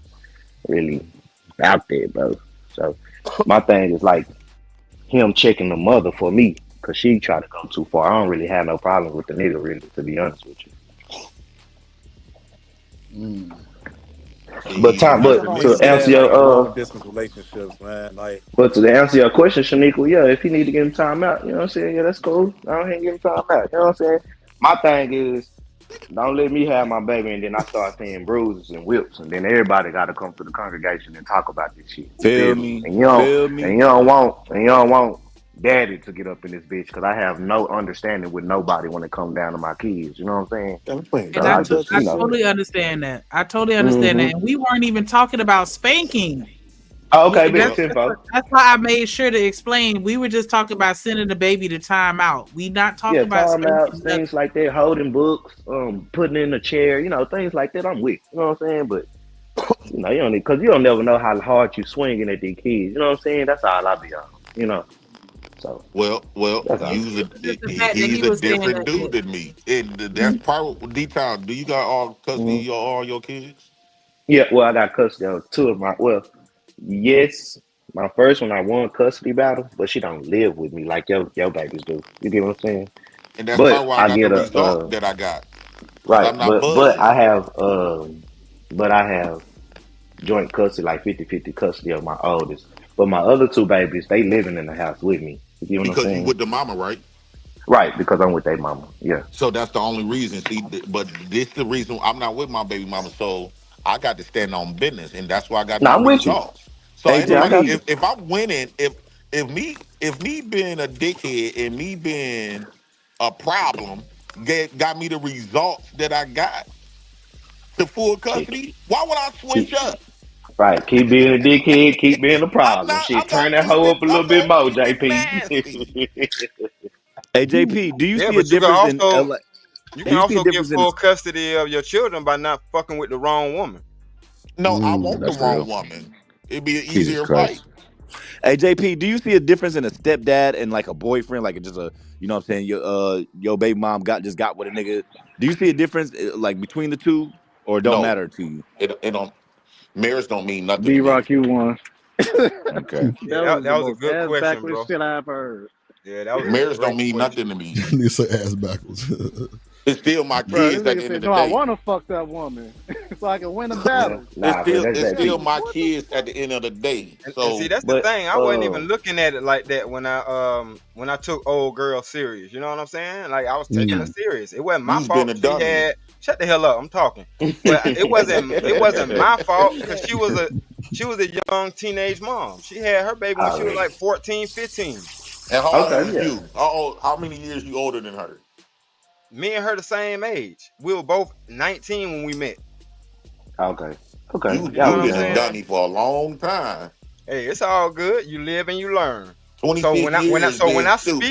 Speaker 8: really out there, bro. So my thing is like him checking the mother for me, because she tried to go too far. I don't really have no problem with the nigga, really, to be honest with you. But
Speaker 1: I can only
Speaker 8: to
Speaker 1: see
Speaker 8: answer
Speaker 1: that like in
Speaker 8: your
Speaker 1: long distance relationships, man. Like,
Speaker 8: but to answer your question, Shaniqua, yeah, if he need to get him time out, you know what I'm saying? Yeah, that's cool. I don't hate getting time out. You know what I'm saying? My thing is, don't let me have my baby and then I start seeing bruises and whips, and then everybody got to come to the congregation and talk about this shit. You
Speaker 21: Feel
Speaker 8: feel me?
Speaker 21: me?
Speaker 8: And you don't want daddy to get up in this bitch, because I have no understanding with nobody when it comes down to my kids. You know what I'm saying? So
Speaker 11: And
Speaker 8: I just,
Speaker 11: I totally understand that. I totally understand that.
Speaker 8: hmm
Speaker 11: And we weren't even talking about spanking.
Speaker 8: Oh, okay, big info.
Speaker 11: That's why I made sure to explain. We were just talking about sending the baby to time out. We not talking
Speaker 8: Yeah,
Speaker 11: about
Speaker 8: time
Speaker 11: spanking.
Speaker 8: out, things like that, holding books, putting in a chair, things like that. I'm with. You know what I'm saying? But you don't need, because you don't never know how hard you swinging at these kids. You know what I'm saying? That's all I be on. So
Speaker 17: Well,
Speaker 8: that's all.
Speaker 17: he's
Speaker 11: The fact that he
Speaker 17: a
Speaker 11: was saying
Speaker 17: different
Speaker 11: that.
Speaker 17: dude than me, and that's part of D-Town. Do you got all custody of all your kids?
Speaker 8: Yeah, well, I got custody of two of my. Well, yes, my first one I won custody battle, but she don't live with me like your babies do. You get what I'm saying?
Speaker 17: And that's
Speaker 8: But
Speaker 17: part why I
Speaker 8: I
Speaker 17: got the
Speaker 8: get
Speaker 17: result that I got, because
Speaker 8: right,
Speaker 17: I'm not
Speaker 8: but
Speaker 17: buzzing.
Speaker 8: I have joint custody, like 50-50 custody of my oldest. But my other two babies, they living in the house with me. You get what I'm
Speaker 17: Because you
Speaker 8: saying?
Speaker 17: with the mama, right?
Speaker 8: Right, because I'm with their mama. Yeah.
Speaker 17: So that's the only reason. See, but this the reason I'm not with my baby mama. So I got to stand on business, and that's why I got
Speaker 8: No,
Speaker 17: these
Speaker 8: I'm with you.
Speaker 17: results. So
Speaker 8: Yeah, I
Speaker 17: anybody,
Speaker 8: got you.
Speaker 17: if I'm winning, if me being a dickhead and me being a problem got me the results that I got to full custody, why would I switch
Speaker 8: Keep,
Speaker 17: up?
Speaker 8: right, keep being a dickhead, keep being a problem. Shit,
Speaker 17: I'm
Speaker 8: turn
Speaker 17: gonna
Speaker 8: that hoe up a
Speaker 17: I'm
Speaker 8: little bit
Speaker 17: gonna
Speaker 8: more,
Speaker 17: keep it
Speaker 8: JP.
Speaker 17: nasty.
Speaker 21: Hey JP, do you
Speaker 5: Yeah,
Speaker 21: see a
Speaker 5: but you can
Speaker 21: difference in
Speaker 5: also
Speaker 21: LA?
Speaker 5: you
Speaker 21: Do
Speaker 5: can
Speaker 21: you see a
Speaker 5: also get
Speaker 21: difference in
Speaker 5: full custody of your children by not fucking with the wrong woman.
Speaker 17: No, I want the
Speaker 21: that's
Speaker 17: wrong
Speaker 21: real.
Speaker 17: woman. It'd be an
Speaker 21: Jesus
Speaker 17: easier fight.
Speaker 21: Christ. Hey JP, do you see a difference in a stepdad and like a boyfriend, like just a what I'm saying, your baby mom just got with a nigga? Do you see a difference like between the two, or it don't
Speaker 17: No,
Speaker 21: matter to you?
Speaker 17: it don't. Marriage don't mean nothing to me.
Speaker 19: D-Rock, you won.
Speaker 21: Okay.
Speaker 5: Yeah,
Speaker 19: That was
Speaker 5: that
Speaker 19: the
Speaker 5: was a
Speaker 19: most
Speaker 5: good
Speaker 19: ass
Speaker 5: question,
Speaker 19: backwards
Speaker 5: bro.
Speaker 19: shit I've heard.
Speaker 5: Yeah, that was a
Speaker 17: Marriage don't
Speaker 5: great
Speaker 17: mean
Speaker 5: question.
Speaker 17: nothing to me.
Speaker 2: Nigga say ass backwards.
Speaker 17: It's still my
Speaker 19: Bro,
Speaker 17: kids
Speaker 19: this
Speaker 17: at the
Speaker 19: nigga
Speaker 17: end of
Speaker 19: said,
Speaker 17: the
Speaker 19: no, I
Speaker 17: day.
Speaker 19: want to fuck that woman so I can win a
Speaker 8: Yeah,
Speaker 19: battle.
Speaker 17: It's
Speaker 8: nah, but
Speaker 17: still
Speaker 8: that's
Speaker 17: it's still
Speaker 8: JP.
Speaker 17: my kids at the end of the day.
Speaker 5: And see,
Speaker 17: So
Speaker 5: that's the
Speaker 8: But
Speaker 5: thing. I wasn't even looking at it like that when I took old girl serious. You know what I'm saying? Like I was taking her serious. It wasn't my
Speaker 17: you've been
Speaker 5: fault.
Speaker 17: a
Speaker 5: She
Speaker 17: dummy.
Speaker 5: had shut the hell up. I'm talking. But it wasn't my fault because she was a young teenage mom. She had her baby when she was
Speaker 8: Already.
Speaker 5: like 14, 15.
Speaker 17: And how old
Speaker 8: Okay,
Speaker 17: is
Speaker 8: yeah.
Speaker 17: you? How many years you older than her?
Speaker 5: Me and her the same age. We were both 19 when we met.
Speaker 8: Okay. Okay.
Speaker 17: You
Speaker 5: You know
Speaker 8: Y'all
Speaker 5: what
Speaker 17: you've
Speaker 8: was
Speaker 5: I'm
Speaker 17: been a
Speaker 8: young.
Speaker 5: saying?
Speaker 17: dummy for a long time.
Speaker 5: Hey, it's all good. You live and you learn. So
Speaker 17: 26 years
Speaker 5: when
Speaker 17: being
Speaker 5: I speak,
Speaker 17: stupid.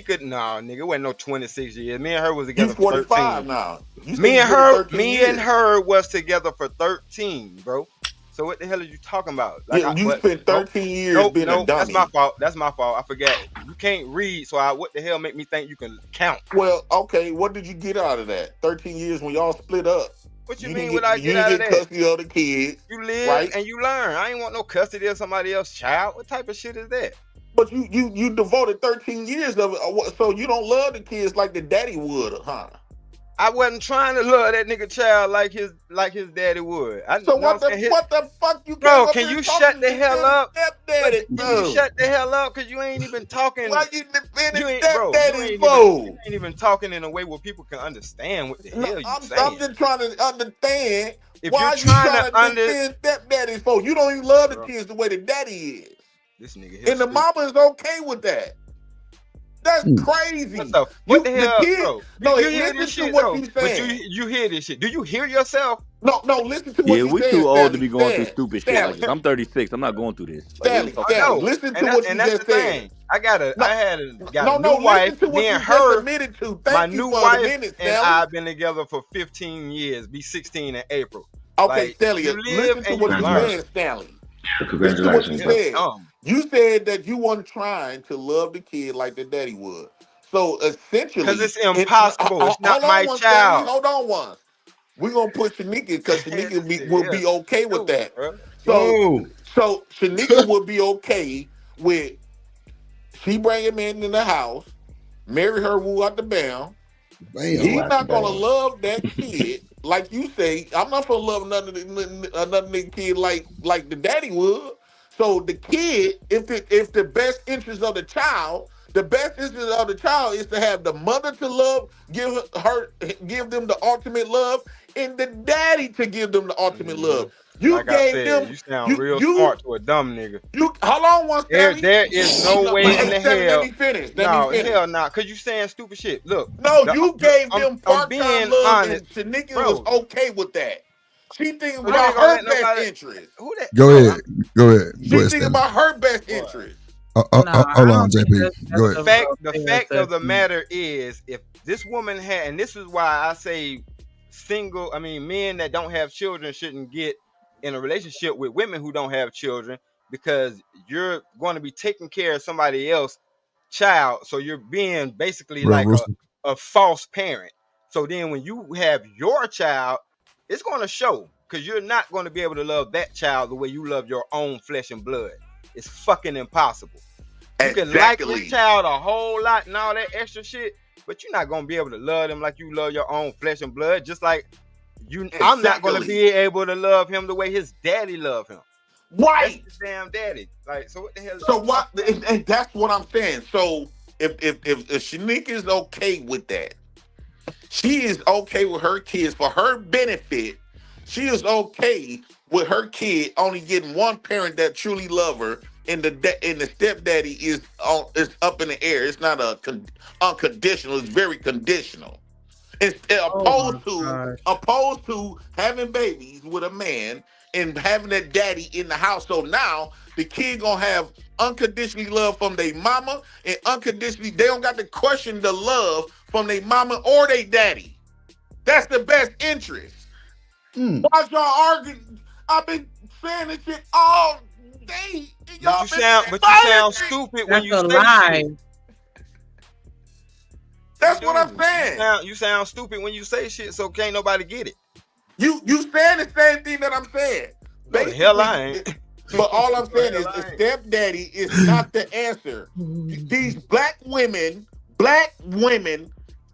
Speaker 5: it, no, nigga, it wasn't no 26 years. Me and her was
Speaker 17: You
Speaker 5: together for
Speaker 17: 45
Speaker 5: 13.
Speaker 17: now. You say you with her 13
Speaker 5: Me and
Speaker 17: years.
Speaker 5: her was together for 13, bro. So what the hell are you talking about?
Speaker 17: Yeah, you spent
Speaker 5: Nope,
Speaker 17: 13 years
Speaker 5: nope,
Speaker 17: being a
Speaker 5: nope. That's my
Speaker 17: dummy.
Speaker 5: fault. That's my fault. I forgot. You can't read, so what the hell make me think you can count?
Speaker 17: Well, okay, what did you get out of that? 13 years when y'all split up.
Speaker 5: What you
Speaker 17: You didn't
Speaker 5: mean? What I
Speaker 17: you
Speaker 5: get
Speaker 17: didn't
Speaker 5: out of
Speaker 17: get
Speaker 5: that?
Speaker 17: custody of the kids,
Speaker 5: You live
Speaker 17: right?
Speaker 5: and you learn. I ain't want no custody of somebody else's child. What type of shit is that?
Speaker 17: But you devoted 13 years of it, so you don't love the kids like the daddy would, huh?
Speaker 5: I wasn't trying to love that nigga child like his daddy would.
Speaker 17: So
Speaker 5: You know
Speaker 17: what
Speaker 5: what I'm saying?
Speaker 17: what the fuck you came
Speaker 5: Bro,
Speaker 17: up
Speaker 5: can
Speaker 17: here
Speaker 5: you
Speaker 17: talking
Speaker 5: shut
Speaker 17: to
Speaker 5: the hell
Speaker 17: defending
Speaker 5: up? But
Speaker 17: stepdaddy
Speaker 5: can you
Speaker 17: for?
Speaker 5: shut the hell up? Cause you ain't even talking.
Speaker 17: Why you defending
Speaker 5: You ain't, bro.
Speaker 17: stepdaddy for?
Speaker 5: You ain't even talking in a way where people can understand what the
Speaker 17: No,
Speaker 5: hell you
Speaker 17: I'm
Speaker 5: saying.
Speaker 17: just trying to understand
Speaker 5: If you're
Speaker 17: why you
Speaker 5: trying to
Speaker 17: trying to defend stepdaddies for. You don't even love the
Speaker 5: bro,
Speaker 17: kids the way the daddy is.
Speaker 5: This nigga
Speaker 17: and the mama is okay with that. That's crazy.
Speaker 5: What the hell,
Speaker 17: kid,
Speaker 5: bro?
Speaker 17: No,
Speaker 5: you hear
Speaker 17: listen
Speaker 5: this
Speaker 17: to
Speaker 5: shit,
Speaker 17: what
Speaker 5: though.
Speaker 17: you
Speaker 5: But
Speaker 17: saying.
Speaker 5: you hear this shit. Do you hear yourself?
Speaker 17: No, listen to what
Speaker 7: Yeah,
Speaker 17: he's
Speaker 7: we
Speaker 17: saying.
Speaker 7: too old to
Speaker 17: Stanley.
Speaker 7: be going through
Speaker 17: Stan,
Speaker 7: stupid shit
Speaker 17: Stanley.
Speaker 7: like this. I'm 36. I'm not going through this. Like, what are you talking
Speaker 17: Stanley,
Speaker 7: about?
Speaker 17: listen to what you
Speaker 5: that's
Speaker 17: just
Speaker 5: the
Speaker 17: said.
Speaker 5: thing. I got a
Speaker 17: No,
Speaker 5: new wife.
Speaker 17: listen to what
Speaker 5: Then
Speaker 17: you
Speaker 5: her,
Speaker 17: just admitted to.
Speaker 5: my
Speaker 17: Thank
Speaker 5: new
Speaker 17: you for
Speaker 5: wife
Speaker 17: the minute,
Speaker 5: and
Speaker 17: Stanley.
Speaker 5: I've been together for 15 years. Be 16 in April.
Speaker 17: Okay,
Speaker 5: Like,
Speaker 17: Stanley,
Speaker 5: you live
Speaker 17: listen to
Speaker 5: and
Speaker 17: what
Speaker 5: you
Speaker 17: you
Speaker 5: learn.
Speaker 17: said, Stanley.
Speaker 8: Congratulations,
Speaker 17: Listen to what you
Speaker 8: bro.
Speaker 17: said. You said that you weren't trying to love the kid like the daddy would. So essentially,
Speaker 5: Because it's impossible. It's not
Speaker 17: hold
Speaker 5: my
Speaker 17: on one,
Speaker 5: child.
Speaker 17: Stanley. Hold on one. We're gonna put Shanika because Shanika will be okay with that.
Speaker 5: Bro.
Speaker 17: So Shanika would be okay with she bring him in the house, marry her, woo out the bam. He's not gonna love that kid like you say. I'm not gonna love another nigga kid like the daddy would. So the kid, if the best interest of the child, the best interest of the child is to have the mother to love, give them the ultimate love, and the daddy to give them the ultimate love. You
Speaker 5: Like
Speaker 17: gave
Speaker 5: I said,
Speaker 17: them.
Speaker 5: you sound real smart to a dumb nigga.
Speaker 17: Hold on one second.
Speaker 5: There is no way in the
Speaker 17: Stanley,
Speaker 5: hell.
Speaker 17: Let me finish.
Speaker 5: Hell nah, cause you saying stupid shit. Look.
Speaker 17: No, you gave them part-time
Speaker 5: being
Speaker 17: love,
Speaker 5: honest,
Speaker 17: and Shanika
Speaker 5: bro.
Speaker 17: was okay with that. She thinking
Speaker 5: So you
Speaker 17: about
Speaker 5: ain't gonna
Speaker 17: her
Speaker 5: let
Speaker 17: best
Speaker 5: nobody-
Speaker 17: interest.
Speaker 5: Who that?
Speaker 2: Go ahead. Go ahead,
Speaker 17: She thinking
Speaker 2: Stanley.
Speaker 17: about her best interest.
Speaker 2: Hold on, JP. Go ahead.
Speaker 5: The fact of the matter is, if this woman had, and this is why I say men that don't have children shouldn't get in a relationship with women who don't have children, because you're going to be taking care of somebody else's child. So you're being basically like a false parent. So then when you have your child, it's going to show, because you're not going to be able to love that child the way you love your own flesh and blood. It's fucking impossible. You can like this child a whole lot and all that extra shit, but you're not gonna be able to love them like you love your own flesh and blood. Just like I'm not gonna be able to love him the way his daddy loved him.
Speaker 17: Right.
Speaker 5: That's his damn daddy. Like, so what the hell?
Speaker 17: So what? And that's what I'm saying. So if Shanika is okay with that, she is okay with her kids for her benefit. She is okay with her kid only getting one parent that truly love her, and the stepdaddy is up in the air. It's not unconditional. It's very conditional. It's opposed to having babies with a man and having that daddy in the house. So now the kid gonna have unconditionally love from their mama, and unconditionally they don't got to question the love from their mama or their daddy. That's the best interest. Watch y'all arguing. I've been saying this shit all day.
Speaker 5: But you sound stupid when you say shit.
Speaker 17: That's what I'm saying.
Speaker 5: You sound stupid when you say shit, so can't nobody get it.
Speaker 17: You saying the same thing that I'm saying.
Speaker 5: No, the hell I ain't.
Speaker 17: But all I'm saying is the stepdaddy is not the answer. These black women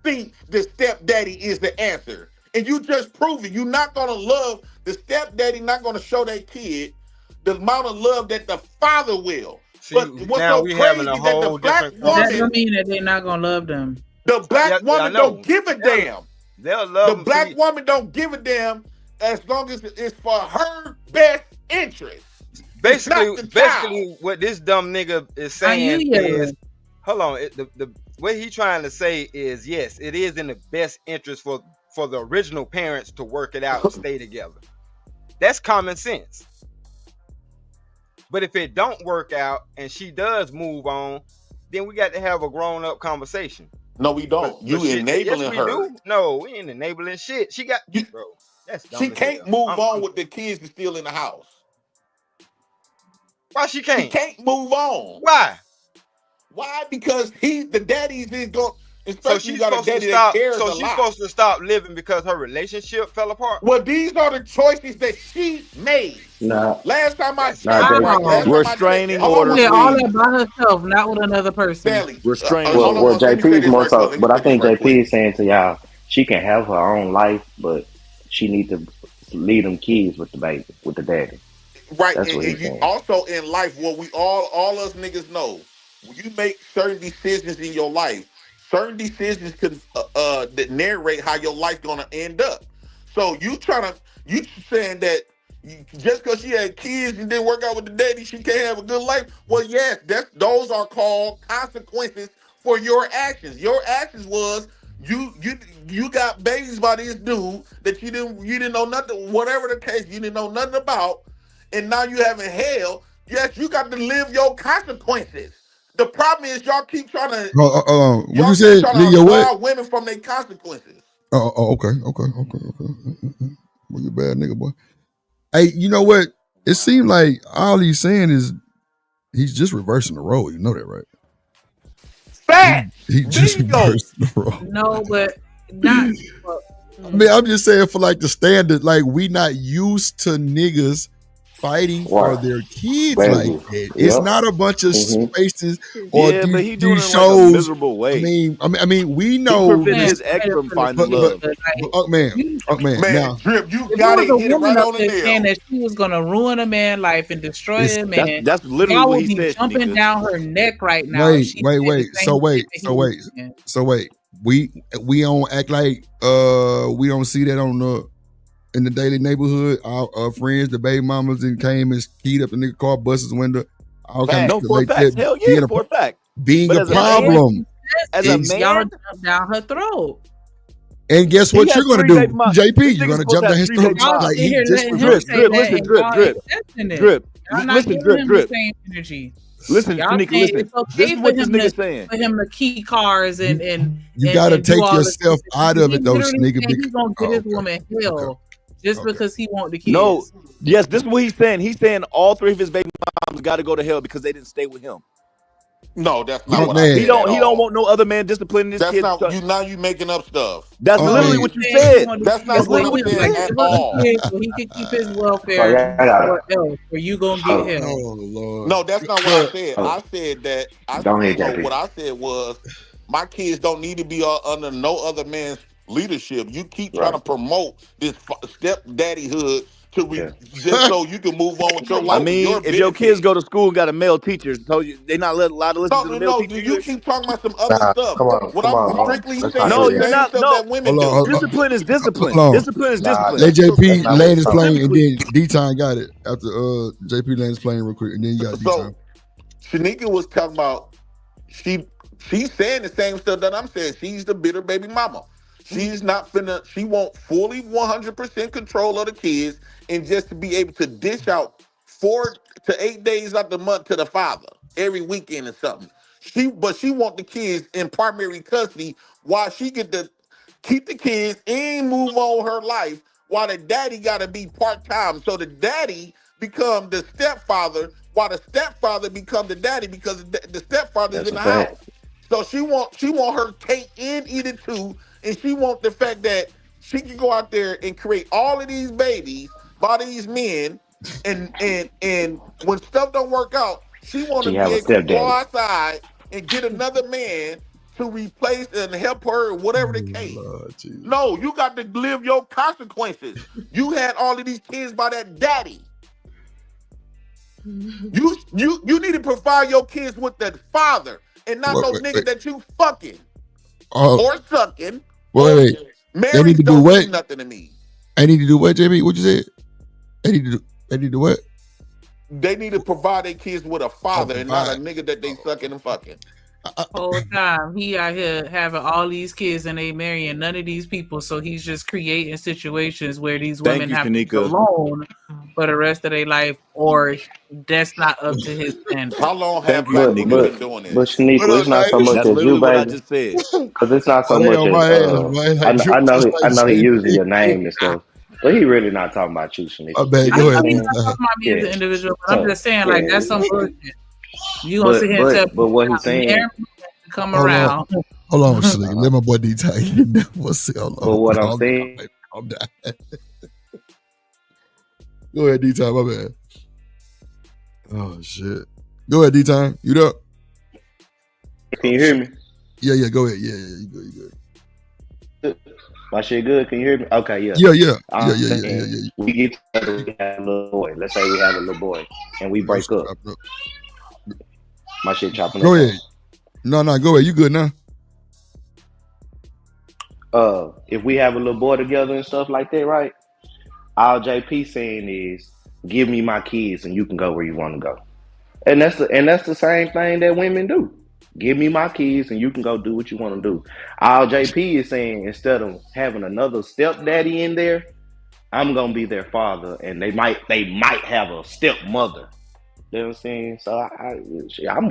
Speaker 17: think the stepdaddy is the answer. And you just prove it. You're not gonna love the stepdaddy, not gonna show that kid the amount of love that the father will.
Speaker 11: See,
Speaker 17: but what's so crazy that the black woman,
Speaker 11: that don't mean that they're not gonna love them.
Speaker 17: The black woman don't give a damn.
Speaker 5: They'll love
Speaker 17: the black woman don't give a damn as long as it's for her best interest.
Speaker 5: Basically, what this dumb nigga is saying is, hold on, what he trying to say is, yes, it is in the best interest for the original parents to work it out and stay together. That's common sense. But if it don't work out and she does move on, then we got to have a grown-up conversation.
Speaker 17: No, we don't. You enabling her.
Speaker 5: Do. No, we ain't enabling shit. She got bro. That's dumb.
Speaker 17: She can't move on with the kids that's still in the house.
Speaker 5: Why she can't?
Speaker 17: She can't move on.
Speaker 5: Why?
Speaker 17: Why? Because the daddy's is going.
Speaker 5: So she's supposed to stop. So she's supposed to stop living because her relationship fell apart.
Speaker 17: Well, these are the choices that she made.
Speaker 8: Nah.
Speaker 17: Last time I
Speaker 7: restraining order.
Speaker 11: Yeah, all that by herself, not with another person.
Speaker 7: Restraining
Speaker 8: order. Well, JP's more so, but I think JP is saying to y'all, she can have her own life, but she need to leave them kids with the baby, with the daddy.
Speaker 17: Right.
Speaker 8: That's
Speaker 17: And you also in life, what we all us niggas know, when you make certain decisions in your life, certain decisions can that narrate how your life gonna end up. So you saying that just because she had kids and didn't work out with the daddy, she can't have a good life. Well, yes, those are called consequences for your actions. Your actions was you got babies by this dude that you didn't know nothing, whatever the case, you didn't know nothing about, and now you having hell. Yes, you got to live your consequences. The problem is y'all keep trying to
Speaker 2: what you said? Your what?
Speaker 17: absolve women from their consequences.
Speaker 2: Okay. Well, you bad nigga, boy. Hey, you know what? It seemed like all he's saying is he's just reversing the role. You know that, right?
Speaker 17: Fact.
Speaker 2: He just reversed the role.
Speaker 11: No, but not.
Speaker 2: I mean, I'm just saying for like the standard, like we not used to niggas fighting for their kids like that. It's not a bunch of spaces or
Speaker 21: but he doing
Speaker 2: these
Speaker 21: it in like a
Speaker 2: shows.
Speaker 21: miserable way.
Speaker 2: I mean, we know
Speaker 21: he prevented his ex from finding love.
Speaker 2: Man, now,
Speaker 17: Drip, you got it. Hit it right on the nail.
Speaker 11: Saying that she was gonna ruin a man's life and destroy a man.
Speaker 21: That's literally what he said.
Speaker 11: Jumping down her neck right now.
Speaker 2: Wait. We don't act like we don't see that on the. In the daily neighborhood, our friends, the baby mamas, and came and keyed up the nigga car, busted his window. All kinds of
Speaker 21: for a fact. Hell yeah, for a fact.
Speaker 2: Being a problem.
Speaker 21: As a man,
Speaker 11: y'all jump down her throat.
Speaker 2: And guess what you're going to do? JP, you're going to jump down his throat. Like he just
Speaker 21: Drip.
Speaker 11: Energy.
Speaker 21: Listen, Tanika, listen. This is what this nigga's saying.
Speaker 11: For him to key cars and
Speaker 2: you got to take yourself out of it, though, nigga.
Speaker 11: He's going to get his woman hell. Just because he want the kids.
Speaker 21: No, yes, this is what he's saying. He's saying all three of his baby moms got to go to hell because they didn't stay with him.
Speaker 17: No, that's not what I said.
Speaker 21: He don't want no other man disciplining his kids.
Speaker 17: Not you. Now you making up stuff.
Speaker 21: That's literally what you said.
Speaker 17: That's not what you said at all.
Speaker 11: So he can keep his welfare, or you gonna get him.
Speaker 2: Oh Lord.
Speaker 17: No, that's not what I said. I said that. What I said was, my kids don't need to be under no other man's leadership. You keep trying to promote this stepdaddyhood just so you can move on with your life.
Speaker 21: I mean, if your kids go to school and got a male teacher, so they not allowed to listen to the male teacher.
Speaker 17: You keep talking about some other stuff.
Speaker 8: What
Speaker 17: I'm strictly saying,
Speaker 21: no, you're not. No, discipline is discipline. Discipline is discipline.
Speaker 2: Let JP land his plane, and then D-Time got it after JP land his plane real quick, and then you got D-Time.
Speaker 17: Shanika was talking about she's saying the same stuff that I'm saying. She's the bitter baby mama. She's not finna. She want fully 100% control of the kids, and just to be able to dish out 4 to 8 days out the month to the father every weekend or something. She want the kids in primary custody while she get to keep the kids and move on her life, while the daddy got to be part-time. So the daddy become the stepfather, while the stepfather become the daddy because the stepfather's in the house. So she want her cake and eat it too. And she wants the fact that she can go out there and create all of these babies by these men, and when stuff don't work out, she wants to be able to go outside and get another man to replace and help her, whatever the case. No, you got to live your consequences. You had all of these kids by that daddy. You need to provide your kids with that father and not no nigga that you fucking or sucking.
Speaker 2: Wait. They need to do what?
Speaker 17: Nothing to me.
Speaker 2: I need to do what, JB? What you said? I need to do what?
Speaker 17: They need to provide their kids with a father and not a nigga that they sucking and fucking.
Speaker 11: Whole time he out here having all these kids and they marrying none of these people, so he's just creating situations where these women have to be alone for the rest of their life, or that's not up to his standard.
Speaker 17: How long have black niggas been doing this?
Speaker 8: But Shanika, it's not so much as you, baby. Because it's not so much as I know he uses your name and stuff. But he really not talking about you, Shanika.
Speaker 2: Go ahead.
Speaker 11: He's not talking about me as an individual, but I'm just saying, like, that's some bullshit. You gonna sit here and tell
Speaker 8: but what he's saying,
Speaker 11: come around.
Speaker 2: Hold on, Shanika. Let my boy D-Time.
Speaker 8: But what I'm saying,
Speaker 2: I'm down. Go ahead, D-Time. My bad. Oh shit. Go ahead, D-Time. You up?
Speaker 8: Can you hear me?
Speaker 2: Yeah. Go ahead. Yeah. You good.
Speaker 8: My shit good. Can you hear me? Okay, yeah.
Speaker 2: Yeah.
Speaker 8: We get together, we have a little boy. Let's say we have a little boy, and we break up. My shit chopping.
Speaker 2: Go ahead. No, go ahead. You good now?
Speaker 8: If we have a little boy together and stuff like that, right? All JP saying is, give me my kids and you can go where you want to go. And that's the same thing that women do. Give me my kids and you can go do what you want to do. All JP is saying, instead of having another stepdaddy in there, I'm gonna be their father, and they might have a stepmother. You know what I'm saying? So I'm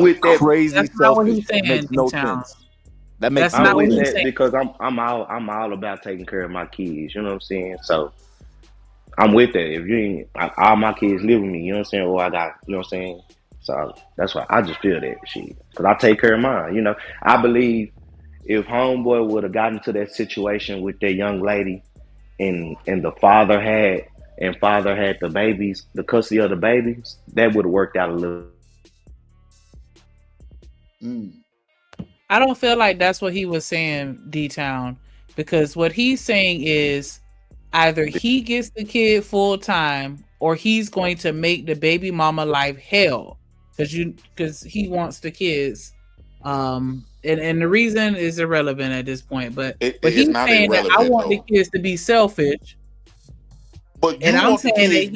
Speaker 8: with that.
Speaker 21: Crazy
Speaker 11: That's not what he's
Speaker 21: selfish. That
Speaker 11: saying,
Speaker 21: makes no
Speaker 11: D-Town.
Speaker 21: sense. That makes
Speaker 11: That's not what
Speaker 8: with
Speaker 11: he's
Speaker 8: that
Speaker 11: saying.
Speaker 8: because I'm all about taking care of my kids. You know what I'm saying? So I'm with that. If you ain't, all my kids live with me. You know what I'm saying? Or I got, you know what I'm saying? So that's why I just feel that shit. Because I take care of mine. You know, I believe if homeboy would have gotten to that situation with that young lady and the father had the babies, the custody of the babies, that would have worked out a little.
Speaker 11: I don't feel like that's what he was saying, D-Town, because what he's saying is either he gets the kid full time or he's going to make the baby mama life hell because he wants the kids. And the reason is irrelevant at this point, but he's saying that I want the kids to be selfish.
Speaker 17: But you want the kids,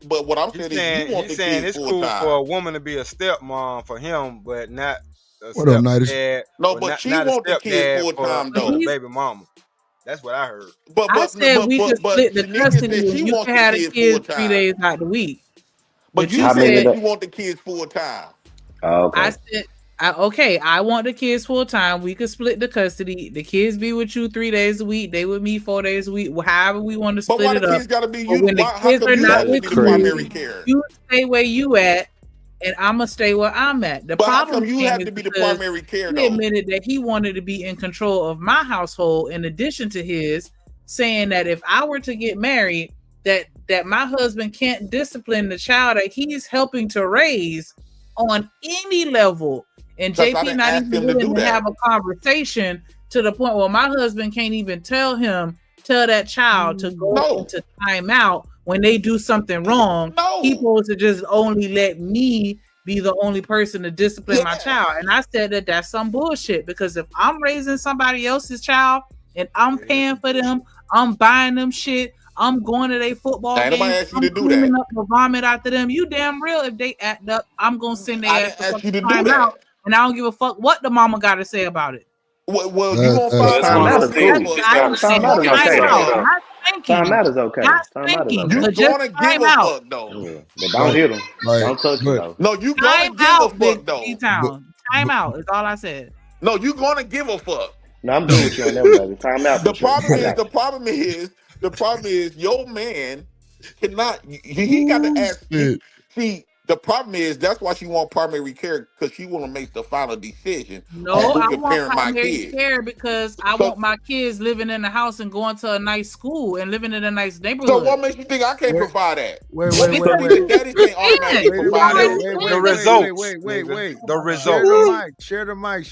Speaker 17: but what I'm saying is you want the kids
Speaker 5: it's
Speaker 17: full
Speaker 5: cool
Speaker 17: time.
Speaker 5: for a woman to be a stepmom for him, but not a
Speaker 2: What up, Nidus?
Speaker 5: stepdad.
Speaker 17: No, but she want the kids full time though.
Speaker 5: The baby mama. That's what I heard.
Speaker 11: I said we could split the custody and you can have the kids 3 days out the week.
Speaker 17: But you said you want the kids full time.
Speaker 8: Okay.
Speaker 11: I said, okay, I want the kids full time. We could split the custody. The kids be with you 3 days a week. They with me 4 days a week. However we want to split it up.
Speaker 17: But why the kids gotta be you?
Speaker 11: When the kids are not with you,
Speaker 17: primary care?
Speaker 11: You stay where you at, and I'm gonna stay where I'm at. The problem
Speaker 17: how come you have to be the primary care?
Speaker 11: He admitted that he wanted to be in control of my household, in addition to his, saying that if I were to get married, that my husband can't discipline the child that he's helping to raise on any level. And JP not even willing to have a conversation to the point where my husband can't even tell that child to go into timeout when they do something wrong. He's supposed to just only let me be the only person to discipline my child. And I said that that's some bullshit, because if I'm raising somebody else's child and I'm paying for them, I'm buying them shit, I'm going to their football games, I'm cleaning up the vomit after them. You damn real if they act up, I'm gonna send their ass to time out, and I don't give a fuck what the mama got to say about it.
Speaker 17: Well, you won't find
Speaker 8: Time out is okay.
Speaker 17: You're gonna give a fuck though.
Speaker 8: But don't hit them. Don't touch them though.
Speaker 17: No, you gonna give a fuck though.
Speaker 11: Time out is all I said.
Speaker 17: No, you gonna give a fuck.
Speaker 8: No, I'm doing with you on that, brother. Time out.
Speaker 17: The problem is your man cannot. He got to ask. See, the problem is that's why she want primary care, because she want to make the final decision.
Speaker 11: No, I want primary care because I want my kids living in the house and going to a nice school and living in a nice neighborhood.
Speaker 17: So what makes you think I can't provide that?
Speaker 21: Wait.
Speaker 17: The
Speaker 21: result. Share the mic.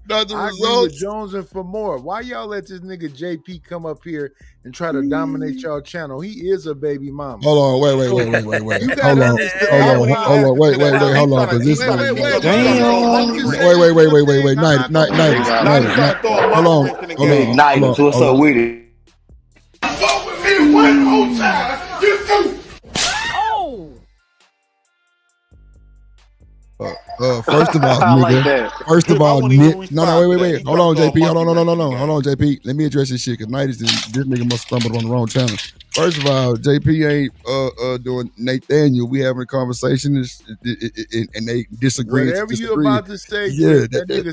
Speaker 2: Not the
Speaker 21: I agree
Speaker 2: results.
Speaker 21: with Jones and for more. Why y'all let this nigga JP come up here and try to dominate y'all channel? He is a baby mama.
Speaker 2: Hold on, wait.
Speaker 21: You
Speaker 2: Hold
Speaker 21: gotta
Speaker 2: on, wait, hold on, because this. Wait. Night. Hold on.
Speaker 8: What's up with it?
Speaker 22: Fuck with me one more time. You do.
Speaker 2: First of all, nigga. First of all, Nick. No, wait. Hold on, JP. Hold on, JP. Let me address this shit, because Night is this nigga must stumble on the wrong channel. First of all, JP ain't doing Nathaniel. We having a conversation and they disagree.
Speaker 21: Whatever you about to say,
Speaker 2: yeah.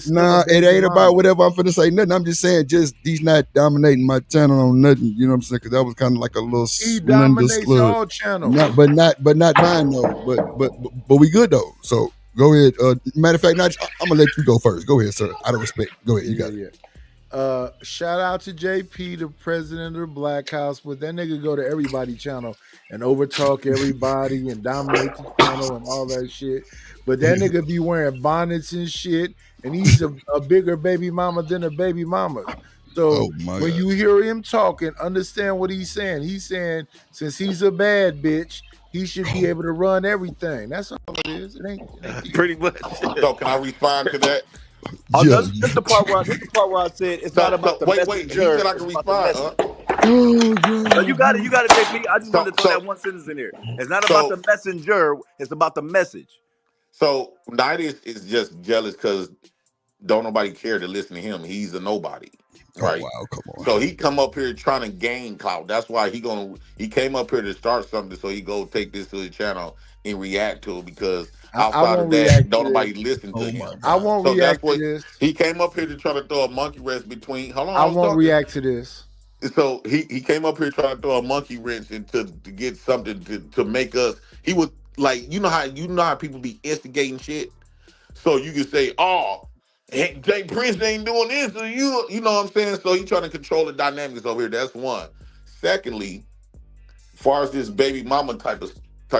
Speaker 21: Nah,
Speaker 2: it ain't about whatever I'm finna say. Nothing. I'm just saying, just he's not dominating my channel on nothing. You know what I'm saying? Because that was kind of like a little
Speaker 21: he dominates all channels.
Speaker 2: But not mine though. But we good though. So. Go ahead. Matter of fact, I'm gonna let you go first. Go ahead, sir. Out of respect. Go ahead. You got it.
Speaker 21: Shout out to JP, the president of the Black House, but that nigga go to everybody channel and overtalk everybody and dominate the channel and all that shit. But that nigga be wearing bonnets and shit, and he's a bigger baby mama than a baby mama. So when you hear him talking, understand what he's saying. He's saying since he's a bad bitch, he should be able to run everything. That's all it is. It ain't
Speaker 17: pretty much. So can I respond to that?
Speaker 21: Oh,
Speaker 17: Yes.
Speaker 21: This is the part where I said it's not about the
Speaker 17: wait.
Speaker 21: messenger.
Speaker 17: He said I can respond.
Speaker 21: No, you got it, JP. I just wanted to throw that one sentence in there. It's not about the messenger, it's about the message.
Speaker 17: So Nidus is just jealous because don't nobody care to listen to him. He's a nobody. Right.
Speaker 2: Oh, wow, come on.
Speaker 17: So he come up here trying to gain clout. That's why he came up here to start something so he go take this to the channel and react to it because outside of that, don't nobody listen to him.
Speaker 6: I won't react to this.
Speaker 17: He came up here to try to throw a monkey wrench between. Hold on,
Speaker 6: I won't react to this.
Speaker 17: So he came up here trying to throw a monkey wrench into to get something to make us. He was like, you know how people be instigating shit. So you can say, oh, Jay Prince ain't doing this, or you know what I'm saying. So he trying to control the dynamics over here. That's one. Secondly, as far as this baby mama type of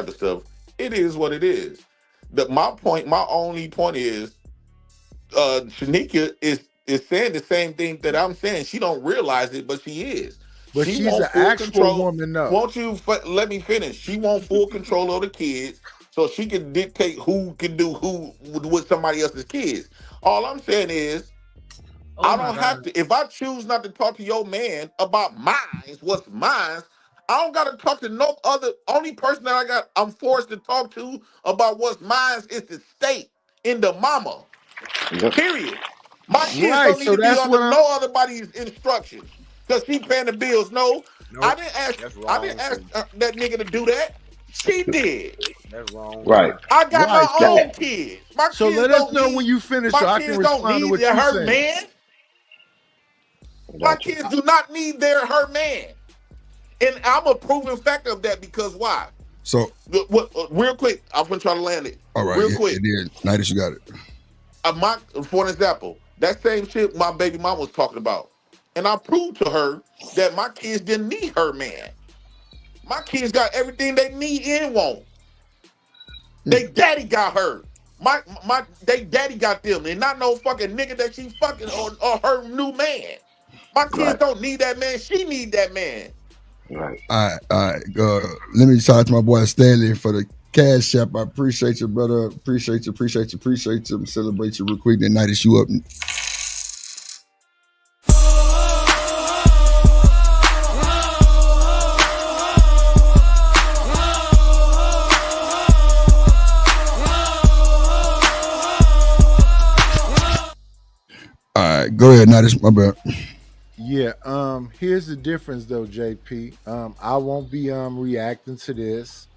Speaker 17: stuff, it is what it is. My only point is, Shanika is saying the same thing that I'm saying. She don't realize it, but she is.
Speaker 6: But
Speaker 17: she
Speaker 6: she's an actual woman, though.
Speaker 17: Won't you let me finish? She want full control of the kids, so she can dictate who can do who with somebody else's kids. All I'm saying is, I don't have to. If I choose not to talk to your man about what's mine, I don't got to talk to no other. Only person that I'm forced to talk to about what's mine is the state in the mama. Period. My kids don't need to be under no other body's instructions because she paying the bills. No, I didn't ask. I didn't ask that nigga to do that. She did.
Speaker 5: That's wrong.
Speaker 10: Right.
Speaker 17: I got my own kids. My
Speaker 6: so
Speaker 17: kids
Speaker 6: let us know when you finish so I can respond to what you're
Speaker 17: her
Speaker 6: saying.
Speaker 17: Man. My kids do not need her man. And I'm a proven fact of that because why?
Speaker 2: So
Speaker 17: real quick, I'm gonna try to land it.
Speaker 2: All right,
Speaker 17: real quick.
Speaker 2: Nidus, you got it.
Speaker 17: For an example, that same shit my baby mom was talking about. And I proved to her that my kids didn't need her man. My kids got everything they need and want. They daddy got her. They daddy got them. And not no fucking nigga that she fucking or her new man. My kids don't need that man. She need that man.
Speaker 10: Right.
Speaker 2: All right. Let me shout out to my boy Stanley for the Cashapp. I appreciate you, brother. Appreciate you. Celebrate you real quick. That night is you up. All right, go ahead, Nidus. My bad.
Speaker 6: Yeah, here's the difference though, JP. I won't be reacting to this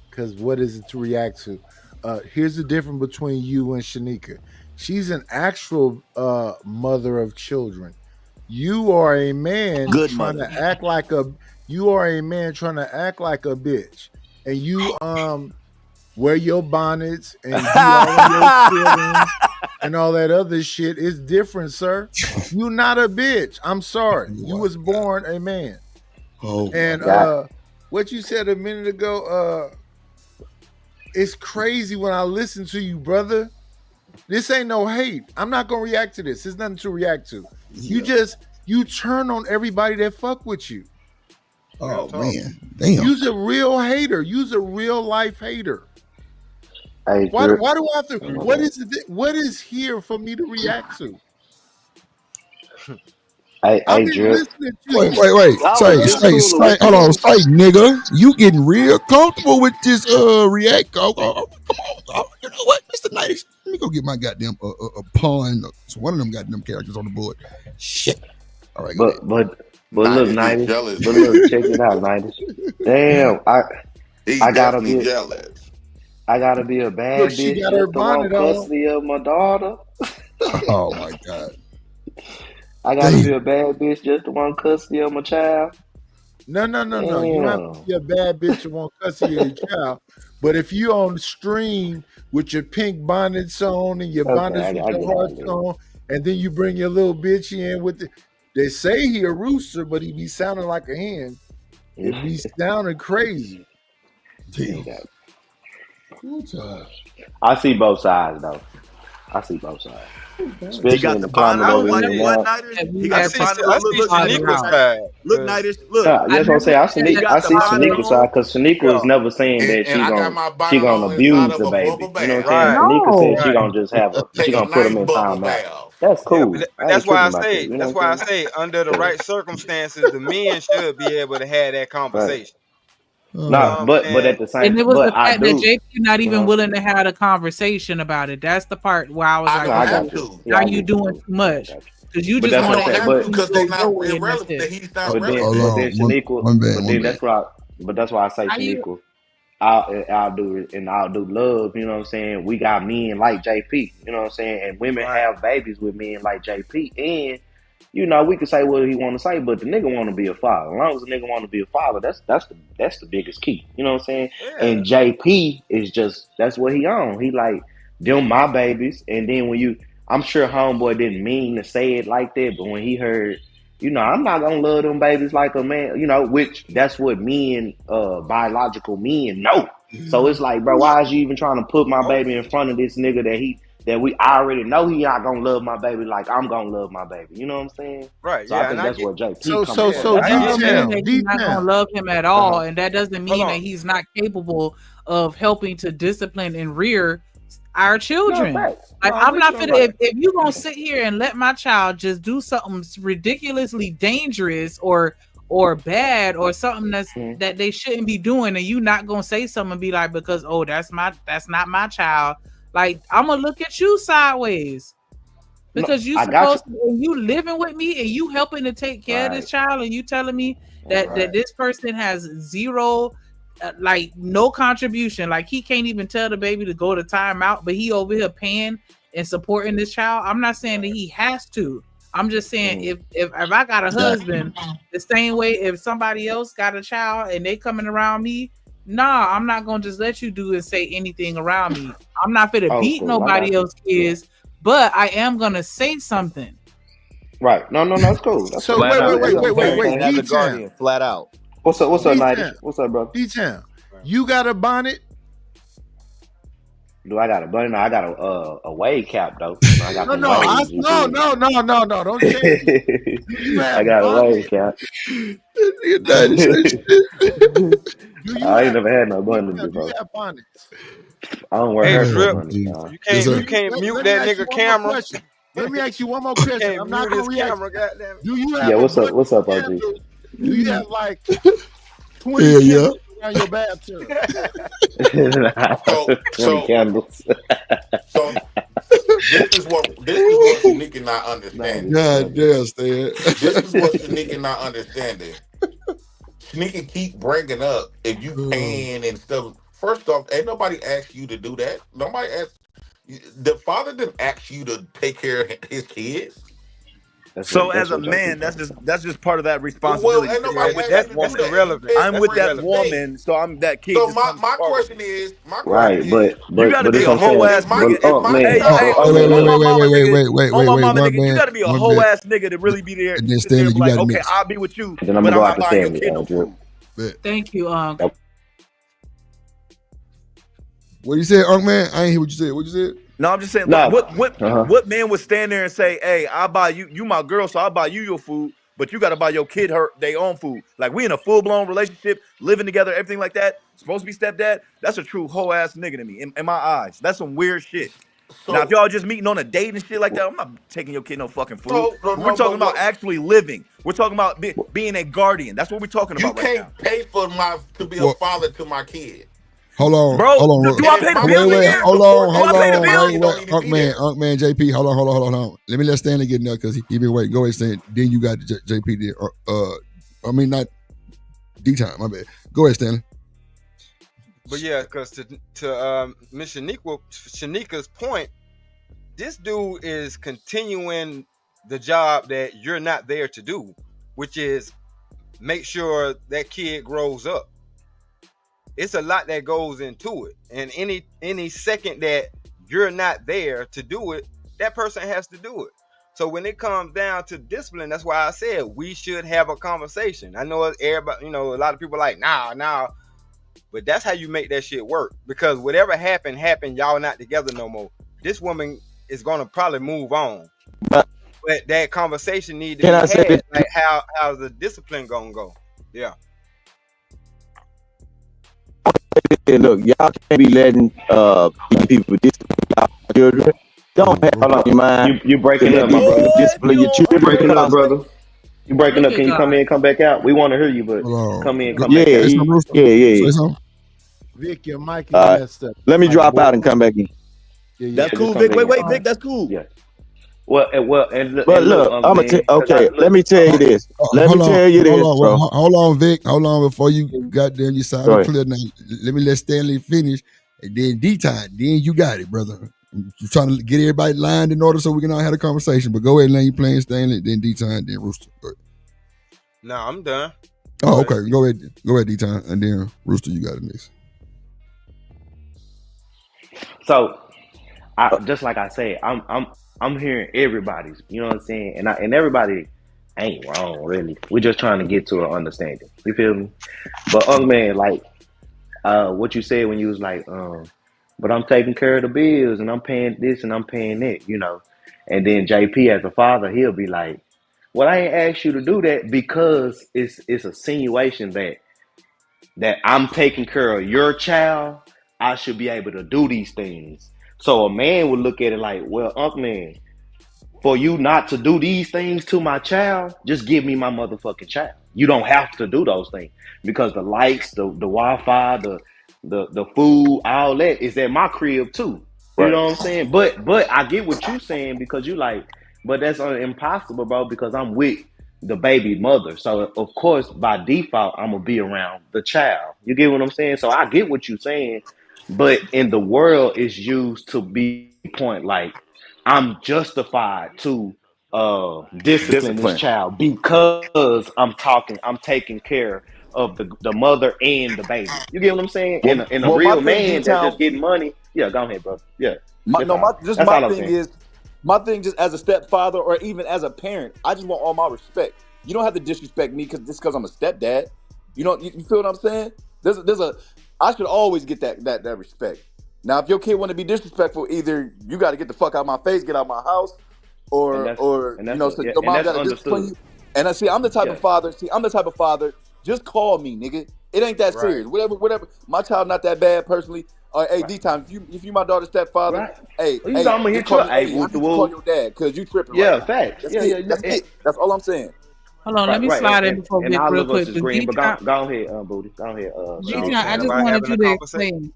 Speaker 6: because what is it to react to? Here's the difference between you and Shanika. She's an actual mother of children. You are a man trying to act like a bitch. And you wear your bonnets and do all of your feelings and all that other shit. Is different, sir. You're not a bitch. I'm sorry. You was born a man.
Speaker 2: Oh,
Speaker 6: and what you said a minute ago, it's crazy when I listen to you, brother. This ain't no hate. I'm not gonna react to this. There's nothing to react to. Yeah. You turn on everybody that fuck with you.
Speaker 2: Oh man, damn.
Speaker 6: You's a real hater. You's a real life hater.
Speaker 10: Hey,
Speaker 6: why do I have to? What is it? What is here for me to react to?
Speaker 10: Wait.
Speaker 2: Say, hold on, say, nigga, you getting real comfortable with this react? Come on, you know what, Mr. Nidus? Let me go get my goddamn pawn. So one of them goddamn characters on the board. Shit. All right,
Speaker 10: but look, Nidus. But look, check it out, Nidus. Damn, I gotta be
Speaker 17: jealous.
Speaker 10: I gotta be a bad bitch just to want custody of my daughter.
Speaker 2: Oh my god.
Speaker 10: I gotta be a bad bitch just to want custody of my child.
Speaker 6: No. You have to be a bad bitch to want custody of your child. But if you on the stream with your pink bonnets on and your bonnets with your hearts on, and then you bring your little bitch in with the, they say he a rooster, but he be sounding like a hen. It be sounding crazy.
Speaker 10: Damn. I see both sides though.
Speaker 21: He got the bonnet on like what, Nidus? He got the bonnet on. Look, Shaniqua's side. Look, Nidus, look.
Speaker 10: That's what I'm saying. I see Shaniqua's side because Shaniqua is never saying that she gonna abuse the baby. You know what I'm saying? Shaniqua said she gonna just have she gonna put him in timeout.
Speaker 8: That's cool.
Speaker 5: But
Speaker 8: I ain't
Speaker 5: that's why
Speaker 8: tripping
Speaker 5: I
Speaker 8: about that.
Speaker 5: say,
Speaker 8: You know
Speaker 5: that's
Speaker 8: what
Speaker 5: why I
Speaker 8: I'm saying?
Speaker 5: say, under the right circumstances, the men should be able to have that
Speaker 8: Right.
Speaker 5: conversation. You know
Speaker 8: Nah,
Speaker 5: what I'm
Speaker 8: but
Speaker 5: saying?
Speaker 8: at the same,
Speaker 11: And it was
Speaker 8: but
Speaker 11: the
Speaker 8: I
Speaker 11: fact that
Speaker 8: do.
Speaker 11: JP not
Speaker 8: You
Speaker 11: even
Speaker 8: know.
Speaker 11: willing to have a conversation about it. That's the part where I was
Speaker 17: I
Speaker 11: like,
Speaker 17: don't
Speaker 8: I
Speaker 17: have
Speaker 8: got
Speaker 11: okay,
Speaker 8: you.
Speaker 17: to.
Speaker 8: Yeah,
Speaker 11: now
Speaker 8: I
Speaker 11: you
Speaker 8: get you,
Speaker 11: doing
Speaker 8: bro.
Speaker 11: too much
Speaker 8: I got you.
Speaker 11: because you
Speaker 8: But
Speaker 11: just
Speaker 8: that's
Speaker 17: I
Speaker 8: what
Speaker 11: want
Speaker 8: I'm
Speaker 11: to
Speaker 17: don't
Speaker 8: saying.
Speaker 17: have to
Speaker 8: But
Speaker 17: because they
Speaker 11: go
Speaker 17: not
Speaker 11: your way, and that's
Speaker 17: irrelevant.
Speaker 11: it.
Speaker 17: He's not
Speaker 8: but then
Speaker 17: relevant.
Speaker 8: but
Speaker 2: Hold
Speaker 8: then
Speaker 2: on.
Speaker 8: Shaniqua.
Speaker 2: One band,
Speaker 8: But
Speaker 2: one
Speaker 8: then
Speaker 2: band.
Speaker 8: that's why I say
Speaker 11: How you?
Speaker 8: Shaniqua. I'll do it, and I'll do love. You know what I'm saying? We got men like JP. You know what I'm saying? And women
Speaker 5: Right.
Speaker 8: have babies with men like JP. And you know, we can say what he want to say, but the nigga want to be a father. As long as the nigga want to be a father, that's the biggest key. You know what I'm saying?
Speaker 5: Yeah.
Speaker 8: And JP is just that's what he on. He like them my babies. And then I'm sure homeboy didn't mean to say it like that, but when he heard, you know, I'm not gonna love them babies like a man. You know, which that's what men, biological men know. So it's like, bro, why is you even trying to put my baby in front of this nigga that we already know he not gonna love my baby like I'm gonna love my baby. You know what I'm saying?
Speaker 5: Right.
Speaker 8: So I
Speaker 5: Yeah. And
Speaker 8: think
Speaker 5: I
Speaker 8: that's
Speaker 5: get.
Speaker 8: where JP
Speaker 6: So
Speaker 8: coming from.
Speaker 11: But
Speaker 8: That's
Speaker 11: that
Speaker 8: all I'm
Speaker 11: don't mean
Speaker 8: saying.
Speaker 11: that he's not gonna love him at all, and that doesn't mean
Speaker 5: Hold
Speaker 11: that
Speaker 5: on.
Speaker 11: he's not capable of helping to discipline and rear our
Speaker 8: No,
Speaker 11: children.
Speaker 8: facts.
Speaker 11: Like
Speaker 8: No,
Speaker 11: I'm
Speaker 8: we
Speaker 11: not
Speaker 8: don't
Speaker 11: finna
Speaker 8: like.
Speaker 11: if you gonna sit here and let my child just do something ridiculously dangerous or bad or something that they shouldn't be doing, and you not gonna say something and be like, because that's not my child. Like I'm gonna look at you sideways.
Speaker 8: No,
Speaker 11: Because you
Speaker 8: I got you.
Speaker 11: supposed to, and you living with me and you helping to take care of this
Speaker 8: Right.
Speaker 11: child, and you telling me that
Speaker 8: Right.
Speaker 11: this person has zero, like no contribution, like he can't even tell the baby to go to timeout, but he over here paying and supporting this child. I'm not saying that he has to. I'm just saying if I got a husband, the same way if somebody else got a child and they coming around me, nah, I'm not gonna just let you do and say anything around me. I'm not finna
Speaker 8: Oh,
Speaker 11: beat
Speaker 8: cool. I
Speaker 11: nobody
Speaker 8: got you.
Speaker 11: else kids. But I am gonna say something.
Speaker 8: Right. No, that's cool. That's
Speaker 6: So
Speaker 8: cool.
Speaker 10: Flat out,
Speaker 8: That's
Speaker 10: as a
Speaker 8: the same
Speaker 10: parent
Speaker 6: wait.
Speaker 10: and
Speaker 8: thing.
Speaker 10: as a
Speaker 6: D-Town.
Speaker 10: guardian, flat out.
Speaker 8: What's up, Nidish?
Speaker 6: D-Town.
Speaker 8: What's up, bro?
Speaker 6: D-Town. You got a bonnet?
Speaker 8: Do I got a bunny? No, I got a wave cap though. No, I got them
Speaker 6: No.
Speaker 8: waves. You feel me?
Speaker 6: No. Don't change it. Do you
Speaker 8: I
Speaker 6: have
Speaker 8: got a
Speaker 6: bonnet?
Speaker 8: wave cap.
Speaker 6: Do you
Speaker 8: I ain't
Speaker 6: have
Speaker 8: never had no bunny
Speaker 6: do you
Speaker 8: before.
Speaker 6: have bonnets?
Speaker 8: I don't wear
Speaker 5: Hey,
Speaker 8: hair for a
Speaker 5: Drip,
Speaker 8: bunny.
Speaker 5: you can't mute
Speaker 6: Let me
Speaker 5: that
Speaker 6: ask you
Speaker 5: nigga
Speaker 6: one more
Speaker 5: camera.
Speaker 6: question. Let me ask you one more
Speaker 5: You
Speaker 6: question.
Speaker 5: can't
Speaker 6: I'm not
Speaker 5: mute
Speaker 6: gonna
Speaker 5: his
Speaker 6: react.
Speaker 5: camera, goddamn.
Speaker 6: Do you have
Speaker 8: Yeah,
Speaker 6: a
Speaker 8: what's up?
Speaker 6: bunch
Speaker 8: What's up,
Speaker 6: of
Speaker 8: OG?
Speaker 6: candles? Do you have like 20
Speaker 2: Yeah.
Speaker 6: candles around your bathtub?
Speaker 17: So
Speaker 8: candles.
Speaker 17: So this is what Shanika not understanding.
Speaker 2: God damn, Stan.
Speaker 17: This is what Shanika not understanding. Shanika keep bringing up if you paying and stuff. First off, ain't nobody asked you to do that. Nobody asked. The father didn't ask you to take care of his kids.
Speaker 10: So as a man, that's just part of that
Speaker 17: Well,
Speaker 10: responsibility.
Speaker 17: ain't
Speaker 10: So
Speaker 17: nobody
Speaker 10: I'm with
Speaker 17: asked
Speaker 10: that
Speaker 17: you to do
Speaker 10: woman.
Speaker 5: That's
Speaker 17: that. If you
Speaker 5: irrelevant.
Speaker 17: pay
Speaker 10: I'm
Speaker 5: That's
Speaker 10: with
Speaker 17: for it,
Speaker 10: that
Speaker 17: you
Speaker 5: irrelevant.
Speaker 17: pay.
Speaker 10: woman. So that kid
Speaker 17: So
Speaker 10: just comes
Speaker 17: my
Speaker 10: part with
Speaker 17: question
Speaker 10: me.
Speaker 17: is,
Speaker 8: Right,
Speaker 10: You got to be
Speaker 8: this
Speaker 10: a
Speaker 8: what I'm
Speaker 10: whole
Speaker 8: saying.
Speaker 10: ass nigga.
Speaker 8: Man,
Speaker 10: Hey,
Speaker 8: okay,
Speaker 10: on
Speaker 8: look.
Speaker 10: my mama, nigga. On my
Speaker 2: Wait.
Speaker 10: mama,
Speaker 2: One
Speaker 10: nigga. You
Speaker 2: band,
Speaker 10: got to be a
Speaker 2: one
Speaker 10: whole
Speaker 2: band.
Speaker 10: ass nigga to really be there,
Speaker 2: And then
Speaker 10: sit there and
Speaker 2: Stanley,
Speaker 10: be
Speaker 2: you
Speaker 10: like,
Speaker 2: got to
Speaker 10: okay,
Speaker 2: mix.
Speaker 10: I'll be with you,
Speaker 8: Then I'm
Speaker 10: but
Speaker 8: gonna go
Speaker 10: I'm
Speaker 8: out
Speaker 10: not
Speaker 8: to
Speaker 10: buying your
Speaker 8: Stanley,
Speaker 10: kid no
Speaker 8: Drip.
Speaker 10: food.
Speaker 11: Thank you,
Speaker 2: What you said, Unc man? I ain't hear what you said. What you said?
Speaker 10: No, I'm just saying,
Speaker 8: No.
Speaker 10: what man would stand there and say, "Hey, I buy you my girl, so I buy you your food, but you got to buy your kid their own food." Like we in a full blown relationship, living together, everything like that. Supposed to be stepdad. That's a true whole ass nigga to me in my eyes. That's some weird shit. Now, if
Speaker 17: so
Speaker 10: y'all just meeting on a date and shit like that, I'm not taking your kid no fucking food.
Speaker 17: no,
Speaker 10: But we're talking
Speaker 17: but
Speaker 10: about
Speaker 17: what?
Speaker 10: actually living. We're talking about being a guardian. That's what we're talking
Speaker 17: You
Speaker 10: about right now.
Speaker 17: can't pay for to be a
Speaker 2: Well,
Speaker 17: father to my kid.
Speaker 2: hold on.
Speaker 10: Bro, do
Speaker 17: And
Speaker 10: I
Speaker 17: if
Speaker 10: pay the
Speaker 17: my
Speaker 10: bills
Speaker 2: Wait.
Speaker 10: a
Speaker 17: kid
Speaker 10: year?
Speaker 17: can't afford
Speaker 10: Do
Speaker 17: that
Speaker 10: I pay the
Speaker 17: shit, my
Speaker 10: bills?
Speaker 17: kid don't need to be there.
Speaker 2: Unc man, JP, hold on. Let me let Stanley get in there because he been waiting. Go ahead, Stanley. Then you got JP there. I mean not D-Time, my bad. Go ahead, Stanley.
Speaker 5: But yeah, because to Miss Shanika's point, this dude is continuing the job that you're not there to do, which is make sure that kid grows up. It's a lot that goes into it, and any second that you're not there to do it, that person has to do it. So when it comes down to discipline, that's why I said we should have a conversation. I know everybody, a lot of people are like, nah, but that's how you make that shit work. Because whatever happened, y'all not together no more. This woman is gonna probably move on, but that conversation need to be had. Like how's the discipline gonna go? Yeah.
Speaker 9: Look, y'all can't be letting these people discipline y'all children. Don't have
Speaker 8: Hold
Speaker 9: on your
Speaker 8: on.
Speaker 9: mind.
Speaker 8: You breaking up, my brother.
Speaker 9: Discipline your
Speaker 8: You
Speaker 9: children.
Speaker 8: breaking up, brother. You breaking up.
Speaker 11: Look
Speaker 8: Can
Speaker 11: at
Speaker 8: you come
Speaker 11: God.
Speaker 8: in, come back out? We want to hear you, but
Speaker 2: Hold
Speaker 8: come in,
Speaker 2: on.
Speaker 8: come back
Speaker 9: Yeah,
Speaker 8: out.
Speaker 2: Say something, Rooster.
Speaker 9: yeah.
Speaker 2: Say something.
Speaker 6: Vic, your mic is
Speaker 9: Uh,
Speaker 6: messed up.
Speaker 9: let me
Speaker 6: Like
Speaker 9: drop out and
Speaker 6: boy.
Speaker 9: come back in.
Speaker 6: Yeah,
Speaker 21: That's
Speaker 8: Just
Speaker 21: cool,
Speaker 8: come
Speaker 21: Vic.
Speaker 8: back
Speaker 21: Wait,
Speaker 8: in.
Speaker 21: Vic. That's cool.
Speaker 8: Yeah. And
Speaker 9: But
Speaker 8: look,
Speaker 9: look, I'm gonna
Speaker 8: man.
Speaker 9: okay. Let me tell you this. Let me
Speaker 2: Hold on,
Speaker 9: tell you this,
Speaker 2: hold
Speaker 9: bro.
Speaker 2: on, hold on, Vic. Hold on before you goddamn you
Speaker 9: Go
Speaker 2: sounded
Speaker 9: ahead.
Speaker 2: clear now. Let me let Stanley finish. And then D-Time. Then you got it, brother. I'm trying to get everybody lined in order so we can all have a conversation. But go ahead and let you playing Stanley, then D-Time, then Rooster. Go ahead.
Speaker 5: Nah, I'm done.
Speaker 2: Oh, okay. Go ahead. Go ahead, D-Time. And then Rooster, you got it next.
Speaker 8: So, just like I said, I'm hearing everybody's. You know what I'm saying? And everybody ain't wrong, really. We're just trying to get to an understanding. You feel me? But man, like what you said when you was like, but I'm taking care of the bills and I'm paying this and I'm paying that, you know. And then JP as a father, he'll be like, well, I ain't asked you to do that because it's a insinuation that I'm taking care of your child. I should be able to do these things. So a man would look at it like, well, man, for you not to do these things to my child, just give me my motherfucking child. You don't have to do those things because the lights, the Wi-Fi, the food, all that is at my crib too. You know what I'm saying? But I get what you're saying because you like, but that's impossible, bro, because I'm with the baby mother. So of course, by default, I'm gonna be around the child. You get what I'm saying? So I get what you're saying, but in the world, it's used to be point like I'm justified to discipline this
Speaker 21: Discipline.
Speaker 8: child because I'm taking care of the mother and the baby. You get what I'm saying? And a
Speaker 21: Well, my
Speaker 8: real
Speaker 21: thing,
Speaker 8: man that
Speaker 21: D-Town,
Speaker 8: just getting money. Yeah, go ahead, bro. Yeah,
Speaker 21: my
Speaker 8: that's all. That's
Speaker 21: my
Speaker 8: all I'm
Speaker 21: thing
Speaker 8: saying.
Speaker 21: is, my thing just as a stepfather or even as a parent, I just want all my respect. You don't have to disrespect me because I'm a stepdad. You know, you feel what I'm saying? I should always get that respect. Now, if your kid want to be disrespectful, either you got to get the fuck out of my face, get out of my house, or you know, so your mom got to discipline you. And I'm the type of father. See, I'm the type of father. Just call me, nigga. It ain't that serious. Whatever. My child not that bad personally. Hey, D-Time, if you my daughter's stepfather, hey,
Speaker 8: I'm gonna
Speaker 21: just
Speaker 8: hit
Speaker 21: call
Speaker 8: you.
Speaker 21: me.
Speaker 8: Hey,
Speaker 21: Hey, I
Speaker 8: whoop the
Speaker 21: need you to call
Speaker 8: whoop.
Speaker 21: your dad because you tripping right
Speaker 8: Yeah,
Speaker 21: now.
Speaker 8: facts.
Speaker 21: That's
Speaker 8: Yeah,
Speaker 21: it. That's it. That's all I'm saying.
Speaker 11: Hold on, let me
Speaker 8: Right.
Speaker 11: slide in before
Speaker 8: And
Speaker 11: Vic
Speaker 8: all
Speaker 11: real
Speaker 8: of us
Speaker 11: quick.
Speaker 8: is
Speaker 11: But
Speaker 8: green. But
Speaker 11: D-Time,
Speaker 8: go ahead, Booty. Go ahead.
Speaker 11: I just wanted you to explain.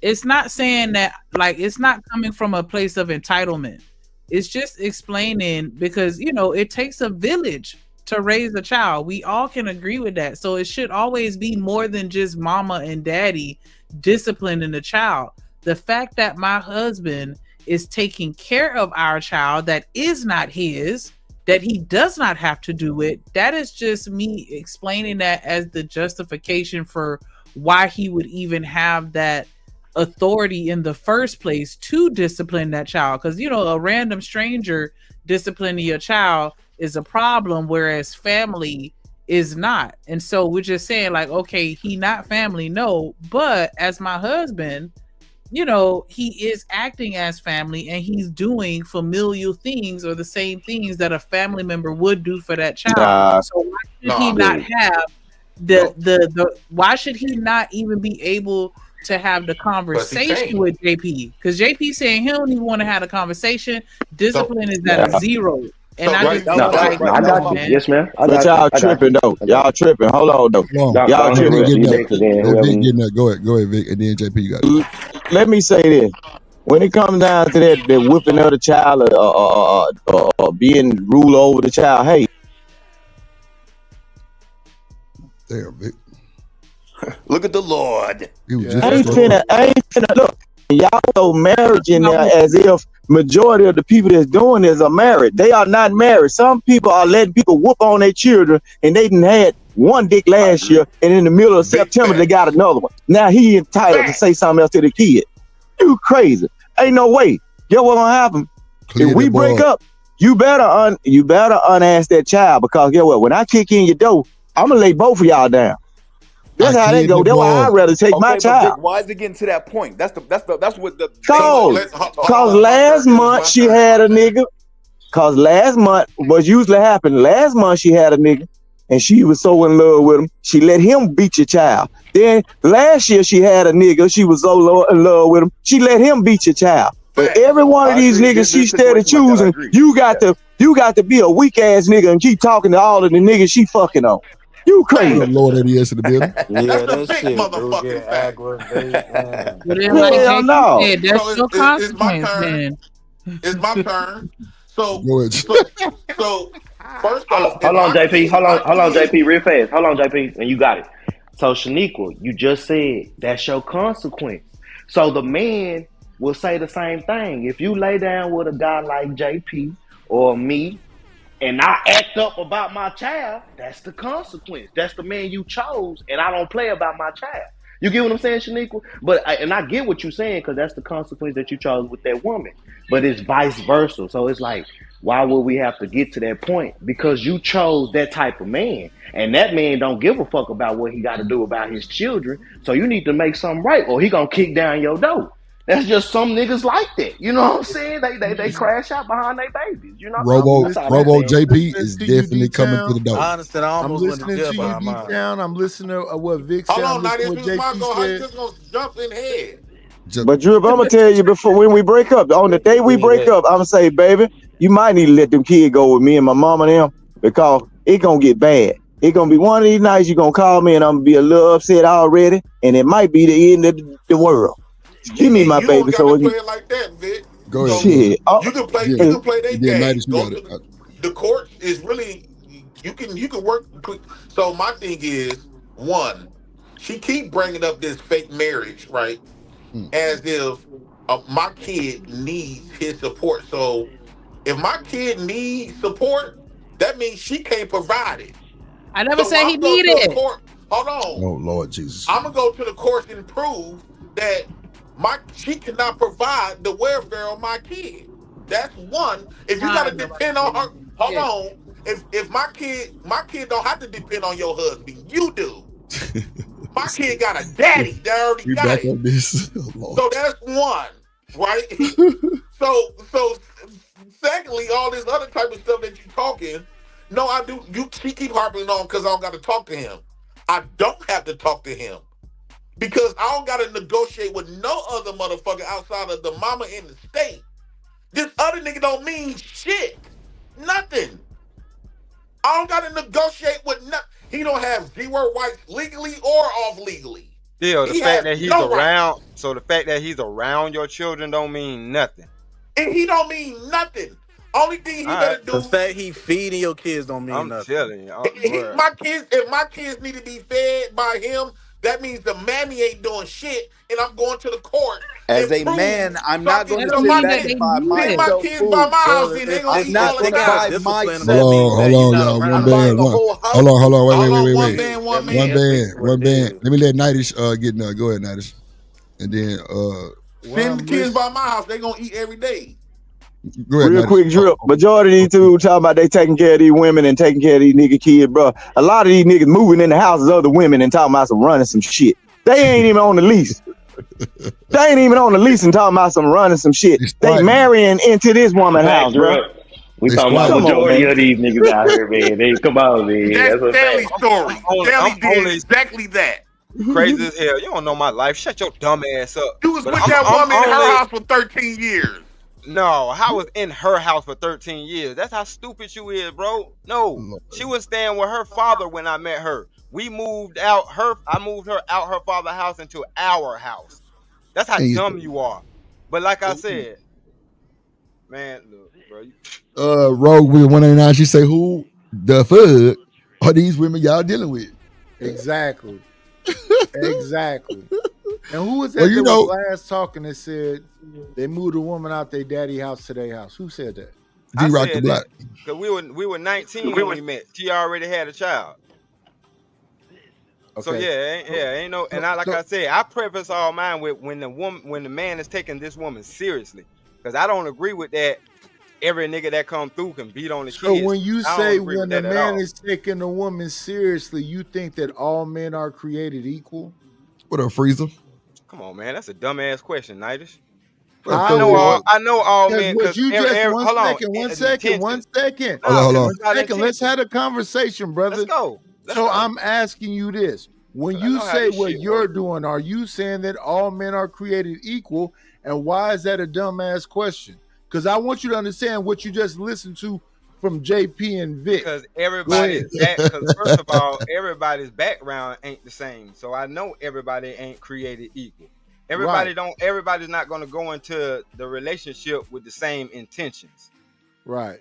Speaker 11: It's not saying that, like, it's not coming from a place of entitlement. It's just explaining because, you know, it takes a village to raise a child. We all can agree with that. So it should always be more than just mama and daddy disciplining the child. The fact that my husband is taking care of our child that is not his, that he does not have to do it, that is just me explaining that as the justification for why he would even have that authority in the first place to discipline that child. Because, you know, a random stranger disciplining your child is a problem, whereas family is not. And so we're just saying, like, okay, he not family, no, but as my husband, you know, he is acting as family and he's doing familial things or the same things that a family member would do for that child. So why should he not have the why should he not even be able to have the conversation with JP? Because JP saying he don't even want to have a conversation. Discipline is at a 0. And I just
Speaker 8: I got you.
Speaker 11: man.
Speaker 8: Yes, man.
Speaker 9: But y'all tripping though. Y'all tripping. Hold on though. Y'all tripping.
Speaker 2: Go ahead, Vic, and then JP, you got it.
Speaker 9: Let me say this. When it comes down to that whipping of the child or being ruled over the child, hey.
Speaker 2: Damn, Vic.
Speaker 21: Look at the Lord.
Speaker 9: I ain't finna look. Y'all throw marriage in there as if majority of the people that's doing this are married. They are not married. Some people are letting people whoop on their children, and they done had one dick last year, and in the middle of September they got another one. Now he entitled to say something else to the kid. You crazy? Ain't no way. Get what gonna happen? If we break up, you better unask that child, because get what? When I kick in your door, I'm gonna lay both of y'all down. That's how that go. That's why I'd rather take my child.
Speaker 21: Vic, why is it getting to that point? That's what the
Speaker 9: Cause last month she had a nigga. Cause last month, what usually happened, last month she had a nigga and she was so in love with him, she let him beat your child. Then last year she had a nigga, she was so in love with him, she let him beat your child. But every one of these niggas she steady choosing, you got to be a weak ass nigga and keep talking to all of the niggas she fucking on. You crazy.
Speaker 2: Good Lord, that is in the building.
Speaker 17: That's the big motherfucking fact.
Speaker 11: But then, like
Speaker 9: Hell no.
Speaker 11: said, that's
Speaker 17: So
Speaker 11: your
Speaker 17: it's my
Speaker 11: consequence,
Speaker 17: turn.
Speaker 11: man.
Speaker 17: It's my turn. So first
Speaker 8: Hold
Speaker 17: off,
Speaker 8: on, JP. Hold on, JP, real fast. Hold on, JP, and you got it. So, Shaniqua, you just said that's your consequence. So the man will say the same thing. If you lay down with a guy like JP or me, and I act up about my child, that's the consequence. That's the man you chose, and I don't play about my child. You get what I'm saying, Shaniqua? And I get what you're saying, because that's the consequence that you chose with that woman. But it's vice versa. So it's like, why would we have to get to that point? Because you chose that type of man, and that man don't give a fuck about what he got to do about his children. So you need to make something right, or he gonna kick down your door. That's just some niggas like that. You know what I'm saying? They crash out behind their babies. You know,
Speaker 2: Robo JP is definitely coming to the door.
Speaker 1: I understand. I
Speaker 6: I'm
Speaker 1: almost went to
Speaker 6: listening
Speaker 1: jail
Speaker 6: to you,
Speaker 1: behind mine.
Speaker 6: D-Town. I'm listening to what Vic said.
Speaker 17: Hold on, now this
Speaker 6: what
Speaker 17: is my
Speaker 6: JP
Speaker 17: goal. How you
Speaker 6: said.
Speaker 17: just gonna jump in head?
Speaker 9: But Drip, I'm gonna tell you before when we break up, on the day we break up, I'm gonna say, baby, you might need to let them kids go with me and my mom and them, because it gonna get bad. It gonna be one of these nights you gonna call me and I'm gonna be a little upset already, and it might be the end of the world. Give me my baby. So
Speaker 17: play it like that, Vic.
Speaker 2: Go ahead.
Speaker 9: Shit.
Speaker 17: You can play. You can play that game. Go to the court is really. You can work. So my thing is, one, she keep bringing up this fake marriage, right? As if my kid needs his support. So if my kid needs support, that means she can't provide it.
Speaker 11: I never said he
Speaker 17: needed
Speaker 11: it.
Speaker 17: Hold on.
Speaker 2: Oh Lord Jesus.
Speaker 17: I'm gonna go to the court and prove that she cannot provide the welfare of my kid. That's one. If you gotta depend on her, hold on. If my kid don't have to depend on your husband, you do. My kid got a daddy that already got
Speaker 2: back
Speaker 17: it.
Speaker 2: on this. Oh,
Speaker 17: So that's one, right? so secondly, all this other type of stuff that you talking, no, I do. She keep harping on because I don't got to talk to him. I don't have to talk to him because I don't got to negotiate with no other motherfucker outside of the mama in the state. This other nigga don't mean shit. Nothing. I don't got to negotiate with nothing. He don't have zero rights legally or off legally.
Speaker 5: Still, the fact that he's
Speaker 17: no
Speaker 5: around,
Speaker 17: rights.
Speaker 5: so the fact that he's around your children don't mean nothing.
Speaker 17: And he don't mean nothing. Only thing he better do.
Speaker 1: The fact he feeding your kids don't mean
Speaker 5: I'm
Speaker 1: nothing.
Speaker 5: telling you,
Speaker 17: If my kids need to be fed by him, that means the mammy ain't doing shit, and I'm going to the court.
Speaker 7: As a man, I'm not going to sit back and buy
Speaker 17: my
Speaker 7: myself
Speaker 17: kids
Speaker 7: food.
Speaker 17: by my house, and they gonna
Speaker 7: I'm
Speaker 17: eat
Speaker 7: not
Speaker 17: all they
Speaker 7: going to
Speaker 17: got.
Speaker 7: buy myself.
Speaker 2: Hold on, y'all. One band. Hold on. Wait.
Speaker 17: One band.
Speaker 2: One band. Let me let Nightish get in there. Go ahead, Nightish. And then
Speaker 17: send the kids by my house. They gonna eat every day.
Speaker 2: Go ahead,
Speaker 9: real quick, Drip. Majority of these two talking about they taking care of these women and taking care of these nigga kids, bro. A lot of these niggas moving in the houses of the women and talking about some running some shit. They ain't even on the lease. They ain't even on the lease and talking about some running some shit. They marrying into this woman's house, bro.
Speaker 8: We talking about the majority of these niggas out here, man. They come on, man. That's a
Speaker 17: Daily
Speaker 8: fact.
Speaker 17: story. Daily did exactly that.
Speaker 5: Crazy as hell. You don't know my life. Shut your dumb ass up.
Speaker 17: You was with that woman in her house for 13 years.
Speaker 5: No, I was in her house for 13 years. That's how stupid you is, bro. No, she was staying with her father when I met her. We moved out I moved her out her father's house into our house. That's how dumb you are. But like I said, man, look, bro.
Speaker 2: Rogue with 189. She say, "Who the fuck are these women y'all dealing with?"
Speaker 6: Exactly. Exactly. And who was that that was last talking that said they moved a woman out their daddy house to their house? Who said that?
Speaker 2: D-Rock the Black.
Speaker 5: Because we were 19 when we met. She already had a child. Okay. So ain't no. And I said, I preface all mine with when the man is taking this woman seriously, because I don't agree with that. Every nigga that come through can beat on the kids.
Speaker 6: So when you say when the man is taking a woman seriously, you think that all men are created equal?
Speaker 2: What a freezer.
Speaker 5: Come on, man. That's a dumbass question, Nightish. I know all men.
Speaker 6: One second. Hold on. Let's have a conversation, brother.
Speaker 5: Let's go.
Speaker 6: I'm asking you this. When
Speaker 5: I
Speaker 6: you
Speaker 5: know how
Speaker 6: say
Speaker 5: this
Speaker 6: what
Speaker 5: shit
Speaker 6: you're
Speaker 5: work.
Speaker 6: doing, are you saying that all men are created equal? And why is that a dumbass question? Because I want you to understand what you just listened to from JP and Vic.
Speaker 5: Because because first of all, everybody's background ain't the same. So I know everybody ain't created equal. Everybody's not gonna go into the relationship with the same intentions.
Speaker 6: Right.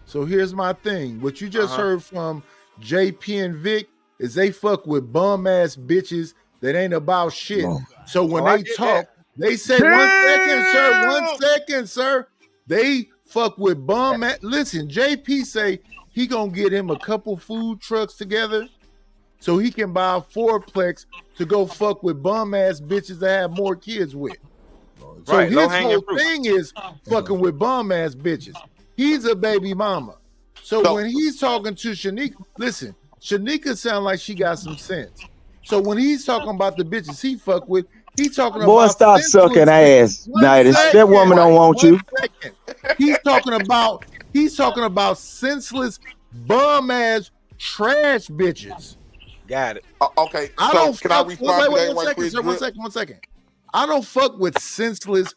Speaker 6: So here's my thing. What you just heard from JP and Vic is they fuck with bum ass bitches that ain't about shit.
Speaker 2: No.
Speaker 6: So when they talk, they say 1 second, sir. 1 second, sir. They fuck with bum ass. Listen, JP say he gonna get him a couple food trucks together so he can buy a fourplex to go fuck with bum ass bitches that have more kids with. So his whole thing is fucking with bum ass bitches. He's a baby mama. So when he's talking to Shanika, listen, Shanika sound like she got some sense. So when he's talking about the bitches he fuck with, he's talking
Speaker 9: Boy,
Speaker 6: about
Speaker 9: stop sucking ass, Nidas. That woman don't want you.
Speaker 6: He's talking about senseless bum ass trash bitches.
Speaker 5: Got it.
Speaker 17: Okay.
Speaker 6: I
Speaker 17: So
Speaker 6: don't
Speaker 17: can I
Speaker 6: fuck.
Speaker 17: respond to that right quick?
Speaker 6: Sir, 1 second, 1 second. I don't fuck with senseless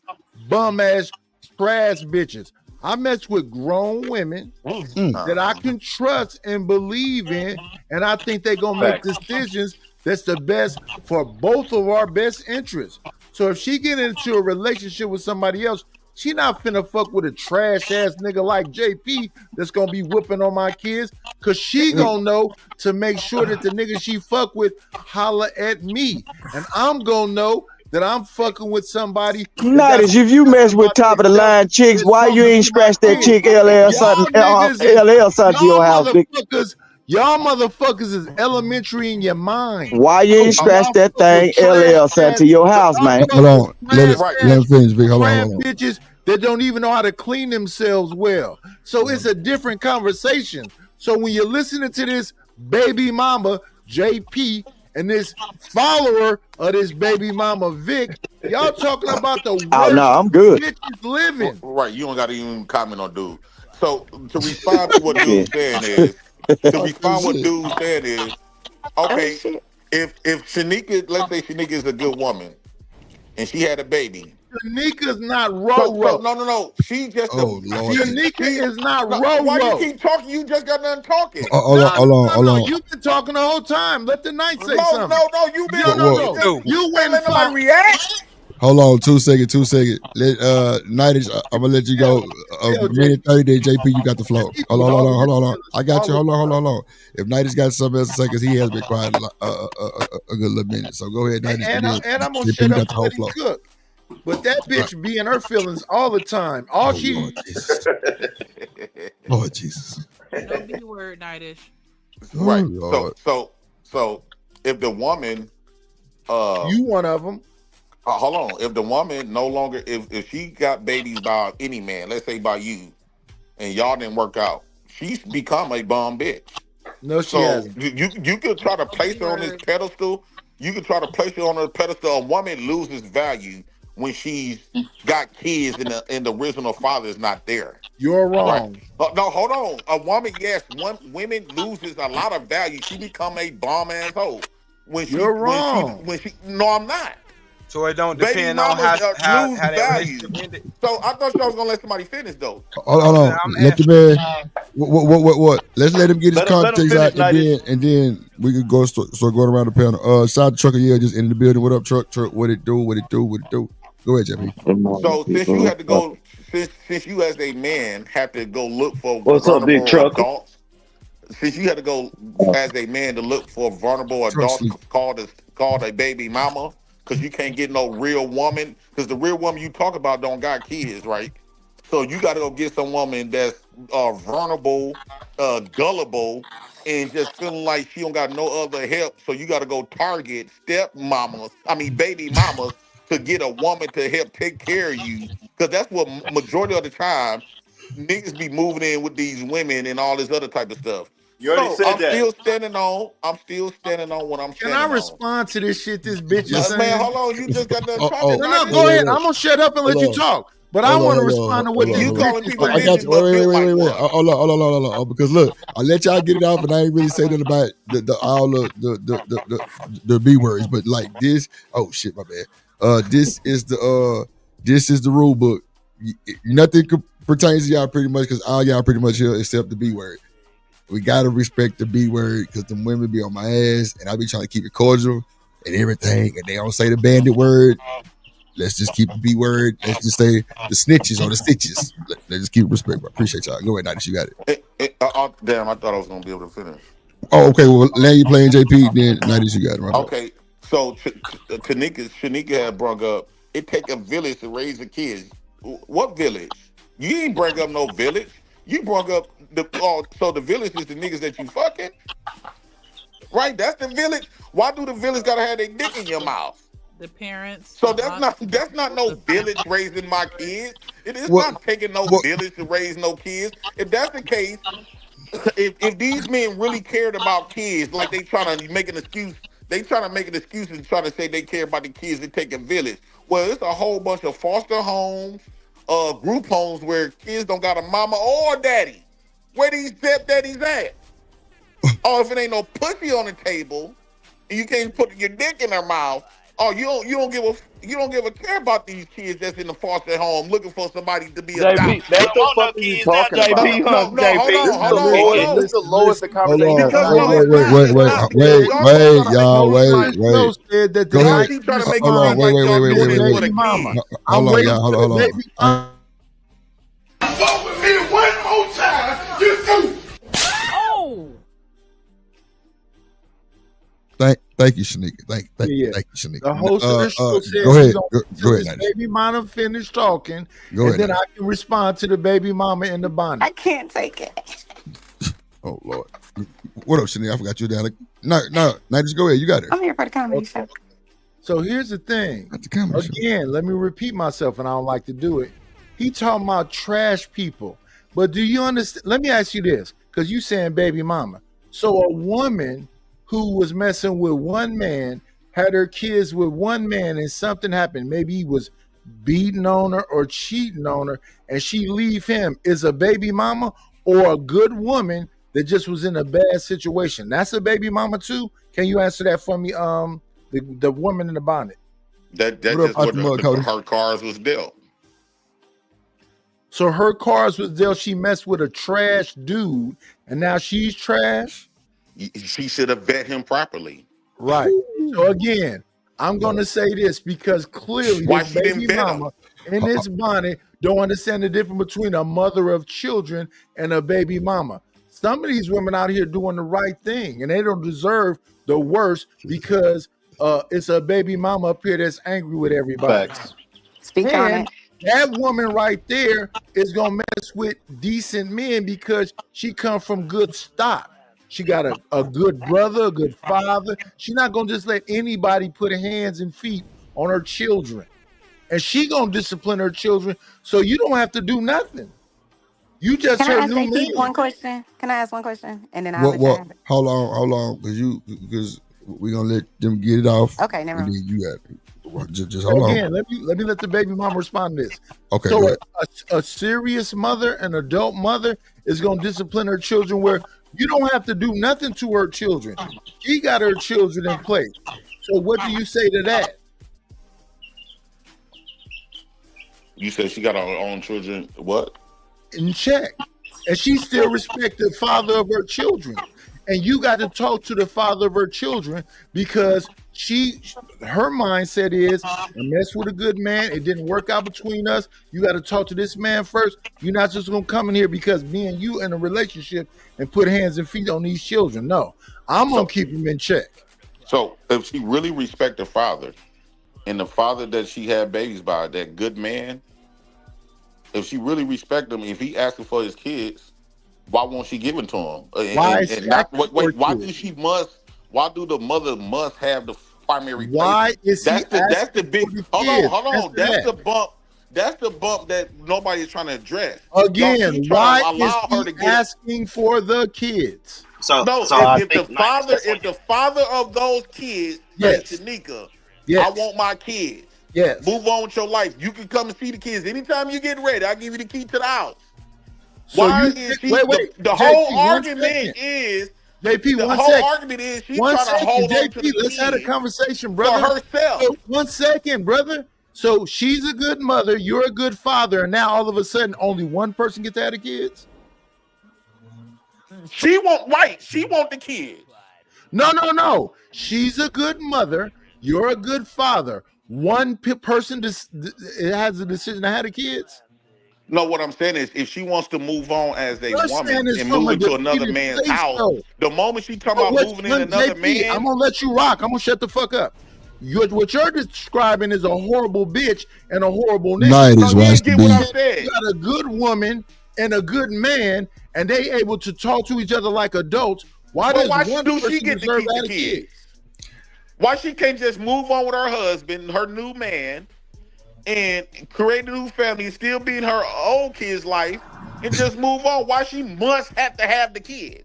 Speaker 6: bum ass trash bitches. I mess with grown women that I can trust and believe in, and I think they're gonna make decisions that's the best for both of our best interests. So if she get into a relationship with somebody else, she not finna fuck with a trash ass nigga like JP that's gonna be whooping on my kids, cause she gonna know to make sure that the nigga she fuck with holla at me, and I'm gonna know that I'm fucking with somebody.
Speaker 9: Nidas, if you mess with top of the line chicks, why you ain't scratch that chick LL something to your house, big?
Speaker 6: Y'all motherfuckers is elementary in your mind.
Speaker 9: Why you ain't scratch that thing LL something to your house, man?
Speaker 2: Hold on. Let him finish, Vic. Hold on.
Speaker 6: Bitches that don't even know how to clean themselves well. So it's a different conversation. So when you're listening to this baby mama, JP, and this follower of this baby mama Vic, y'all talking about the worst
Speaker 9: I'm good.
Speaker 6: bitches living.
Speaker 17: Right, you don't got to even comment on dude. So to respond to what dude's saying is, okay, if Shanika, let's say Shanika is a good woman, and she had a baby.
Speaker 6: Shanika's not Roro.
Speaker 17: No. She just.
Speaker 6: Shanika is not Roro.
Speaker 17: Why you keep talking? You just got done talking.
Speaker 2: Hold on.
Speaker 6: You've been talking the whole time. Let the night say something.
Speaker 17: No. You been.
Speaker 6: No. You went and let
Speaker 17: react.
Speaker 2: Hold on, 2 seconds. Let Nidas, I'm gonna let you go. A minute 30 days, JP, you got the flow. Hold on. I got you. Hold on. If Nidas got something else to say, because he has been quiet a good little minute. So go ahead, Nidas.
Speaker 6: And I'm gonna shut up and let him cook. But that bitch be in her feelings all the time. Lord
Speaker 2: Jesus.
Speaker 11: No B word, Nidish.
Speaker 17: Right. So if the woman,
Speaker 6: you one of them.
Speaker 17: Hold on. If the woman no longer, if she got babies by any man, let's say by you, and y'all didn't work out, she's become a bum bitch.
Speaker 6: No, she hasn't.
Speaker 17: You could try to place her on this pedestal. You could try to place her on a pedestal. A woman loses value when she's got kids and the original father is not there.
Speaker 6: You're wrong.
Speaker 17: Right? No, hold on. A woman, yes, women loses a lot of value. She become a bomb asshole.
Speaker 6: You're wrong.
Speaker 17: No, I'm not.
Speaker 5: So it don't depend on how that relationship ended.
Speaker 17: So I thought y'all was gonna let somebody finish though.
Speaker 2: Hold on. Let the man. What? Let's let him get his context out, and then we can go start going around the panel. Shout out to Trucker, just in the building. What up, Truck? What it do? Go ahead, Jeffy.
Speaker 17: So since you had to go, since you as a man have to go look for
Speaker 8: Big Trucker?
Speaker 17: adults, since you had to go as a man to look for vulnerable adults called a baby mama, because you can't get no real woman, because the real woman you talk about don't got kids, right? So you got to go get some woman that's vulnerable, gullible, and just feeling like she don't got no other help. So you got to go target baby mamas to get a woman to help take care of you, because that's what majority of the time niggas be moving in with these women and all this other type of stuff.
Speaker 21: You already said that.
Speaker 17: I'm still standing on what I'm standing on.
Speaker 6: Can I respond to this shit this bitch is saying?
Speaker 17: Man, hold on. You just got done talking.
Speaker 6: No, go ahead. I'm going to shut up and let you talk. But I want to respond to what this
Speaker 17: You calling people
Speaker 2: I got
Speaker 17: bitches,
Speaker 2: you.
Speaker 17: but
Speaker 2: Wait.
Speaker 17: feel like
Speaker 2: Hold
Speaker 17: one.
Speaker 2: on. Because look, I let y'all get it off, and I ain't really say nothing about all the B words. But like this, oh shit, my bad. This is the rule book. Nothing pertains to y'all pretty much, because all y'all pretty much here except the B word. We gotta respect the B word, because the women be on my ass, and I be trying to keep it cordial and everything, and they don't say the bandit word. Let's just keep the B word. Let's just say the snitches or the stitches. Let's just keep it respectful. I appreciate y'all. Go ahead, Nighty. You got it.
Speaker 17: Damn, I thought I was gonna be able to finish.
Speaker 2: Oh, okay. Well, now you playing JP, then Nighty, you got it. My bad.
Speaker 17: Okay, so Shanika had brought up, it take a village to raise the kids. What village? You ain't bring up no village. You brought up so the village is the niggas that you fucking, right? That's the village. Why do the village gotta have their dick in your mouth?
Speaker 11: The parents.
Speaker 17: So that's not no village raising my kids. It is not taking no village to raise no kids. If that's the case, if these men really cared about kids, like they trying to make an excuse, and trying to say they care about the kids, they take a village. Well, it's a whole bunch of foster homes, group homes where kids don't got a mama or a daddy. Where these stepdaddies at? Oh, if it ain't no pussy on the table, and you can't put your dick in their mouth. Oh, you don't give a care about these kids that's in the foster home looking for somebody to be adopted.
Speaker 21: JP, what the fuck are you talking about? This is the lowest the conversation.
Speaker 2: Hold on. Wait, y'all. Wait.
Speaker 6: Said that
Speaker 2: Go ahead.
Speaker 17: Keep trying to make
Speaker 2: Hold on. Wait.
Speaker 6: baby mama.
Speaker 2: Hold on, y'all. Hold on.
Speaker 22: Fuck with me one more time, you do.
Speaker 11: Oh.
Speaker 2: Thank you, Shanika. Thank you, Shanika.
Speaker 6: The host of the show said,
Speaker 2: go ahead. Go
Speaker 6: ahead, baby mama finish talking,
Speaker 2: Go ahead,
Speaker 6: then I can respond to the baby mama in the bonnet.
Speaker 13: I can't take it.
Speaker 2: Oh Lord. What up, Shanika? I forgot you down. No, just go ahead. You got it.
Speaker 13: I'm here for the comedy show.
Speaker 6: So here's the thing. Again, let me repeat myself, and I don't like to do it. He talking about trash people. But do you understand? Let me ask you this, because you saying baby mama. So a woman who was messing with one man, had her kids with one man, and something happened. Maybe he was beating on her or cheating on her, and she leave him, is a baby mama or a good woman that just was in a bad situation? That's a baby mama too? Can you answer that for me? The woman in the bonnet.
Speaker 17: That's just what her cars was dealt.
Speaker 6: So her cars was dealt. She messed with a trash dude, and now she's trash.
Speaker 17: She should have vet him properly.
Speaker 6: Right. So again, I'm going to say this because clearly this baby mama in this bonnet don't understand the difference between a mother of children and a baby mama. Some of these women out here doing the right thing, and they don't deserve the worst because it's a baby mama up here that's angry with everybody.
Speaker 13: Facts. Speak on it.
Speaker 6: That woman right there is going to mess with decent men because she come from good stock. She got a good brother, a good father. She's not going to just let anybody put hands and feet on her children. And she going to discipline her children so you don't have to do nothing. You just
Speaker 13: Can I
Speaker 6: her
Speaker 13: ask
Speaker 6: new
Speaker 13: JP
Speaker 6: name.
Speaker 13: one question? Can I ask one question? And then I'll let you
Speaker 2: What?
Speaker 13: have it.
Speaker 2: Hold on, because we're gonna let them get it off.
Speaker 13: Okay, never mind.
Speaker 2: You got it. Just hold on.
Speaker 6: Again, let me let the baby mama respond to this.
Speaker 2: Okay.
Speaker 6: So a serious mother, an adult mother, is gonna discipline her children where you don't have to do nothing to her children. She got her children in place. So what do you say to that?
Speaker 17: You said she got her own children. What?
Speaker 6: In check. And she still respects the father of her children. And you got to talk to the father of her children because her mindset is, I mess with a good man. It didn't work out between us. You got to talk to this man first. You're not just going to come in here because me and you in a relationship and put hands and feet on these children. No, I'm going to keep them in check.
Speaker 17: So if she really respect her father and the father that she had babies by, that good man, if she really respect him, if he asking for his kids, why won't she give it to him? Why do the mother must have the primary
Speaker 6: Why is
Speaker 17: that's the big hold on. That's the bump that nobody is trying to address.
Speaker 6: Again, why is he asking for the kids?
Speaker 17: If the father of those kids,
Speaker 6: yes,
Speaker 17: Shanika,
Speaker 6: yes,
Speaker 17: I want my kids.
Speaker 6: Yes.
Speaker 17: Move on with your life. You can come and see the kids anytime you get ready. I'll give you the key to the house.
Speaker 6: So
Speaker 17: Why
Speaker 6: you
Speaker 17: is she?
Speaker 6: wait.
Speaker 17: The
Speaker 6: JP,
Speaker 17: whole
Speaker 6: 1
Speaker 17: argument
Speaker 6: second.
Speaker 17: is
Speaker 6: JP,
Speaker 17: the
Speaker 6: 1
Speaker 17: whole
Speaker 6: second.
Speaker 17: argument is she's
Speaker 6: 1
Speaker 17: trying to
Speaker 6: second,
Speaker 17: hold on to
Speaker 6: JP.
Speaker 17: the
Speaker 6: Let's have a
Speaker 17: kids
Speaker 6: conversation,
Speaker 17: for
Speaker 6: brother.
Speaker 17: herself.
Speaker 6: So 1 second, brother. So she's a good mother, you're a good father, and now all of a sudden only one person gets to have the kids?
Speaker 17: She want the kids.
Speaker 6: No. She's a good mother, you're a good father. One person has a decision to have the kids?
Speaker 17: No, what I'm saying is if she wants to move on as a
Speaker 6: You're
Speaker 17: woman
Speaker 6: saying this
Speaker 17: and
Speaker 6: from
Speaker 17: move
Speaker 6: a
Speaker 17: into another
Speaker 6: defeated
Speaker 17: man's
Speaker 6: place,
Speaker 17: house,
Speaker 6: though.
Speaker 17: the moment she talking about moving in another
Speaker 6: JP, I'm
Speaker 17: man,
Speaker 6: gonna let you rock. I'm gonna shut the fuck up. What you're describing is a horrible bitch and a horrible nigga.
Speaker 2: Night is
Speaker 17: you
Speaker 2: watch
Speaker 17: didn't
Speaker 2: the
Speaker 17: get what I
Speaker 2: beat.
Speaker 17: said.
Speaker 6: You got a good woman and a good man, and they able to talk to each other like adults. Why
Speaker 17: But
Speaker 6: does
Speaker 17: why
Speaker 6: one
Speaker 17: do she
Speaker 6: person
Speaker 17: get to
Speaker 6: deserve
Speaker 17: keep
Speaker 6: to
Speaker 17: the
Speaker 6: have a kid?
Speaker 17: kids? Why she can't just move on with her husband, her new man, and create a new family, and still be in her old kid's life, and just move on? Why she must have to have the kids?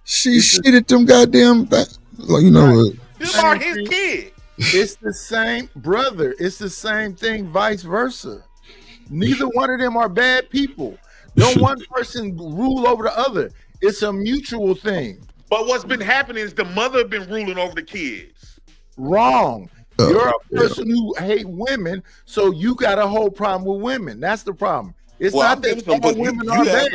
Speaker 2: She shitted them goddamn like you know what?
Speaker 17: Them are his kids.
Speaker 6: It's the same, brother. It's the same thing, vice versa. Neither one of them are bad people. Don't one person rule over the other. It's a mutual thing.
Speaker 17: But what's been happening is the mother been ruling over the kids.
Speaker 6: Wrong. You're a person who hate women, so you got a whole problem with women. That's the problem. It's not that all women are bad.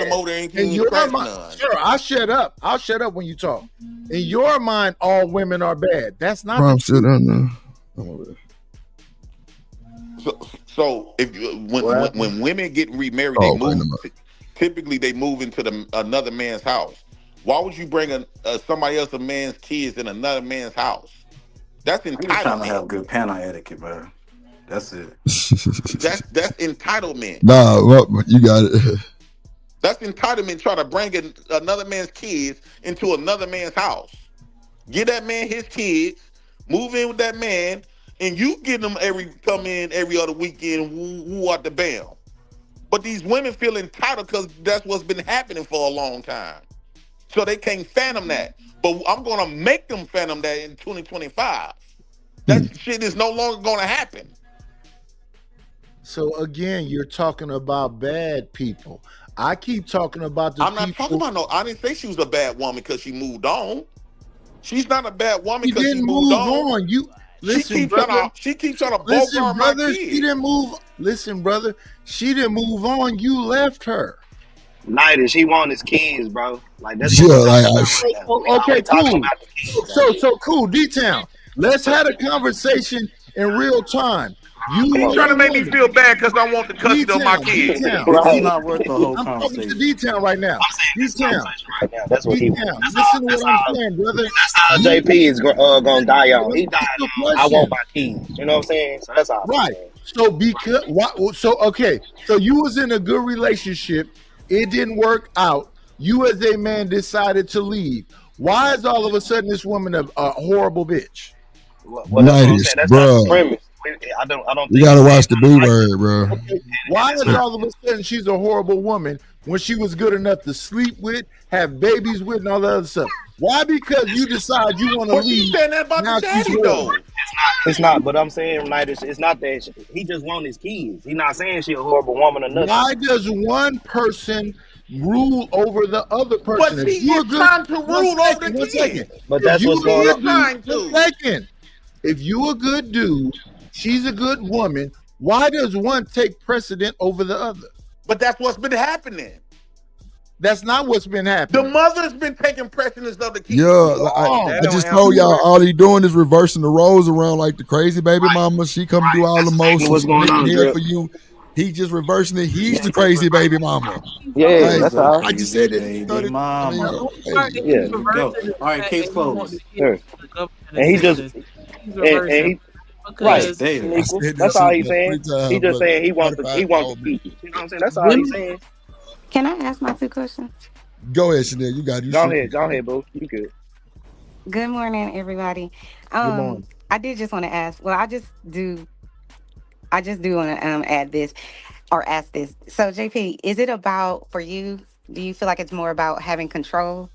Speaker 6: In your mind, sure, I'll shut up. I'll shut up when you talk. In your mind, all women are bad. That's not the truth.
Speaker 17: So if when women get remarried, they move. Typically, they move into another man's house. Why would you bring somebody else's man's kids in another man's house? That's entitlement.
Speaker 4: I'm just trying to have good panel etiquette, bro. That's it.
Speaker 17: That's entitlement.
Speaker 2: Nah, you got it.
Speaker 17: That's entitlement. Trying to bring another man's kids into another man's house. Get that man his kids. Move in with that man, and you get them come in every other weekend. Woo out the bam. But these women feel entitled because that's what's been happening for a long time. So they can't fathom that. But I'm going to make them fathom that in 2025. That shit is no longer going to happen.
Speaker 6: So again, you're talking about bad people. I keep talking about the
Speaker 17: I'm not talking about no. I didn't say she was a bad woman because she moved on. She's not a bad woman because she moved on.
Speaker 6: Listen,
Speaker 17: she keeps trying to bogart my kids.
Speaker 6: She didn't move. Listen, brother, she didn't move on. You left her.
Speaker 14: Night, she want his kids, bro. Like that's
Speaker 6: okay, cool. So cool. D-Town. Let's have a conversation in real time.
Speaker 17: You trying to make me feel bad because I want the custody of my kids.
Speaker 4: It's not worth the whole
Speaker 6: I'm
Speaker 4: conversation.
Speaker 6: talking to D-Town right now. D-Town.
Speaker 14: Right now. That's what he
Speaker 6: wants. Listen to what I'm saying, brother.
Speaker 14: That's how JP is gonna die on. He died on. I want my kids. You know what I'm saying? So that's all.
Speaker 6: Right. So so you was in a good relationship. It didn't work out. You as a man decided to leave. Why is all of a sudden this woman a horrible bitch?
Speaker 14: Well, that's not the premise. I don't
Speaker 2: You gotta watch the B word, bro.
Speaker 6: Okay. Why is all of a sudden she's a horrible woman when she was good enough to sleep with, have babies with, and all the other stuff? Why? Because you decide you want to leave.
Speaker 17: You saying that about the daddy though?
Speaker 14: It's not. But I'm saying, Night, it's not that he just want his kids. He's not saying she a horrible woman or nothing.
Speaker 6: Why does one person rule over the other person?
Speaker 17: But she is trying to rule over the kids.
Speaker 14: But that's what's going on.
Speaker 6: If you a good dude, she's a good woman. Why does one take precedent over the other?
Speaker 17: But that's what's been happening.
Speaker 6: That's not what's been happening.
Speaker 17: The mother's been taking precedence of the kids.
Speaker 2: Yeah, I just told y'all all he doing is reversing the roles around like the crazy baby mama. She come do all the most.
Speaker 14: What's going on
Speaker 2: here for you? He just reversing it. He's the crazy baby mama.
Speaker 14: Yeah, that's all.
Speaker 2: I just said it.
Speaker 4: Baby mama.
Speaker 14: Yeah.
Speaker 4: Go. All right, case closed.
Speaker 14: Sure. And he just and he right. That's all he's saying. He just saying he wants to keep it. You know what I'm saying? That's all he's saying.
Speaker 13: Can I ask my 2 questions?
Speaker 2: Go ahead, Chanel. You got it.
Speaker 14: Go ahead, boo. You good.
Speaker 13: Good morning, everybody.
Speaker 6: Good morning.
Speaker 13: I did just want to ask. Well, I just do want to add this or ask this. So, JP, is it about for you? Do you feel like it's more about having control?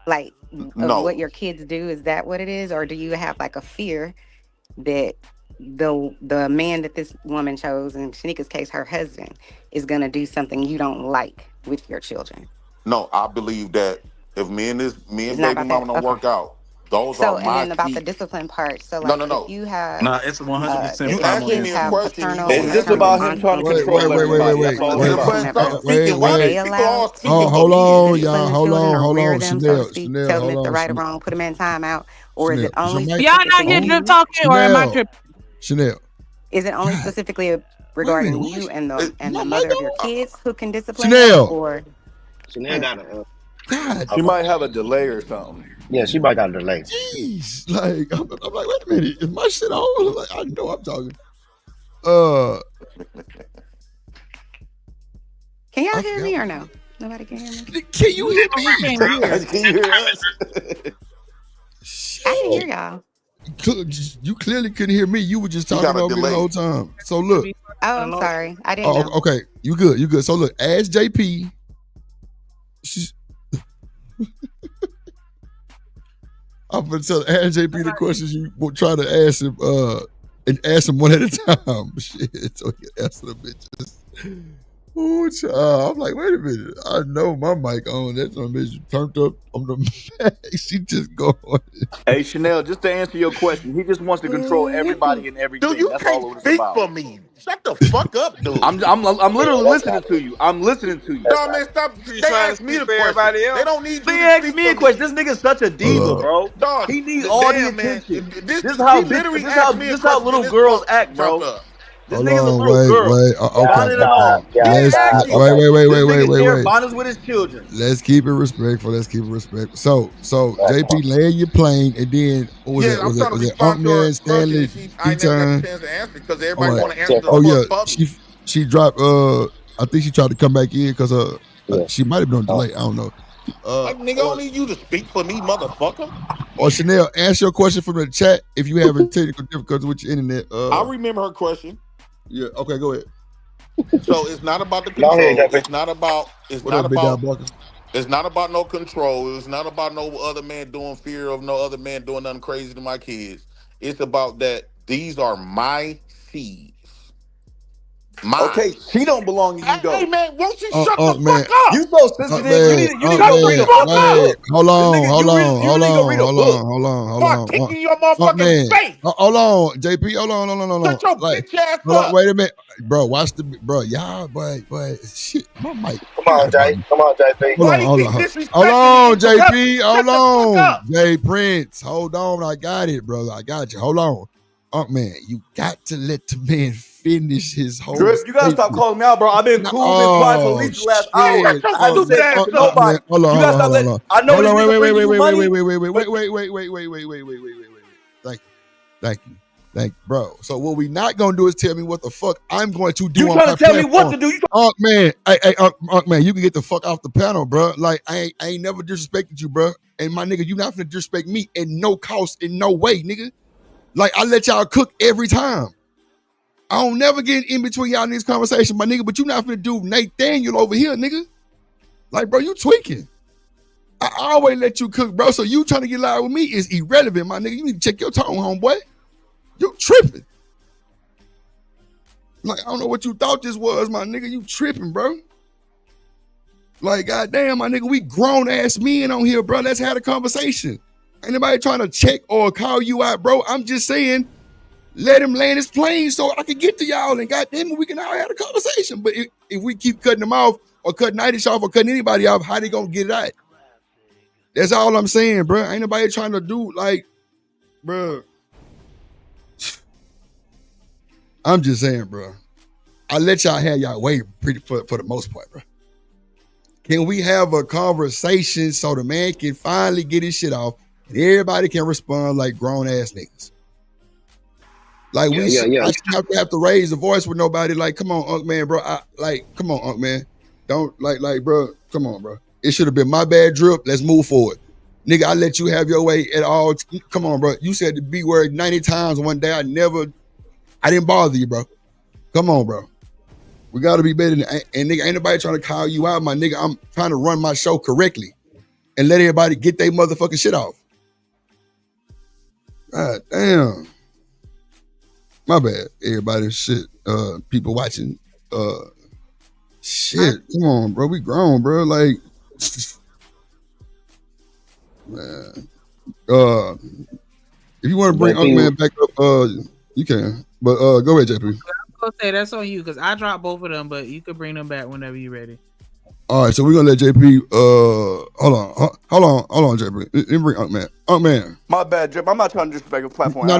Speaker 13: like of what your kids do? Is that what it is, or do you have like a fear that the man that this woman chose, in Shanika's case, her husband, is gonna do something you don't like with your children?
Speaker 17: No, I believe that if me and baby mama don't work out, those are my
Speaker 13: and then about the discipline part. So like,
Speaker 17: no.
Speaker 13: if you have,
Speaker 1: Nah, it's 100%.
Speaker 17: You asking me a question.
Speaker 21: It's just about him trying to control everybody. That's all it's about.
Speaker 2: Hold on, y'all. Hold on. Chanel,
Speaker 13: tell them the right or wrong, put them in timeout, or is it only
Speaker 11: y'all not here drip talking, or am I tripping?
Speaker 2: Chanel,
Speaker 13: is it only specifically regarding you and the mother of your kids who can discipline
Speaker 2: Chanel,
Speaker 13: or
Speaker 14: Chanel got a
Speaker 21: she might have a delay or something.
Speaker 14: Yeah, she might got a delay.
Speaker 2: Jeez, like I'm like, wait a minute, is my shit on? Like, I know I'm talking.
Speaker 13: Can y'all hear me or no? Nobody can hear me.
Speaker 2: Can you hear me?
Speaker 21: Can you hear us?
Speaker 13: I can hear y'all.
Speaker 2: You clearly couldn't hear me. You were just talking over me the whole time. So look.
Speaker 13: Oh, I'm sorry. I didn't know.
Speaker 2: Okay. You good. So look, ask JP. I'm gonna ask JP the questions you will try to ask him, and ask him one at a time. Shit, so he answer the bitches. Ooh, child. I'm like, wait a minute. I know my mic on. That's one bitch turned up on the back. She just going.
Speaker 21: Hey, Chanel, just to answer your question, he just wants to control everybody and everything.
Speaker 17: Dude, you
Speaker 21: That's
Speaker 17: can't
Speaker 21: all it's
Speaker 17: speak
Speaker 21: about.
Speaker 17: for me. Shut the fuck up, dude.
Speaker 21: I'm literally listening to you. I'm listening to you.
Speaker 17: No, man, stop. They ask me the question. They don't need you
Speaker 21: They
Speaker 17: to
Speaker 21: ask
Speaker 17: speak
Speaker 21: me
Speaker 17: for
Speaker 21: a question. This nigga's such a diva, bro.
Speaker 17: Dog,
Speaker 21: he needs all the attention. This is how little girls act, bro. This nigga's a little girl.
Speaker 2: Wait.
Speaker 21: Bonnet with his children.
Speaker 2: Let's keep it respectful. So JP land your plane, and then what was it Unc Man, Stanley,
Speaker 17: I never got a chance to answer because everybody want to answer the
Speaker 2: she dropped. I think she tried to come back in because she might have been on delay. I don't know.
Speaker 17: Nigga, I don't need you to speak for me, motherfucker.
Speaker 2: Or Chanel, answer your question from the chat if you have technical difficulties with your internet.
Speaker 17: I remember her question.
Speaker 2: Yeah. Okay. Go ahead.
Speaker 17: So it's not about the control. It's not about no control. It's not about no other man doing fear of no other man doing nothing crazy to my kids. It's about that these are my seeds. Mine.
Speaker 21: Okay, she don't belong to you though.
Speaker 17: Hey man, won't you shut the fuck up?
Speaker 21: You so sensitive. You need to go read a book.
Speaker 2: Hold on.
Speaker 17: Fuck kicking your motherfucking face.
Speaker 2: Hold on, JP. Hold on.
Speaker 17: Shut your bitch ass up.
Speaker 2: Wait a minute, bro. Watch y'all, boy. Shit, my mic.
Speaker 14: Come on, JP.
Speaker 2: Hold on, JP. Hold on, J Prince. Hold on, I got it, brother. I got you. Hold on, man. You got to let the man finish his whole.
Speaker 21: Drip, you gotta stop calling me out, bro. I've been cool and quiet for at least the last hour. I haven't said that to nobody.
Speaker 2: Hold on.
Speaker 21: I know this nigga
Speaker 2: Wait. Thank you, bro. So what we not gonna do is tell me what the fuck I'm going to do.
Speaker 21: You trying to tell me what to do?
Speaker 2: Unc man, man, you can get the fuck off the panel, bro. Like I ain't never disrespected you, bro. And my nigga, you not finna disrespect me in no cost, in no way, nigga. Like I let y'all cook every time. I don't never get in between y'all in this conversation, my nigga, but you not finna do Nathaniel over here, nigga. Like, bro, you tweaking. I always let you cook, bro, so you trying to get loud with me is irrelevant, my nigga. You need to check your tone, homeboy. You tripping. Like, I don't know what you thought this was, my nigga. You tripping, bro. Like, goddamn, my nigga, we grown-ass men on here, bro. Let's have a conversation. Ain't nobody trying to check or call you out, bro. I'm just saying, let him land his plane so I can get to y'all, and goddamn, we can all have a conversation. But if we keep cutting them off or cutting Nightish off or cutting anybody off, how they gonna get it out? That's all I'm saying, bro. Ain't nobody trying to do like, bro. I'm just saying, bro. I let y'all have y'all way pretty for the most part, bro. Can we have a conversation so the man can finally get his shit off and everybody can respond like grown ass niggas? Like I shouldn't have to raise the voice with nobody. Like, come on, Unc man, bro. Come on, Unc man. Don't like, bro. Come on, bro. It should have been my bad, Drip. Let's move forward, nigga. I let you have your way at all. Come on, bro. You said the B word 90 times one day. I didn't bother you, bro. Come on, bro. We gotta be better. And nigga, ain't nobody trying to call you out, my nigga. I'm trying to run my show correctly, and let everybody get their motherfucking shit off. God damn. My bad, everybody. Shit. People watching. Shit. Come on, bro. We grown, bro. Like, man. If you want to bring Uncle Man back up, you can. But go ahead, JP.
Speaker 11: I'm gonna say that's on you because I dropped both of them, but you could bring them back whenever you're ready.
Speaker 2: All right, so we're gonna let JP. Hold on, JP. Let me bring Uncle Man.
Speaker 21: My bad, Drip. I'm not trying to disrespect the platform.
Speaker 2: No,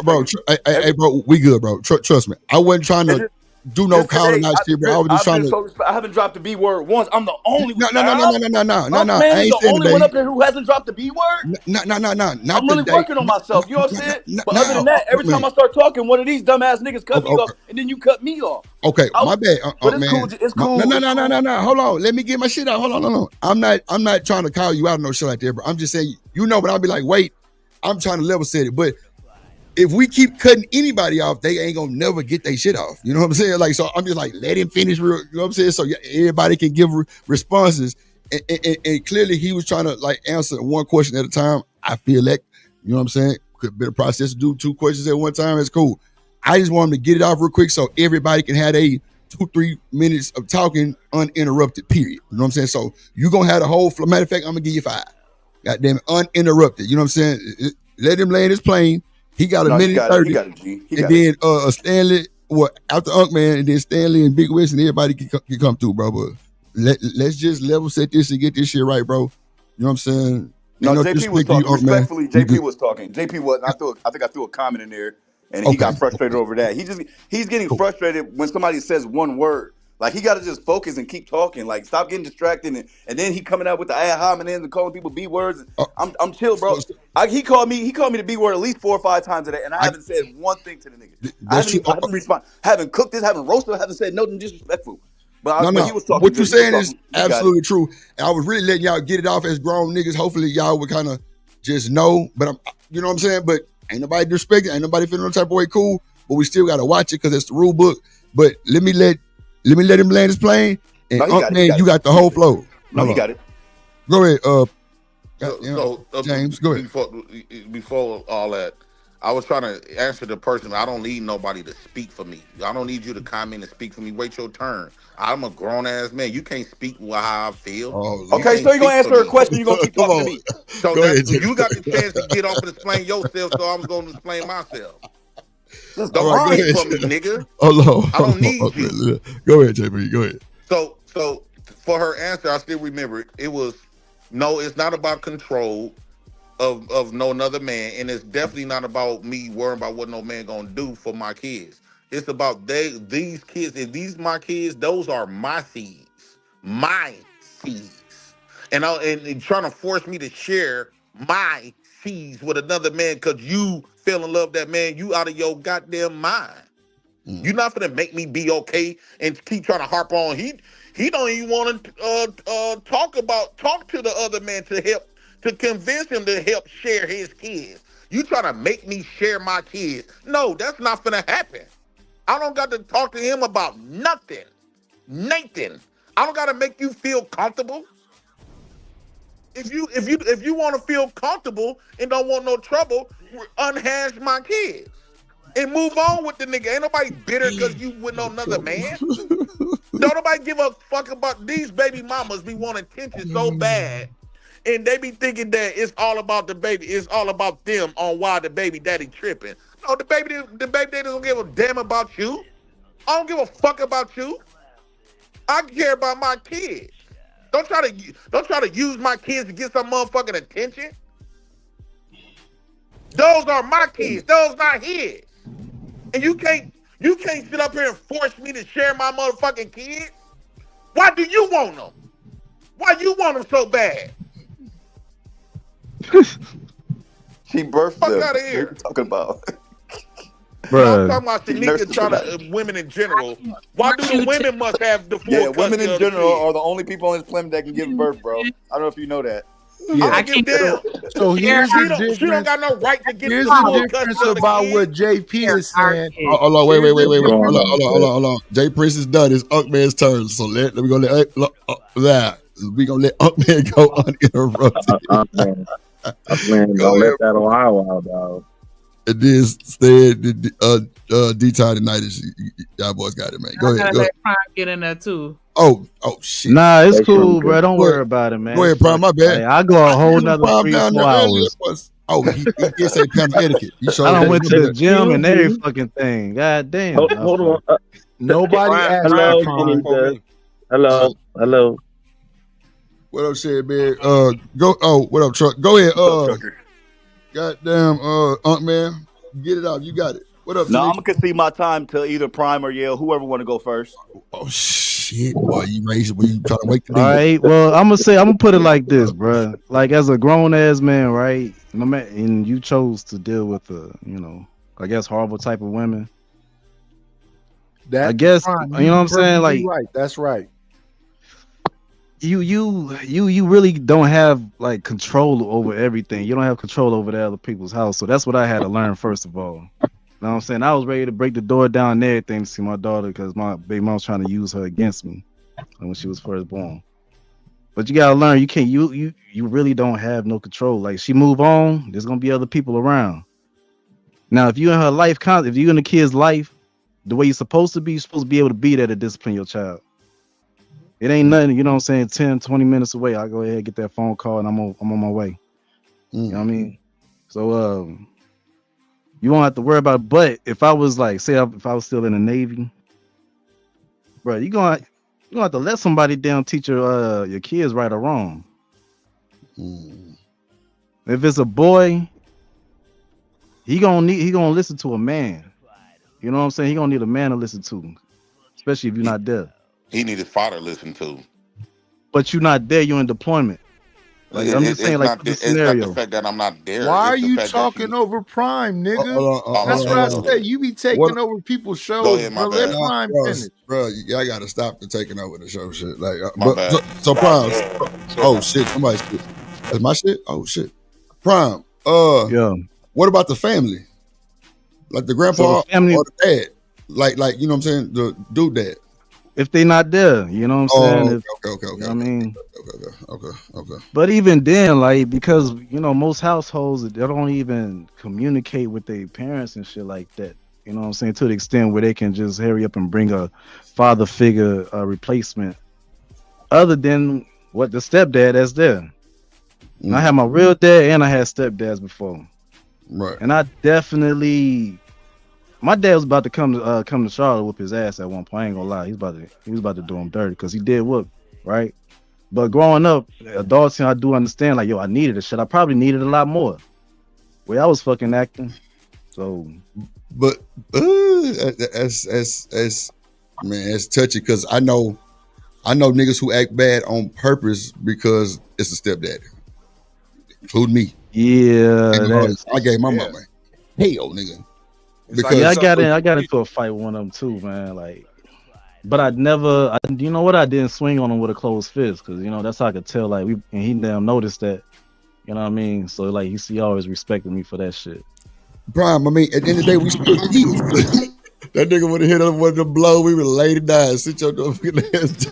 Speaker 2: bro. Hey, bro. We good, bro. Trust me. I wasn't trying to do no calling out shit, bro. I was just trying to.
Speaker 21: I haven't dropped the B word once. I'm the only one.
Speaker 2: No.
Speaker 21: Man,
Speaker 2: I ain't
Speaker 21: the
Speaker 2: saying
Speaker 21: only one up there who hasn't dropped the B word.
Speaker 2: No.
Speaker 21: I'm really working on myself. You know what I'm saying? But other than that, every time I start talking, one of these dumbass niggas cut me off, and then you cut me off.
Speaker 2: Okay, my bad.
Speaker 21: But it's cool. It's cool.
Speaker 2: No. Hold on. Let me get my shit out. Hold on. I'm not trying to call you out no shit like that, bro. I'm just saying, but I'll be like, wait. I'm trying to level set it, but if we keep cutting anybody off, they ain't gonna never get their shit off. You know what I'm saying? Like, so I'm just like, let him finish. You know what I'm saying? So everybody can give responses. And clearly he was trying to like answer one question at a time. I feel like, you know what I'm saying? Could be a process to do 2 questions at one time. It's cool. I just want him to get it off real quick so everybody can have 2-3 minutes of talking uninterrupted, period. You know what I'm saying? So you're gonna have the whole flow. Matter of fact, I'm gonna give you 5. Goddamn it, uninterrupted. You know what I'm saying? Let him land his plane. He got a minute 30. And then Stanley, after Unc Man, and then Stanley and Big West and everybody can come through, bro. But let's just level set this and get this shit right, bro. You know what I'm saying?
Speaker 21: No, JP was talking. Respectfully, JP was talking. JP was. I think I threw a comment in there, and he got frustrated over that. He's getting frustrated when somebody says one word. Like, he got to just focus and keep talking. Like, stop getting distracted. And then he coming out with the ad hominem and calling people B words. I'm chill, bro. He called me the B word at least 4 or 5 times today, and I haven't said one thing to the nigga. I haven't responded. Haven't cooked this. Haven't roasted. Haven't said nothing disrespectful. But he was talking.
Speaker 2: What you're saying is absolutely true. And I was really letting y'all get it off as grown niggas. Hopefully y'all would kind of just know. But you know what I'm saying? But ain't nobody disrespecting. Ain't nobody feeling no type of way. Cool. But we still got to watch it because it's the rule book. But let me let him land his plane. And you got the whole flow.
Speaker 21: No, he got it.
Speaker 2: Go ahead.
Speaker 17: James, go ahead. Before all that, I was trying to answer the person. I don't need nobody to speak for me. I don't need you to comment and speak for me. Wait your turn. I'm a grown ass man. You can't speak how I feel.
Speaker 21: Okay, so you're gonna answer a question. You're gonna keep talking to me.
Speaker 17: So you got the chance to get off and explain yourself. So I'm going to explain myself. Don't speak for me, nigga. I don't need you.
Speaker 2: Go ahead, JP. Go ahead.
Speaker 17: So for her answer, I still remember it was no. It's not about control of no another man, and it's definitely not about me worrying about what no man gonna do for my kids. It's about these kids. If these my kids, those are my seeds, and trying to force me to share my seeds with another man because you fell in love with that man. You out of your goddamn mind. You're not gonna make me be okay and keep trying to harp on. He don't even want to talk to the other man to convince him to help share his kids. You trying to make me share my kids? No, that's not gonna happen. I don't got to talk to him about nothing. Nathan, I don't got to make you feel comfortable. If you want to feel comfortable and don't want no trouble, unhash my kids and move on with the nigga. Ain't nobody bitter because you with another man. Don't nobody give a fuck about these baby mamas. Be want attention so bad, and they be thinking that it's all about the baby. It's all about them on why the baby daddy tripping. No, the baby daddy don't give a damn about you. I don't give a fuck about you. I care about my kids. Don't try to use my kids to get some motherfucking attention. Those are my kids. Those not his. And you can't sit up here and force me to share my motherfucking kids. Why do you want them? Why you want them so bad?
Speaker 21: She birthed
Speaker 17: fuck
Speaker 21: them.
Speaker 17: Out of here.
Speaker 21: What are you talking about?
Speaker 17: I'm talking about Shanika trying to women in general. Why do the women must have the full
Speaker 21: women in general are the only people on this planet that can give birth, bro. I don't know if you know that.
Speaker 17: I give them.
Speaker 6: So here's the difference.
Speaker 17: She don't got no right to get
Speaker 6: Here's
Speaker 17: the
Speaker 6: the difference about what JP is saying.
Speaker 2: Hold on, wait. Hold on. Jay Prince is done. It's Unc Man's turn. So let me go that. We gonna let Man go uninterrupted.
Speaker 10: Man, don't let that Ohio out, dog.
Speaker 2: And then instead, D-Time tonight is y'all boys got it, man. Go ahead.
Speaker 11: Let Prime get in there too.
Speaker 2: Oh shit.
Speaker 3: Nah, it's cool, bro. Don't worry about it, man.
Speaker 2: Go ahead, Prime. My bad.
Speaker 3: Hey, I go a whole nother
Speaker 2: Prime
Speaker 3: 3-4 hours.
Speaker 2: Oh, he did say panel etiquette.
Speaker 3: I done went to the gym and every fucking thing. God damn.
Speaker 10: Hold on.
Speaker 6: Nobody asked.
Speaker 10: Hello.
Speaker 2: What up, shit, man? What up, Truck? Go ahead. Goddamn, man, get it out. You got it. What up?
Speaker 21: No, I'm gonna concede my time to either Prime or Yale, whoever want to go first.
Speaker 2: Oh shit, boy, you raised? You trying to wake the
Speaker 3: All right. Well, I'm gonna put it like this, bro. Like as a grown ass man, right? And you chose to deal with I guess horrible type of women.
Speaker 6: That
Speaker 3: I guess
Speaker 6: fine.
Speaker 3: You know what I'm saying. Like
Speaker 6: right. That's right.
Speaker 3: You really don't have like control over everything. You don't have control over the other people's house. So that's what I had to learn first of all. You know what I'm saying? I was ready to break the door down and everything to see my daughter because my baby mom was trying to use her against me when she was first born. But you gotta learn, you can't you really don't have no control. Like she move on, there's gonna be other people around. Now if you're in her life, if you're in the kid's life, the way you're supposed to be able to be there to discipline your child. It ain't nothing, you know what I'm saying, 10, 20 minutes away. I'll go ahead and get that phone call and I'm on my way. You know what I mean? So you won't have to worry about it. But if I was like, say if I was still in the Navy, bro, you're gonna have to let somebody down teach your kids right or wrong. If it's a boy, he gonna listen to a man. You know what I'm saying? He gonna need a man to listen to, especially if you're not there.
Speaker 17: He needed father to listen to.
Speaker 3: But you're not there. You're in deployment. Like I'm just saying, like the scenario.
Speaker 17: It's not the fact that I'm not there.
Speaker 6: Why are you talking over Prime, nigga? That's what I said. You be taking over people's shows.
Speaker 17: Go ahead, my
Speaker 6: bro.
Speaker 17: bad.
Speaker 6: Let Prime finish.
Speaker 2: Bro, y'all gotta stop the taking over the show shit. Like,
Speaker 17: My bad.
Speaker 2: So Prime. Oh shit, somebody's shit. That's my shit. Oh shit, Prime.
Speaker 3: Yeah.
Speaker 2: What about the family? Like the grandpa or the dad? Like you know what I'm saying? The dude dad.
Speaker 3: If they not there, you know what I'm saying?
Speaker 2: Okay.
Speaker 3: You know what I mean?
Speaker 2: Okay.
Speaker 3: But even then, like, because most households they don't even communicate with their parents and shit like that. You know what I'm saying? To the extent where they can just hurry up and bring a father figure replacement, other than what the stepdad that's there. And I had my real dad and I had stepdads before.
Speaker 2: Right.
Speaker 3: And I definitely. My dad was about to come to Charlotte whoop his ass at one point. I ain't gonna lie, he was about to do him dirty because he did whoop, right? But growing up, adults, I do understand. Like, yo, I needed a shit. I probably needed a lot more. Way I was fucking acting. So,
Speaker 2: but that's touchy because I know niggas who act bad on purpose because it's a stepdad, including me.
Speaker 3: Yeah,
Speaker 2: I gave my mama hell, nigga.
Speaker 3: Because I got into a fight with one of them too, man. Like, but I didn't swing on him with a closed fist because that's how I could tell. Like, and he damn noticed that. You know what I mean? So like, he always respected me for that shit.
Speaker 2: Prime, I mean, at the end of the day, we still eat. That nigga would have hit us with the blow. We would have laid it down. Sit your
Speaker 6: ass.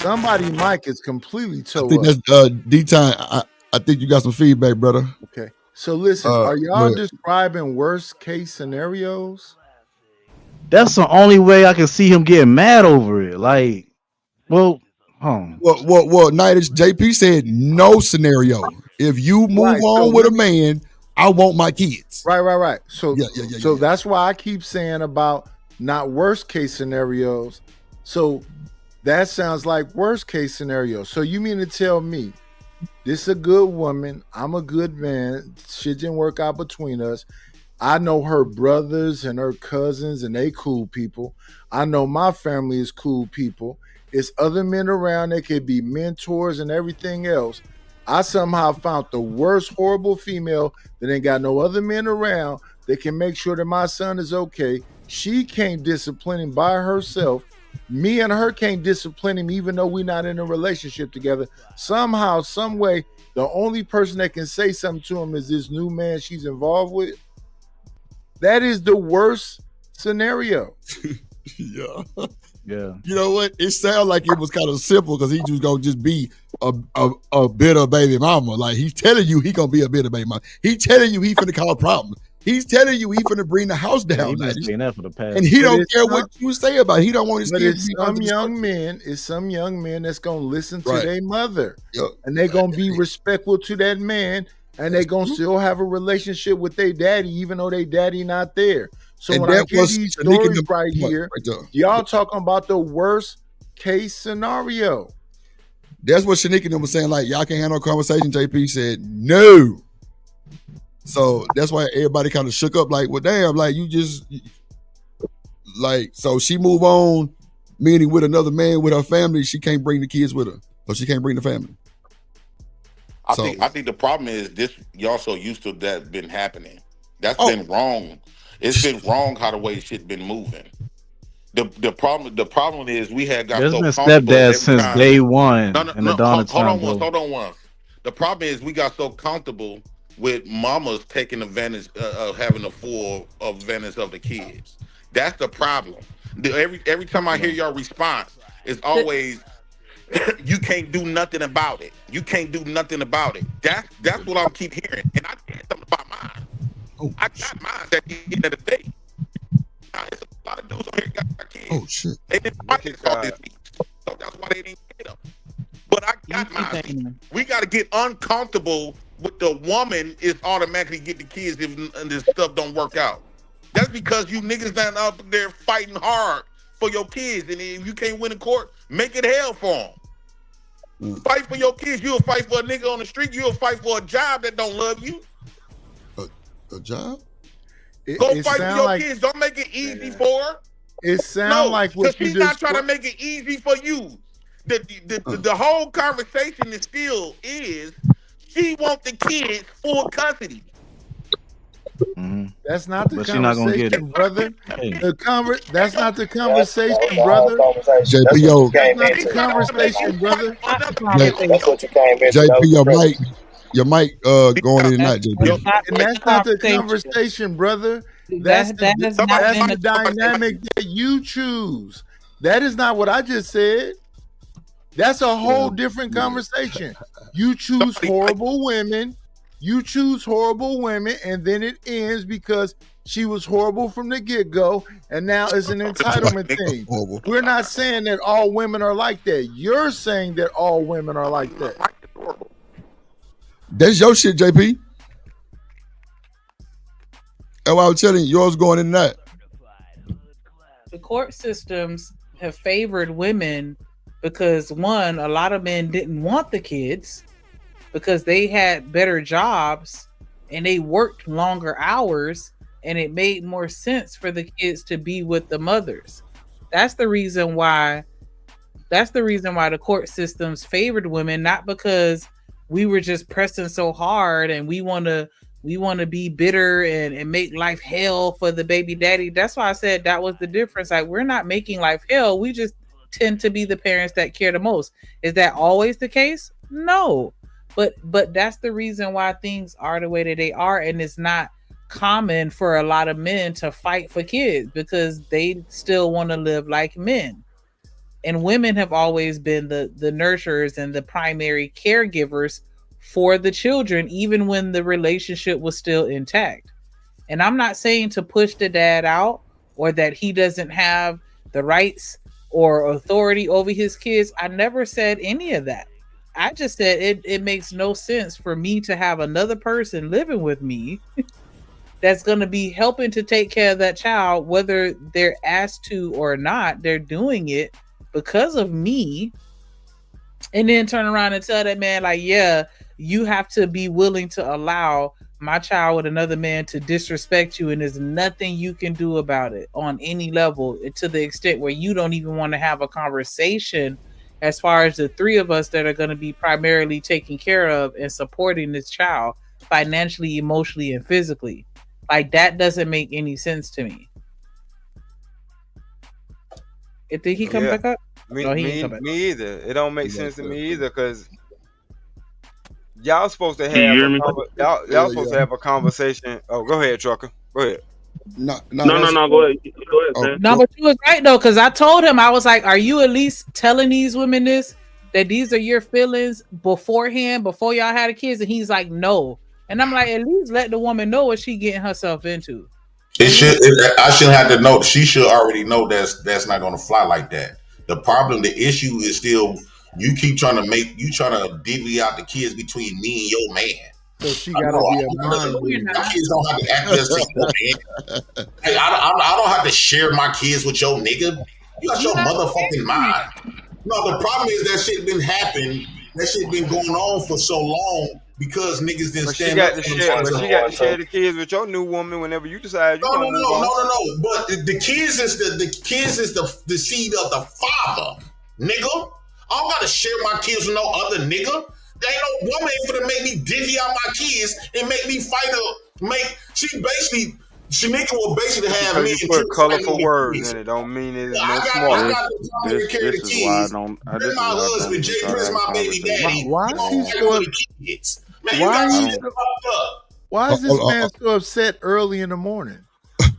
Speaker 6: Somebody mic is completely tore
Speaker 2: up. I think that's D-Time. I think you got some feedback, brother.
Speaker 6: Okay. So listen, are y'all describing worst case scenarios?
Speaker 3: That's the only way I can see him getting mad over it. Like, well,
Speaker 2: Nighters, JP said no scenario. If you move on with a man, I want my kids.
Speaker 6: Right. So so that's why I keep saying about not worst case scenarios. So that sounds like worst case scenario. So you mean to tell me this is a good woman, I'm a good man, shit didn't work out between us. I know her brothers and her cousins and they cool people. I know my family is cool people. It's other men around, they could be mentors and everything else. I somehow found the worst horrible female that ain't got no other men around that can make sure that my son is okay. She can't discipline him by herself. Me and her can't discipline him even though we're not in a relationship together. Somehow, some way, the only person that can say something to him is this new man she's involved with. That is the worst scenario.
Speaker 2: Yeah.
Speaker 3: Yeah.
Speaker 2: You know what? It sounds like it was kind of simple because he was gonna just be a bitter baby mama. Like he's telling you he gonna be a bitter baby mama. He's telling you he finna cause problems. He's telling you he finna bring the house down.
Speaker 3: He been saying that for the past.
Speaker 2: And he don't care what you say about it. He don't want his kids to be
Speaker 6: some young men. It's some young men that's gonna listen to
Speaker 2: Right.
Speaker 6: their mother,
Speaker 2: Yeah.
Speaker 6: and they gonna be respectful to that man, and they gonna still have a relationship with their daddy, even though their daddy not there. So
Speaker 2: And
Speaker 6: when I
Speaker 2: that
Speaker 6: hear
Speaker 2: was
Speaker 6: these
Speaker 2: Shanika
Speaker 6: stories
Speaker 2: the-
Speaker 6: right here,
Speaker 2: right there.
Speaker 6: y'all talking about the worst case scenario.
Speaker 2: That's what Shanika and them was saying. Like y'all can't have no conversation. JP said no. So that's why everybody kind of shook up. Like, well, damn, like you just like. So she move on, meaning with another man with her family. She can't bring the kids with her, or she can't bring the family.
Speaker 17: I think the problem is this. Y'all so used to that been happening. That's
Speaker 2: Oh.
Speaker 17: been wrong. It's been wrong how the way shit been moving. The problem is we had got
Speaker 3: There's
Speaker 17: so
Speaker 3: been
Speaker 17: comfortable
Speaker 3: stepdads
Speaker 17: every
Speaker 3: since
Speaker 17: time.
Speaker 3: day one
Speaker 17: No,
Speaker 3: in the dawn of time, bro.
Speaker 17: Hold on once. The problem is we got so comfortable with mamas taking advantage of having the full advantage of the kids. That's the problem. Every time I hear your response, it's always you can't do nothing about it. You can't do nothing about it. That's what I'm keep hearing. And I said something about mine. I got mine at the end of the day. Now, there's a lot of dudes on here got kids.
Speaker 2: Oh shit.
Speaker 17: They didn't fight this all this week. So that's why they didn't get them. But I got mine. We got to get uncomfortable with the woman is automatically get the kids if this stuff don't work out. That's because you niggas not out there fighting hard for your kids. And if you can't win in court, make it hell for them. Fight for your kids. You'll fight for a nigga on the street. You'll fight for a job that don't love you.
Speaker 2: A job?
Speaker 17: Go fight for your kids. Don't make it easy for her.
Speaker 6: It sounds like what you
Speaker 17: she's not
Speaker 6: just
Speaker 17: trying to make it easy for you. The whole conversation is still is she wants the kids full custody.
Speaker 6: That's not the
Speaker 3: But she not gonna get
Speaker 6: conversation,
Speaker 3: it.
Speaker 6: brother.
Speaker 3: Hey.
Speaker 6: That's not the conversation, brother.
Speaker 2: JP, yo,
Speaker 6: That's not the conversation, brother.
Speaker 14: That's what you came into.
Speaker 2: JP, your mic going in and out, JP.
Speaker 6: And that's not the conversation, brother. That's the dynamic that you choose. That is not what I just said. That's a whole different conversation. You choose horrible women. You choose horrible women, and then it ends because she was horrible from the get-go, and now it's an entitlement thing. We're not saying that all women are like that. You're saying that all women are like that.
Speaker 2: That's your shit, JP. And what I was telling you, yours going in and out.
Speaker 11: The court systems have favored women because, one, a lot of men didn't want the kids because they had better jobs and they worked longer hours, and it made more sense for the kids to be with the mothers. That's the reason why the court systems favored women, not because we were just pressing so hard and we want to be bitter and make life hell for the baby daddy. That's why I said that was the difference. Like, we're not making life hell. We just tend to be the parents that care the most. Is that always the case? No. But that's the reason why things are the way that they are, and it's not common for a lot of men to fight for kids because they still want to live like men. And women have always been the nurturers and the primary caregivers for the children, even when the relationship was still intact. And I'm not saying to push the dad out or that he doesn't have the rights or authority over his kids. I never said any of that. I just said it makes no sense for me to have another person living with me that's going to be helping to take care of that child, whether they're asked to or not. They're doing it because of me. And then turn around and tell that man, like, yeah, you have to be willing to allow my child with another man to disrespect you, and there's nothing you can do about it on any level, to the extent where you don't even want to have a conversation as far as the three of us that are going to be primarily taking care of and supporting this child financially, emotionally, and physically. Like, that doesn't make any sense to me. Did he come back up?
Speaker 5: Me either. It don't make sense to me either, because y'all supposed to have y'all supposed to have a conversation. Oh, go ahead, trucker. Go ahead.
Speaker 2: No.
Speaker 14: Go ahead. Go ahead, man.
Speaker 11: No, but you was right though, because I told him, I was like, "Are you at least telling these women this, that these are your feelings beforehand, before y'all had a kids?" And he's like, "No." And I'm like, at least let the woman know what she getting herself into.
Speaker 15: I shouldn't have to know. She should already know that's not going to fly like that. The issue is still you keep trying to divvy out the kids between me and your man.
Speaker 6: So she got to be a mind reader.
Speaker 15: My kids don't have to access to your man. Hey, I don't have to share my kids with your nigga. You got your motherfucking mind. No, the problem is that shit been happening. That shit been going on for so long because niggas didn't stand up.
Speaker 5: But she got to share the kids with your new woman whenever you decide you gonna move on.
Speaker 15: No. But the kids is the seed of the father, nigga. I don't gotta share my kids with no other nigga. There ain't no woman ain't finna make me divvy out my kids and make me fight Shanika will basically have me
Speaker 5: and put colorful words in it. Don't mean it's no smart.
Speaker 16: This is why I don't. This is
Speaker 15: my husband, Jay Prince, my baby daddy.
Speaker 6: Why is this man so upset early in the morning?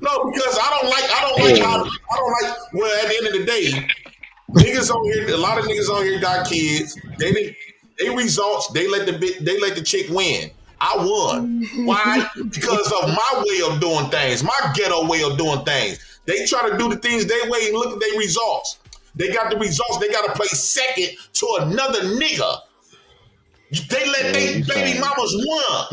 Speaker 15: No, because I don't like. Well, at the end of the day, niggas on here. A lot of niggas on here got kids. They results. They let the chick win. I won. Why? Because of my way of doing things, my ghetto way of doing things. They try to do the things their way and look at their results. They got the results. They got to play second to another nigga. They let their baby mamas won.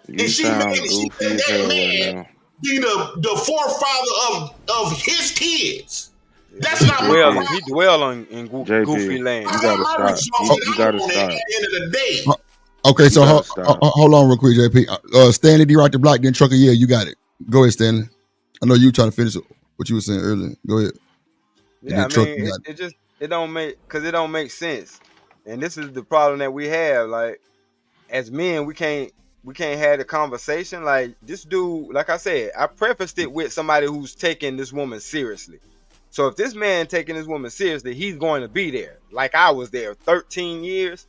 Speaker 15: And she made that man be the forefather of his kids. That's not my problem.
Speaker 5: He dwell in goofy land.
Speaker 16: You gotta stop. You gotta stop.
Speaker 15: At the end of the day.
Speaker 2: Okay, so hold on real quick, JP. Stanley D. Rock the Block, then Trucker. Yeah, you got it. Go ahead, Stanley. I know you trying to finish what you were saying earlier. Go ahead.
Speaker 5: Yeah, I mean, it don't make sense, and this is the problem that we have. Like, as men, we can't have the conversation. Like this dude, like I said, I prefaced it with somebody who's taking this woman seriously. So if this man taking this woman seriously, he's going to be there. Like I was there 13 years.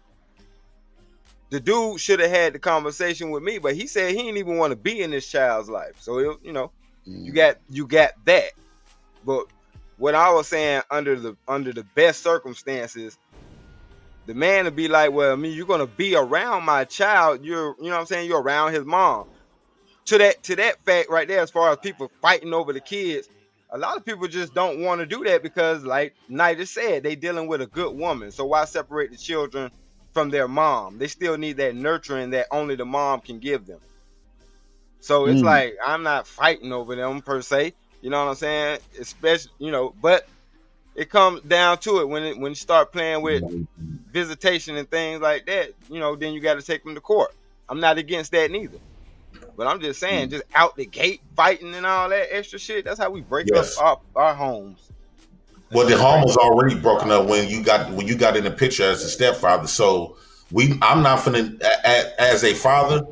Speaker 5: The dude should have had the conversation with me, but he said he didn't even want to be in this child's life. So you got that. But what I was saying, under the best circumstances, the man would be like, well, I mean, you're gonna be around my child. You're around his mom. To that fact right there, as far as people fighting over the kids, a lot of people just don't want to do that because, like Nida said, they dealing with a good woman. So why separate the children from their mom? They still need that nurturing that only the mom can give them. So it's like, I'm not fighting over them per se, you know what I'm saying? Especially, but it comes down to it when you start playing with visitation and things like that, then you got to take them to court. I'm not against that neither, but I'm just saying, just out the gate fighting and all that extra shit, that's how we break up our homes.
Speaker 15: Well, the home was already broken up when you got in the picture as a stepfather. So I'm not finna, as a father,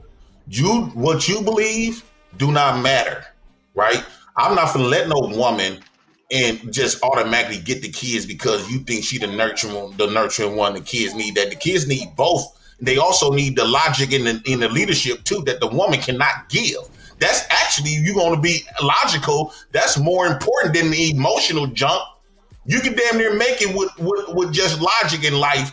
Speaker 15: what you believe do not matter, right? I'm not finna let no woman and just automatically get the kids because you think she the nurturing one. The kids need that. The kids need both. They also need the logic in the leadership too that the woman cannot give. That's actually, you're going to be logical. That's more important than the emotional junk. You can damn near make it with just logic in life,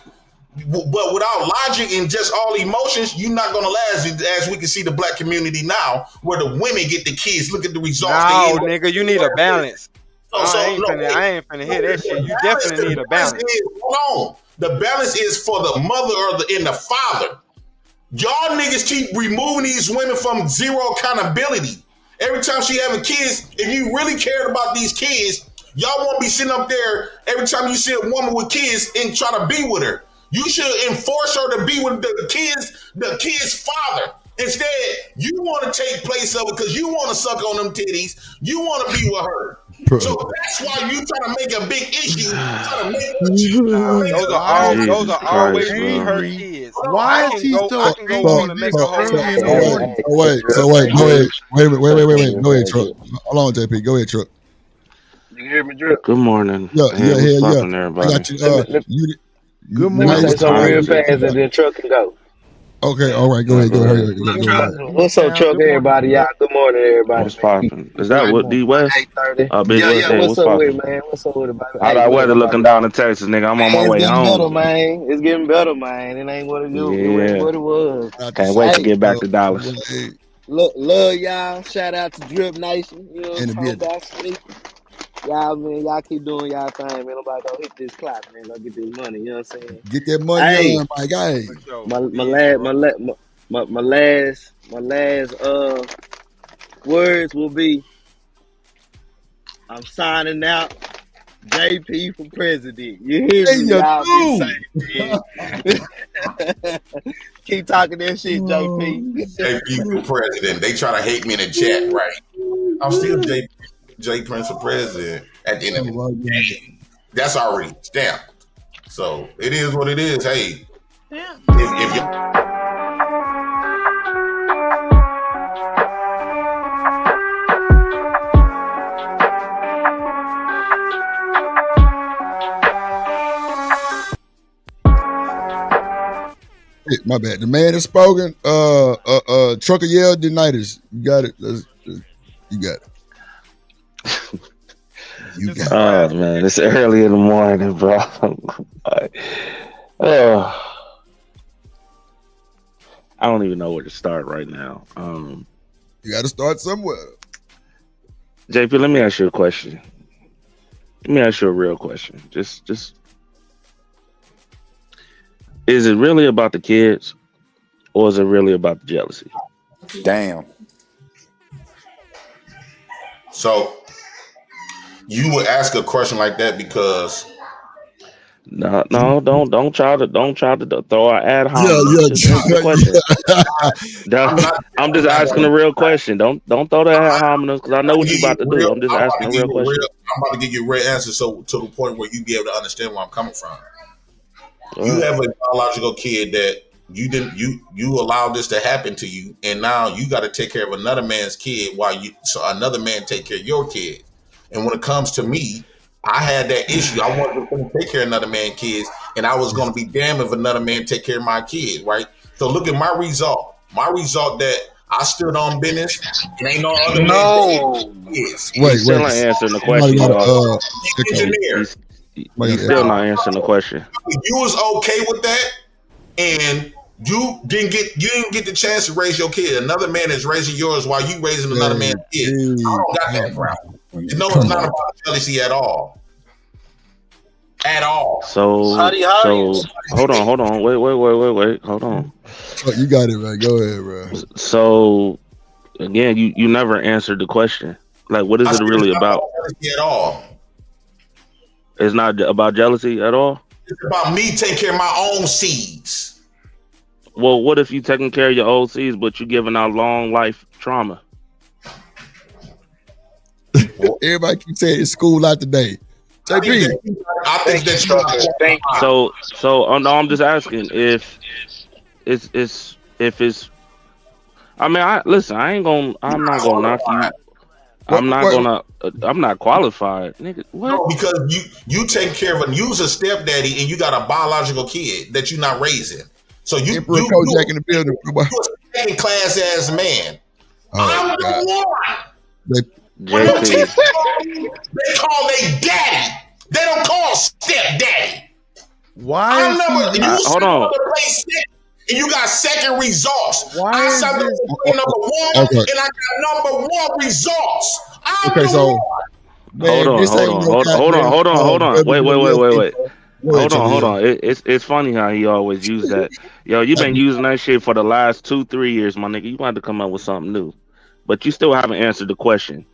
Speaker 15: but without logic and just all emotions, you're not going to last. As we can see the black community now, where the women get the kids. Look at the results.
Speaker 5: No, nigga, you need a balance. I ain't finna hear that shit. You definitely need a balance.
Speaker 15: Hold on. The balance is for the mother and the father. Y'all niggas keep removing these women from zero accountability. Every time she having kids, if you really cared about these kids, y'all won't be sitting up there every time you see a woman with kids and try to be with her. You should enforce her to be with the kid's father. Instead, you want to take place of it because you want to suck on them titties. You want to be with her. So that's why you trying to make a big issue.
Speaker 5: Those are always be her kids. Why is he so on to make a whole
Speaker 2: Wait. Go ahead, Truck. Hold on, JP. Go ahead, Truck.
Speaker 14: You hear me, Drip?
Speaker 16: Good morning.
Speaker 2: Yeah.
Speaker 16: Everybody.
Speaker 2: I got you.
Speaker 6: Good morning.
Speaker 14: Say something real fast and then Truck can go.
Speaker 2: Okay, all right, go ahead. Go ahead.
Speaker 14: What's up, Chuck? Everybody, y'all. Good morning, everybody.
Speaker 16: What's popping? Is that what D West? Big West. Hey,
Speaker 14: What's
Speaker 16: what's
Speaker 14: up with
Speaker 16: popping?
Speaker 14: it, man? What's up with it, baby?
Speaker 16: How that weather looking down in Texas, nigga? I'm on my way
Speaker 14: It's getting better,
Speaker 16: home.
Speaker 14: man. It's getting better, man. It ain't what it do. It ain't what it was.
Speaker 16: Can't wait to get back to Dallas.
Speaker 14: Look, love y'all. Shout out to Drip Nation. You know what I'm talking about? Y'all, man, y'all keep doing y'all thing, man. Nobody gonna hit this clock, man. Gonna get this money. You know what I'm saying?
Speaker 2: Get that money on, my guy.
Speaker 14: My last words will be, I'm signing out. JP for president. You hear me? Y'all be safe. Keep talking that shit, JP.
Speaker 15: JP for president. They try to hate me in the chat, right? I'm still J Prince for president at the end of the day. That's already stamped. So it is what it is. Hey, if you
Speaker 2: my bad. The man has spoken. Trucker yell denitis. You got it. You got it. You got it.
Speaker 16: Oh man, it's early in the morning, bro. I don't even know where to start right now.
Speaker 2: You got to start somewhere.
Speaker 16: JP, let me ask you a question. Let me ask you a real question. Just is it really about the kids, or is it really about the jealousy?
Speaker 21: Damn.
Speaker 15: So you would ask a question like that because
Speaker 16: No, don't try to throw an ad hominem. Just answer the question. I'm just asking a real question. Don't throw the ad hominems because I know what you about to do. I'm just asking a real question.
Speaker 15: I'm about to give you a real answer, so to the point where you be able to understand where I'm coming from. You have a biological kid that you allowed this to happen to you, and now you got to take care of another man's kid so another man take care of your kid. And when it comes to me, I had that issue. I wasn't going to take care of another man's kids, and I was going to be damned if another man take care of my kid, right? So look at my result. My result that I stood on business, and ain't no other man.
Speaker 16: He's still not answering the question. He's still not answering the question.
Speaker 15: You was okay with that, and you didn't get the chance to raise your kid. Another man is raising yours while you raising another man's kid. I don't got that problem. No, it's not about jealousy at all. At all.
Speaker 16: So hold on. Wait. Hold on.
Speaker 2: You got it, man. Go ahead, bro.
Speaker 16: So again, you never answered the question. Like, what is it really about?
Speaker 15: At all.
Speaker 16: It's not about jealousy at all?
Speaker 15: It's about me taking care of my own seeds.
Speaker 16: Well, what if you taking care of your old seeds, but you giving out long life trauma?
Speaker 2: Everybody keep saying it's school out today. JP.
Speaker 15: I think that
Speaker 16: So I'm just asking if it's I mean, I'm not gonna knock you. I'm not qualified, nigga. What?
Speaker 15: No, because you take care of you's a stepdaddy and you got a biological kid that you're not raising. So you in the building. You're a second class ass man. I'm the one. They call they daddy. They don't call stepdaddy.
Speaker 6: Why?
Speaker 16: Hold on.
Speaker 15: And you got second results. I signed up for number one, and I got number one results.
Speaker 16: Hold on. Wait. Hold on. It's funny how he always use that. Yo, you've been using that shit for the last 2-3 years, my nigga. You want to come up with something new, but you still haven't answered the question.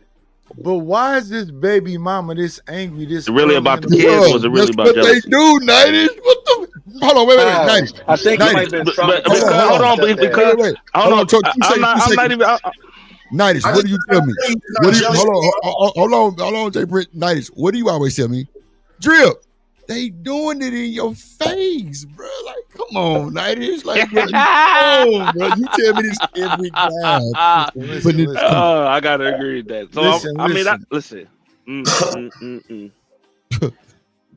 Speaker 6: But why is this baby mama this angry? This
Speaker 16: really about the kids? Was it really about jealousy?
Speaker 2: What they do, Nighties? What the? Hold on, wait. Nighties.
Speaker 14: I think it might have been
Speaker 2: hold on, because I'm not even. Nighties, what do you tell me? Hold on, J. Britt. Nighties, what do you always tell me? Drip. They doing it in your face, bro. Like, come on, Nighties. Like, bro, bro. You tell me this every time.
Speaker 6: Listen.
Speaker 16: I gotta agree with that. So listen.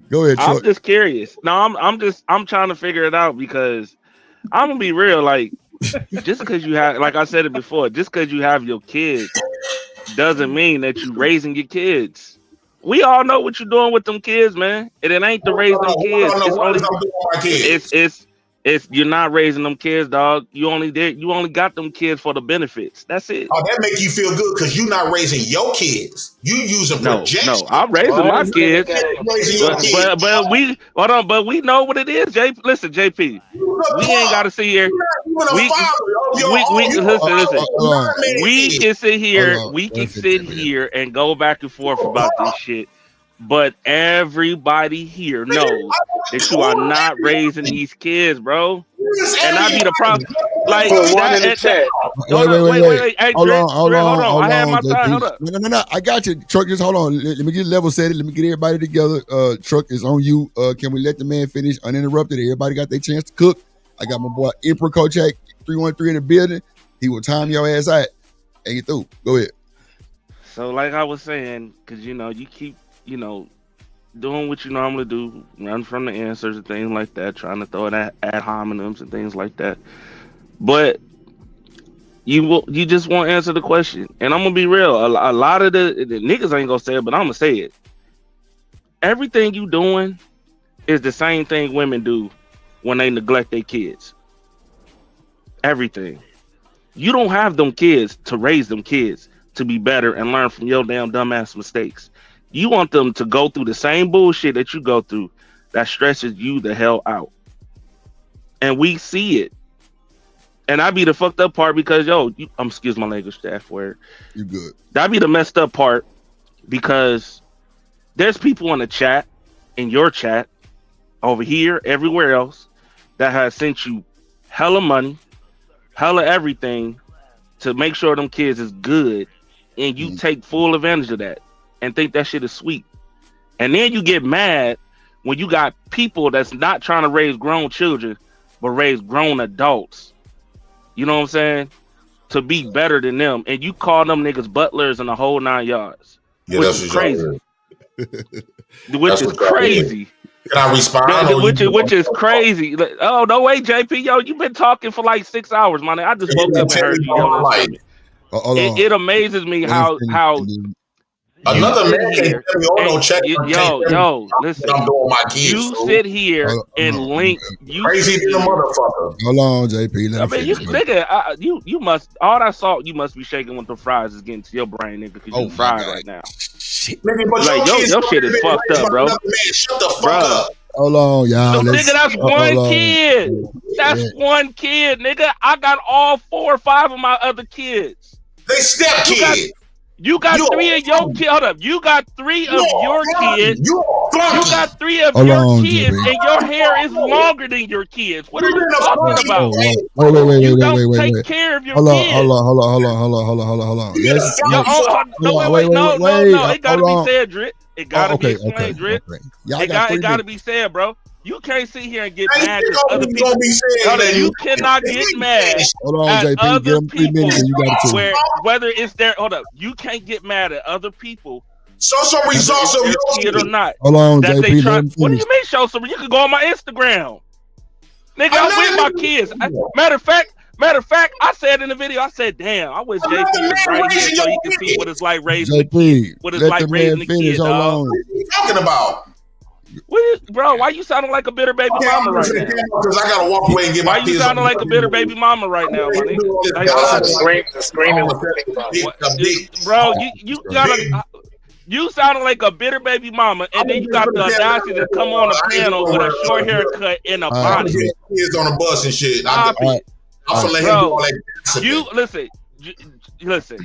Speaker 2: Go ahead, Chuck.
Speaker 16: I'm just curious. No, I'm trying to figure it out because I'm gonna be real. Like, Just because you have, like I said it before, just because you have your kids doesn't mean that you raising your kids. We all know what you're doing with them kids, man. And it ain't to raise them kids. It's only it's you're not raising them kids, dog. You only got them kids for the benefits. That's it.
Speaker 15: Oh, that make you feel good because you're not raising your kids. You using projection.
Speaker 16: No, I'm raising my kids. But we hold on, but we know what it is, Listen, JP. We ain't gotta sit here. We can sit here. We can sit here and go back and forth about this shit. But everybody here knows that you are not raising these kids, bro. And I be the problem. Like
Speaker 12: one in the chat.
Speaker 16: Wait. Hey,
Speaker 2: Hold on.
Speaker 16: I had my time. Hold up.
Speaker 2: No. I got you. Truck, just hold on. Let me get level set it. Let me get everybody together. Truck is on you. Can we let the man finish uninterrupted? Everybody got their chance to cook. I got my boy Emperor Kochak 313 in the building. He will time your ass out and get through. Go ahead.
Speaker 16: So like I was saying, because you keep doing what you normally do, run from the answers and things like that, trying to throw it at ad hominems and things like that. But you just won't answer the question. And I'm gonna be real. A lot of the niggas ain't gonna say it, but I'm gonna say it. Everything you doing is the same thing women do when they neglect their kids. Everything. You don't have them kids to raise them kids to be better and learn from your damn dumbass mistakes. You want them to go through the same bullshit that you go through that stresses you the hell out. And we see it. And I be the fucked up part because, excuse my language, staff word.
Speaker 2: You good.
Speaker 16: That be the messed up part because there's people in the chat, in your chat, over here, everywhere else, that has sent you hella money, hella everything to make sure them kids is good. And you take full advantage of that and think that shit is sweet. And then you get mad when you got people that's not trying to raise grown children, but raise grown adults. You know what I'm saying? To be better than them. And you call them niggas butlers and the whole 9 yards.
Speaker 15: Yeah,
Speaker 16: which is crazy. Which is crazy.
Speaker 15: Can I respond?
Speaker 16: Which is crazy. Like, oh, no way, JP. You've been talking for like 6 hours, man. I just woke up and heard you. It amazes me how
Speaker 15: another man can't tell me, no check.
Speaker 16: Listen.
Speaker 15: I'm doing my kids.
Speaker 16: You sit here and link. You
Speaker 15: crazy than a motherfucker.
Speaker 2: Hold on, JP.
Speaker 16: You must. All that salt you must be shaking with the fries is getting to your brain, nigga, because you fried right now.
Speaker 2: Shit.
Speaker 15: Nigga, but
Speaker 16: like, your shit is fucked up, bro.
Speaker 15: Man, shut the fuck up.
Speaker 2: Hold on, y'all.
Speaker 16: Nigga, that's one kid. That's one kid, nigga. I got all 4 or 5 of my other kids.
Speaker 15: They step kids.
Speaker 16: You got 3 of your kids. Hold up. You got 3 of your kids. You got 3 of your kids, and your hair is longer than your kids. What are you talking about?
Speaker 2: Wait.
Speaker 16: Take care of your
Speaker 2: kids.
Speaker 16: Hold
Speaker 2: on. Yes.
Speaker 16: No. It gotta be said, Drip. It gotta be explained, Drip. It gotta be said, bro. You can't sit here and get mad at other people. You cannot get mad at other people. Whether it's their you can't get mad at other people.
Speaker 15: Show some results of your
Speaker 16: kid or not.
Speaker 2: Hold on, JP.
Speaker 16: What do you mean show some? You can go on my Instagram, nigga. I'm with my kids. Matter of fact, I said in the video, I said, "Damn, I wish JP was right here so he can see what it's like raising the kid. What it's like raising the kid, dog."
Speaker 15: What are you talking about?
Speaker 16: Bro, why you sounding like a bitter baby mama right now?
Speaker 15: Because I gotta walk away and get my kids.
Speaker 16: Why you sounding like a bitter baby mama right now, my nigga?
Speaker 12: Screaming.
Speaker 16: Bro, you gotta. You sounding like a bitter baby mama, and then you got the audacity to come on the panel with a short haircut and a bonnet.
Speaker 15: Kids on the bus and shit. I'm gonna let him do all that.
Speaker 16: You listen,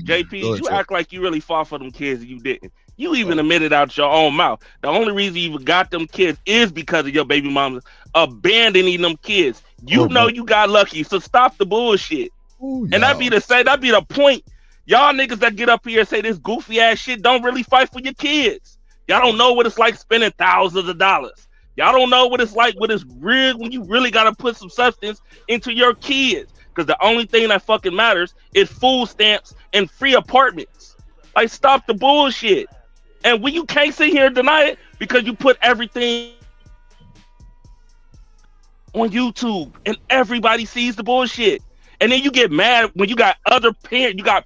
Speaker 16: JP. You act like you really fought for them kids, and you didn't. You even admitted out your own mouth. The only reason you even got them kids is because of your baby mama abandoning them kids. You know you got lucky, so stop the bullshit. And that'd be the point. Y'all niggas that get up here and say this goofy ass shit don't really fight for your kids. Y'all don't know what it's like spending thousands of dollars. Y'all don't know what it's like when it's real, when you really gotta put some substance into your kids. Because the only thing that fucking matters is food stamps and free apartments. Like, stop the bullshit. And when you can't sit here and deny it because you put everything on YouTube and everybody sees the bullshit. And then you get mad when you got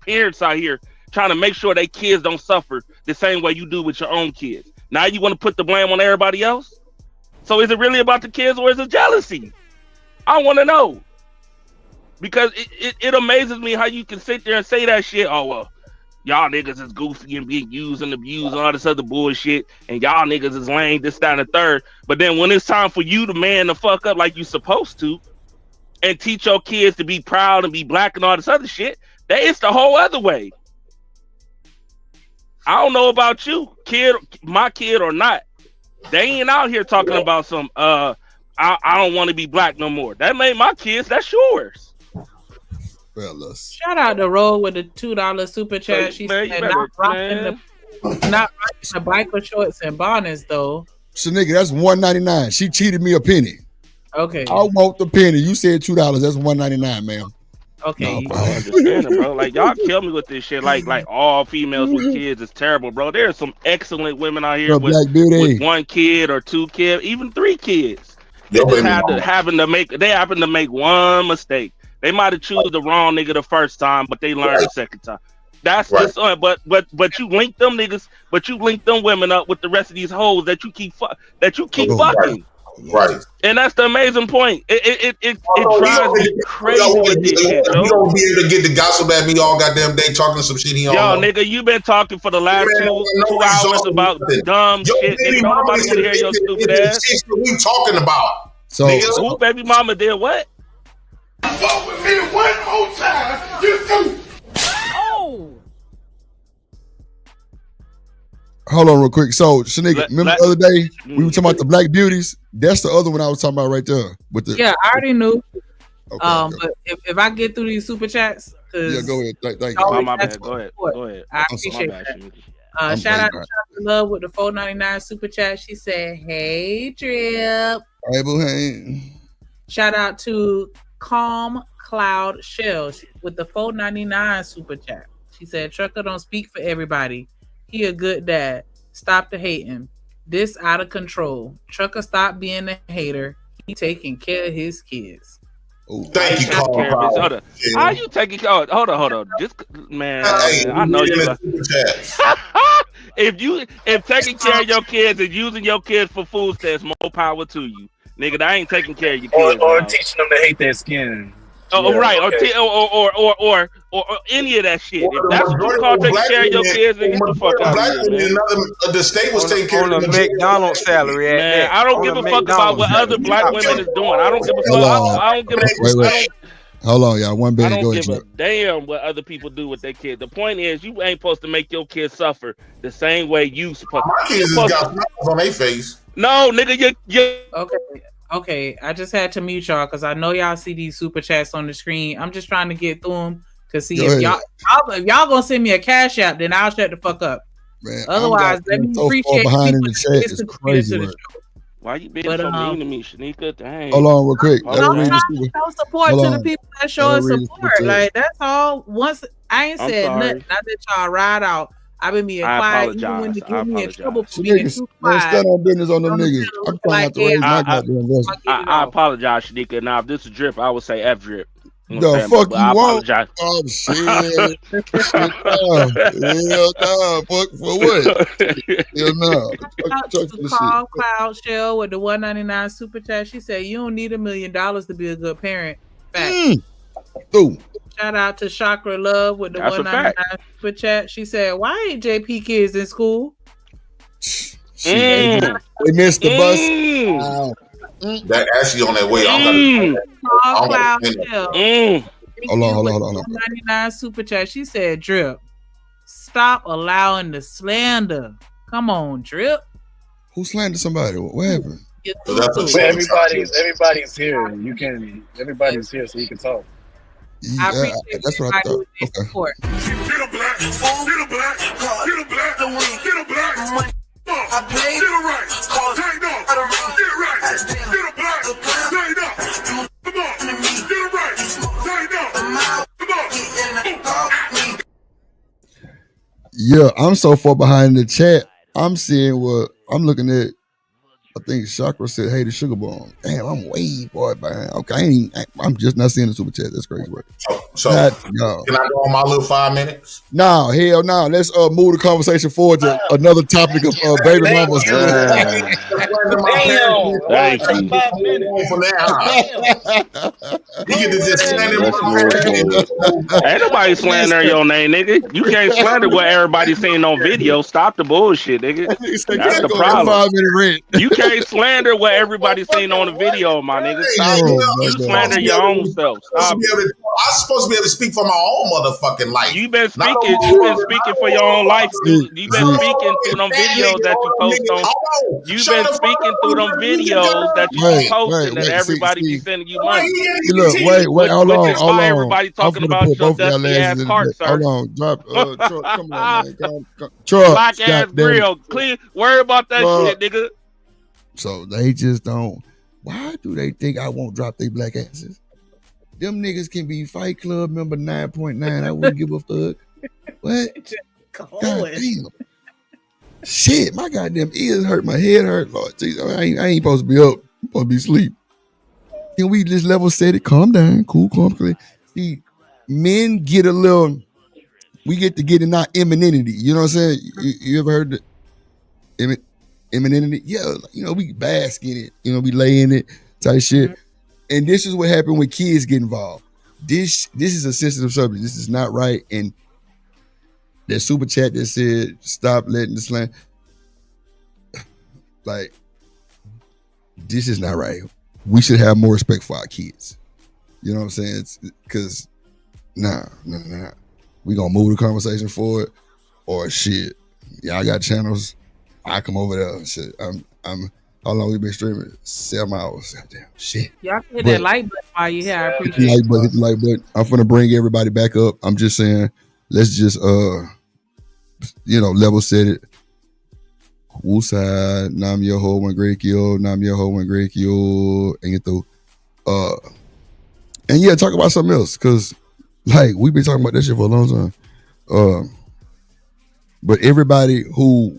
Speaker 16: parents out here trying to make sure their kids don't suffer the same way you do with your own kids. Now you want to put the blame on everybody else? So is it really about the kids or is it jealousy? I want to know. Because it amazes me how you can sit there and say that shit. Oh, well, y'all niggas is goofy and being used and abused and all this other bullshit. And y'all niggas is lame, this, that, and the third. But then when it's time for you to man the fuck up like you supposed to and teach your kids to be proud and be black and all this other shit, it's the whole other way. I don't know about you, my kid or not. They ain't out here talking about some, I don't want to be black no more. That ain't my kids, that's yours.
Speaker 2: Fellas.
Speaker 11: Shout out to Roll with the $2 super chat. She said not rocking the biker shorts and bonnets though.
Speaker 2: So nigga, that's $1.99. She cheated me a penny.
Speaker 11: Okay.
Speaker 2: I want the penny. You said $2. That's $1.99, ma'am.
Speaker 11: Okay.
Speaker 16: No, I understand it, bro. Like y'all kill me with this shit. Like all females with kids is terrible, bro. There's some excellent women out here with 1 kid or 2 kids, even 3 kids. They just happen to make one mistake. They might have choose the wrong nigga the first time, but they learned the second time. That's just but you link them niggas, but you link them women up with the rest of these hoes that you keep fucking.
Speaker 15: Right.
Speaker 16: And that's the amazing point. It drives me crazy with this shit,
Speaker 15: You don't be able to get the gossip at me all goddamn day talking some shit he don't know.
Speaker 16: Nigga, you been talking for the last 2 hours about dumb shit. Nigga, don't nobody want to hear your stupid ass.
Speaker 15: We talking about.
Speaker 2: So
Speaker 16: who baby mama did what?
Speaker 22: Fuck with me one more time, you do.
Speaker 11: Oh.
Speaker 2: Hold on real quick. So, Shanika, remember the other day we were talking about the black beauties? That's the other one I was talking about right there.
Speaker 11: I already knew. Okay, but if I get through these super chats,
Speaker 2: go ahead. Thank you.
Speaker 16: My bad. Go ahead.
Speaker 11: I appreciate that. Shout out to Chocolate Love with the $4.99 super chat. She said, "Hey, Drip."
Speaker 2: Hey.
Speaker 11: Shout out to Calm Cloud Shell with the $4.99 super chat. She said, "Trucker don't speak for everybody. He a good dad. Stop the hating. This out of control. Trucker, stop being a hater. He taking care of his kids."
Speaker 15: Thank you, Carl.
Speaker 16: How you taking care? Hold on. This man, I know you. If taking care of your kids and using your kids for food stamps, more power to you, nigga. I ain't taking care of your kids.
Speaker 12: Or teaching them to hate their skin.
Speaker 16: Right, okay. or any of that shit. If that's what you call taking care of your kids, then get the fuck out of here, man.
Speaker 15: The state was taking care of
Speaker 5: the McDonald's salary.
Speaker 16: Man, I don't give a fuck about what other black women is doing. I don't give a fuck. I don't give a fuck.
Speaker 2: Hold on, y'all. One bit.
Speaker 16: I don't give a damn what other people do with their kids. The point is, you ain't supposed to make your kids suffer the same way you supposed.
Speaker 15: My kids got smiles on their face.
Speaker 16: No, nigga, you.
Speaker 11: Okay, I just had to mute y'all because I know y'all see these super chats on the screen. I'm just trying to get through them to see if y'all gonna send me a cash app, then I'll shut the fuck up.
Speaker 2: Man,
Speaker 11: otherwise, let me appreciate
Speaker 2: behind in the chat. It's crazy.
Speaker 16: Why you being so mean to me, Shanika? Dang.
Speaker 2: Hold on, real quick.
Speaker 11: Show support to the people that show us support. Like that's all. Once I ain't said nothing. Not that y'all ride out. I've been being quiet even when they get me in trouble for being too quiet.
Speaker 2: Stand on business on them niggas. I'm trying not to raise my goddamn voice.
Speaker 16: I apologize, Shanika. Now, if this is Drip, I would say F Drip.
Speaker 2: The fuck you want?
Speaker 16: Oh
Speaker 2: shit! Hell no! Fuck for what? Hell no!
Speaker 11: Call Cloud Shell with the $1.99 super chat. She said, "You don't need $1 million to be a good parent." Fact. Shout out to Chakra Love with the $1.99 super chat. She said, "Why ain't JP kids in school?"
Speaker 2: They missed the bus.
Speaker 15: That actually on that way.
Speaker 2: Hold on.
Speaker 11: $1.99 super chat. She said, "Drip, stop allowing the slander. Come on, Drip."
Speaker 2: Who slandered somebody? What happened?
Speaker 12: Everybody's here. Everybody's here, so you can talk.
Speaker 11: I appreciate
Speaker 2: that's what I thought.
Speaker 11: Support.
Speaker 22: Get a black, get a black, get a black, get a black. I play get it right. Take off. Get it right. Get a black. Take off. Come on. Get it right. Take off. Come on.
Speaker 2: Yeah, I'm so far behind in the chat. I'm seeing what I'm looking at. I think Chakra said, "Hey, the sugar bomb." Damn, I'm way far behind. Okay, I'm just not seeing the super chat. That's crazy work.
Speaker 15: So can I go on my little 5 minutes?
Speaker 2: No, hell no. Let's move the conversation forward to another topic of baby mamas.
Speaker 16: Thank you.
Speaker 15: You get to just stand
Speaker 16: Ain't nobody slandering your name, nigga. You can't slander what everybody's saying on video. Stop the bullshit, nigga. That's the problem. You can't slander what everybody's saying on the video, my nigga. Stop it. You slander your own self. Stop it.
Speaker 15: I'm supposed to be able to speak for my own motherfucking life.
Speaker 16: You've been speaking. You've been speaking for your own life. You've been speaking through them videos that you post on. You've been speaking through them videos that you posting that everybody be sending you money.
Speaker 2: Look, wait, hold on.
Speaker 16: Everybody talking about your dusty ass cart, sir.
Speaker 2: Hold on, drop. Truck, come on, man. Truck,
Speaker 16: black ass grill, clean. Worry about that shit, nigga.
Speaker 2: So they just don't. Why do they think I won't drop their black asses? Them niggas can be Fight Club member 9.9. I wouldn't give a fuck. What? God damn. Shit, my goddamn ears hurt. My head hurt. Lord Jesus, I ain't supposed to be up. I'm supposed to be asleep. Can we just level set it? Calm down. Cool, calm. See, men get a little. We get to get in our emininity. You know what I'm saying? You ever heard the emininity? Yeah, we bask in it. We lay in it type shit. Mm-hmm. And this is what happened when kids get involved. This is a sensitive subject. This is not right. And that super chat that said, stop letting the slang. Like, this is not right. We should have more respect for our kids. You know what I'm saying? Because, nah. We gonna move the conversation forward or shit. Y'all got channels. I come over there. Shit. How long we been streaming? 7 hours. Goddamn shit.
Speaker 11: Y'all hit that like button while you here. I appreciate it.
Speaker 2: Hit the like button. I'm finna bring everybody back up. I'm just saying, let's just level set it. Wooside, Nam Yo Ho One Great Yo, Nam Yo Ho One Great Yo, and get through. And yeah, talk about something else, cause like we've been talking about that shit for a long time. But everybody who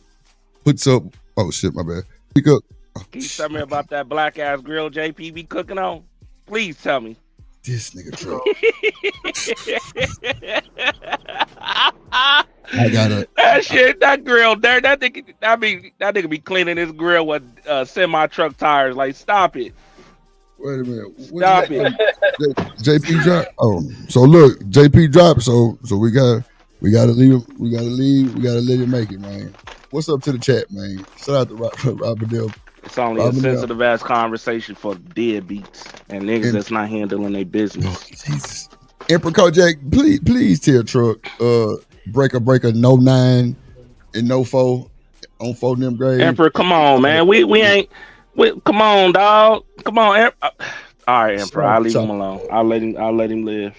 Speaker 2: puts up, oh shit, my bad. Pick up.
Speaker 16: Can you tell me about that black ass grill JP be cooking on? Please tell me.
Speaker 2: This nigga true. I got it.
Speaker 16: That shit, that grill there, that nigga be cleaning his grill with semi truck tires. Like, stop it.
Speaker 2: Wait a minute.
Speaker 16: Stop it.
Speaker 2: JP drop. Oh, so look, JP drop. So we gotta leave. We gotta leave. We gotta let it make it, man. What's up to the chat, man? Shout out to Robert Dell.
Speaker 16: It's only a sensitive ass conversation for deadbeats and niggas that's not handling their business.
Speaker 2: Oh, Jesus. Emperor Kojak, please tell Truck, breaker, no 9 and no 4 on 4 them grades.
Speaker 16: Emperor, come on, man. We ain't. Come on, dog. Come on, all right, Emperor. I'll leave him alone. I'll let him live.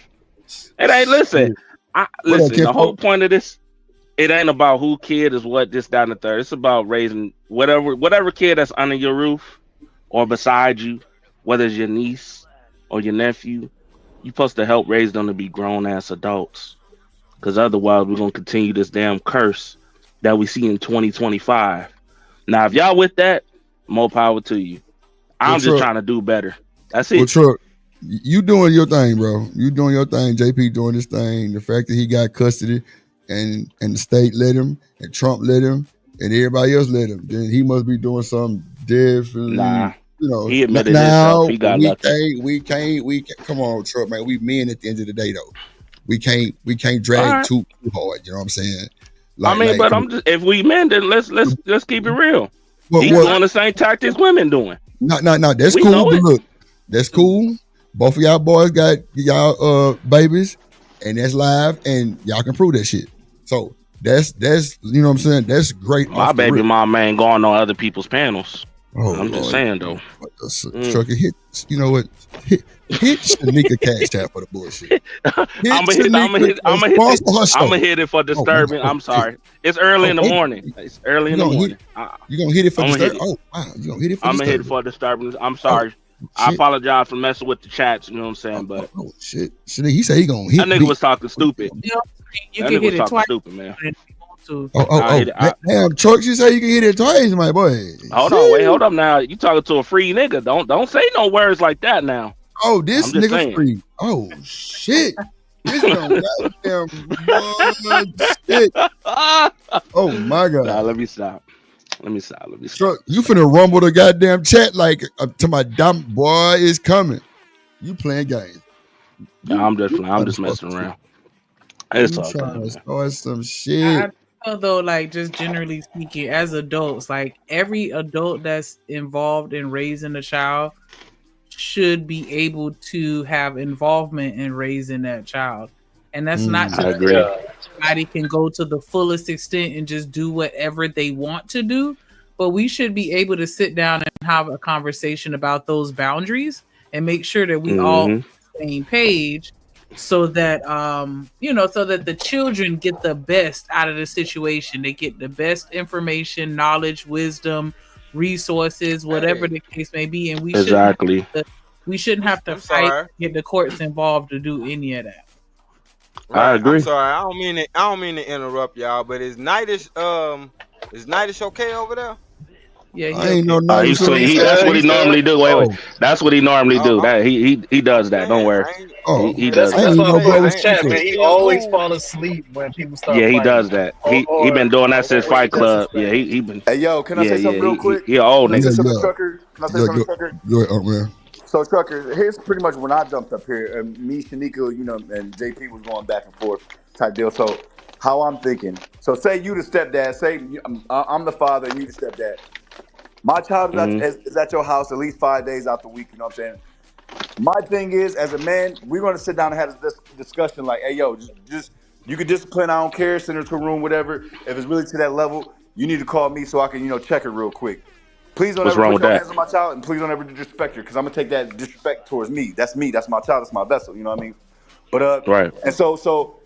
Speaker 16: It ain't. Listen. The whole point of this. It ain't about who kid is what, this, that, and the third. It's about raising whatever kid that's under your roof or beside you, whether it's your niece or your nephew. You're supposed to help raise them to be grown-ass adults. Because otherwise, we're going to continue this damn curse that we see in 2025. Now, if y'all with that, more power to you. I'm just trying to do better. That's it.
Speaker 2: Well, Truck, you doing your thing, bro. You doing your thing. JP doing his thing. The fact that he got custody and the state let him, and Trump let him, and everybody else let him, then he must be doing something different.
Speaker 16: Nah, he admitted himself. He got lucky.
Speaker 2: We can't. Come on, Trump, man. We men at the end of the day, though. We can't drag too hard. You know what I'm saying?
Speaker 16: If we men, then let's keep it real. He's doing the same tactics women doing.
Speaker 2: No. That's cool. But look, that's cool. Both of y'all boys got y'all babies, and that's live, and y'all can prove that shit. So that's you know what I'm saying. That's great.
Speaker 16: My baby mama ain't going on other people's panels.
Speaker 2: Oh,
Speaker 16: I'm just saying though.
Speaker 2: Trucker hit. You know what? Hit Shanika Cashapp for the bullshit.
Speaker 16: I'm gonna hit it for disturbing. I'm sorry. It's early in the morning. It's early in the morning.
Speaker 2: You gonna hit it for disturbing? Oh wow, you gonna hit it for disturbing? I'm gonna hit it for
Speaker 16: disturbing. I'm sorry. I apologize for messing with the chats. You know what I'm saying? But
Speaker 2: shit. He said he gonna hit.
Speaker 16: That nigga was talking stupid.
Speaker 11: You can hit it twice.
Speaker 16: Stupid, man.
Speaker 11: too.
Speaker 2: Damn, Trucks, you say you can hit it twice, my boy.
Speaker 16: Hold on, wait, hold up now. You talking to a free nigga. Don't say no words like that now.
Speaker 2: Oh, this nigga
Speaker 16: saying.
Speaker 2: free. Oh, shit. This don't goddamn shit. Oh, my God.
Speaker 16: Nah, let me stop.
Speaker 2: Truck, you finna rumble the goddamn chat like to my dumb boy is coming. You playing games.
Speaker 16: Nah, I'm just messing around. It's all good.
Speaker 2: Start some shit.
Speaker 11: Though, like, just generally speaking, as adults, like every adult that's involved in raising a child should be able to have involvement in raising that child. And that's not to
Speaker 16: agree.
Speaker 11: Everybody can go to the fullest extent and just do whatever they want to do, but we should be able to sit down and have a conversation about those boundaries and make sure that we all on the same page, so that so that the children get the best out of the situation. They get the best information, knowledge, wisdom, resources, whatever the case may be. And we shouldn't have to fight, get the courts involved to do any of that.
Speaker 16: Right. I agree.
Speaker 5: I'm sorry, I don't mean to interrupt y'all, but is Nightish okay over there?
Speaker 11: Yeah,
Speaker 2: I ain't no
Speaker 16: that's what he normally do. Wait. That's what he normally do. That he does that. Don't worry. He does
Speaker 12: That's
Speaker 16: that.
Speaker 12: why in the chat, man. He always fall asleep when people start.
Speaker 16: Yeah, he
Speaker 12: fighting.
Speaker 16: does that. He been doing that since Fight Club. Yeah, he been.
Speaker 21: Hey, yo, can I say something real quick?
Speaker 16: He old
Speaker 21: Can I say
Speaker 16: nigga.
Speaker 21: something to Trucker? Can I say something to Trucker?
Speaker 2: Go ahead, man.
Speaker 21: So, Trucker, here's pretty much when I jumped up here, and me, Shanika, and JP was going back and forth type deal. So, how I'm thinking. So, say you the stepdad. Say I'm the father, and you the stepdad. My child is at your house at least 5 days out the week. You know what I'm saying? My thing is, as a man, we're going to sit down and have this discussion like, hey, yo, just you can discipline. I don't care. Send her to a room, whatever. If it's really to that level, you need to call me so I can, check her real quick. Please don't ever put your hands on my child, and please don't ever disrespect her, because I'm going to take that disrespect towards me. That's me. That's my child. That's my vessel. You know what I mean? But,
Speaker 16: right.
Speaker 21: And so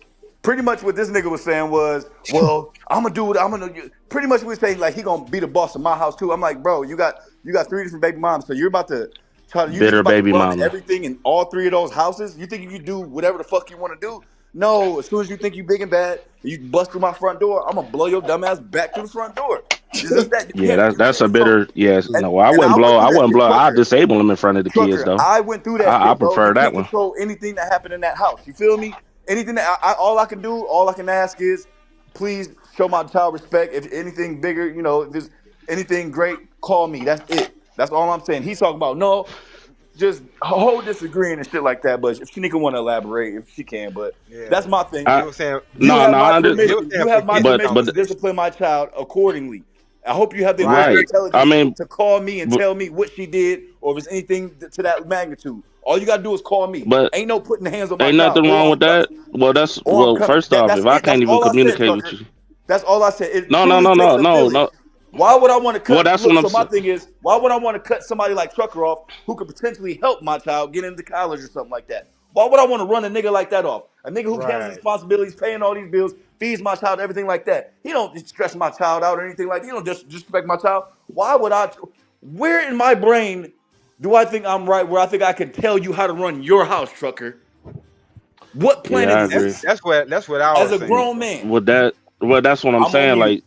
Speaker 21: pretty much what this nigga was saying was, well, I'm going to do what I'm going to. Pretty much we were saying, like, he going to be the boss of my house, too. I'm like, bro, you got 3 different baby moms, so you're about to try to
Speaker 16: bitter baby mama.
Speaker 21: Everything in all 3 of those houses. You think you can do whatever the fuck you want to do? No, as soon as you think you big and bad, you bust through my front door, I'm going to blow your dumb ass back to the front door.
Speaker 16: That's a bitter. Yes, no, I wouldn't blow. I'd disable him in front of the kids, though.
Speaker 21: I went through that.
Speaker 16: I prefer that one.
Speaker 21: Control anything that happened in that house. You feel me? Anything that all I can do, all I can ask is, please show my child respect. If anything bigger, if there's anything great, call me. That's it. That's all I'm saying. He's talking about no, just whole disagreeing and shit like that. But if Shanika want to elaborate, if she can, but that's my thing. You have my permission to discipline my child accordingly. I hope you have the intelligence to call me and tell me what she did, or if it's anything to that magnitude. All you gotta do is call me.
Speaker 16: But
Speaker 21: ain't no putting hands on my
Speaker 16: child. Ain't nothing wrong with that. Well, first off, if I can't even communicate with you,
Speaker 21: that's all I said.
Speaker 16: No.
Speaker 21: Why would I want to cut?
Speaker 16: Well, that's what I'm saying.
Speaker 21: My thing is, why would I want to cut somebody like Trucker off who could potentially help my child get into college or something like that? Why would I want to run a nigga like that off? A nigga who carries responsibilities, paying all these bills, feeds my child, everything like that. He don't stress my child out or anything like that. He don't disrespect my child. Why would I? Where in my brain do I think I'm right where I think I can tell you how to run your house, Trucker? What planet is
Speaker 5: this? That's what I was
Speaker 21: as a grown man.
Speaker 16: Well, that's what I'm saying. Like,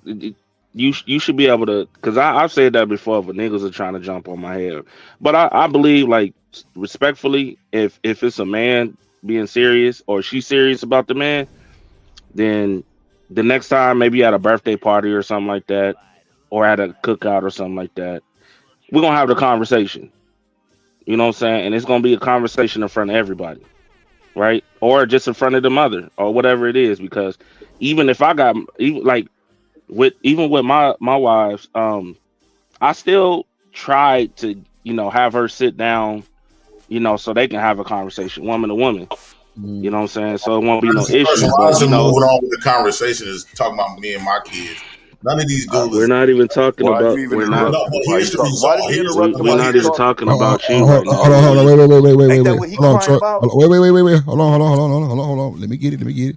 Speaker 16: you should be able to, because I've said that before, but niggas are trying to jump on my head. But I believe, like, respectfully, if it's a man being serious or she's serious about the man, then the next time, maybe at a birthday party or something like that, or at a cookout or something like that, we're gonna have the conversation. You know what I'm saying? And it's gonna be a conversation in front of everybody, right? Or just in front of the mother or whatever it is. Because even if I got even with my wives, I still try to have her sit down, so they can have a conversation, woman to woman. You know what I'm saying? So it won't be no issue.
Speaker 15: Moving on with the conversation is talking about me and my kids. None of these dudes.
Speaker 16: We're not even talking about. We're not even talking about you right now.
Speaker 2: Hold on, wait. Hold on. Let me get it.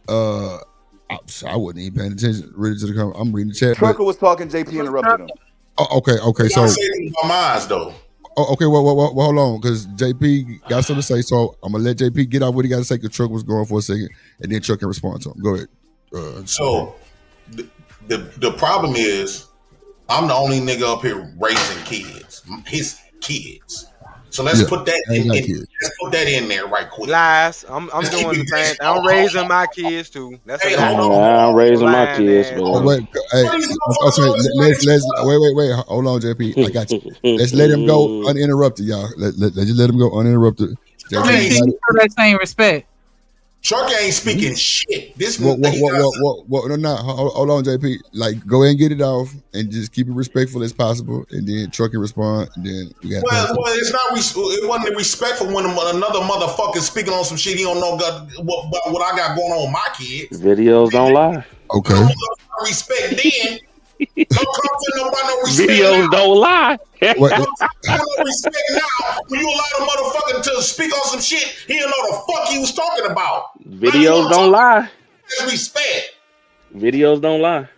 Speaker 2: I wasn't even paying attention really to the comment. I'm reading the chat.
Speaker 21: Trucker was talking. JP interrupted him.
Speaker 2: Okay. So
Speaker 15: my minds though.
Speaker 2: Okay, well, hold on, because JP got something to say, so I'm gonna let JP get out what he got to say. Because Truck was going for a second, and then Truck can respond to him. Go ahead.
Speaker 15: So the problem is I'm the only nigga up here raising kids, his kids. So let's put that let's put that in there right quick.
Speaker 5: Lies. I'm doing the same. I'm raising my kids too. That's
Speaker 16: I'm raising my kids, man.
Speaker 2: Oh, wait, hey, let's wait. Hold on, JP. I got you. Let's let him go uninterrupted, y'all. Let's just let him go uninterrupted.
Speaker 11: JP, that same respect.
Speaker 15: Chuck ain't speaking shit. This
Speaker 2: what? No, hold on, JP. Like, go ahead and get it off, and just keep it respectful as possible, and then Chuck can respond, and then we got.
Speaker 15: Well, it's not. It wasn't respectful when another motherfucker speaking on some shit he don't know what I got going on with my kids.
Speaker 16: Videos don't lie.
Speaker 2: Okay.
Speaker 15: Respect then. Don't come to nobody no respect.
Speaker 16: Videos don't lie.
Speaker 15: Don't no respect now. When you allow the motherfucker to speak on some shit, he didn't know the fuck he was talking about.
Speaker 16: Videos don't lie.
Speaker 15: Respect.
Speaker 16: Videos don't lie.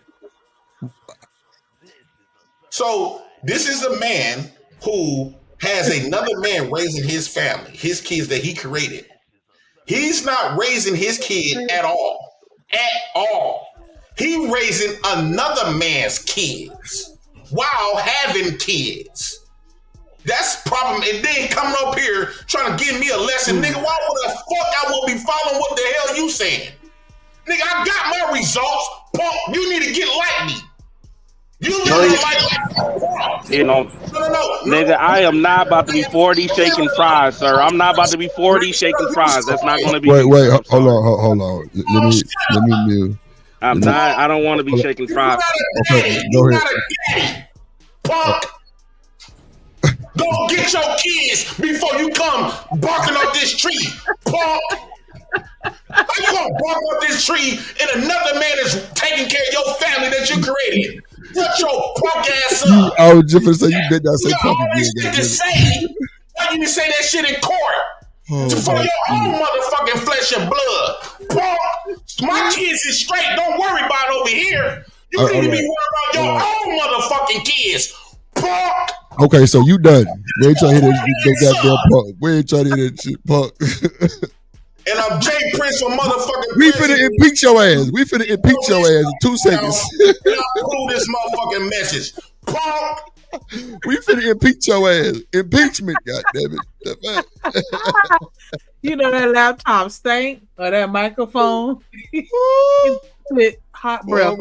Speaker 15: So this is a man who has another man raising his family, his kids that he created. He's not raising his kid at all. At all. He raising another man's kids while having kids. That's the problem. And then coming up here trying to give me a lesson, nigga. Why would the fuck I will be following what the hell you saying? Nigga, I got my results. Punk, you need to get like me. You literally like me.
Speaker 16: You know, nigga, I am not about to be 40 shaking fries, sir. I'm not about to be 40 shaking fries. That's not going to be.
Speaker 2: Wait, hold on. Let me mute.
Speaker 16: I'm not. I don't want to be shaking fries.
Speaker 2: Okay, go ahead.
Speaker 15: Punk. Go get your kids before you come barking up this tree, punk. How you gonna bark up this tree and another man is taking care of your family that you created? Shut your punk ass up.
Speaker 2: I was just gonna say you did not say punk again.
Speaker 15: Why you didn't say that shit in court? For your own motherfucking flesh and blood. Punk. My kids is straight. Don't worry about it over here. You need to be worried about your own motherfucking kids. Punk.
Speaker 2: Okay, so you done. We ain't trying to hear that goddamn punk. We ain't trying to hear that shit, punk.
Speaker 15: And I'm Jay Prince from motherfucking.
Speaker 2: We finna impeach your ass. We finna impeach your ass in 2 seconds.
Speaker 15: Approve this motherfucking message. Punk.
Speaker 2: We finna impeach your ass. Impeachment, goddammit.
Speaker 11: You know that laptop stink or that microphone with hot breath.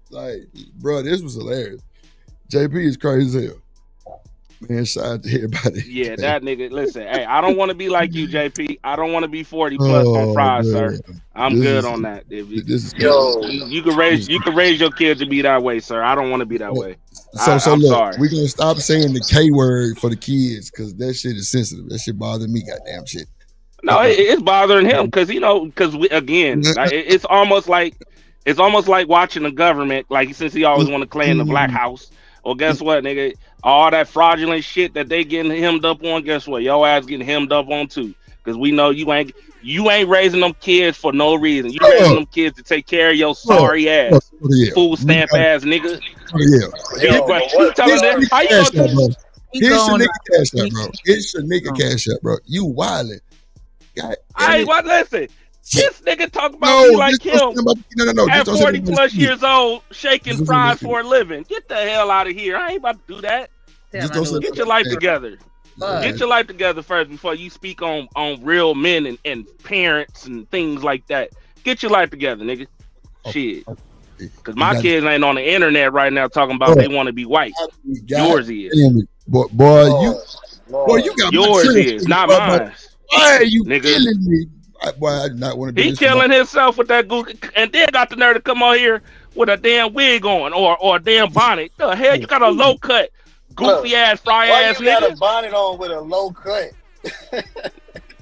Speaker 2: Like, bro, this was hilarious. JP is crazy as hell. Man, shout out to everybody.
Speaker 16: Yeah, that nigga. Listen, hey, I don't want to be like you, JP. I don't want to be 40 plus on fries, sir. I'm good on that. You can raise your kids to be that way, sir. I don't want to be that way.
Speaker 2: So
Speaker 16: I'm
Speaker 2: look,
Speaker 16: sorry.
Speaker 2: We're gonna stop saying the K word for the kids because that shit is sensitive. That shit bothering me, goddamn shit.
Speaker 16: No, it's bothering him because it's almost like watching the government. Like, since he always want to claim the Black House. Well, guess what, nigga? All that fraudulent shit that they getting hemmed up on, guess what? Your ass getting hemmed up on too. Because we know you ain't raising them kids for no reason. You raising them kids to take care of your sorry ass, food stamp ass nigga.
Speaker 2: How you gonna Here's your nigga cash out, bro. It's your nigga cash out, bro. You wildin'.
Speaker 16: Hey, what? Listen. This nigga talk about me like him at 40 plus years old, shaking fries for a living. Get the hell out of here. I ain't about to do that. Get your life together. Get your life together first before you speak on real men and parents and things like that. Get your life together, nigga. Shit. Because my kids ain't on the internet right now talking about they want to be white. Yours is.
Speaker 2: Boy, you got
Speaker 16: yours is, not mine.
Speaker 2: Why are you killing me? Boy, I do not want to do
Speaker 16: He killing himself with that Google, and then got the nerve to come on here with a damn wig on or a damn bonnet. The hell, you got a low cut, goofy ass, fry ass nigga.
Speaker 14: You got a bonnet on with a low cut.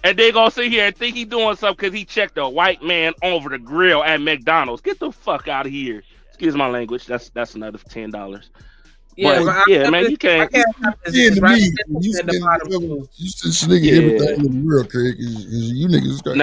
Speaker 16: And they gonna sit here and think he doing something because he checked a white man over the grill at McDonald's. Get the fuck out of here. Excuse my language. That's another $10.
Speaker 11: Yeah,
Speaker 16: but, man, you can't.
Speaker 2: You send nigga everything in the world, Craig. You niggas crazy.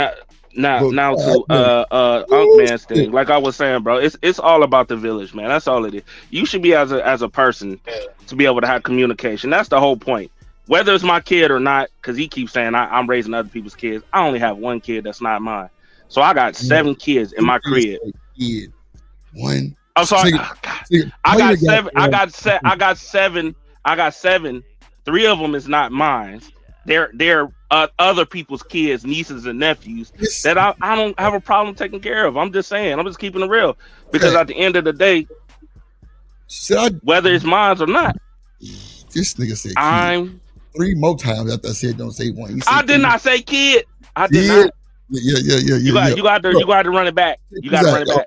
Speaker 16: Now to Unk Man's thing. Like I was saying, bro, it's all about the village, man. That's all it is. You should be as a person to be able to have communication. That's the whole point. Whether it's my kid or not, because he keeps saying I'm raising other people's kids. I only have one kid that's not mine. So I got 7 kids in my crib.
Speaker 2: kid. One.
Speaker 16: I'm sorry. I got seven. I got seven. 3 of them is not mine. They're other people's kids, nieces and nephews that I don't have a problem taking care of. I'm just saying. I'm just keeping it real because at the end of the day, whether it's mine or not,
Speaker 2: this nigga said I'm 3 more times after I said don't say one.
Speaker 16: I did not say kid. I did not.
Speaker 2: Yeah.
Speaker 16: You got to run it back. You got to run it back.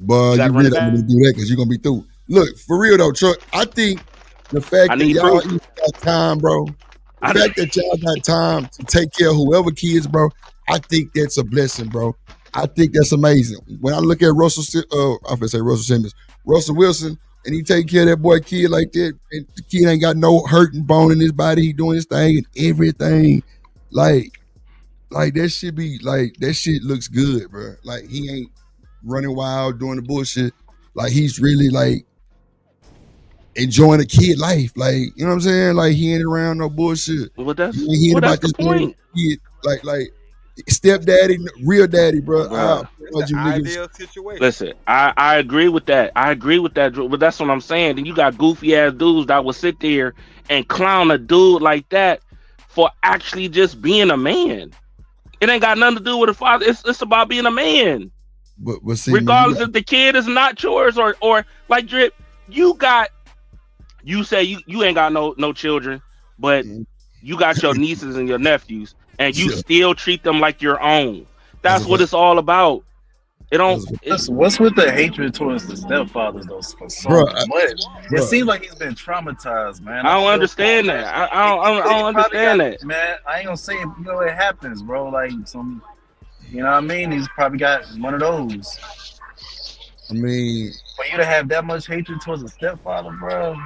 Speaker 2: Boy, you really don't want to do that because you're gonna be through. Look, for real though, Chuck. I think the fact that y'all got time, bro. The fact that y'all got time to take care of whoever kids, bro. I think that's a blessing, bro. I think that's amazing. When I look at Russell Wilson, and he take care of that boy kid like that, and the kid ain't got no hurting bone in his body. He doing his thing and everything. Like that should be like that shit looks good, bro. Like he ain't running wild doing the bullshit. Like he's really like enjoying a kid life. Like, you know what I'm saying? Like he ain't around no bullshit.
Speaker 16: Well, that's
Speaker 2: the point. Kid, like stepdaddy, real daddy, bro.
Speaker 5: Ideal situation.
Speaker 16: Listen, I agree with that. But that's what I'm saying. Then you got goofy ass dudes that will sit there and clown a dude like that for actually just being a man. It ain't got nothing to do with a father. It's about being a man.
Speaker 2: But see,
Speaker 16: regardless if the kid is not yours or like Drip, you say you ain't got no children, but you got your nieces and your nephews, and you still treat them like your own. That's what it's all about.
Speaker 12: What's with the hatred towards the stepfathers though for so much? It seems like he's been traumatized, man.
Speaker 16: I don't understand that. I don't understand that,
Speaker 12: man. I ain't gonna say it, it happens, bro. Like some, you know what I mean? He's probably got one of those.
Speaker 2: I mean,
Speaker 12: for you to have that much hatred towards a stepfather, bro.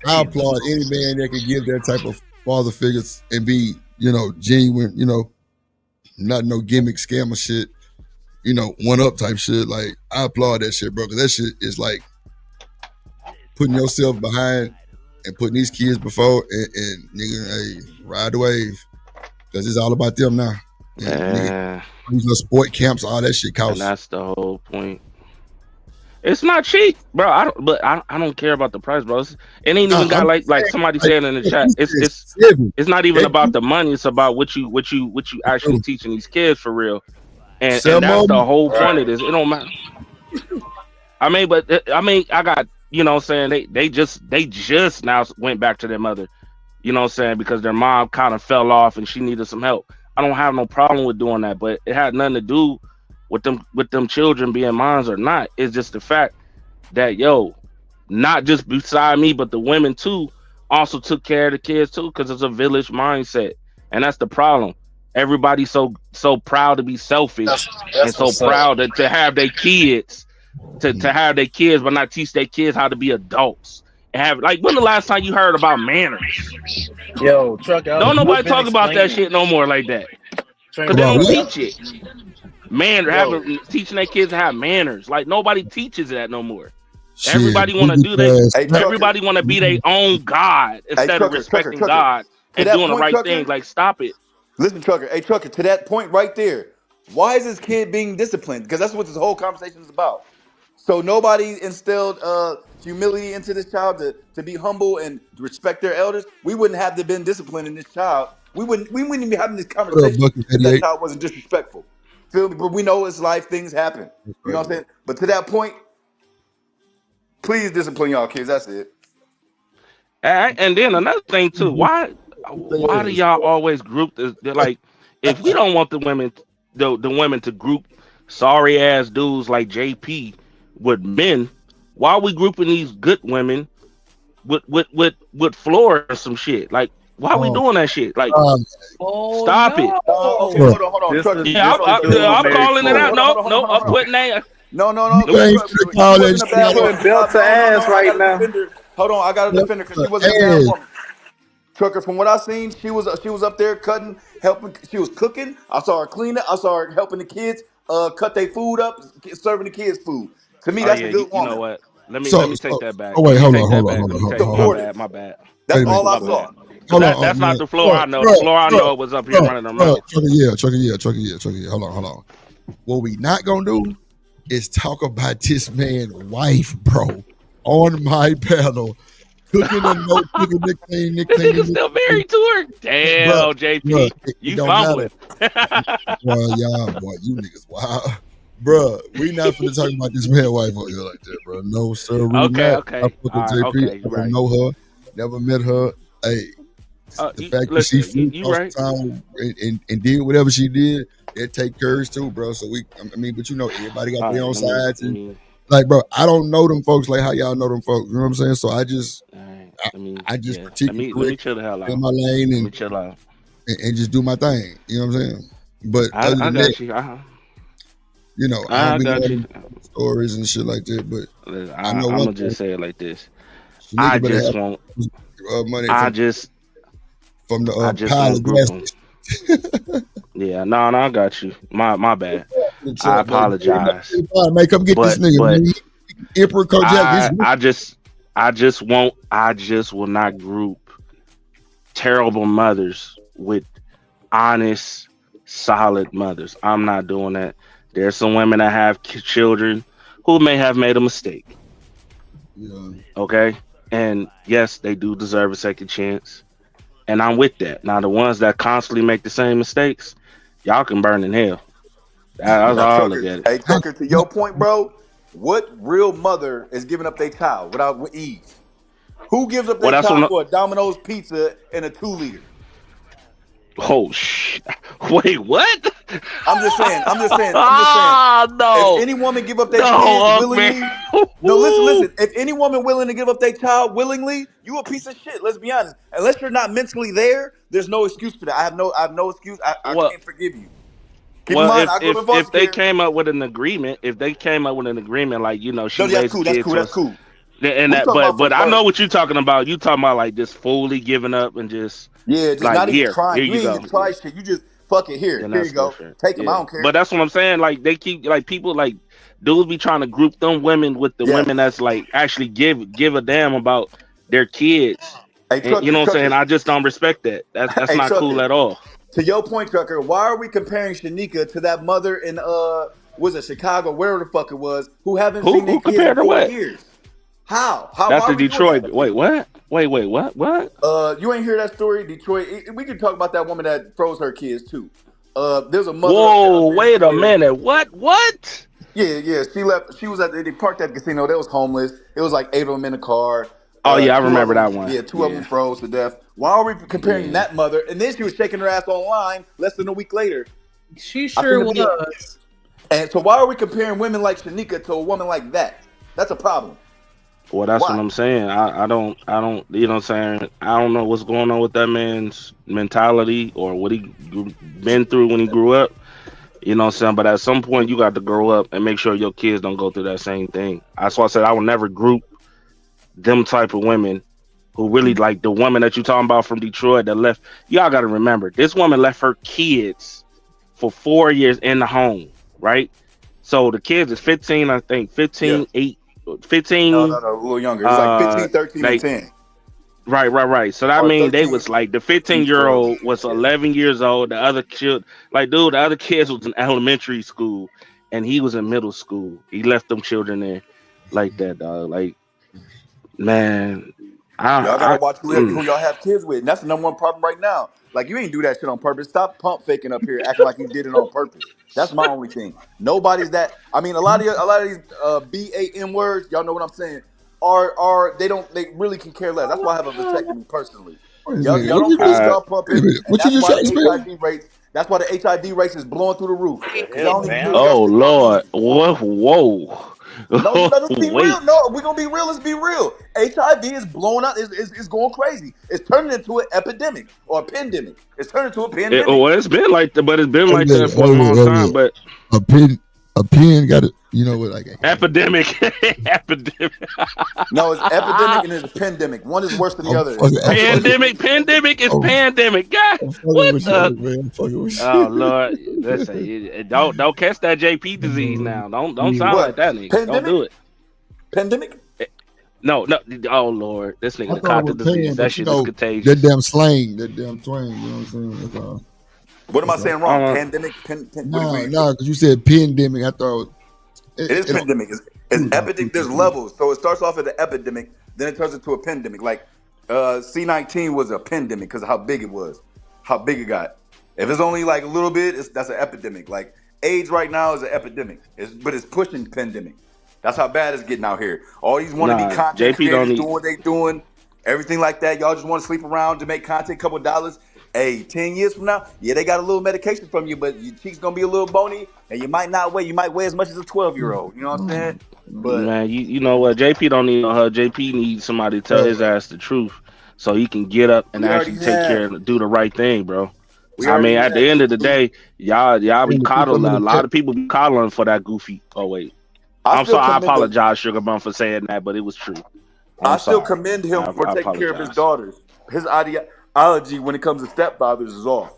Speaker 2: I applaud any man that can give that type of father figures and be, genuine, not no gimmick scammer shit, one up type shit. Like, I applaud that shit, bro, because that shit is like putting yourself behind and putting these kids before and nigga, hey, ride the wave. Because it's all about them now. And nigga, sport camps, all that shit costs.
Speaker 16: And that's the whole point. It's not cheap, bro. I don't care about the price, bro. It ain't even got like somebody saying in the chat. It's not even about the money. It's about what you actually teaching these kids for real. And that's the whole point of this. It don't matter. I got, what I'm saying, they just now went back to their mother, what I'm saying, because their mom kind of fell off and she needed some help. I don't have no problem with doing that, but it had nothing to do with them children being mine or not. It's just the fact that not just beside me, but the women too also took care of the kids too, because it's a village mindset, and that's the problem. Everybody's so proud to be selfish and so proud to have their kids, to have their kids, but not teach their kids how to be adults. And have, like, when the last time you heard about manners?
Speaker 12: Yo, Truck,
Speaker 16: don't nobody talk about that shit no more like that, because they don't teach it. Teaching their kids to have manners. Like, nobody teaches that no more. Shit, everybody want to do that. Everybody want to be their own God instead of respecting God and doing the right thing. Like, stop it.
Speaker 21: Listen, Trucker. Hey, Trucker, to that point right there, why is this kid being disciplined? Because that's what this whole conversation is about. So nobody instilled humility into this child to be humble and respect their elders. We wouldn't have to been disciplined in this child. We wouldn't even be having this conversation if that child wasn't disrespectful. Feel me? But we know it's life, things happen. You know what I'm saying? But to that point, please discipline y'all kids. That's it.
Speaker 16: And then another thing too, why do y'all always group this? Like, if we don't want the women to group sorry ass dudes like JP with men, why are we grouping these good women with floor or some shit? Like, why are we doing that shit? Like, stop it.
Speaker 21: Okay, hold on.
Speaker 16: I'm calling it out. No, I'm putting that.
Speaker 21: No.
Speaker 14: Belt to ass right now.
Speaker 21: Hold on, I got a defender because she wasn't a bad woman. Trucker, from what I seen, she was up there cutting, helping. She was cooking. I saw her cleaning. I saw her helping the kids cut their food up, serving the kids food. To me, that's a good woman.
Speaker 16: You know what? Let me take that back.
Speaker 2: Oh wait, hold on.
Speaker 16: My bad.
Speaker 21: That's all I saw.
Speaker 16: That's not the floor I know. The floor I know was up here running her mouth.
Speaker 2: Trucker, yeah. Hold on. What we not gonna do is talk about this man's wife, bro, on my panel. Cooking and no cooking, nickname.
Speaker 16: This nigga still married to her? Damn,
Speaker 2: Bruh,
Speaker 16: JP, you fumbling.
Speaker 2: Well, y'all, boy, you niggas wow. Bruh, we not finna talk about this man wife on here like that, bro. No, sir.
Speaker 16: Okay.
Speaker 2: I fuck with JP.
Speaker 16: Okay,
Speaker 2: I don't know her. Never met her. Hey, the fact that she flew across the town and did whatever she did, it take courage too, bro. So but you know, everybody got their own sides. Like, bro, I don't know them folks like how y'all know them folks. You know what I'm saying? So I just critique
Speaker 16: let me chill the hell out.
Speaker 2: in my lane
Speaker 16: Let me chill out
Speaker 2: and just do my thing. You know what I'm saying? But
Speaker 16: I got
Speaker 2: that,
Speaker 16: you.
Speaker 2: you know, I got you. Stories and shit like that. But I know
Speaker 16: I'm gonna just say it like this. I just want
Speaker 2: money. From the pile of gas.
Speaker 16: Yeah, no, I got you. My bad. I apologize.
Speaker 2: Man, come get this nigga. Man. Emperor Kojak.
Speaker 16: I just will not group terrible mothers with honest, solid mothers. I'm not doing that. There's some women that have children who may have made a mistake.
Speaker 2: Yeah.
Speaker 16: Okay, and yes, they do deserve a second chance. And I'm with that. Now, the ones that constantly make the same mistakes, y'all can burn in hell. That's all I look at it.
Speaker 21: Hey, Tucker, to your point, bro, what real mother is giving up their child with ease? Who gives up their child for a Domino's pizza and a 2-liter?
Speaker 16: Oh, shit. Wait, what?
Speaker 21: I'm just saying.
Speaker 16: No.
Speaker 21: If any woman give up their kids willingly, listen. If any woman willing to give up their child willingly, you a piece of shit. Let's be honest. Unless you're not mentally there, there's no excuse for that. I have no excuse. I can't forgive you. Keep in mind,
Speaker 16: if they came up with an agreement, like, you know, she raised kids.
Speaker 21: That's cool.
Speaker 16: And but I know what you're talking about. You talking about like just fully giving up and just
Speaker 21: just
Speaker 16: like,
Speaker 21: not even trying.
Speaker 16: Here
Speaker 21: you
Speaker 16: you
Speaker 21: ain't
Speaker 16: go.
Speaker 21: even try shit. You just fuck it. Here you go.
Speaker 16: Different.
Speaker 21: Take them. I don't care.
Speaker 16: But that's what I'm saying. Like they keep like people like dudes be trying to group them women with the women that's like actually give a damn about their kids.
Speaker 21: Hey, Trucker,
Speaker 16: you know what I'm saying? I just don't respect that. That's not
Speaker 21: Trucker,
Speaker 16: cool at all.
Speaker 21: To your point, Trucker, why are we comparing Shanika to that mother in was it Chicago, wherever the fuck it was, who haven't seen their kids in 4 years? How?
Speaker 16: That's the Detroit. Wait, what? Wait, what?
Speaker 21: You ain't hear that story, Detroit? We could talk about that woman that froze her kids too. There's a mother.
Speaker 16: Whoa, wait a minute. What?
Speaker 21: Yeah. She left. She was they parked at the casino. They was homeless. It was like 8 of them in a car.
Speaker 16: Oh yeah, I remember that one.
Speaker 21: Yeah, 2 of them froze to death. Why are we comparing that mother? And then she was shaking her ass online less than a week later.
Speaker 11: She sure was.
Speaker 21: And so why are we comparing women like Shanika to a woman like that? That's a problem.
Speaker 16: Well, that's what I'm saying. I don't, you know what I'm saying? I don't know what's going on with that man's mentality or what he been through when he grew up. You know what I'm saying? But at some point, you got to grow up and make sure your kids don't go through that same thing. That's why I said I will never group them type of women who really like the woman that you're talking about from Detroit that left. Y'all got to remember, this woman left her kids for 4 years in the home, right? So the kids is 15, I think, 15, 8. 15.
Speaker 21: No, a little younger. It was like 15, 13, and 10.
Speaker 16: Right. So that means they was like the 15-year-old was 11 years old. The other kid, the other kids was in elementary school, and he was in middle school. He left them children there like that, dog. Like, man,
Speaker 21: y'all gotta watch who y'all have kids with. And that's the number one problem right now. Like, you ain't do that shit on purpose. Stop pump faking up here, acting like you did it on purpose. That's my only thing. Nobody's that. I mean, a lot of these BAM words, y'all know what I'm saying, are they really can care less. That's why I have a vasectomy personally. Y'all don't stop pumping.
Speaker 2: What you just trying to
Speaker 21: say? That's why the HIV rates is blowing through the roof.
Speaker 16: Oh Lord! Whoa!
Speaker 21: No, let's be real. No, we're gonna be real. Let's be real. HIV is blowing out. It's going crazy. It's turning into an epidemic or a pandemic. It's turning into a pandemic.
Speaker 16: It's been like that, but it's been like that for a long time. But
Speaker 2: a pen got it. You know what? Like
Speaker 16: epidemic.
Speaker 21: No, it's epidemic and it's pandemic. One is worse than the other.
Speaker 16: Pandemic is pandemic. God, what the? Oh Lord, listen, don't catch that JP disease now. Don't sound like that nigga.
Speaker 21: Pandemic?
Speaker 16: Don't do it.
Speaker 21: Pandemic?
Speaker 16: No. Oh Lord, this nigga caught the disease. That shit is contagious.
Speaker 2: That damn slang, that damn twang. You know what I'm saying? That's all.
Speaker 21: What am I saying wrong? Pandemic?
Speaker 2: No, because you said pandemic. I thought
Speaker 21: it is pandemic. It's epidemic. There's levels. So it starts off as an epidemic, then it turns into a pandemic. Like C-19 was a pandemic because of how big it was, how big it got. If it's only like a little bit, that's an epidemic. Like AIDS right now is an epidemic, but it's pushing pandemic. That's how bad it's getting out here. All these wannabe content creators doing what they doing, everything like that. Y'all just want to sleep around to make content, couple dollars. Hey, 10 years from now, yeah, they got a little medication from you, but your cheeks gonna be a little bony, and you might not weigh. You might weigh as much as a 12-year-old. You know what I'm saying? But
Speaker 16: man, you know what? JP don't need her. JP needs somebody to tell his ass the truth, so he can get up and actually take care and do the right thing, bro. I mean, at the end of the day, y'all be coddling. A lot of people be coddling for that goofy. Oh wait, I'm sorry. I apologize, Sugar Bum, for saying that, but it was true.
Speaker 21: I still commend him for taking care of his daughters. His ideology when it comes to stepfathers is off.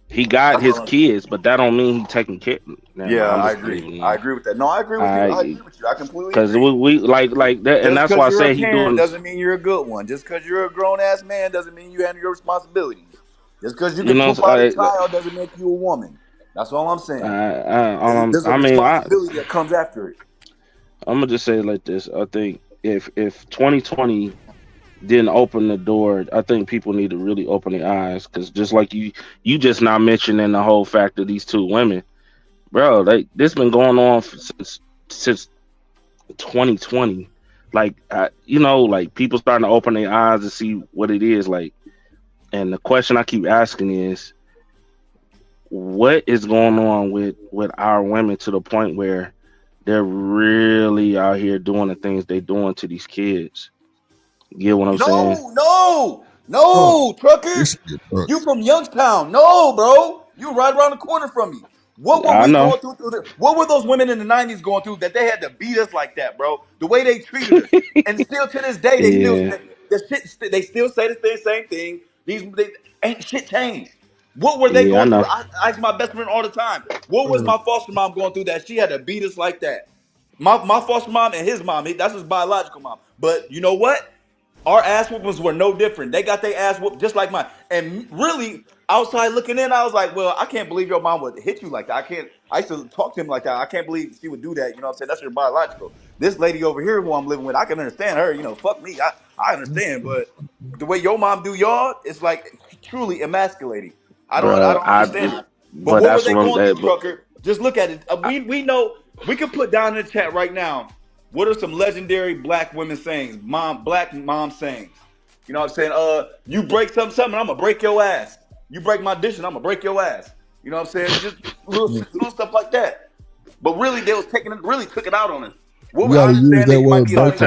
Speaker 16: He got his kids, but that don't mean he's taking care.
Speaker 21: I agree. I agree with that. No, I agree with you. I agree with you. I completely agree.
Speaker 16: Because we like that, and that's why I say he doing.
Speaker 21: Doesn't mean you're a good one. Just because you're a grown ass man doesn't mean you handle your responsibilities. Just because you can poop out a child doesn't make you a woman. That's all I'm saying. There's a responsibility that comes after it.
Speaker 16: I'm gonna just say it like this. I think if 2020 didn't open the door, I think people need to really open their eyes, because just like you just now mentioning the whole fact of these two women, bro, like this been going on since 2020. Like like people starting to open their eyes to see what it is like. And the question I keep asking is, what is going on with our women to the point where they're really out here doing the things they're doing to these kids? You get what I'm saying?
Speaker 21: No, trucker. You from Youngstown? No, bro. You right around the corner from me. What were we going through? What were those women in the 90s going through that they had to beat us like that, bro? The way they treated us, and still to this day, they still say the same thing. Ain't shit changed. What were they going through? I ask my best friend all the time. What was my foster mom going through that she had to beat us like that? My foster mom and his mom, that's his biological mom. But you know what? Our ass whoopings were no different. They got their ass whooped just like mine. And really, outside looking in, I was like, well, I can't believe your mom would hit you like that. I used to talk to him like that. I can't believe she would do that. You know what I'm saying? That's your biological. This lady over here who I'm living with, I can understand her. Fuck me. I understand. But the way your mom do y'all, it's like truly emasculating. I don't understand it. But what were they going through, trucker? Just look at it. We know. We can put down in the chat right now, what are some legendary black women sayings, black mom sayings? You know what I'm saying? You break something, I'm gonna break your ass. You break my dish, and I'm gonna break your ass. You know what I'm saying? Just little stuff like that. But really, they took it out on us. What we understand that you might be like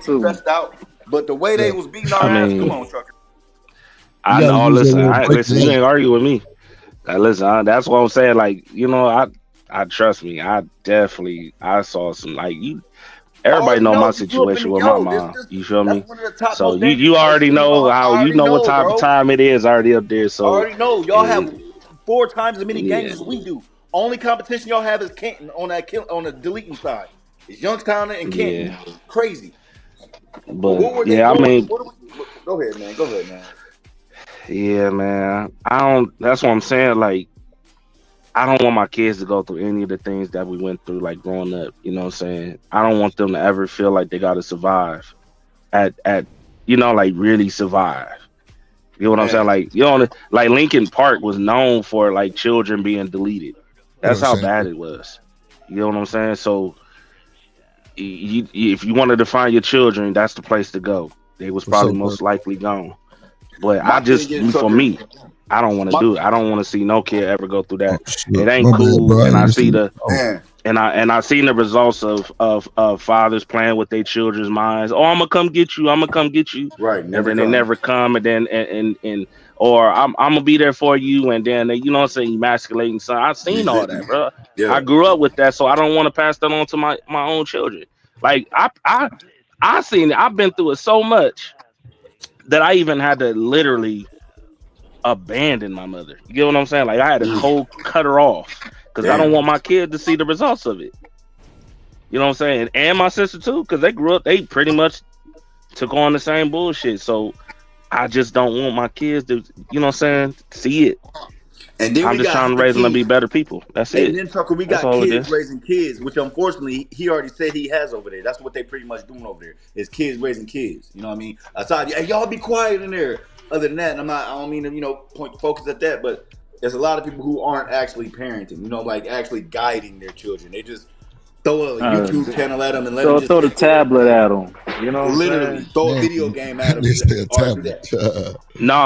Speaker 21: stressed out, but the way they was beating our ass, come on, trucker.
Speaker 16: I know. Listen, you ain't argue with me. Listen, that's what I'm saying. Like, I trust me. I saw some Everybody know my situation with my mom. You feel me? So you already know how what type of time it is already up there. So
Speaker 21: I already know y'all have 4 times as many games as we do. Only competition y'all have is Canton on the deleting side. It's Youngstown and Canton. Yeah. Crazy.
Speaker 16: But I mean,
Speaker 21: go ahead, man.
Speaker 16: Yeah, man. That's what I'm saying. Like, I don't want my kids to go through any of the things that we went through, like growing up. You know what I'm saying? I don't want them to ever feel like they got to survive at like really survive. You know what I'm saying? Like, like Lincoln Park was known for like children being deleted. That's how bad it was. You know what I'm saying? So if you wanted to find your children, that's the place to go. They was probably most likely gone. But for me, I don't want to do it. I don't want to see no kid ever go through that. It ain't cool. And I see I seen the results of fathers playing with their children's minds. Oh, I'm gonna come get you. Right. And then they never come. And then or I'm gonna be there for you. And then they, you know what I'm saying, emasculating son. I've seen all that, bro. Yeah. I grew up with that, so I don't want to pass that on to my own children. Like I seen it. I've been through it so much that I even had to literally abandon my mother. You get what I'm saying? Like, I had to cold cut her off because I don't want my kid to see the results of it. You know what I'm saying? And my sister too, because they grew up, they pretty much took on the same bullshit. So I just don't want my kids to, you know what I'm saying, see it.
Speaker 21: And then
Speaker 16: I'm
Speaker 21: we
Speaker 16: just
Speaker 21: got
Speaker 16: trying to raise them to be better people. That's
Speaker 21: and
Speaker 16: it.
Speaker 21: then Tucker, we
Speaker 16: That's
Speaker 21: got
Speaker 16: all it
Speaker 21: kids
Speaker 16: is.
Speaker 21: raising kids, which unfortunately he already said he has over there. That's what they pretty much doing over there. Is kids raising kids. You know what I mean? Aside, hey, y'all be quiet in there. Other than that, and I don't mean to point focus at that, but there's a lot of people who aren't actually parenting. Like actually guiding their children. They just throw a YouTube channel at them and let them just
Speaker 12: throw the tablet at them. You know what
Speaker 21: literally
Speaker 12: I'm saying?
Speaker 21: throw a video game at them.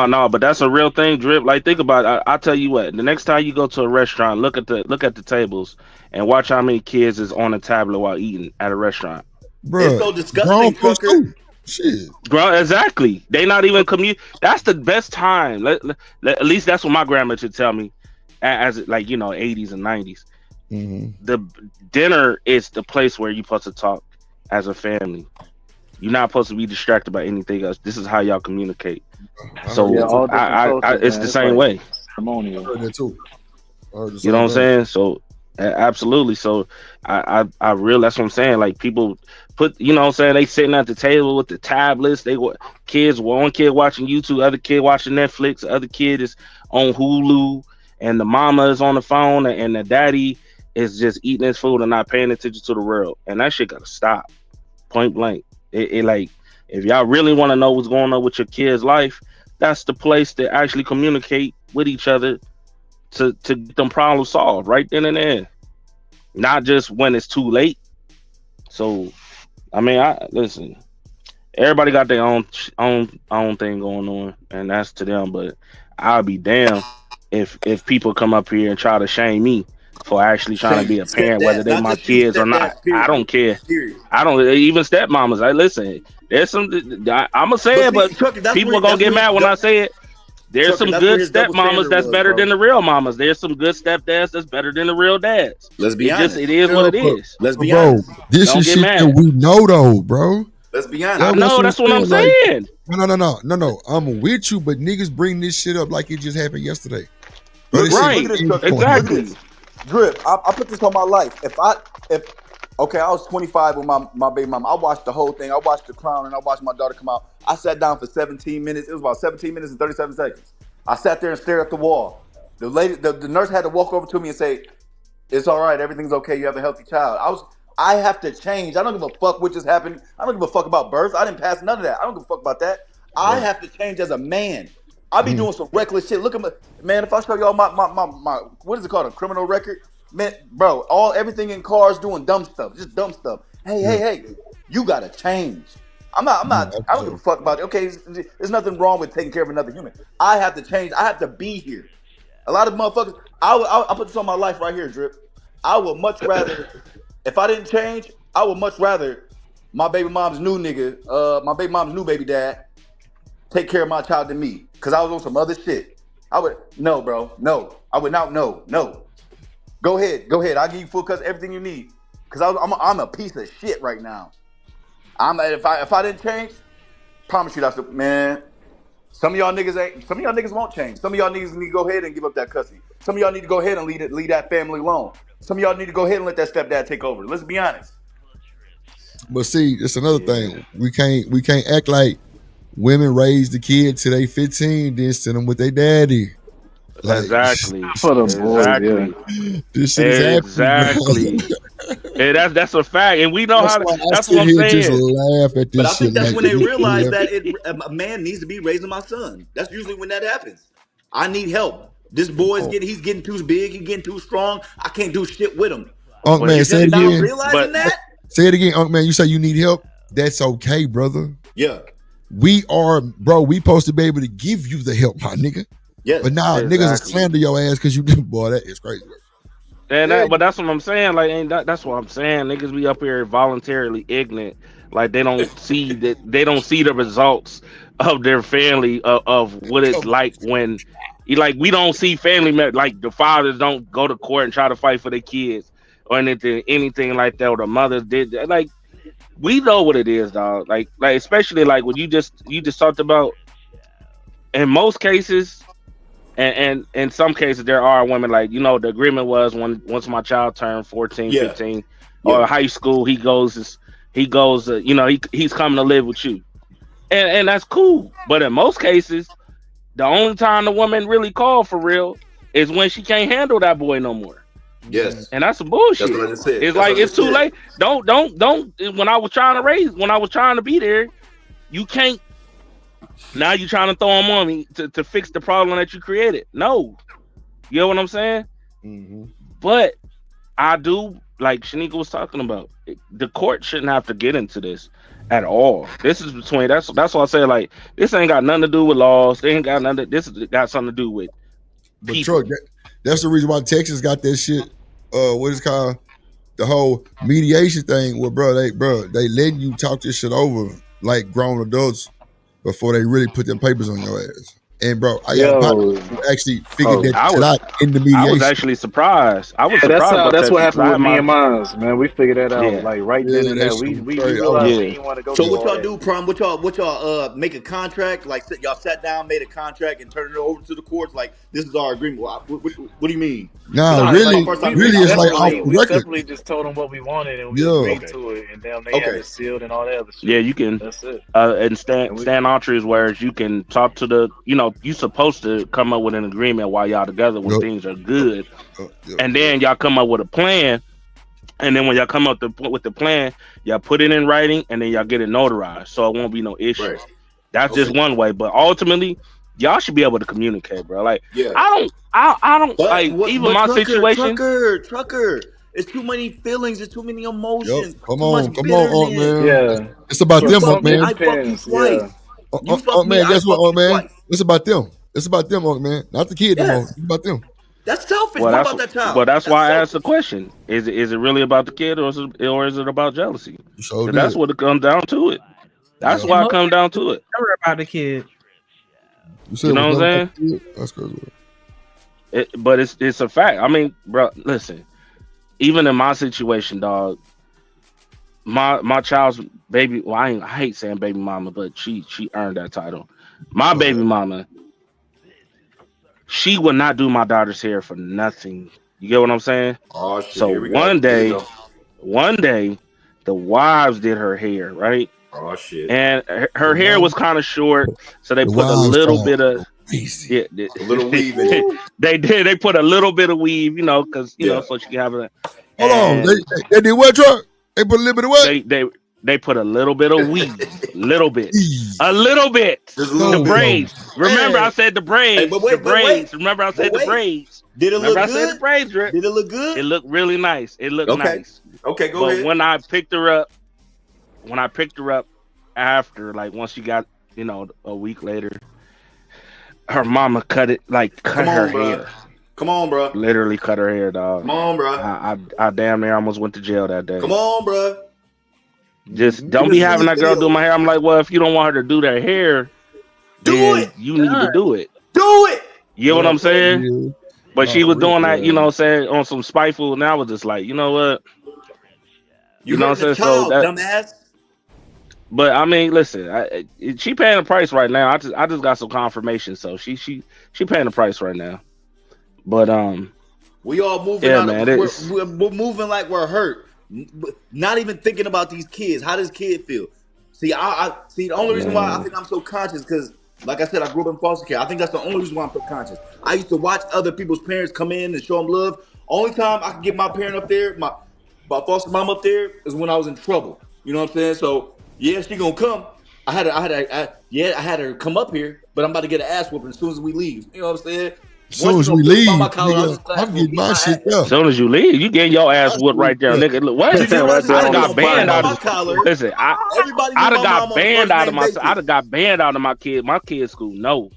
Speaker 16: No, but that's a real thing, Drip. Like, think about it. I'll tell you what. The next time you go to a restaurant, look at the tables and watch how many kids is on a tablet while eating at a restaurant.
Speaker 2: Bro,
Speaker 21: it's so disgusting, Tucker.
Speaker 2: Shit.
Speaker 16: Bro, exactly. They not even That's the best time. At least that's what my grandma should tell me, as 80s and 90s.
Speaker 2: Mm-hmm.
Speaker 16: The dinner is the place where you're supposed to talk as a family. You're not supposed to be distracted by anything else. This is how y'all communicate. So it's the same way.
Speaker 12: Harmonious.
Speaker 2: I heard that too.
Speaker 16: You know what I'm saying? So absolutely. So I really, that's what I'm saying. Like, people put, you know what I'm saying, they sitting at the table with the tablets. One kid watching YouTube, other kid watching Netflix, the other kid is on Hulu, and the mama is on the phone, and the daddy is just eating his food and not paying attention to the world. And that shit gotta stop. Point blank. Like, if y'all really want to know what's going on with your kid's life, that's the place to actually communicate with each other to get them problems solved right then and there. Not just when it's too late. So, I mean, listen, everybody got their own thing going on, and that's to them. But I'll be damned if people come up here and try to shame me for actually trying to be a parent, whether they my kids or not. I don't care. I don't even stepmamas. Listen, there's some. I'm gonna say it, but people are gonna get mad when I say it. There's some good stepmamas that's better than the real mamas. There's some good stepdads that's better than the real dads.
Speaker 21: Let's be honest.
Speaker 16: It is what it is.
Speaker 21: Let's be honest.
Speaker 2: This is shit that we know though, bro.
Speaker 21: Let's be honest.
Speaker 16: I know, that's what I'm saying.
Speaker 2: No. I'm with you, but niggas bring this shit up like it just happened yesterday.
Speaker 21: Right. Exactly. Drip, I put this on my life. I was 25 with my baby mama. I watched the whole thing. I watched The Crown and I watched my daughter come out. I sat down for 17 minutes. It was about 17 minutes and 37 seconds. I sat there and stared at the wall. The nurse had to walk over to me and say, "It's all right. Everything's okay. You have a healthy child." I have to change. I don't give a fuck what just happened. I don't give a fuck about birth. I didn't pass none of that. I don't give a fuck about that. I have to change as a man. I be doing some reckless shit. Look at man. If I show y'all my what is it called, a criminal record, man, bro. Everything in cars doing dumb stuff, just dumb stuff. Hey, you gotta change. I'm not. I don't give a fuck about it. Okay, there's nothing wrong with taking care of another human. I have to change. I have to be here. A lot of motherfuckers. I put this on my life right here, Drip. I would much rather, if I didn't change, I would much rather my baby mom's new nigga, my baby mom's new baby dad, take care of my child than me. Cause I was on some other shit. No, bro. No. I would not. No. Go ahead. I'll give you full custody, everything you need. Cause I'm a piece of shit right now. If I didn't change, promise you that's man. Some of y'all niggas won't change. Some of y'all niggas need to go ahead and give up that custody. Some of y'all need to go ahead and leave that family alone. Some of y'all need to go ahead and let that stepdad take over. Let's be honest.
Speaker 2: But see, it's another thing. We can't act like women raise the kid till they 15, then send them with their daddy. Like,
Speaker 16: exactly.
Speaker 12: For the boys, yeah.
Speaker 2: This shit is happening.
Speaker 16: Yeah, that's a fact, and we know
Speaker 2: that's
Speaker 16: how. That's what I'm
Speaker 2: just
Speaker 16: saying.
Speaker 2: laugh at this
Speaker 21: but I think that's
Speaker 2: like
Speaker 21: when they realize that a man needs to be raising my son. That's usually when that happens. I need help. This boy's he's getting too big. He's getting too strong. I can't do shit with him.
Speaker 2: Unc man, say it again.
Speaker 21: Realizing that?
Speaker 2: Say it again, Unc man. You say you need help. That's okay, brother.
Speaker 21: Yeah.
Speaker 2: We supposed to be able to give you the help, my nigga.
Speaker 21: Yes,
Speaker 2: but now niggas will slander your ass because you did, boy. That is crazy.
Speaker 16: But that's what I'm saying. Like, that's what I'm saying. Niggas be up here voluntarily ignorant. Like, they don't see that. They don't see the results of their family of what it's like when, we don't see family like the fathers don't go to court and try to fight for their kids or anything like that. Or the mothers did. Like, we know what it is, dog. Like especially like what you just talked about. In most cases. And in some cases, there are women like, the agreement was once my child turned 14, 15, or high school, he's coming to live with you. And that's cool. But in most cases, the only time the woman really called for real is when she can't handle that boy no more.
Speaker 21: Yes.
Speaker 16: And that's some bullshit.
Speaker 21: That's what I just said.
Speaker 16: It's
Speaker 21: That's
Speaker 16: like
Speaker 21: what I
Speaker 16: it's
Speaker 21: just
Speaker 16: too
Speaker 21: said.
Speaker 16: late. Don't when I was trying to be there, you can't. Now you trying to throw them on me to fix the problem that you created. No. You know what I'm saying?
Speaker 2: Mm-hmm.
Speaker 16: But I do, like Shanika was talking about, the court shouldn't have to get into this at all. This is between, that's why I say, like, this ain't got nothing to do with laws. They ain't got nothing. This got something to do with
Speaker 2: But Troy, that's the reason why Texas got that shit. What is it called? The whole mediation thing. Where they letting you talk this shit over like grown adults before they really put them papers on your ass. And bro, I got a partner who actually figured that shit out in the mediation.
Speaker 16: I was actually surprised. I was surprised.
Speaker 12: That's what happened with me and mine, man. We figured that out like right then and there. We realized we didn't want to go.
Speaker 21: So what y'all do, Prom? What y'all make a contract? Like y'all sat down, made a contract, and turned it over to the courts. Like this is our agreement. What do you mean?
Speaker 2: Nah, really, it's like off the
Speaker 12: we
Speaker 2: record.
Speaker 12: separately just told them what we wanted and we agreed to it, and then they had it sealed and all that other shit.
Speaker 16: Yeah, you can.
Speaker 12: That's it.
Speaker 16: And Stan Autry's words, you can talk to the, you supposed to come up with an agreement while y'all together when things are good, and then y'all come up with a plan, and then when y'all come up with the plan, y'all put it in writing, and then y'all get it notarized, so it won't be no issue. Right. That's just one way, but ultimately, y'all should be able to communicate, bro. Like, I don't like even my situation.
Speaker 21: Trucker. It's too many feelings. It's too many emotions.
Speaker 2: Come on, man. Yeah, it's about them, man.
Speaker 21: I fucked you twice.
Speaker 2: Man, guess what, man? It's about them. It's about them, man. Not the kid, no more. It's about them.
Speaker 21: That's selfish.
Speaker 16: Well,
Speaker 21: what about that child?
Speaker 16: Well, that's why I asked the question: Is it really about the kid, or is it about jealousy? That's what it comes down to. It. That's why it comes down to it.
Speaker 11: Never about the kid.
Speaker 16: You know what I'm saying?
Speaker 2: That's crazy.
Speaker 16: But it's a fact. I mean, bro, listen. Even in my situation, dog, my child's baby. Well, I hate saying baby mama, but she earned that title. My baby mama, she would not do my daughter's hair for nothing. You get what I'm saying?
Speaker 21: Oh shit!
Speaker 16: So one day, the wives did her hair, right?
Speaker 21: Oh shit!
Speaker 16: And her hair was kind of short, so they put a little bit of
Speaker 21: a little weave in it.
Speaker 16: They put a little bit of weave, because so she can have it.
Speaker 2: Hold on, they did what, truck? They put a little bit of what?
Speaker 16: They put a little bit of weave, a little bit. The braids. Remember, I said the braids.
Speaker 21: Wait.
Speaker 16: Remember, I said the braids.
Speaker 21: Did it look good?
Speaker 16: I said the braids, Drip.
Speaker 21: Did it look good?
Speaker 16: It looked really nice. It looked nice.
Speaker 21: Okay, go ahead.
Speaker 16: But when I picked her up after, like once she got, a week later, her mama cut her hair.
Speaker 21: Come on, bro.
Speaker 16: Literally cut her hair, dog.
Speaker 21: Come on, bro.
Speaker 16: I damn near almost went to jail that day.
Speaker 21: Come on, bro.
Speaker 16: Just don't be having that girl do my hair. I'm like, well, if you don't want her to do their hair, then you need to do it.
Speaker 21: Do it.
Speaker 16: You know what I'm saying? But she was doing that, saying on some spiteful, and I was just like, you know what?
Speaker 21: You know what I'm saying? Dumbass.
Speaker 16: But I mean, listen, she paying the price right now. I just got some confirmation, so she paying the price right now. But
Speaker 21: we all moving out. We're moving like we're hurt. Not even thinking about these kids. How does kid feel? See, I see. The only reason why I think I'm so conscious because, like I said, I grew up in foster care. I think that's the only reason why I'm so conscious. I used to watch other people's parents come in and show them love. Only time I could get my parent up there, my foster mom up there, is when I was in trouble. You know what I'm saying? So yeah, she gonna come. I had her come up here, but I'm about to get an ass whooping as soon as we leave. You know what I'm saying?
Speaker 2: As soon as we leave, I'm getting my shit up.
Speaker 16: As soon as you leave, you getting your ass whooped right there, nigga. Look, what? I got banned out of. Listen, I got banned out of my. I got banned out of my kid's school. No,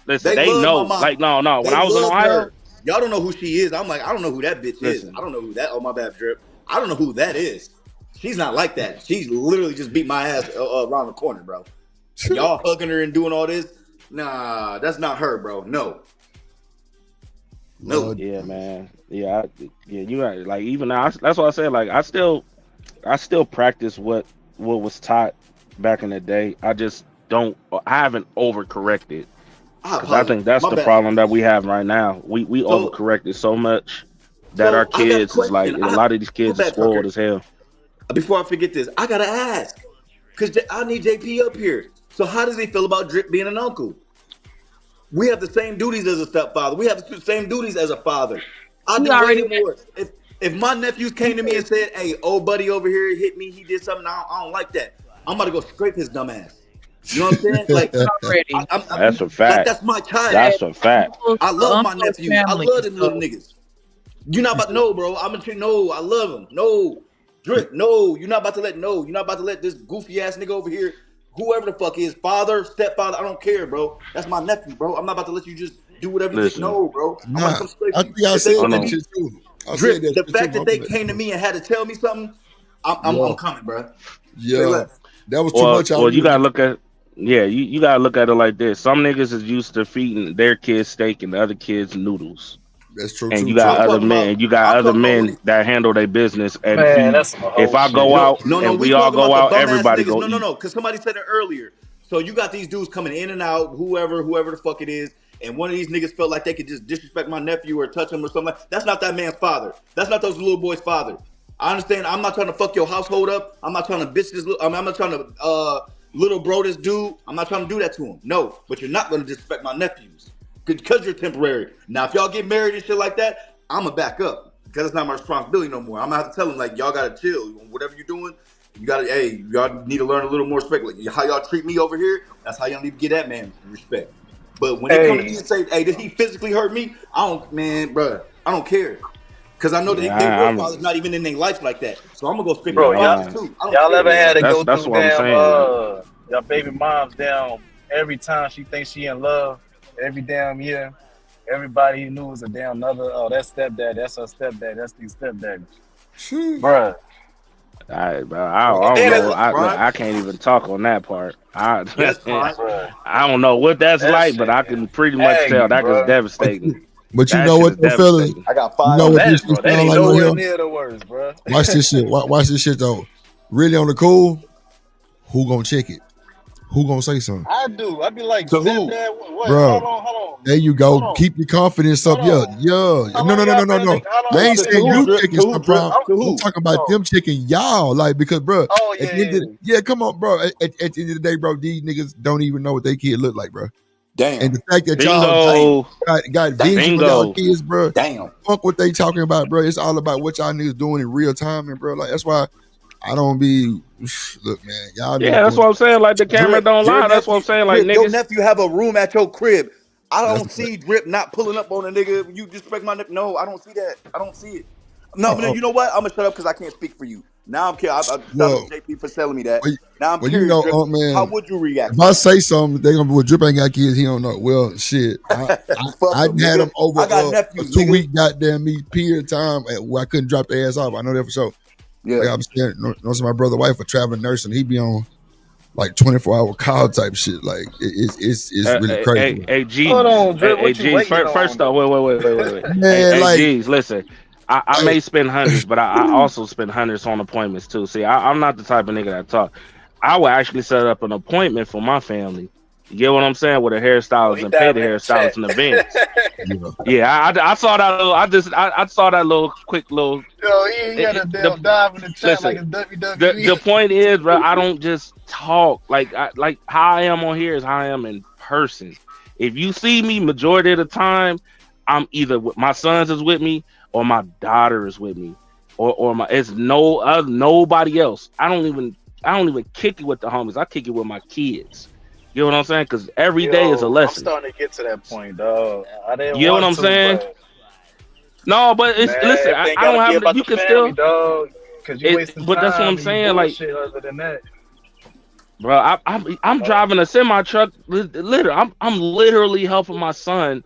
Speaker 16: listen, they know. Like no. When I was in Ohio,
Speaker 21: y'all don't know who she is. I'm like, I don't know who that bitch is. I don't know who that. Oh my bad, Drip. I don't know who that is. She's not like that. She's literally just beat my ass around the corner, bro. Y'all hugging her and doing all this. Nah, that's not her, bro. No.
Speaker 16: Yeah, man. Yeah, you're right. Like even now, that's what I said. Like I still practice what was taught back in the day. I just don't. I haven't overcorrected. I think that's the problem that we have right now. We overcorrected so much that our kids is like a lot of these kids are spoiled as hell.
Speaker 21: Before I forget this, I gotta ask because I need JP up here. So how does he feel about Drip being an uncle? We have the same duties as a stepfather. We have the same duties as a father. I
Speaker 11: He
Speaker 21: do way
Speaker 11: already
Speaker 21: more. If my nephews came to me and said, "Hey, old buddy over here hit me. He did something. I don't like that. I'm about to go scrape his dumb ass." You know what I'm saying? Like,
Speaker 11: already.
Speaker 16: That's a
Speaker 21: like
Speaker 16: fact.
Speaker 21: that's my child.
Speaker 16: That's a fact.
Speaker 21: I love my
Speaker 11: Uncle's
Speaker 21: nephews. I
Speaker 11: family,
Speaker 21: love them
Speaker 11: so-
Speaker 21: little niggas. You're not about to know, bro. I'm gonna treat no. I love him. No, Drip. No, you're not about to let no. You're not about to let this goofy ass nigga over here, whoever the fuck is, father, stepfather. I don't care, bro. That's my nephew, bro. I'm not about to let you just do whatever you think.
Speaker 16: Listen.
Speaker 21: No, bro. I'm
Speaker 2: Nah,
Speaker 21: gonna come straight
Speaker 2: I
Speaker 21: to you.
Speaker 2: think I
Speaker 21: If they
Speaker 2: said
Speaker 21: come to
Speaker 2: that
Speaker 21: me,
Speaker 2: shit too. I
Speaker 21: Drip,
Speaker 2: said that
Speaker 21: the
Speaker 2: shit
Speaker 21: fact
Speaker 2: too.
Speaker 21: that they came to me and had to tell me something, I'm coming, bro. Say
Speaker 2: Yeah,
Speaker 21: less.
Speaker 2: that was too much.
Speaker 16: Well, you gotta look at you gotta look at it like this. Some niggas is used to feeding their kids steak and the other kids noodles.
Speaker 2: That's true
Speaker 16: And
Speaker 2: too.
Speaker 16: you got
Speaker 21: I'm
Speaker 16: other
Speaker 21: talking
Speaker 16: men,
Speaker 21: about.
Speaker 16: you got
Speaker 21: I'm
Speaker 16: other
Speaker 21: talking about when
Speaker 16: men that handle their business and
Speaker 12: Man,
Speaker 16: feed.
Speaker 12: that's some whole
Speaker 16: If I
Speaker 12: shit.
Speaker 16: go out
Speaker 21: No,
Speaker 16: and
Speaker 21: we
Speaker 16: we all
Speaker 21: talking about
Speaker 16: go
Speaker 21: the
Speaker 16: out,
Speaker 21: bum ass
Speaker 16: everybody
Speaker 21: niggas.
Speaker 16: go eat.
Speaker 21: No, because somebody said it earlier. So you got these dudes coming in and out, whoever the fuck it is, and one of these niggas felt like they could just disrespect my nephew or touch him or something. That's not that man's father. That's not those little boys' father. I understand. I'm not trying to fuck your household up. I'm not trying to bitch this. I'm not trying to little bro this dude. I'm not trying to do that to him. No, but you're not gonna disrespect my nephews because you're temporary. Now, if y'all get married and shit like that, I'ma back up because it's not my responsibility no more. I'm gonna have to tell them like y'all gotta chill. Whatever you're doing, you gotta. Hey, y'all need to learn a little more respect. Like how y'all treat me over here, that's how y'all need to get that man respect. But when they come to me
Speaker 12: Hey,
Speaker 21: and say, "Hey, did he physically hurt me?" I don't, man, bro. I don't care. Cause I know that they
Speaker 16: Yeah,
Speaker 21: real
Speaker 16: I'm
Speaker 21: father's not even in their life like that. So I'm gonna go scrape
Speaker 12: bro,
Speaker 21: their
Speaker 16: yeah,
Speaker 12: y'all,
Speaker 21: fathers too. I don't
Speaker 12: y'all ever
Speaker 21: care.
Speaker 12: had to go
Speaker 16: that's
Speaker 12: through
Speaker 16: what I'm
Speaker 12: damn
Speaker 16: saying. Like,
Speaker 12: your baby mom's down every time she thinks she in love, every damn year. Everybody he knew was a damn another. Oh, that's stepdad. That's her stepdad. That's the stepdad. Bruh.
Speaker 16: I
Speaker 21: And
Speaker 16: don't
Speaker 21: then
Speaker 16: know.
Speaker 21: it's crime.
Speaker 16: I can't even talk on that part.
Speaker 21: Yeah, it's crime.
Speaker 12: Bruh.
Speaker 16: I don't know what that's
Speaker 12: That
Speaker 16: like, but
Speaker 12: shit
Speaker 16: I
Speaker 12: is
Speaker 16: can pretty much tell
Speaker 12: aggy,
Speaker 16: that is
Speaker 12: bruh.
Speaker 16: devastating.
Speaker 2: But you
Speaker 16: That
Speaker 2: know
Speaker 16: shit
Speaker 2: what
Speaker 16: is
Speaker 2: though, fellas?
Speaker 16: devastating.
Speaker 21: I got
Speaker 2: You
Speaker 21: 5
Speaker 2: know
Speaker 12: Oh,
Speaker 2: what
Speaker 21: years.
Speaker 2: this
Speaker 12: that,
Speaker 2: shit
Speaker 12: bro, that
Speaker 2: sound
Speaker 12: ain't
Speaker 2: like right
Speaker 12: nowhere
Speaker 2: here?
Speaker 12: near the worst, bruh.
Speaker 2: Watch this shit. Watch this shit though. Really on the cool, who gonna check it? Who gonna say something?
Speaker 12: I do. I be like,
Speaker 21: To who?
Speaker 12: stepdad, what?
Speaker 2: Bro,
Speaker 12: Hold on.
Speaker 2: there you
Speaker 12: Hold
Speaker 2: go.
Speaker 12: on.
Speaker 2: Keep your confidence up.
Speaker 12: Hold
Speaker 2: Yeah,
Speaker 12: on.
Speaker 2: yeah.
Speaker 12: How
Speaker 2: No,
Speaker 12: long
Speaker 2: no, no,
Speaker 12: y'all
Speaker 2: no, no,
Speaker 12: been
Speaker 2: no.
Speaker 12: together? How
Speaker 2: I
Speaker 12: long
Speaker 2: ain't
Speaker 12: y'all
Speaker 21: To
Speaker 12: been
Speaker 2: saying
Speaker 21: who,
Speaker 2: you
Speaker 12: together?
Speaker 21: Drip?
Speaker 2: checking
Speaker 21: To who,
Speaker 2: some
Speaker 21: Drip?
Speaker 2: problem.
Speaker 21: To
Speaker 2: I'm
Speaker 21: who?
Speaker 2: talking about
Speaker 12: Oh,
Speaker 2: them checking y'all. Like, because, bro,
Speaker 12: oh
Speaker 2: at the end of yeah, come on, bro. At the end of the day, bro, these niggas don't even know what their kid look like, bro. And
Speaker 21: Damn.
Speaker 2: the fact that y'all
Speaker 21: Damn.
Speaker 16: Bingo,
Speaker 2: got
Speaker 21: Damn.
Speaker 2: vision for y'all
Speaker 16: bingo.
Speaker 2: kids, bro.
Speaker 21: Damn.
Speaker 2: Fuck what they talking about, bro. It's all about what y'all niggas doing in real time, and bro, like that's why I don't be. Look, man, y'all
Speaker 16: Yeah,
Speaker 2: niggas
Speaker 16: that's
Speaker 2: doing.
Speaker 16: what I'm saying. Like the camera
Speaker 21: Drip,
Speaker 16: don't lie. That's what I'm saying. Like
Speaker 21: Your
Speaker 16: niggas,
Speaker 21: nephew have a room at your crib. I
Speaker 2: That's
Speaker 21: don't see Drip not pulling up on a nigga. You disrespect my nephew. No, I don't see that. I don't see it. No, but then
Speaker 2: oh,
Speaker 21: you know what? I'm gonna shut up because I can't speak for you. Now I'm curious. I shout out
Speaker 2: well,
Speaker 21: to JP for telling me that.
Speaker 2: well,
Speaker 21: Now I'm
Speaker 2: well, you
Speaker 21: curious,
Speaker 2: know,
Speaker 21: Drip. How
Speaker 2: man.
Speaker 21: would you react
Speaker 2: If
Speaker 21: to
Speaker 2: I
Speaker 21: that?
Speaker 2: say something, they gonna be, well, Drip ain't got kids. He don't know. Well, shit,
Speaker 21: Fuck
Speaker 2: I
Speaker 21: them,
Speaker 2: had
Speaker 21: nigga.
Speaker 2: him over
Speaker 21: I got
Speaker 2: a
Speaker 21: nephews,
Speaker 2: 2
Speaker 21: nigga.
Speaker 2: week goddamn me period of time where I couldn't drop the ass off. I know that for sure.
Speaker 21: Yeah.
Speaker 2: Like I'm saying, knows my brother' wife a traveling nurse, and he be on like 24-hour call type shit. Like it's really crazy.
Speaker 16: hey,
Speaker 12: hold
Speaker 16: G's,
Speaker 12: on, Drip.
Speaker 16: hey,
Speaker 12: What you
Speaker 16: G's.
Speaker 12: waiting
Speaker 16: First
Speaker 12: on,
Speaker 16: off,
Speaker 12: though?
Speaker 16: wait.
Speaker 2: Man,
Speaker 16: Hey,
Speaker 2: like,
Speaker 16: G's, listen. I
Speaker 2: like
Speaker 16: may spend hundreds, but I also spend hundreds on appointments too. See, I'm not the type of nigga that talk. I would actually set up an appointment for my family. You get what I'm saying? With a
Speaker 12: Oh,
Speaker 16: hairstylist
Speaker 12: he
Speaker 16: and pay the
Speaker 12: diving in the chat.
Speaker 16: hairstylist in advance.
Speaker 2: yeah.
Speaker 16: Yeah, I saw that little. I saw that little quick little.
Speaker 12: Yo, he ain't got a damn dive in the chat like
Speaker 16: Listen,
Speaker 12: it's
Speaker 16: the
Speaker 12: WWE.
Speaker 16: point is, bro, I don't just talk like how I am on here is how I am in person. If you see me, majority of the time, I'm either with my sons is with me or my daughter is with me, or my it's nobody else. I don't even kick it with the homies. I kick it with my kids. You know what I'm saying? Because every day is a
Speaker 12: Yo, I'm
Speaker 16: lesson.
Speaker 12: starting to get to that point, dog. I didn't
Speaker 16: You know what
Speaker 12: want
Speaker 16: I'm
Speaker 12: to,
Speaker 16: saying?
Speaker 12: but
Speaker 16: No, but it's
Speaker 12: man,
Speaker 16: listen.
Speaker 12: everything
Speaker 16: I don't
Speaker 12: gotta be
Speaker 16: have to.
Speaker 12: about
Speaker 16: You
Speaker 12: the
Speaker 16: can
Speaker 12: family,
Speaker 16: still.
Speaker 12: dog. Cause you wasting
Speaker 16: But that's what I'm
Speaker 12: time and you
Speaker 16: saying. Like,
Speaker 12: bullshit other than that.
Speaker 16: bro, I'm driving a semi truck. Literally, I'm literally helping my son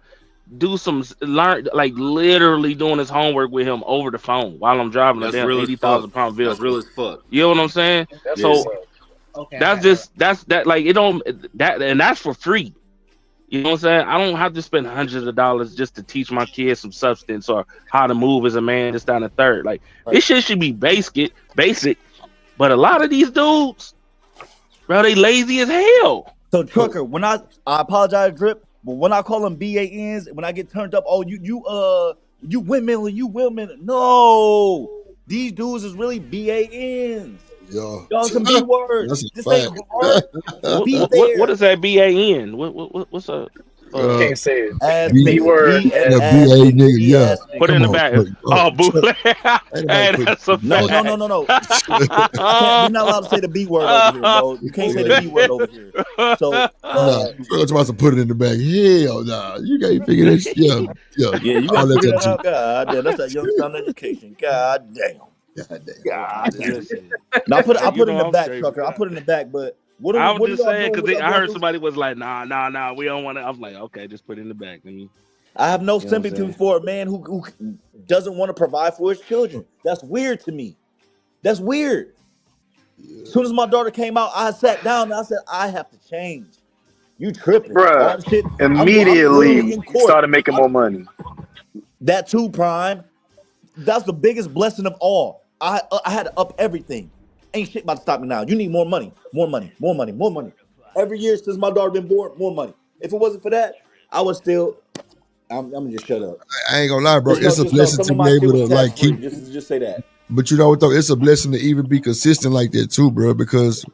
Speaker 16: do some literally doing his homework with him over the phone while I'm driving a
Speaker 21: That's
Speaker 16: damn
Speaker 21: real as fuck.
Speaker 16: 80,000-pound
Speaker 21: That's
Speaker 16: vehicle.
Speaker 21: real as fuck.
Speaker 16: You know what I'm saying?
Speaker 12: That's
Speaker 21: Yeah.
Speaker 12: what's
Speaker 16: So
Speaker 12: up.
Speaker 11: Okay,
Speaker 16: that's like it don't that and that's for free. You know what I'm saying? I don't have to spend hundreds of dollars just to teach my kids some substance or how to move as a man, this, down the third. Like this shit should be basic, but a lot of these dudes, bro, they lazy as hell.
Speaker 21: So Trucker, when I apologize, Drip, but when I call them BANs, when I get turned up, oh you women. No, these dudes is really BANs.
Speaker 2: Yo,
Speaker 21: Y'all some B words.
Speaker 2: that's a
Speaker 21: This
Speaker 2: fact.
Speaker 21: ain't hard. Be
Speaker 16: What
Speaker 21: there.
Speaker 16: is that BAN? What's up?
Speaker 12: You can't say it.
Speaker 21: Ass
Speaker 2: B
Speaker 12: B
Speaker 21: nigga.
Speaker 12: word.
Speaker 2: yeah,
Speaker 21: Ass
Speaker 2: BA
Speaker 21: nigga.
Speaker 2: nigga,
Speaker 21: B
Speaker 2: yeah.
Speaker 21: ass
Speaker 16: Put
Speaker 21: nigga.
Speaker 16: it in the
Speaker 2: Come on,
Speaker 16: back.
Speaker 2: Chuck.
Speaker 16: Oh,
Speaker 2: Chuck,
Speaker 16: bootleg.
Speaker 2: ain't
Speaker 16: Hey,
Speaker 2: nobody
Speaker 16: that's a
Speaker 21: No.
Speaker 16: fact.
Speaker 21: I can't. We're not allowed to say the B word over here, bro. You can't say the B word over here. So,
Speaker 2: nah, Chuck about to put it in the back. Hell nah. You can't figure that shit. Yeah,
Speaker 21: yeah, you
Speaker 2: all
Speaker 21: gotta
Speaker 2: that
Speaker 21: figure
Speaker 2: type of
Speaker 21: that
Speaker 2: shit.
Speaker 21: out. God damn, that's that young sound education. God damn.
Speaker 2: God damn.
Speaker 21: God damn.
Speaker 16: Listen,
Speaker 21: Now I
Speaker 16: you
Speaker 21: put it
Speaker 16: know
Speaker 21: in the
Speaker 16: I'm
Speaker 21: back,
Speaker 16: straight from
Speaker 21: trucker. I
Speaker 16: God.
Speaker 21: put it in the back. But what
Speaker 16: I'm
Speaker 21: are
Speaker 16: just
Speaker 21: y'all
Speaker 16: saying
Speaker 21: doing? What
Speaker 16: because
Speaker 21: y'all
Speaker 16: I
Speaker 21: going
Speaker 16: heard
Speaker 21: through?
Speaker 16: somebody was like, nah, we don't want to. I'm like, okay, just put it in the back. I mean,
Speaker 21: I have no
Speaker 16: you know what I'm
Speaker 21: sympathy
Speaker 16: saying?
Speaker 21: for a man who doesn't want to provide for his children. That's weird to me. That's weird. As soon as my daughter came out, I sat down and I said, I have to change. You tripping.
Speaker 12: Bruh,
Speaker 21: All the shit. I'm literally
Speaker 12: immediately
Speaker 21: in
Speaker 12: you
Speaker 21: court.
Speaker 12: started making more money.
Speaker 21: That too, Prime. That's the biggest blessing of all. I had to up everything. Ain't shit about to stop me now. You need more money, more money, more money, more money. Every year since my daughter been born, more money. If it wasn't for that, I would still. I'm gonna just shut up.
Speaker 2: I ain't gonna lie, bro. It's a
Speaker 21: Just know
Speaker 2: blessing
Speaker 21: some
Speaker 2: to
Speaker 21: of
Speaker 2: be
Speaker 21: my shit
Speaker 2: able
Speaker 21: was
Speaker 2: to
Speaker 21: tax
Speaker 2: like keep.
Speaker 21: free. Just say that.
Speaker 2: But you know what though? It's a blessing to even be consistent like that too, bro. Because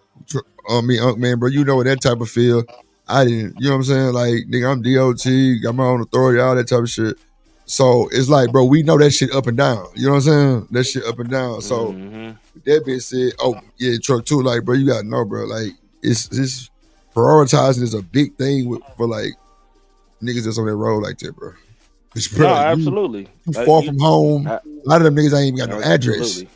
Speaker 2: man, bro, you know what that type of feel. I didn't, you know what I'm saying? Like, nigga, I'm DOT, got my own authority, all that type of shit. So it's like, bro, we know that shit up and down. You know what I'm saying? That shit up and down. So with that being said, oh yeah, truck too. Like, bro, you gotta know, bro. Like, it's prioritizing is a big thing for like niggas that's on that road like that, bro. Bro,
Speaker 16: No,
Speaker 2: like,
Speaker 16: absolutely.
Speaker 2: you far from home. A lot of them niggas ain't even got no address.
Speaker 16: Absolutely.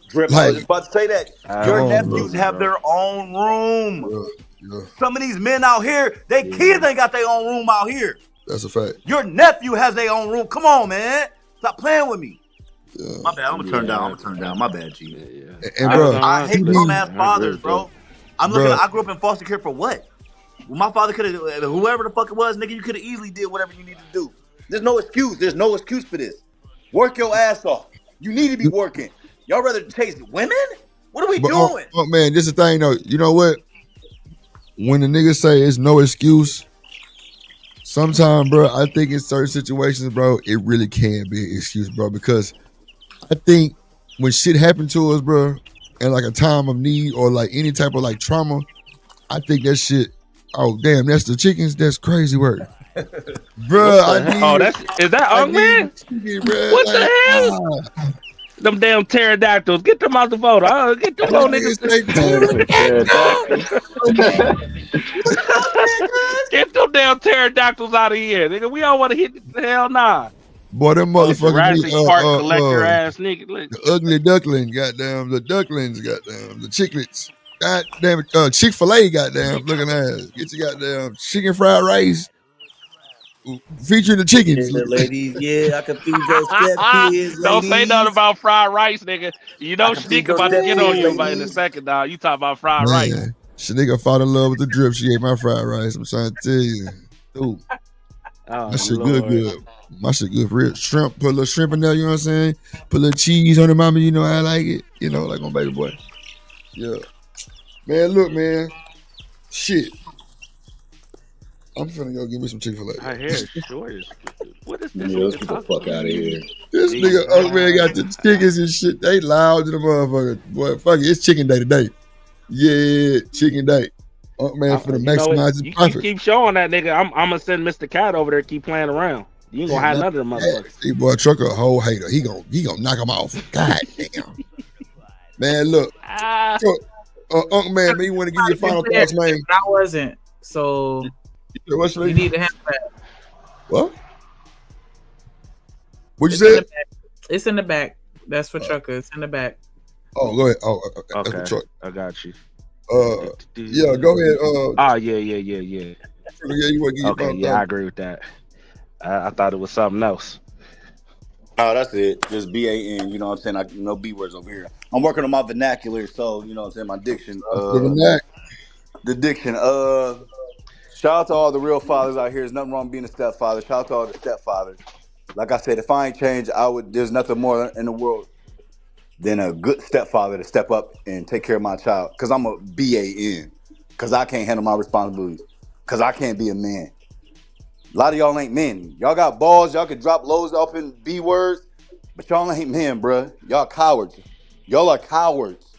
Speaker 21: Drip, I was
Speaker 2: Like,
Speaker 21: just about to say that. Your
Speaker 2: come on,
Speaker 21: nephews
Speaker 2: bro.
Speaker 21: have their own room.
Speaker 2: Yeah,
Speaker 21: Some of these men out here, their kids ain't got their own room out here.
Speaker 2: that's a fact.
Speaker 21: Your nephew has their own room. Come on, man. Stop playing with me. My bad. I'm gonna turn down. My bad, G.
Speaker 2: And bro,
Speaker 21: I hate bum ass
Speaker 16: I agree
Speaker 21: fathers,
Speaker 16: with
Speaker 21: bro.
Speaker 2: Bro.
Speaker 21: I grew up in foster care for what? Well, my father could have, whoever the fuck it was, nigga, you could have easily did whatever you needed to do. There's no excuse. There's no excuse for this. Work your ass off. You need to be working. Y'all rather chase women? What are we doing?
Speaker 2: Oh man, this is the thing though. You know what? When the niggas say it's no excuse, sometimes, bro, I think in certain situations, bro, it really can be an excuse, bro. Because I think when shit happened to us, bro, in like a time of need or like any type of like trauma, I think that shit. Oh damn, that's the chickens. That's crazy work, bro.
Speaker 16: What the hell? Oh, is that Ung Man? What
Speaker 2: Like,
Speaker 16: the hell? Them damn pterodactyls. Get them out the photo. Get them little niggas. Get them damn pterodactyls out of here, nigga. We don't want to hit the hell nah.
Speaker 2: Boy, them motherfuckers
Speaker 16: Jurassic Park collector ass nigga.
Speaker 2: The ugly duckling, goddamn. The ducklings, goddamn. The chicklets. Goddamn, Chick-fil-A, goddamn, looking ass. Get your goddamn chicken fried rice featuring the chickens.
Speaker 21: Yeah, ladies, yeah, I can feed your stepkids, ladies.
Speaker 16: Don't say nothing about fried rice, nigga. You know Shanique about to get on you about in a second, dog. You talk about fried rice.
Speaker 2: Man, Shanika fell in love with the drip. She ate my fried rice. I'm trying to tell you. Ooh. That shit good. My shit good for real. Shrimp, put a little shrimp in there, you know what I'm saying? Put a little cheese on it, mama, you know how I like it. You know, like on baby boy. Yeah. Man, look, man. Shit. I'm finna go get me some Chick-fil-A.
Speaker 16: My hair is short. What is this?
Speaker 21: Yeah, let's get the fuck out of here.
Speaker 2: This nigga, oh man, got the chickens and shit. They loud to the motherfucker. Boy, fuck it. It's chicken day today. Yeah, chicken day. Oh man, for the maximize his profit.
Speaker 16: You keep showing that nigga. I'm gonna send Mr. Cat over there. Keep playing around. You ain't gonna have none of them motherfuckers.
Speaker 2: Hey boy, Trucker a whole hater. He gonna knock him off. God damn. Man, look. Uncle man, you want to give your final thoughts, man?
Speaker 11: I wasn't. So you need to have that.
Speaker 2: What? What'd you say?
Speaker 11: It's in the back. That's for Trucker. It's in the back.
Speaker 2: Oh, go ahead. Oh,
Speaker 16: okay.
Speaker 2: That's for truck.
Speaker 16: I got you.
Speaker 2: Yeah, go ahead.
Speaker 16: Yeah.
Speaker 2: Yeah, you want to give
Speaker 16: okay, yeah, I agree with that. I thought it was something else.
Speaker 21: Oh, that's it. Just BAN, you know what I'm saying? No B words over here. I'm working on my vernacular, so you know what I'm saying, my diction. The diction. Shout out to all the real fathers out here. There's nothing wrong with being a stepfather. Shout out to all the stepfathers. Like I said, if I ain't changed, there's nothing more in the world than a good stepfather to step up and take care of my child. Cause I'm a BAN. Cause I can't handle my responsibilities. Cause I can't be a man. A lot of y'all ain't men. Y'all got balls. Y'all can drop loads off in B words, but y'all ain't men, bruh. Y'all cowards. Y'all are cowards.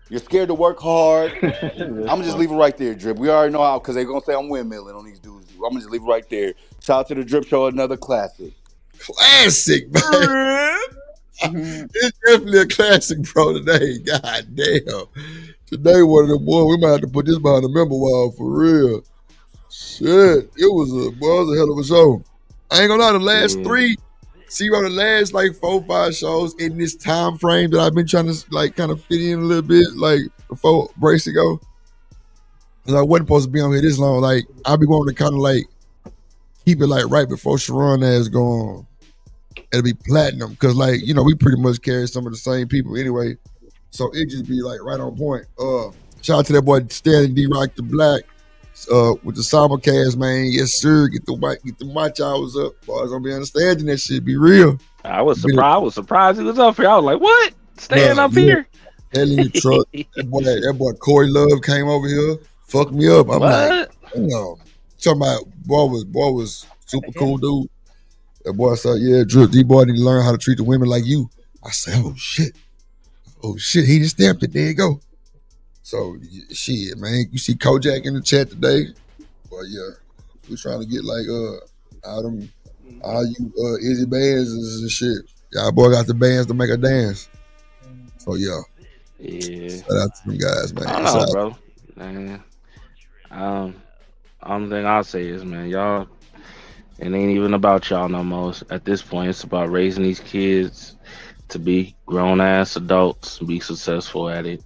Speaker 21: You're scared to work hard. I'm gonna just leave it right there, Drip. We already know how, because they're gonna say I'm windmilling on these dudes. gonna just leave it right there. Shout out to the Drip Show, another classic.
Speaker 2: Classic, man. It's definitely a classic, bro. Today, god damn. Today, one of the boys, we might have to put this behind the member wall for real. Shit, it was a hell of a show. I ain't gonna lie, the last three. See, bro, the last like 4 or 5 shows in this time frame that I've been trying to like kind of fit in a little bit, like before breaks ago. Cause I wasn't supposed to be on here this long. Like I'll be wanting to kind of like keep it like right before Sharon has gone. It'll be platinum. Cause like, you know, we pretty much carry some of the same people anyway. So it just be like right on point. Shout out to that boy Stanley D Rock the Black. With the simulcast, man. Yes, sir. Get the watch hours up. Boys gonna be understanding that shit. Be real.
Speaker 16: I was surprised he was up here. I was like, what? Staying up here?
Speaker 2: Hell in the truck. that boy Corey Love came over here, fucked me up. I'm like, you know, talking about boy was super cool dude. That boy said, yeah, Drip, these boy need to learn how to treat the women like you. I said, oh shit, he just stamped it. There you go. So shit, man. You see Kojak in the chat today. Well, yeah, we trying to get like all you Izzy bands and shit. Y'all boy got the bands to make a dance. So yeah. Shout out to them guys, man.
Speaker 16: I don't know, bro. Man. Only thing I'll say is, man, y'all, it ain't even about y'all no more. At this point, it's about raising these kids to be grown ass adults, be successful at it.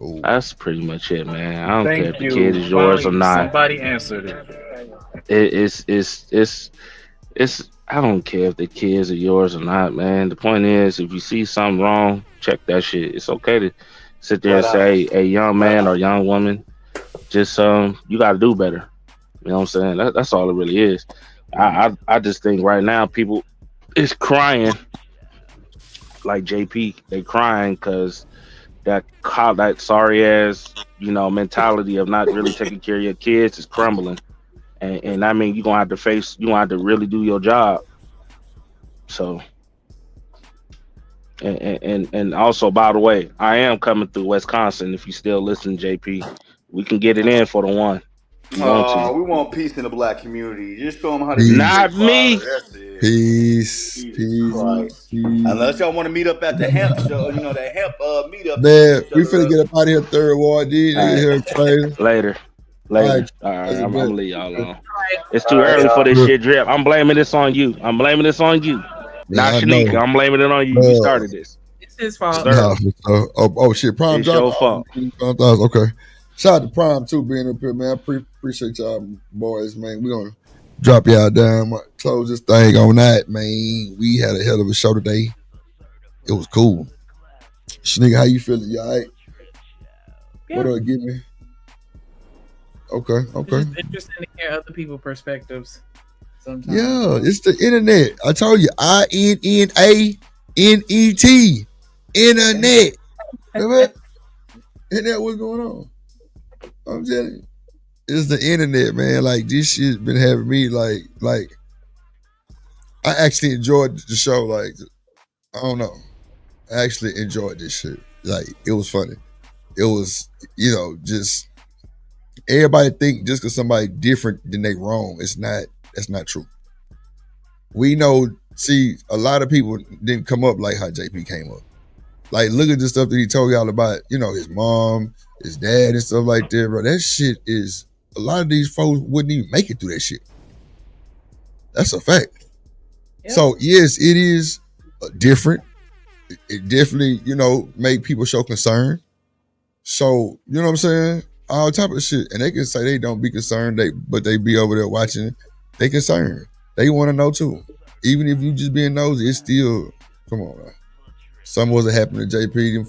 Speaker 16: Ooh. That's pretty much it, man. I don't care if the kid is yours or not.
Speaker 12: Somebody answered it.
Speaker 16: It's I don't care if the kids are yours or not, man. The point is, if you see something wrong, check that shit. It's okay to sit there and say, a young man or young woman, just you got to do better. You know what I'm saying? That's all it really is. I just think right now people is crying like JP. They crying because that sorry ass, you know, mentality of not really taking care of your kids is crumbling. And I mean, you're gonna have to really do your job. So and also, by the way, I am coming through Wisconsin. If you still listen, JP, we can get it in for the one.
Speaker 21: We want peace in the black community. Just show them how to
Speaker 16: be. Not me.
Speaker 21: That's it.
Speaker 2: Peace.
Speaker 21: Unless y'all want to meet up at the hemp show, you know, that hemp meetup.
Speaker 2: Man, we finna get up out of here, third ward.
Speaker 16: Later. All right, I'm gonna leave y'all alone. It's too early for this shit, Drip. I'm blaming this on you. Not Shanika. I'm blaming it on you. You started this.
Speaker 11: It's his fault.
Speaker 2: Oh shit, Prime
Speaker 16: it's your fault.
Speaker 2: Okay. Shout out to Prime too being up here, man. I appreciate y'all boys, man. We're gonna drop y'all down. Close this thing on that, man. We had a hell of a show today. It was cool. Shanika, how you feeling? You all right? Yeah. What do I give me? Okay.
Speaker 11: It's just interesting to hear other people's perspectives sometimes.
Speaker 2: Yeah, it's the internet. I told you, INNANET. Internet. Isn't that what's going on? I'm telling you. It's the internet, man. Like, this shit's been having me like I actually enjoyed the show. Like, I don't know. I actually enjoyed this shit. Like, it was funny. It was, you know, just everybody think just because somebody different than they wrong. That's not true. We know, see, a lot of people didn't come up like how JP came up. Like, look at the stuff that he told y'all about, you know, his mom, his dad, and stuff like that, bro. That shit is, a lot of these folks wouldn't even make it through that shit. That's a fact. Yep. So, yes, it is different. It definitely, you know, make people show concern. So, you know what I'm saying? All type of shit. And they can say they don't be concerned, but they be over there watching. They concerned. They want to know too. Even if you just being nosy, it's still, come on, man. Something wasn't happening to JP, them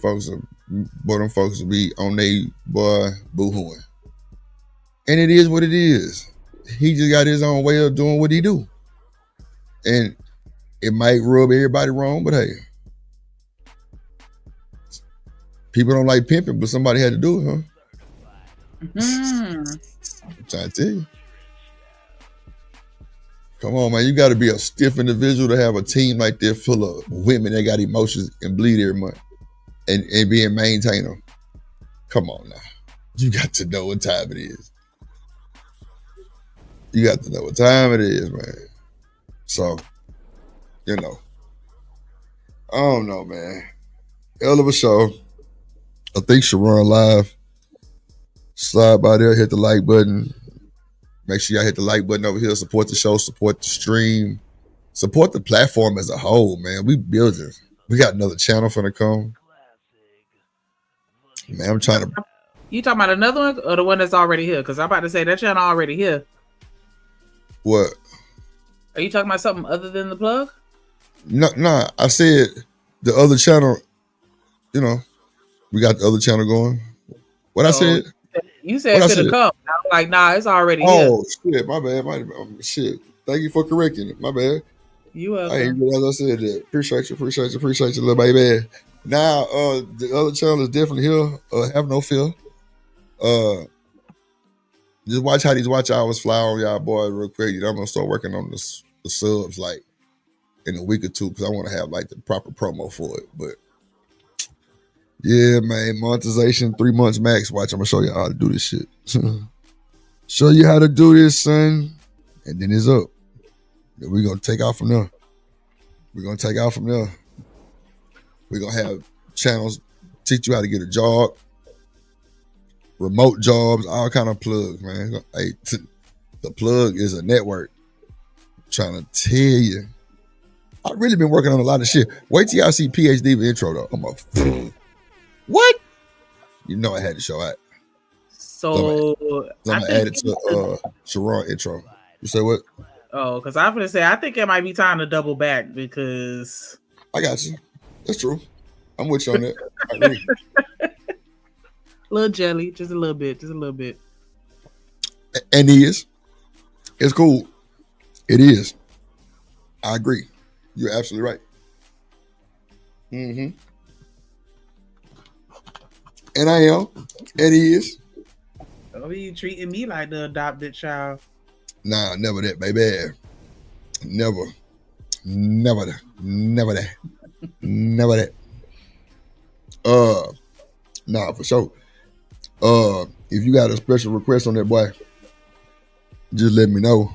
Speaker 2: folks will be on they boy boo-hooing. And it is what it is. He just got his own way of doing what he do. And it might rub everybody wrong, but hey. People don't like pimping, but somebody had to do it, huh? I'm trying to tell you. Come on, man. You got to be a stiff individual to have a team like that full of women that got emotions and bleed every month and being maintain them. Come on now. You got to know what time it is. You got to know what time it is, man. So, you know. I don't know, man. Hell of a show. I think Sharon live. Slide by there, hit the like button. Make sure y'all hit the like button over here. Support the show, support the stream, support the platform as a whole, man. We building. We got another channel finna come. Man, I'm trying to.
Speaker 11: You talking about another one or the one that's already here? Because I'm about to say that channel already here.
Speaker 2: What?
Speaker 11: Are you talking about something other than the plug?
Speaker 2: No, I said the other channel, you know, we got the other channel going. What I said?
Speaker 11: You said it could come. I was like, nah, it's already here.
Speaker 2: Oh, shit, my bad. Shit. Thank you for correcting it. My bad.
Speaker 11: You welcome.
Speaker 2: I didn't realize I said that. Appreciate you, little baby. Now, the other channel is definitely here. Have no fear. Just watch how these watch hours fly on y'all boys real quick. I'm gonna start working on the subs like in a week or two because I want to have like the proper promo for it. But yeah, man, monetization 3 months max. Watch, I'm gonna show you how to do this shit. Show you how to do this, son, and then it's up. Then we're gonna take off from there. We're gonna have channels teach you how to get a job, remote jobs, all kind of plugs, man. Hey, the plug is a network. I'm trying to tell you. I've really been working on a lot of shit. Wait till y'all see PhD intro though. I'm a what? You know I had to show that.
Speaker 11: So
Speaker 2: I'm gonna add it to Sharon intro. You say what?
Speaker 11: Oh, because I'm gonna say I think it might be time to double back because
Speaker 2: I got you. That's true. I'm with you on that. I agree.
Speaker 11: Little jelly, just a little bit.
Speaker 2: And it's cool. It is. I agree. You're absolutely right. Mm-hmm. And I am. And he is.
Speaker 11: Oh, you treating me like the adopted child?
Speaker 2: Nah, never that, baby. Never that. Nah, for sure. If you got a special request on that boy, just let me know.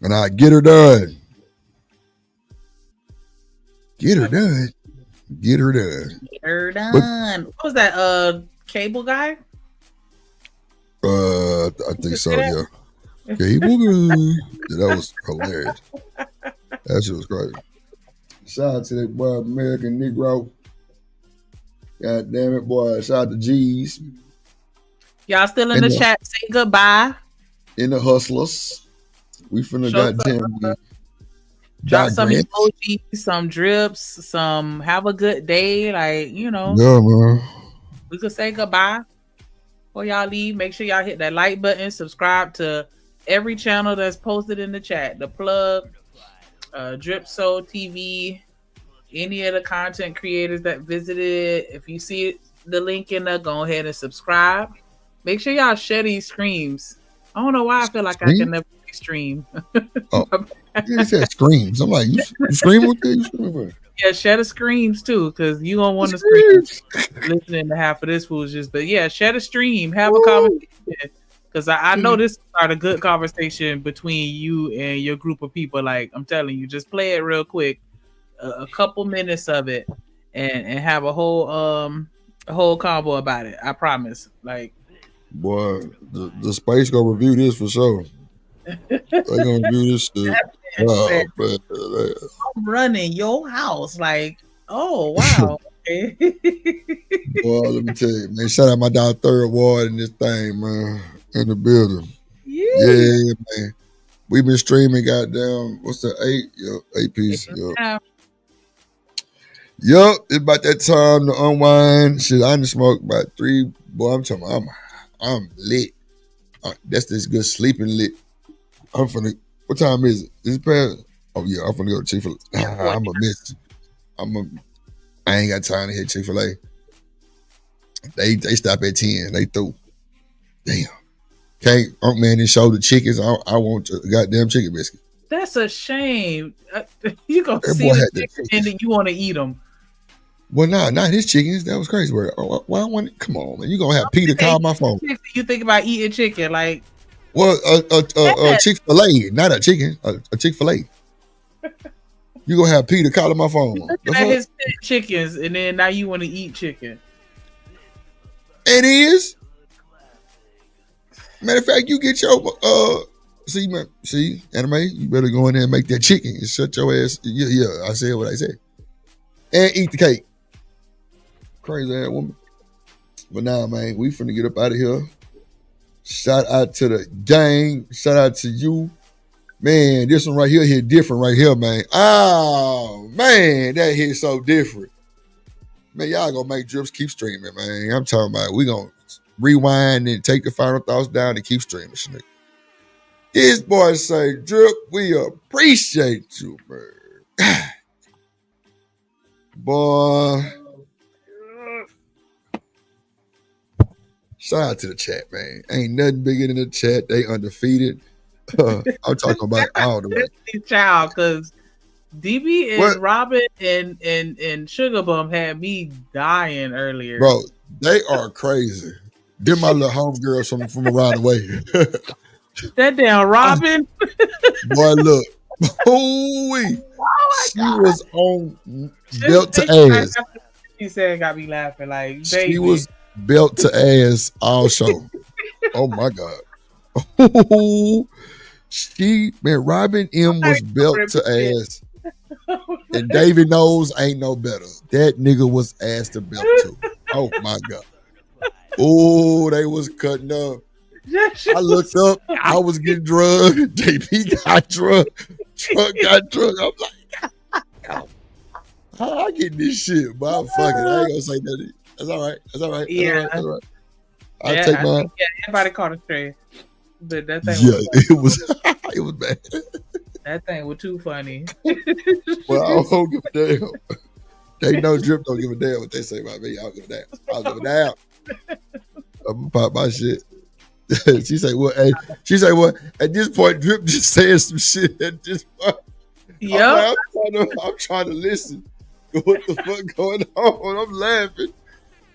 Speaker 2: And I'll get her done. Get her done.
Speaker 11: What was that? Cable guy?
Speaker 2: I think so, yeah. Cable guy. Yeah, that was hilarious. That shit was crazy. Shout out to that boy, American Negro. God damn it, boy. Shout out to G's.
Speaker 11: Y'all still in the chat. Say goodbye.
Speaker 2: In the hustlers. We finna goddamn
Speaker 11: drop some emojis, some drips, some have a good day. Like, you know.
Speaker 2: Yeah, man.
Speaker 11: We could say goodbye before y'all leave. Make sure y'all hit that like button. Subscribe to every channel that's posted in the chat. The plug, DRIPSHOW TV, any of the content creators that visited. If you see the link in there, go ahead and subscribe. Make sure y'all share these streams. I don't know why I feel like I can never stream.
Speaker 2: Oh, you said screams. I'm like, you scream with it?
Speaker 11: Yeah, share the screams too, because you don't want to scream listening to half of this foolishness. But yeah, share the stream, have a conversation. Because I know this will start a good conversation between you and your group of people. Like, I'm telling you, just play it real quick, a couple minutes of it, and have a whole combo about it. I promise. Like,
Speaker 2: boy, the Space gonna review this for sure. They gonna review this shit. Oh, man.
Speaker 11: I'm running your house. Like, oh wow. Okay.
Speaker 2: Boy, let me tell you, man. Shout out my dog Third Ward in this thing, man. In the building. Yeah, man. We've been streaming goddamn, what's that, 8 piece. Yup, it's about that time to unwind. Shit, I done smoked about 3. Boy, I'm talking about, I'm lit. That's this good sleeping lit. I'm finna, what time is it? Is it past? Oh yeah, I'm finna go to Chick-fil-A. I'm a miss. I ain't got time to hit Chick-fil-A. They stop at 10. They through. Damn. Can't Unc Man and show the chickens. I want a goddamn chicken biscuit.
Speaker 11: That's a shame. You gonna see the chicken and then you want to eat them.
Speaker 2: Well, not his chickens. That was crazy. Why I want? Come on, man. You gonna have Peter call my phone?
Speaker 11: You think about eating chicken? Like,
Speaker 2: Well, Chick-fil-A, not a chicken, a Chick-fil-A. You gonna have Peter calling my phone.
Speaker 11: Looking at his chickens, and then now you want to eat chicken.
Speaker 2: It is. Matter of fact, you get your see, anime. You better go in there and make that chicken and shut your ass. Yeah. I said what I said, and eat the cake. Crazy ass woman. But now, man, we finna get up out of here. Shout out to the gang. Shout out to you. Man, this one right here hit different right here, man. Oh, man, that hit so different. Man, y'all gonna make Drips keep streaming, man. I'm talking about we gonna rewind and take the final thoughts down and keep streaming. This boy say, Drip, we appreciate you, man. Boy. Shout out to the chat, man. Ain't nothing bigger than the chat. They undefeated. I'm talking about all the way.
Speaker 11: Child, because DB and Robin and Sugar Bum had me dying earlier.
Speaker 2: Bro, they are crazy. They're my little homegirls from around the way.
Speaker 11: That damn Robin.
Speaker 2: Boy, look. She was on belt to ass.
Speaker 11: She said got me laughing like baby.
Speaker 2: She was belt to ass all show. Oh my God. Robin M was belt to ass. And David knows ain't no better. That nigga was ass to belt to. Oh my God. Oh, they was cutting up. I looked up. I was getting drugged. JP got drugged. Truck got drugged. I'm like, how I get this shit? But I'm fucking. I ain't gonna say nothing. That's all right. That's all right.
Speaker 11: Yeah.
Speaker 2: That's all right. I'll take mine.
Speaker 11: Yeah, everybody caught a stray. But that thing
Speaker 2: it was bad.
Speaker 11: That thing was too funny.
Speaker 2: Well, I don't give a damn. They know Drip don't give a damn what they say about me. I don't give a damn. I don't give a damn. I'm gonna pop my shit. She say what? Hey, she say what? At this point, Drip just saying some shit at this point.
Speaker 11: Yep.
Speaker 2: I'm trying to listen. What the fuck going on? I'm laughing.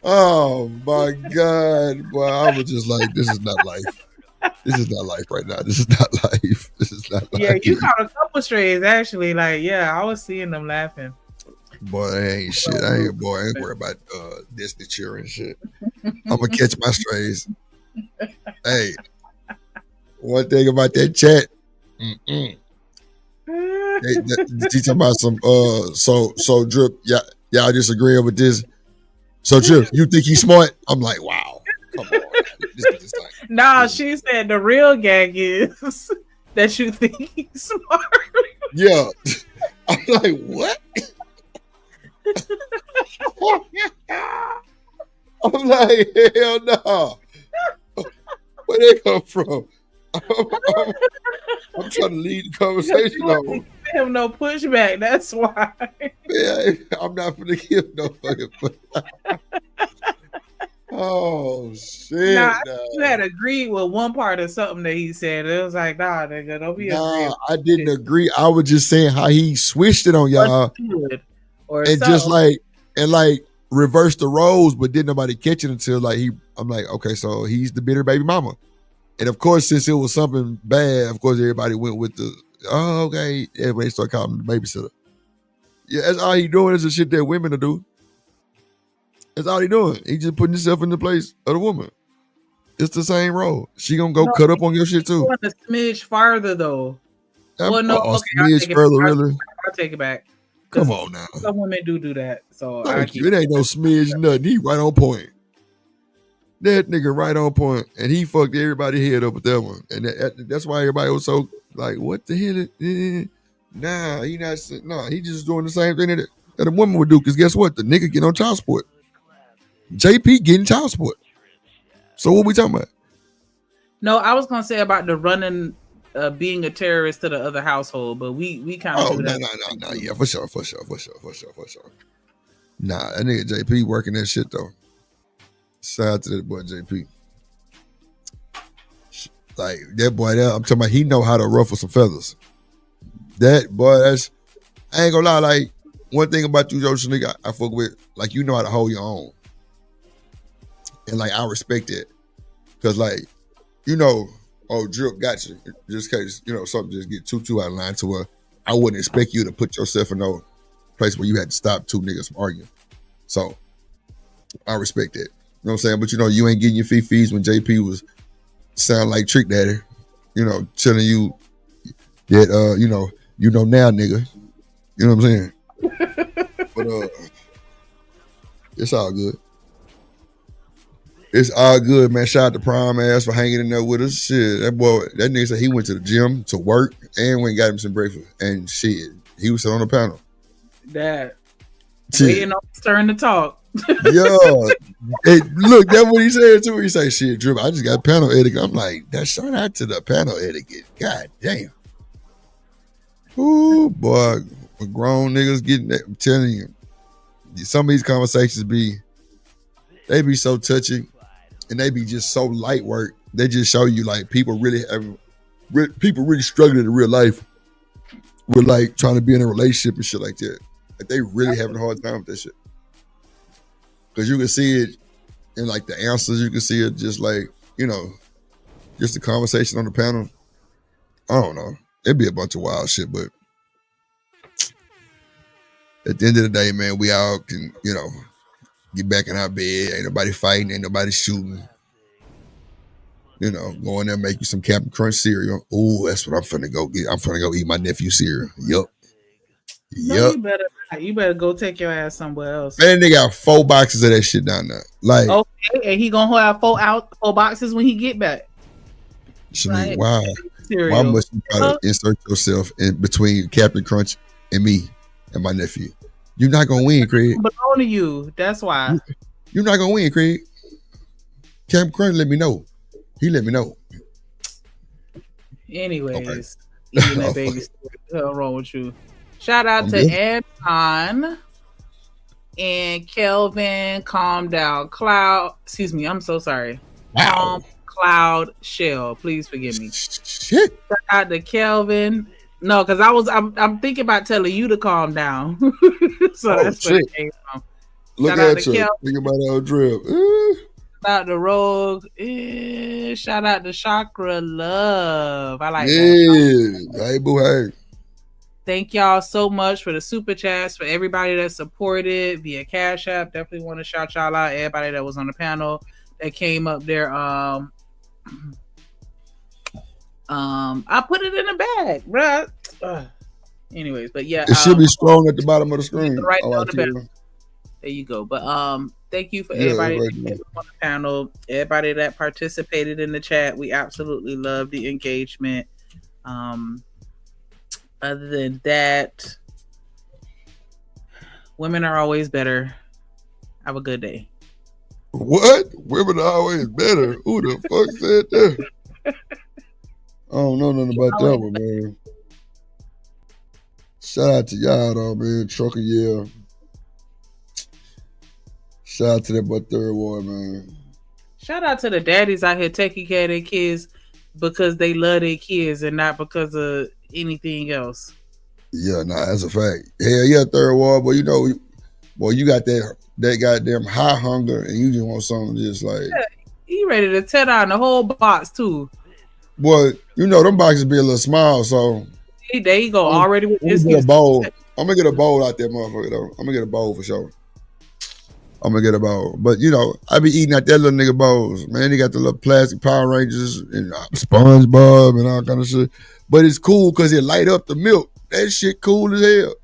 Speaker 2: Oh my God. Boy, I was just like, this is not life. This is not life right now. This is not life. This is not life.
Speaker 11: Yeah, you caught a couple strays actually. Like, yeah, I was seeing them laughing.
Speaker 2: Boy, I ain't shit. I ain't worried about Disney cheering shit. I'm gonna catch my strays. Hey, one thing about that chat. She talking about some so Drip, y'all disagreeing with this. So Drip, you think he's smart? I'm like, wow. Come on.
Speaker 11: Nah, she said the real gag is that you think he's smart.
Speaker 2: Yeah. I'm like, what? I'm like, hell no. Where they come from? I'm trying to lead the conversation on.
Speaker 11: Him no pushback. That's why.
Speaker 2: Yeah, I'm not gonna give no fucking pushback. Oh shit!
Speaker 11: Nah, you had agreed with one part of something that he said. It was like, nah, nigga, don't be agreeing.
Speaker 2: I didn't agree. I was just saying how he switched it on y'all,
Speaker 11: or
Speaker 2: and just like reversed the roles, but didn't nobody catch it until like I'm like, okay, so he's the bitter baby mama, and of course, since it was something bad, of course everybody went with the okay. Everybody started calling him the babysitter. Yeah, that's all he doing is the shit that women will do. That's all he doing. He just putting himself in the place of the woman. It's the same role. She gonna go cut up on your shit too.
Speaker 11: Going a smidge farther though. Well, no, okay,
Speaker 2: smidge further, really.
Speaker 11: I'll take it back.
Speaker 2: Come on now.
Speaker 11: Some women do that. So
Speaker 2: it ain't no smidge nothing. He right on point. That nigga right on point, and he fucked everybody head up with that one, and that's why everybody was so like, "What the hell?" Nah, he not. Nah, he just doing the same thing that a woman would do. Because guess what? The nigga get on child support. JP getting child support. So what we talking about?
Speaker 11: No, I was gonna say about the running, being a terrorist to the other household, but we kind of do that.
Speaker 2: No, yeah, for sure. Nah, that nigga JP working that shit though. Shout out to that boy JP. Like that boy there, I'm talking about he know how to ruffle some feathers. That boy, I ain't gonna lie, like one thing about you, Joe nigga, I fuck with, like you know how to hold your own. And like I respect it. Cause like, you know, Oh, Drip, got you. Just in case, something just get too out of line to where I wouldn't expect you to put yourself in no place where you had to stop two niggas from arguing. So I respect that. You know what I'm saying? But you ain't getting your fees when JP was sound like Trick Daddy, telling you that now, nigga. You know what I'm saying? But it's all good. It's all good, man. Shout out to Prime ass for hanging in there with us. Shit, that nigga said he went to the gym to work and went and got him some breakfast. And shit, he was still on the panel.
Speaker 11: That
Speaker 2: Shit.
Speaker 11: waiting on his turn to talk.
Speaker 2: Yo, hey, look, that's what he said too. He said, "Shit, Drip, I just got panel etiquette." I'm like, that shout out to the panel etiquette. God damn. Ooh, boy, when grown niggas getting that, I'm telling you, some of these conversations they be so touching, and they be just so light work. They just show you like people really struggling in real life with like trying to be in a relationship and shit like that. Like they really having a hard time with that shit. Cause you can see it in like the answers. You can see it just like, just the conversation on the panel. I don't know. It'd be a bunch of wild shit, but at the end of the day, man, we all can, get back in our bed. Ain't nobody fighting. Ain't nobody shooting. Go in there and make you some Captain Crunch cereal. Ooh, that's what I'm finna go get. I'm finna go eat my nephew's cereal. Yup.
Speaker 11: No, you better go take your ass somewhere else.
Speaker 2: Man, they got 4 boxes of that shit down there. Like,
Speaker 11: okay, and he gonna have 4 boxes when he get back.
Speaker 2: Shanique, wow. Why must you try to insert yourself in between Captain Crunch and me and my nephew? You're not gonna win, Craig.
Speaker 11: Belong to you. That's why.
Speaker 2: You're not gonna win, Craig. Captain Crunch let me know. He let me know.
Speaker 11: Anyways, eating that baby story. What's wrong with you? Shout out to Anton and Kelvin. Calm down, Cloud. Excuse me. I'm so sorry.
Speaker 2: Wow.
Speaker 11: Calm Cloud Shell. Please forgive me.
Speaker 2: Shit.
Speaker 11: Shout out to Kelvin. No, because I'm thinking about telling you to calm down. So that's where it came from.
Speaker 2: Look
Speaker 11: Shout
Speaker 2: at you. Think about our Drip.
Speaker 11: Shout out to Rogue. Shout out to Chakra Love. I like
Speaker 2: that. Hey, boo, hey.
Speaker 11: Thank y'all so much for the super chats, for everybody that supported via Cash App. Definitely want to shout y'all out. Everybody that was on the panel that came up there. I put it in the bag, bruh. Anyways, but yeah.
Speaker 2: It should be scrolling at the bottom of the screen.
Speaker 11: Right on the bottom. There you go. But thank you for everybody that came on the panel, everybody that participated in the chat. We absolutely love the engagement. Other than that, women are always better. Have a good day.
Speaker 2: What? Women are always better. Who the fuck said that? I don't know nothing about that one, man. Shout out to y'all, though, man. Trucker, yeah. Shout out to that boy Third Ward, man.
Speaker 11: Shout out to the daddies out here taking care of their kids because they love their kids and not because of anything else.
Speaker 2: Yeah, nah, that's a fact. Hell yeah, Third Ward, but you got that goddamn high hunger and you just want something just like...
Speaker 11: Yeah, you ready to tear down the whole box, too.
Speaker 2: Boy, them boxes be a little small, so...
Speaker 11: There you go, already with this.
Speaker 2: I'm gonna get a bowl out there, motherfucker, though. I'm gonna get a bowl for sure. I'm gonna get a bowl. But, I be eating out that little nigga bowls. Man, they got the little plastic Power Rangers and SpongeBob and all kind of shit. But it's cool because it light up the milk. That shit cool as hell.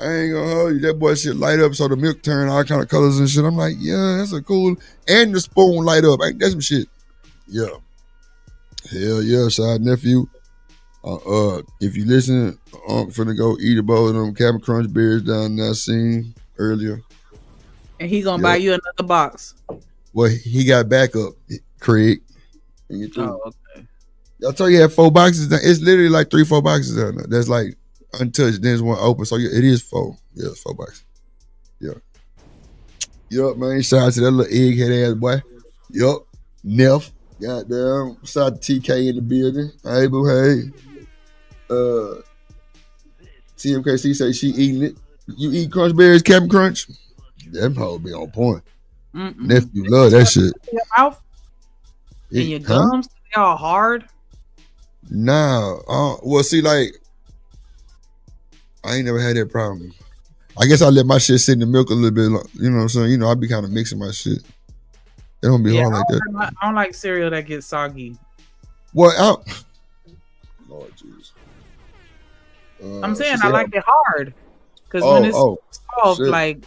Speaker 2: I ain't gonna hold you. That boy shit light up so the milk turn all kind of colors and shit. I'm like, yeah, that's a cool. And the spoon light up. Ain't that some shit? Yeah. Hell yeah, shout out nephew. If you listen, I'm finna go eat a bowl of them Captain Crunch berries down there seen earlier.
Speaker 11: And he gonna buy you another box.
Speaker 2: Well, he got backup, Craig.
Speaker 11: Oh, okay.
Speaker 2: I told you, had 4 boxes. It's literally like 3-4 boxes down there. That's like untouched. Then there's one open. So yeah, it is 4. Yeah, 4 boxes. Yeah. Yup, man. Shout out to that little egghead ass boy. Yup. Neff. Goddamn. Shout out to TK in the building. Hey, boo, hey. TMKC say she eating it. You eat Crunch Berries, Captain Crunch? That hoe be on point. Nephew love that shit.
Speaker 11: Your mouth and your gums, they all hard.
Speaker 2: Nah. Well, see, like, I ain't never had that problem. I guess I let my shit sit in the milk a little bit. You know what I'm saying? You know, I be kind of mixing my shit. It don't be hard like that.
Speaker 11: I don't like cereal that gets soggy.
Speaker 2: Well, Lord Jesus.
Speaker 11: I'm saying I like it hard. Because when it's soft,
Speaker 2: shit.
Speaker 11: like,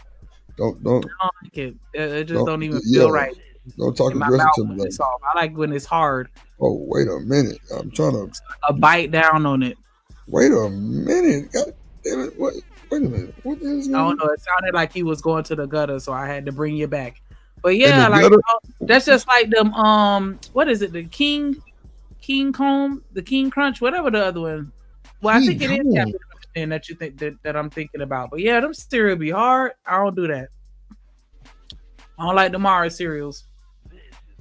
Speaker 2: don't
Speaker 11: I don't like it. It just don't even feel right.
Speaker 2: Don't talk
Speaker 11: in my
Speaker 2: aggressive
Speaker 11: mouth
Speaker 2: to me
Speaker 11: when
Speaker 2: like
Speaker 11: it's soft. I like when it's hard.
Speaker 2: Oh, wait a minute. I'm trying to
Speaker 11: a bite down on it.
Speaker 2: Wait a minute. God damn it. Wait a minute. What the hell is
Speaker 11: I
Speaker 2: going on?
Speaker 11: don't know. It sounded like he was going to the gutter, so I had to bring you back. But yeah, like that's just like them. What is it? The King Comb, the King Crunch, whatever the other one. Well, I think it is Captain Crunch that you think that I'm thinking about. But yeah, them cereal be hard. I don't do that. I don't like the Mars cereals.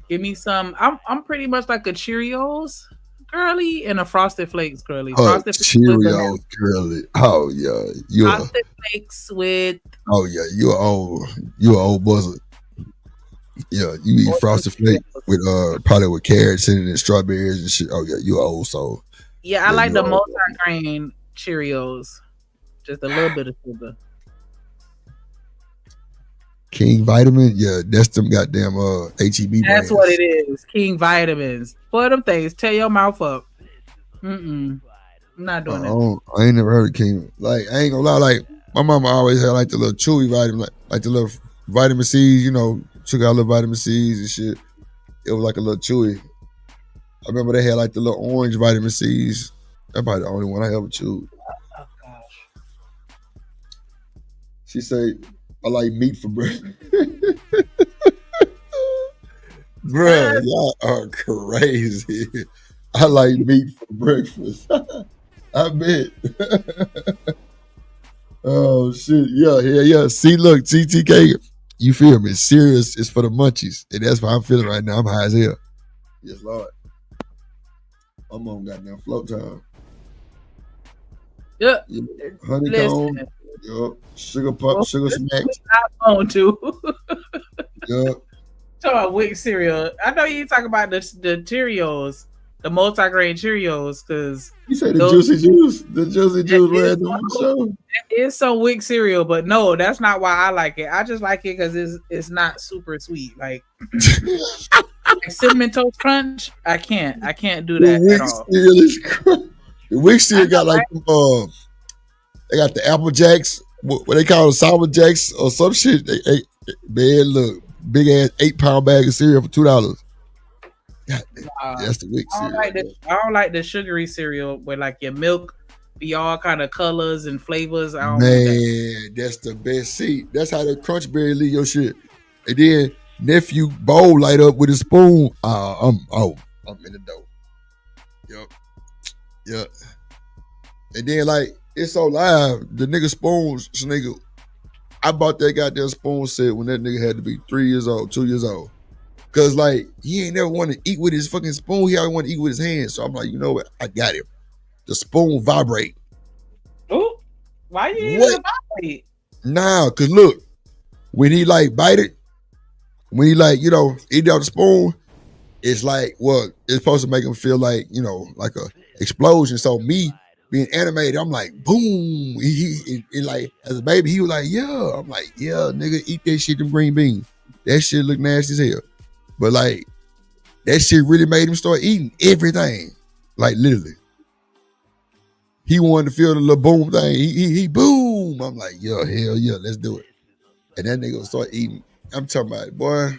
Speaker 11: Give me some. I'm pretty much like a Cheerios girly and a Frosted Flakes girly. Frosted
Speaker 2: Cheerios girly. Oh yeah,
Speaker 11: Frosted Flakes with.
Speaker 2: Oh yeah, you an old buzzard. Yeah, you eat Frosted Flakes with probably with carrots in it and strawberries and shit. Oh yeah, you an old soul.
Speaker 11: Yeah, I like the multi-grain Cheerios. Just a little bit of sugar.
Speaker 2: King Vitamin, yeah, that's them goddamn HEB brands.
Speaker 11: That's what it is. King Vitamins. Boy, them things tear your mouth up. I'm not doing that.
Speaker 2: I ain't never heard of King. Like, I ain't gonna lie, like my mama always had like the little chewy vitamin, like the little vitamin C's, you know, took out little vitamin C's and shit. It was like a little chewy. I remember they had like the little orange vitamin C's. That's probably the only one I ever chewed.
Speaker 11: Oh gosh.
Speaker 2: She said, I like meat for breakfast. Bruh, y'all are crazy. I like meat for breakfast. I bet. Oh shit. Yeah. See, look, TTK, you feel me? Serious is for the munchies. And that's what I'm feeling right now. I'm high as hell. Yes, Lord. I'm on goddamn float time.
Speaker 11: Yeah.
Speaker 2: Honeycomb. Yup. Sugar pop, sugar smacks.
Speaker 11: I'm on too.
Speaker 2: Yup.
Speaker 11: Talking about Wick cereal. I know you talk about the Cheerios, the multi-grain Cheerios, because
Speaker 2: you say the juicy juice. The juicy juice we're doing the show.
Speaker 11: It is some Wick cereal, but no, that's not why I like it. I just like it because it's not super sweet. Like Cinnamon Toast Crunch, I can't do that at all.
Speaker 2: The Wick cereal got like they got the Apple Jacks, what they call the Sour Jacks or some shit. Man, look, big ass 8-pound bag of cereal for $2. That's the Wick cereal.
Speaker 11: I don't like the sugary cereal where like your milk be all kind of colors and flavors. I don't
Speaker 2: Man, that's the best. See, that's how the Crunch Berry leave your shit. And then nephew bowl light up with a spoon. I'm in the dough. Yep. And then like it's so live. The nigga spoons, nigga. I bought that goddamn spoon set when that nigga had to be 3 years old, 2 years old. Cause like he ain't never want to eat with his fucking spoon. He always want to eat with his hands. So I'm like, you know what? I got him. The spoon vibrate.
Speaker 11: Oh, why you need to vibrate?
Speaker 2: Nah, cause look, when he like bite it, when he like, you know, eat out the spoon, it's like, well, it's supposed to make him feel like, you know, like a explosion. So me being animated, I'm like, boom. He like, as a baby, he was like, yeah. I'm like, yeah, nigga, eat that shit, them green beans. That shit look nasty as hell. But like, that shit really made him start eating everything. Like literally. He wanted to feel the little boom thing. He boom. I'm like, yo, hell yeah, let's do it. And that nigga start eating. I'm talking about, boy,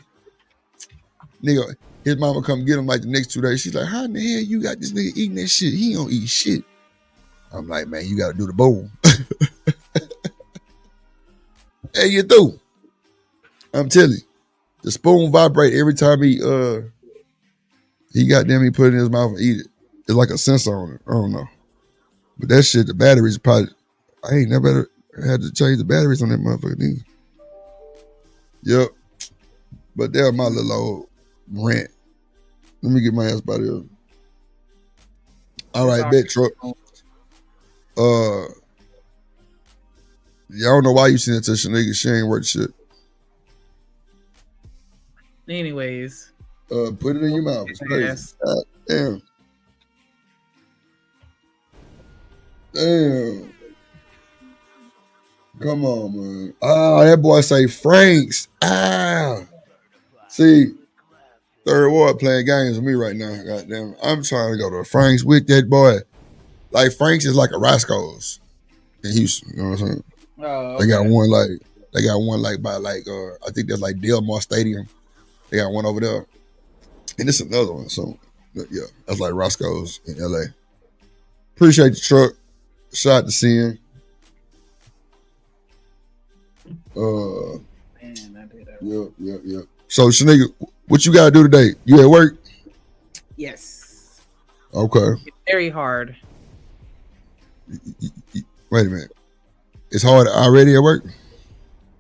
Speaker 2: nigga, his mama come get him like the next 2 days. She's like, how in the hell you got this nigga eating that shit? He don't eat shit. I'm like, man, you gotta do the boom. Hey, you do. I'm telling you, the spoon vibrate every time he put it in his mouth and eat it. It's like a sensor on it. I don't know. But that shit, the batteries probably, I ain't never had to change the batteries on that motherfucker either. Yep. But they're my little old rant. Let me get my ass by there. All right, bet truck. Yeah, I don't know why you sent it to Shanika. She ain't worth shit.
Speaker 11: Anyways.
Speaker 2: Put it in your mouth. It's crazy. God damn. Damn. Come on, man. Ah, that boy say Franks. Ah. See, Third Ward playing games with me right now. Goddamn. I'm trying to go to Franks with that boy. Like Franks is like a Roscoe's in Houston. You know what I'm saying?
Speaker 11: Oh, okay.
Speaker 2: They got one by I think that's like Delmar Stadium. They got one over there. And it's another one. So yeah, that's like Roscoe's in LA. Appreciate the truck. Shout out to Sin. Yep. So Shanika, what you gotta do today? You at work?
Speaker 11: Yes.
Speaker 2: Okay.
Speaker 11: It's very hard.
Speaker 2: Wait a minute. It's hard already at work?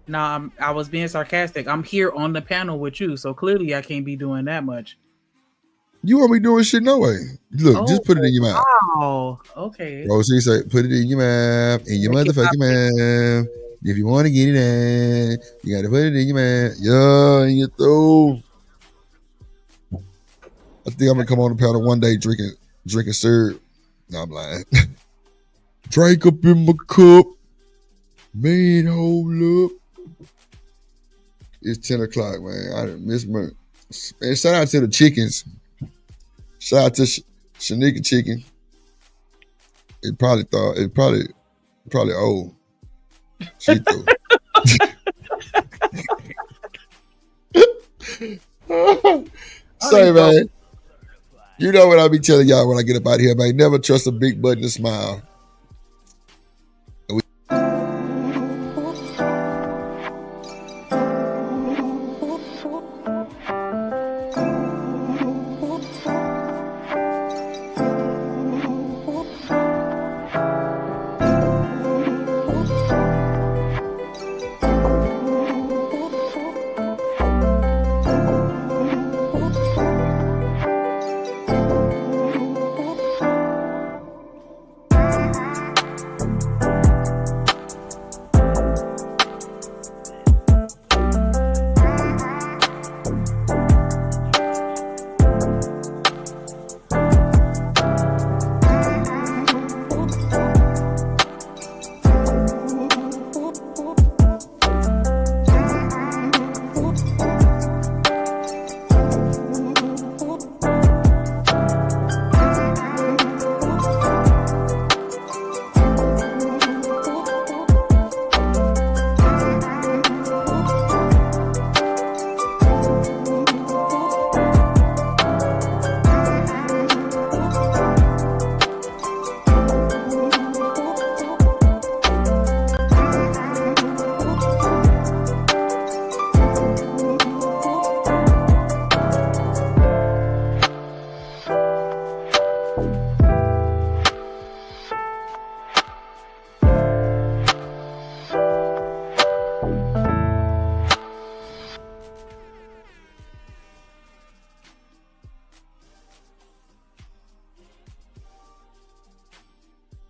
Speaker 11: Nah, I was being sarcastic. I'm here on the panel with you, so clearly I can't be doing that much.
Speaker 2: You won't be doing shit no way. Look, just put it in your mouth.
Speaker 11: Wow. Okay.
Speaker 2: Bro, she say, put it in your mouth, in your motherfucking mouth. If you want to get it in, you got to put it in your mouth. Yeah, in your throat. I think I'm going to come on the panel one day drinking syrup. No, I'm lying. Drink up in my cup. Man, hold up. It's 10 o'clock, man. I done missed my... Man, shout out to the chickens. Shout out to Shanika Chicken. It probably old. She threw. Say, man, you know what I be telling y'all when I get up out here, man. Never trust a big button to smile.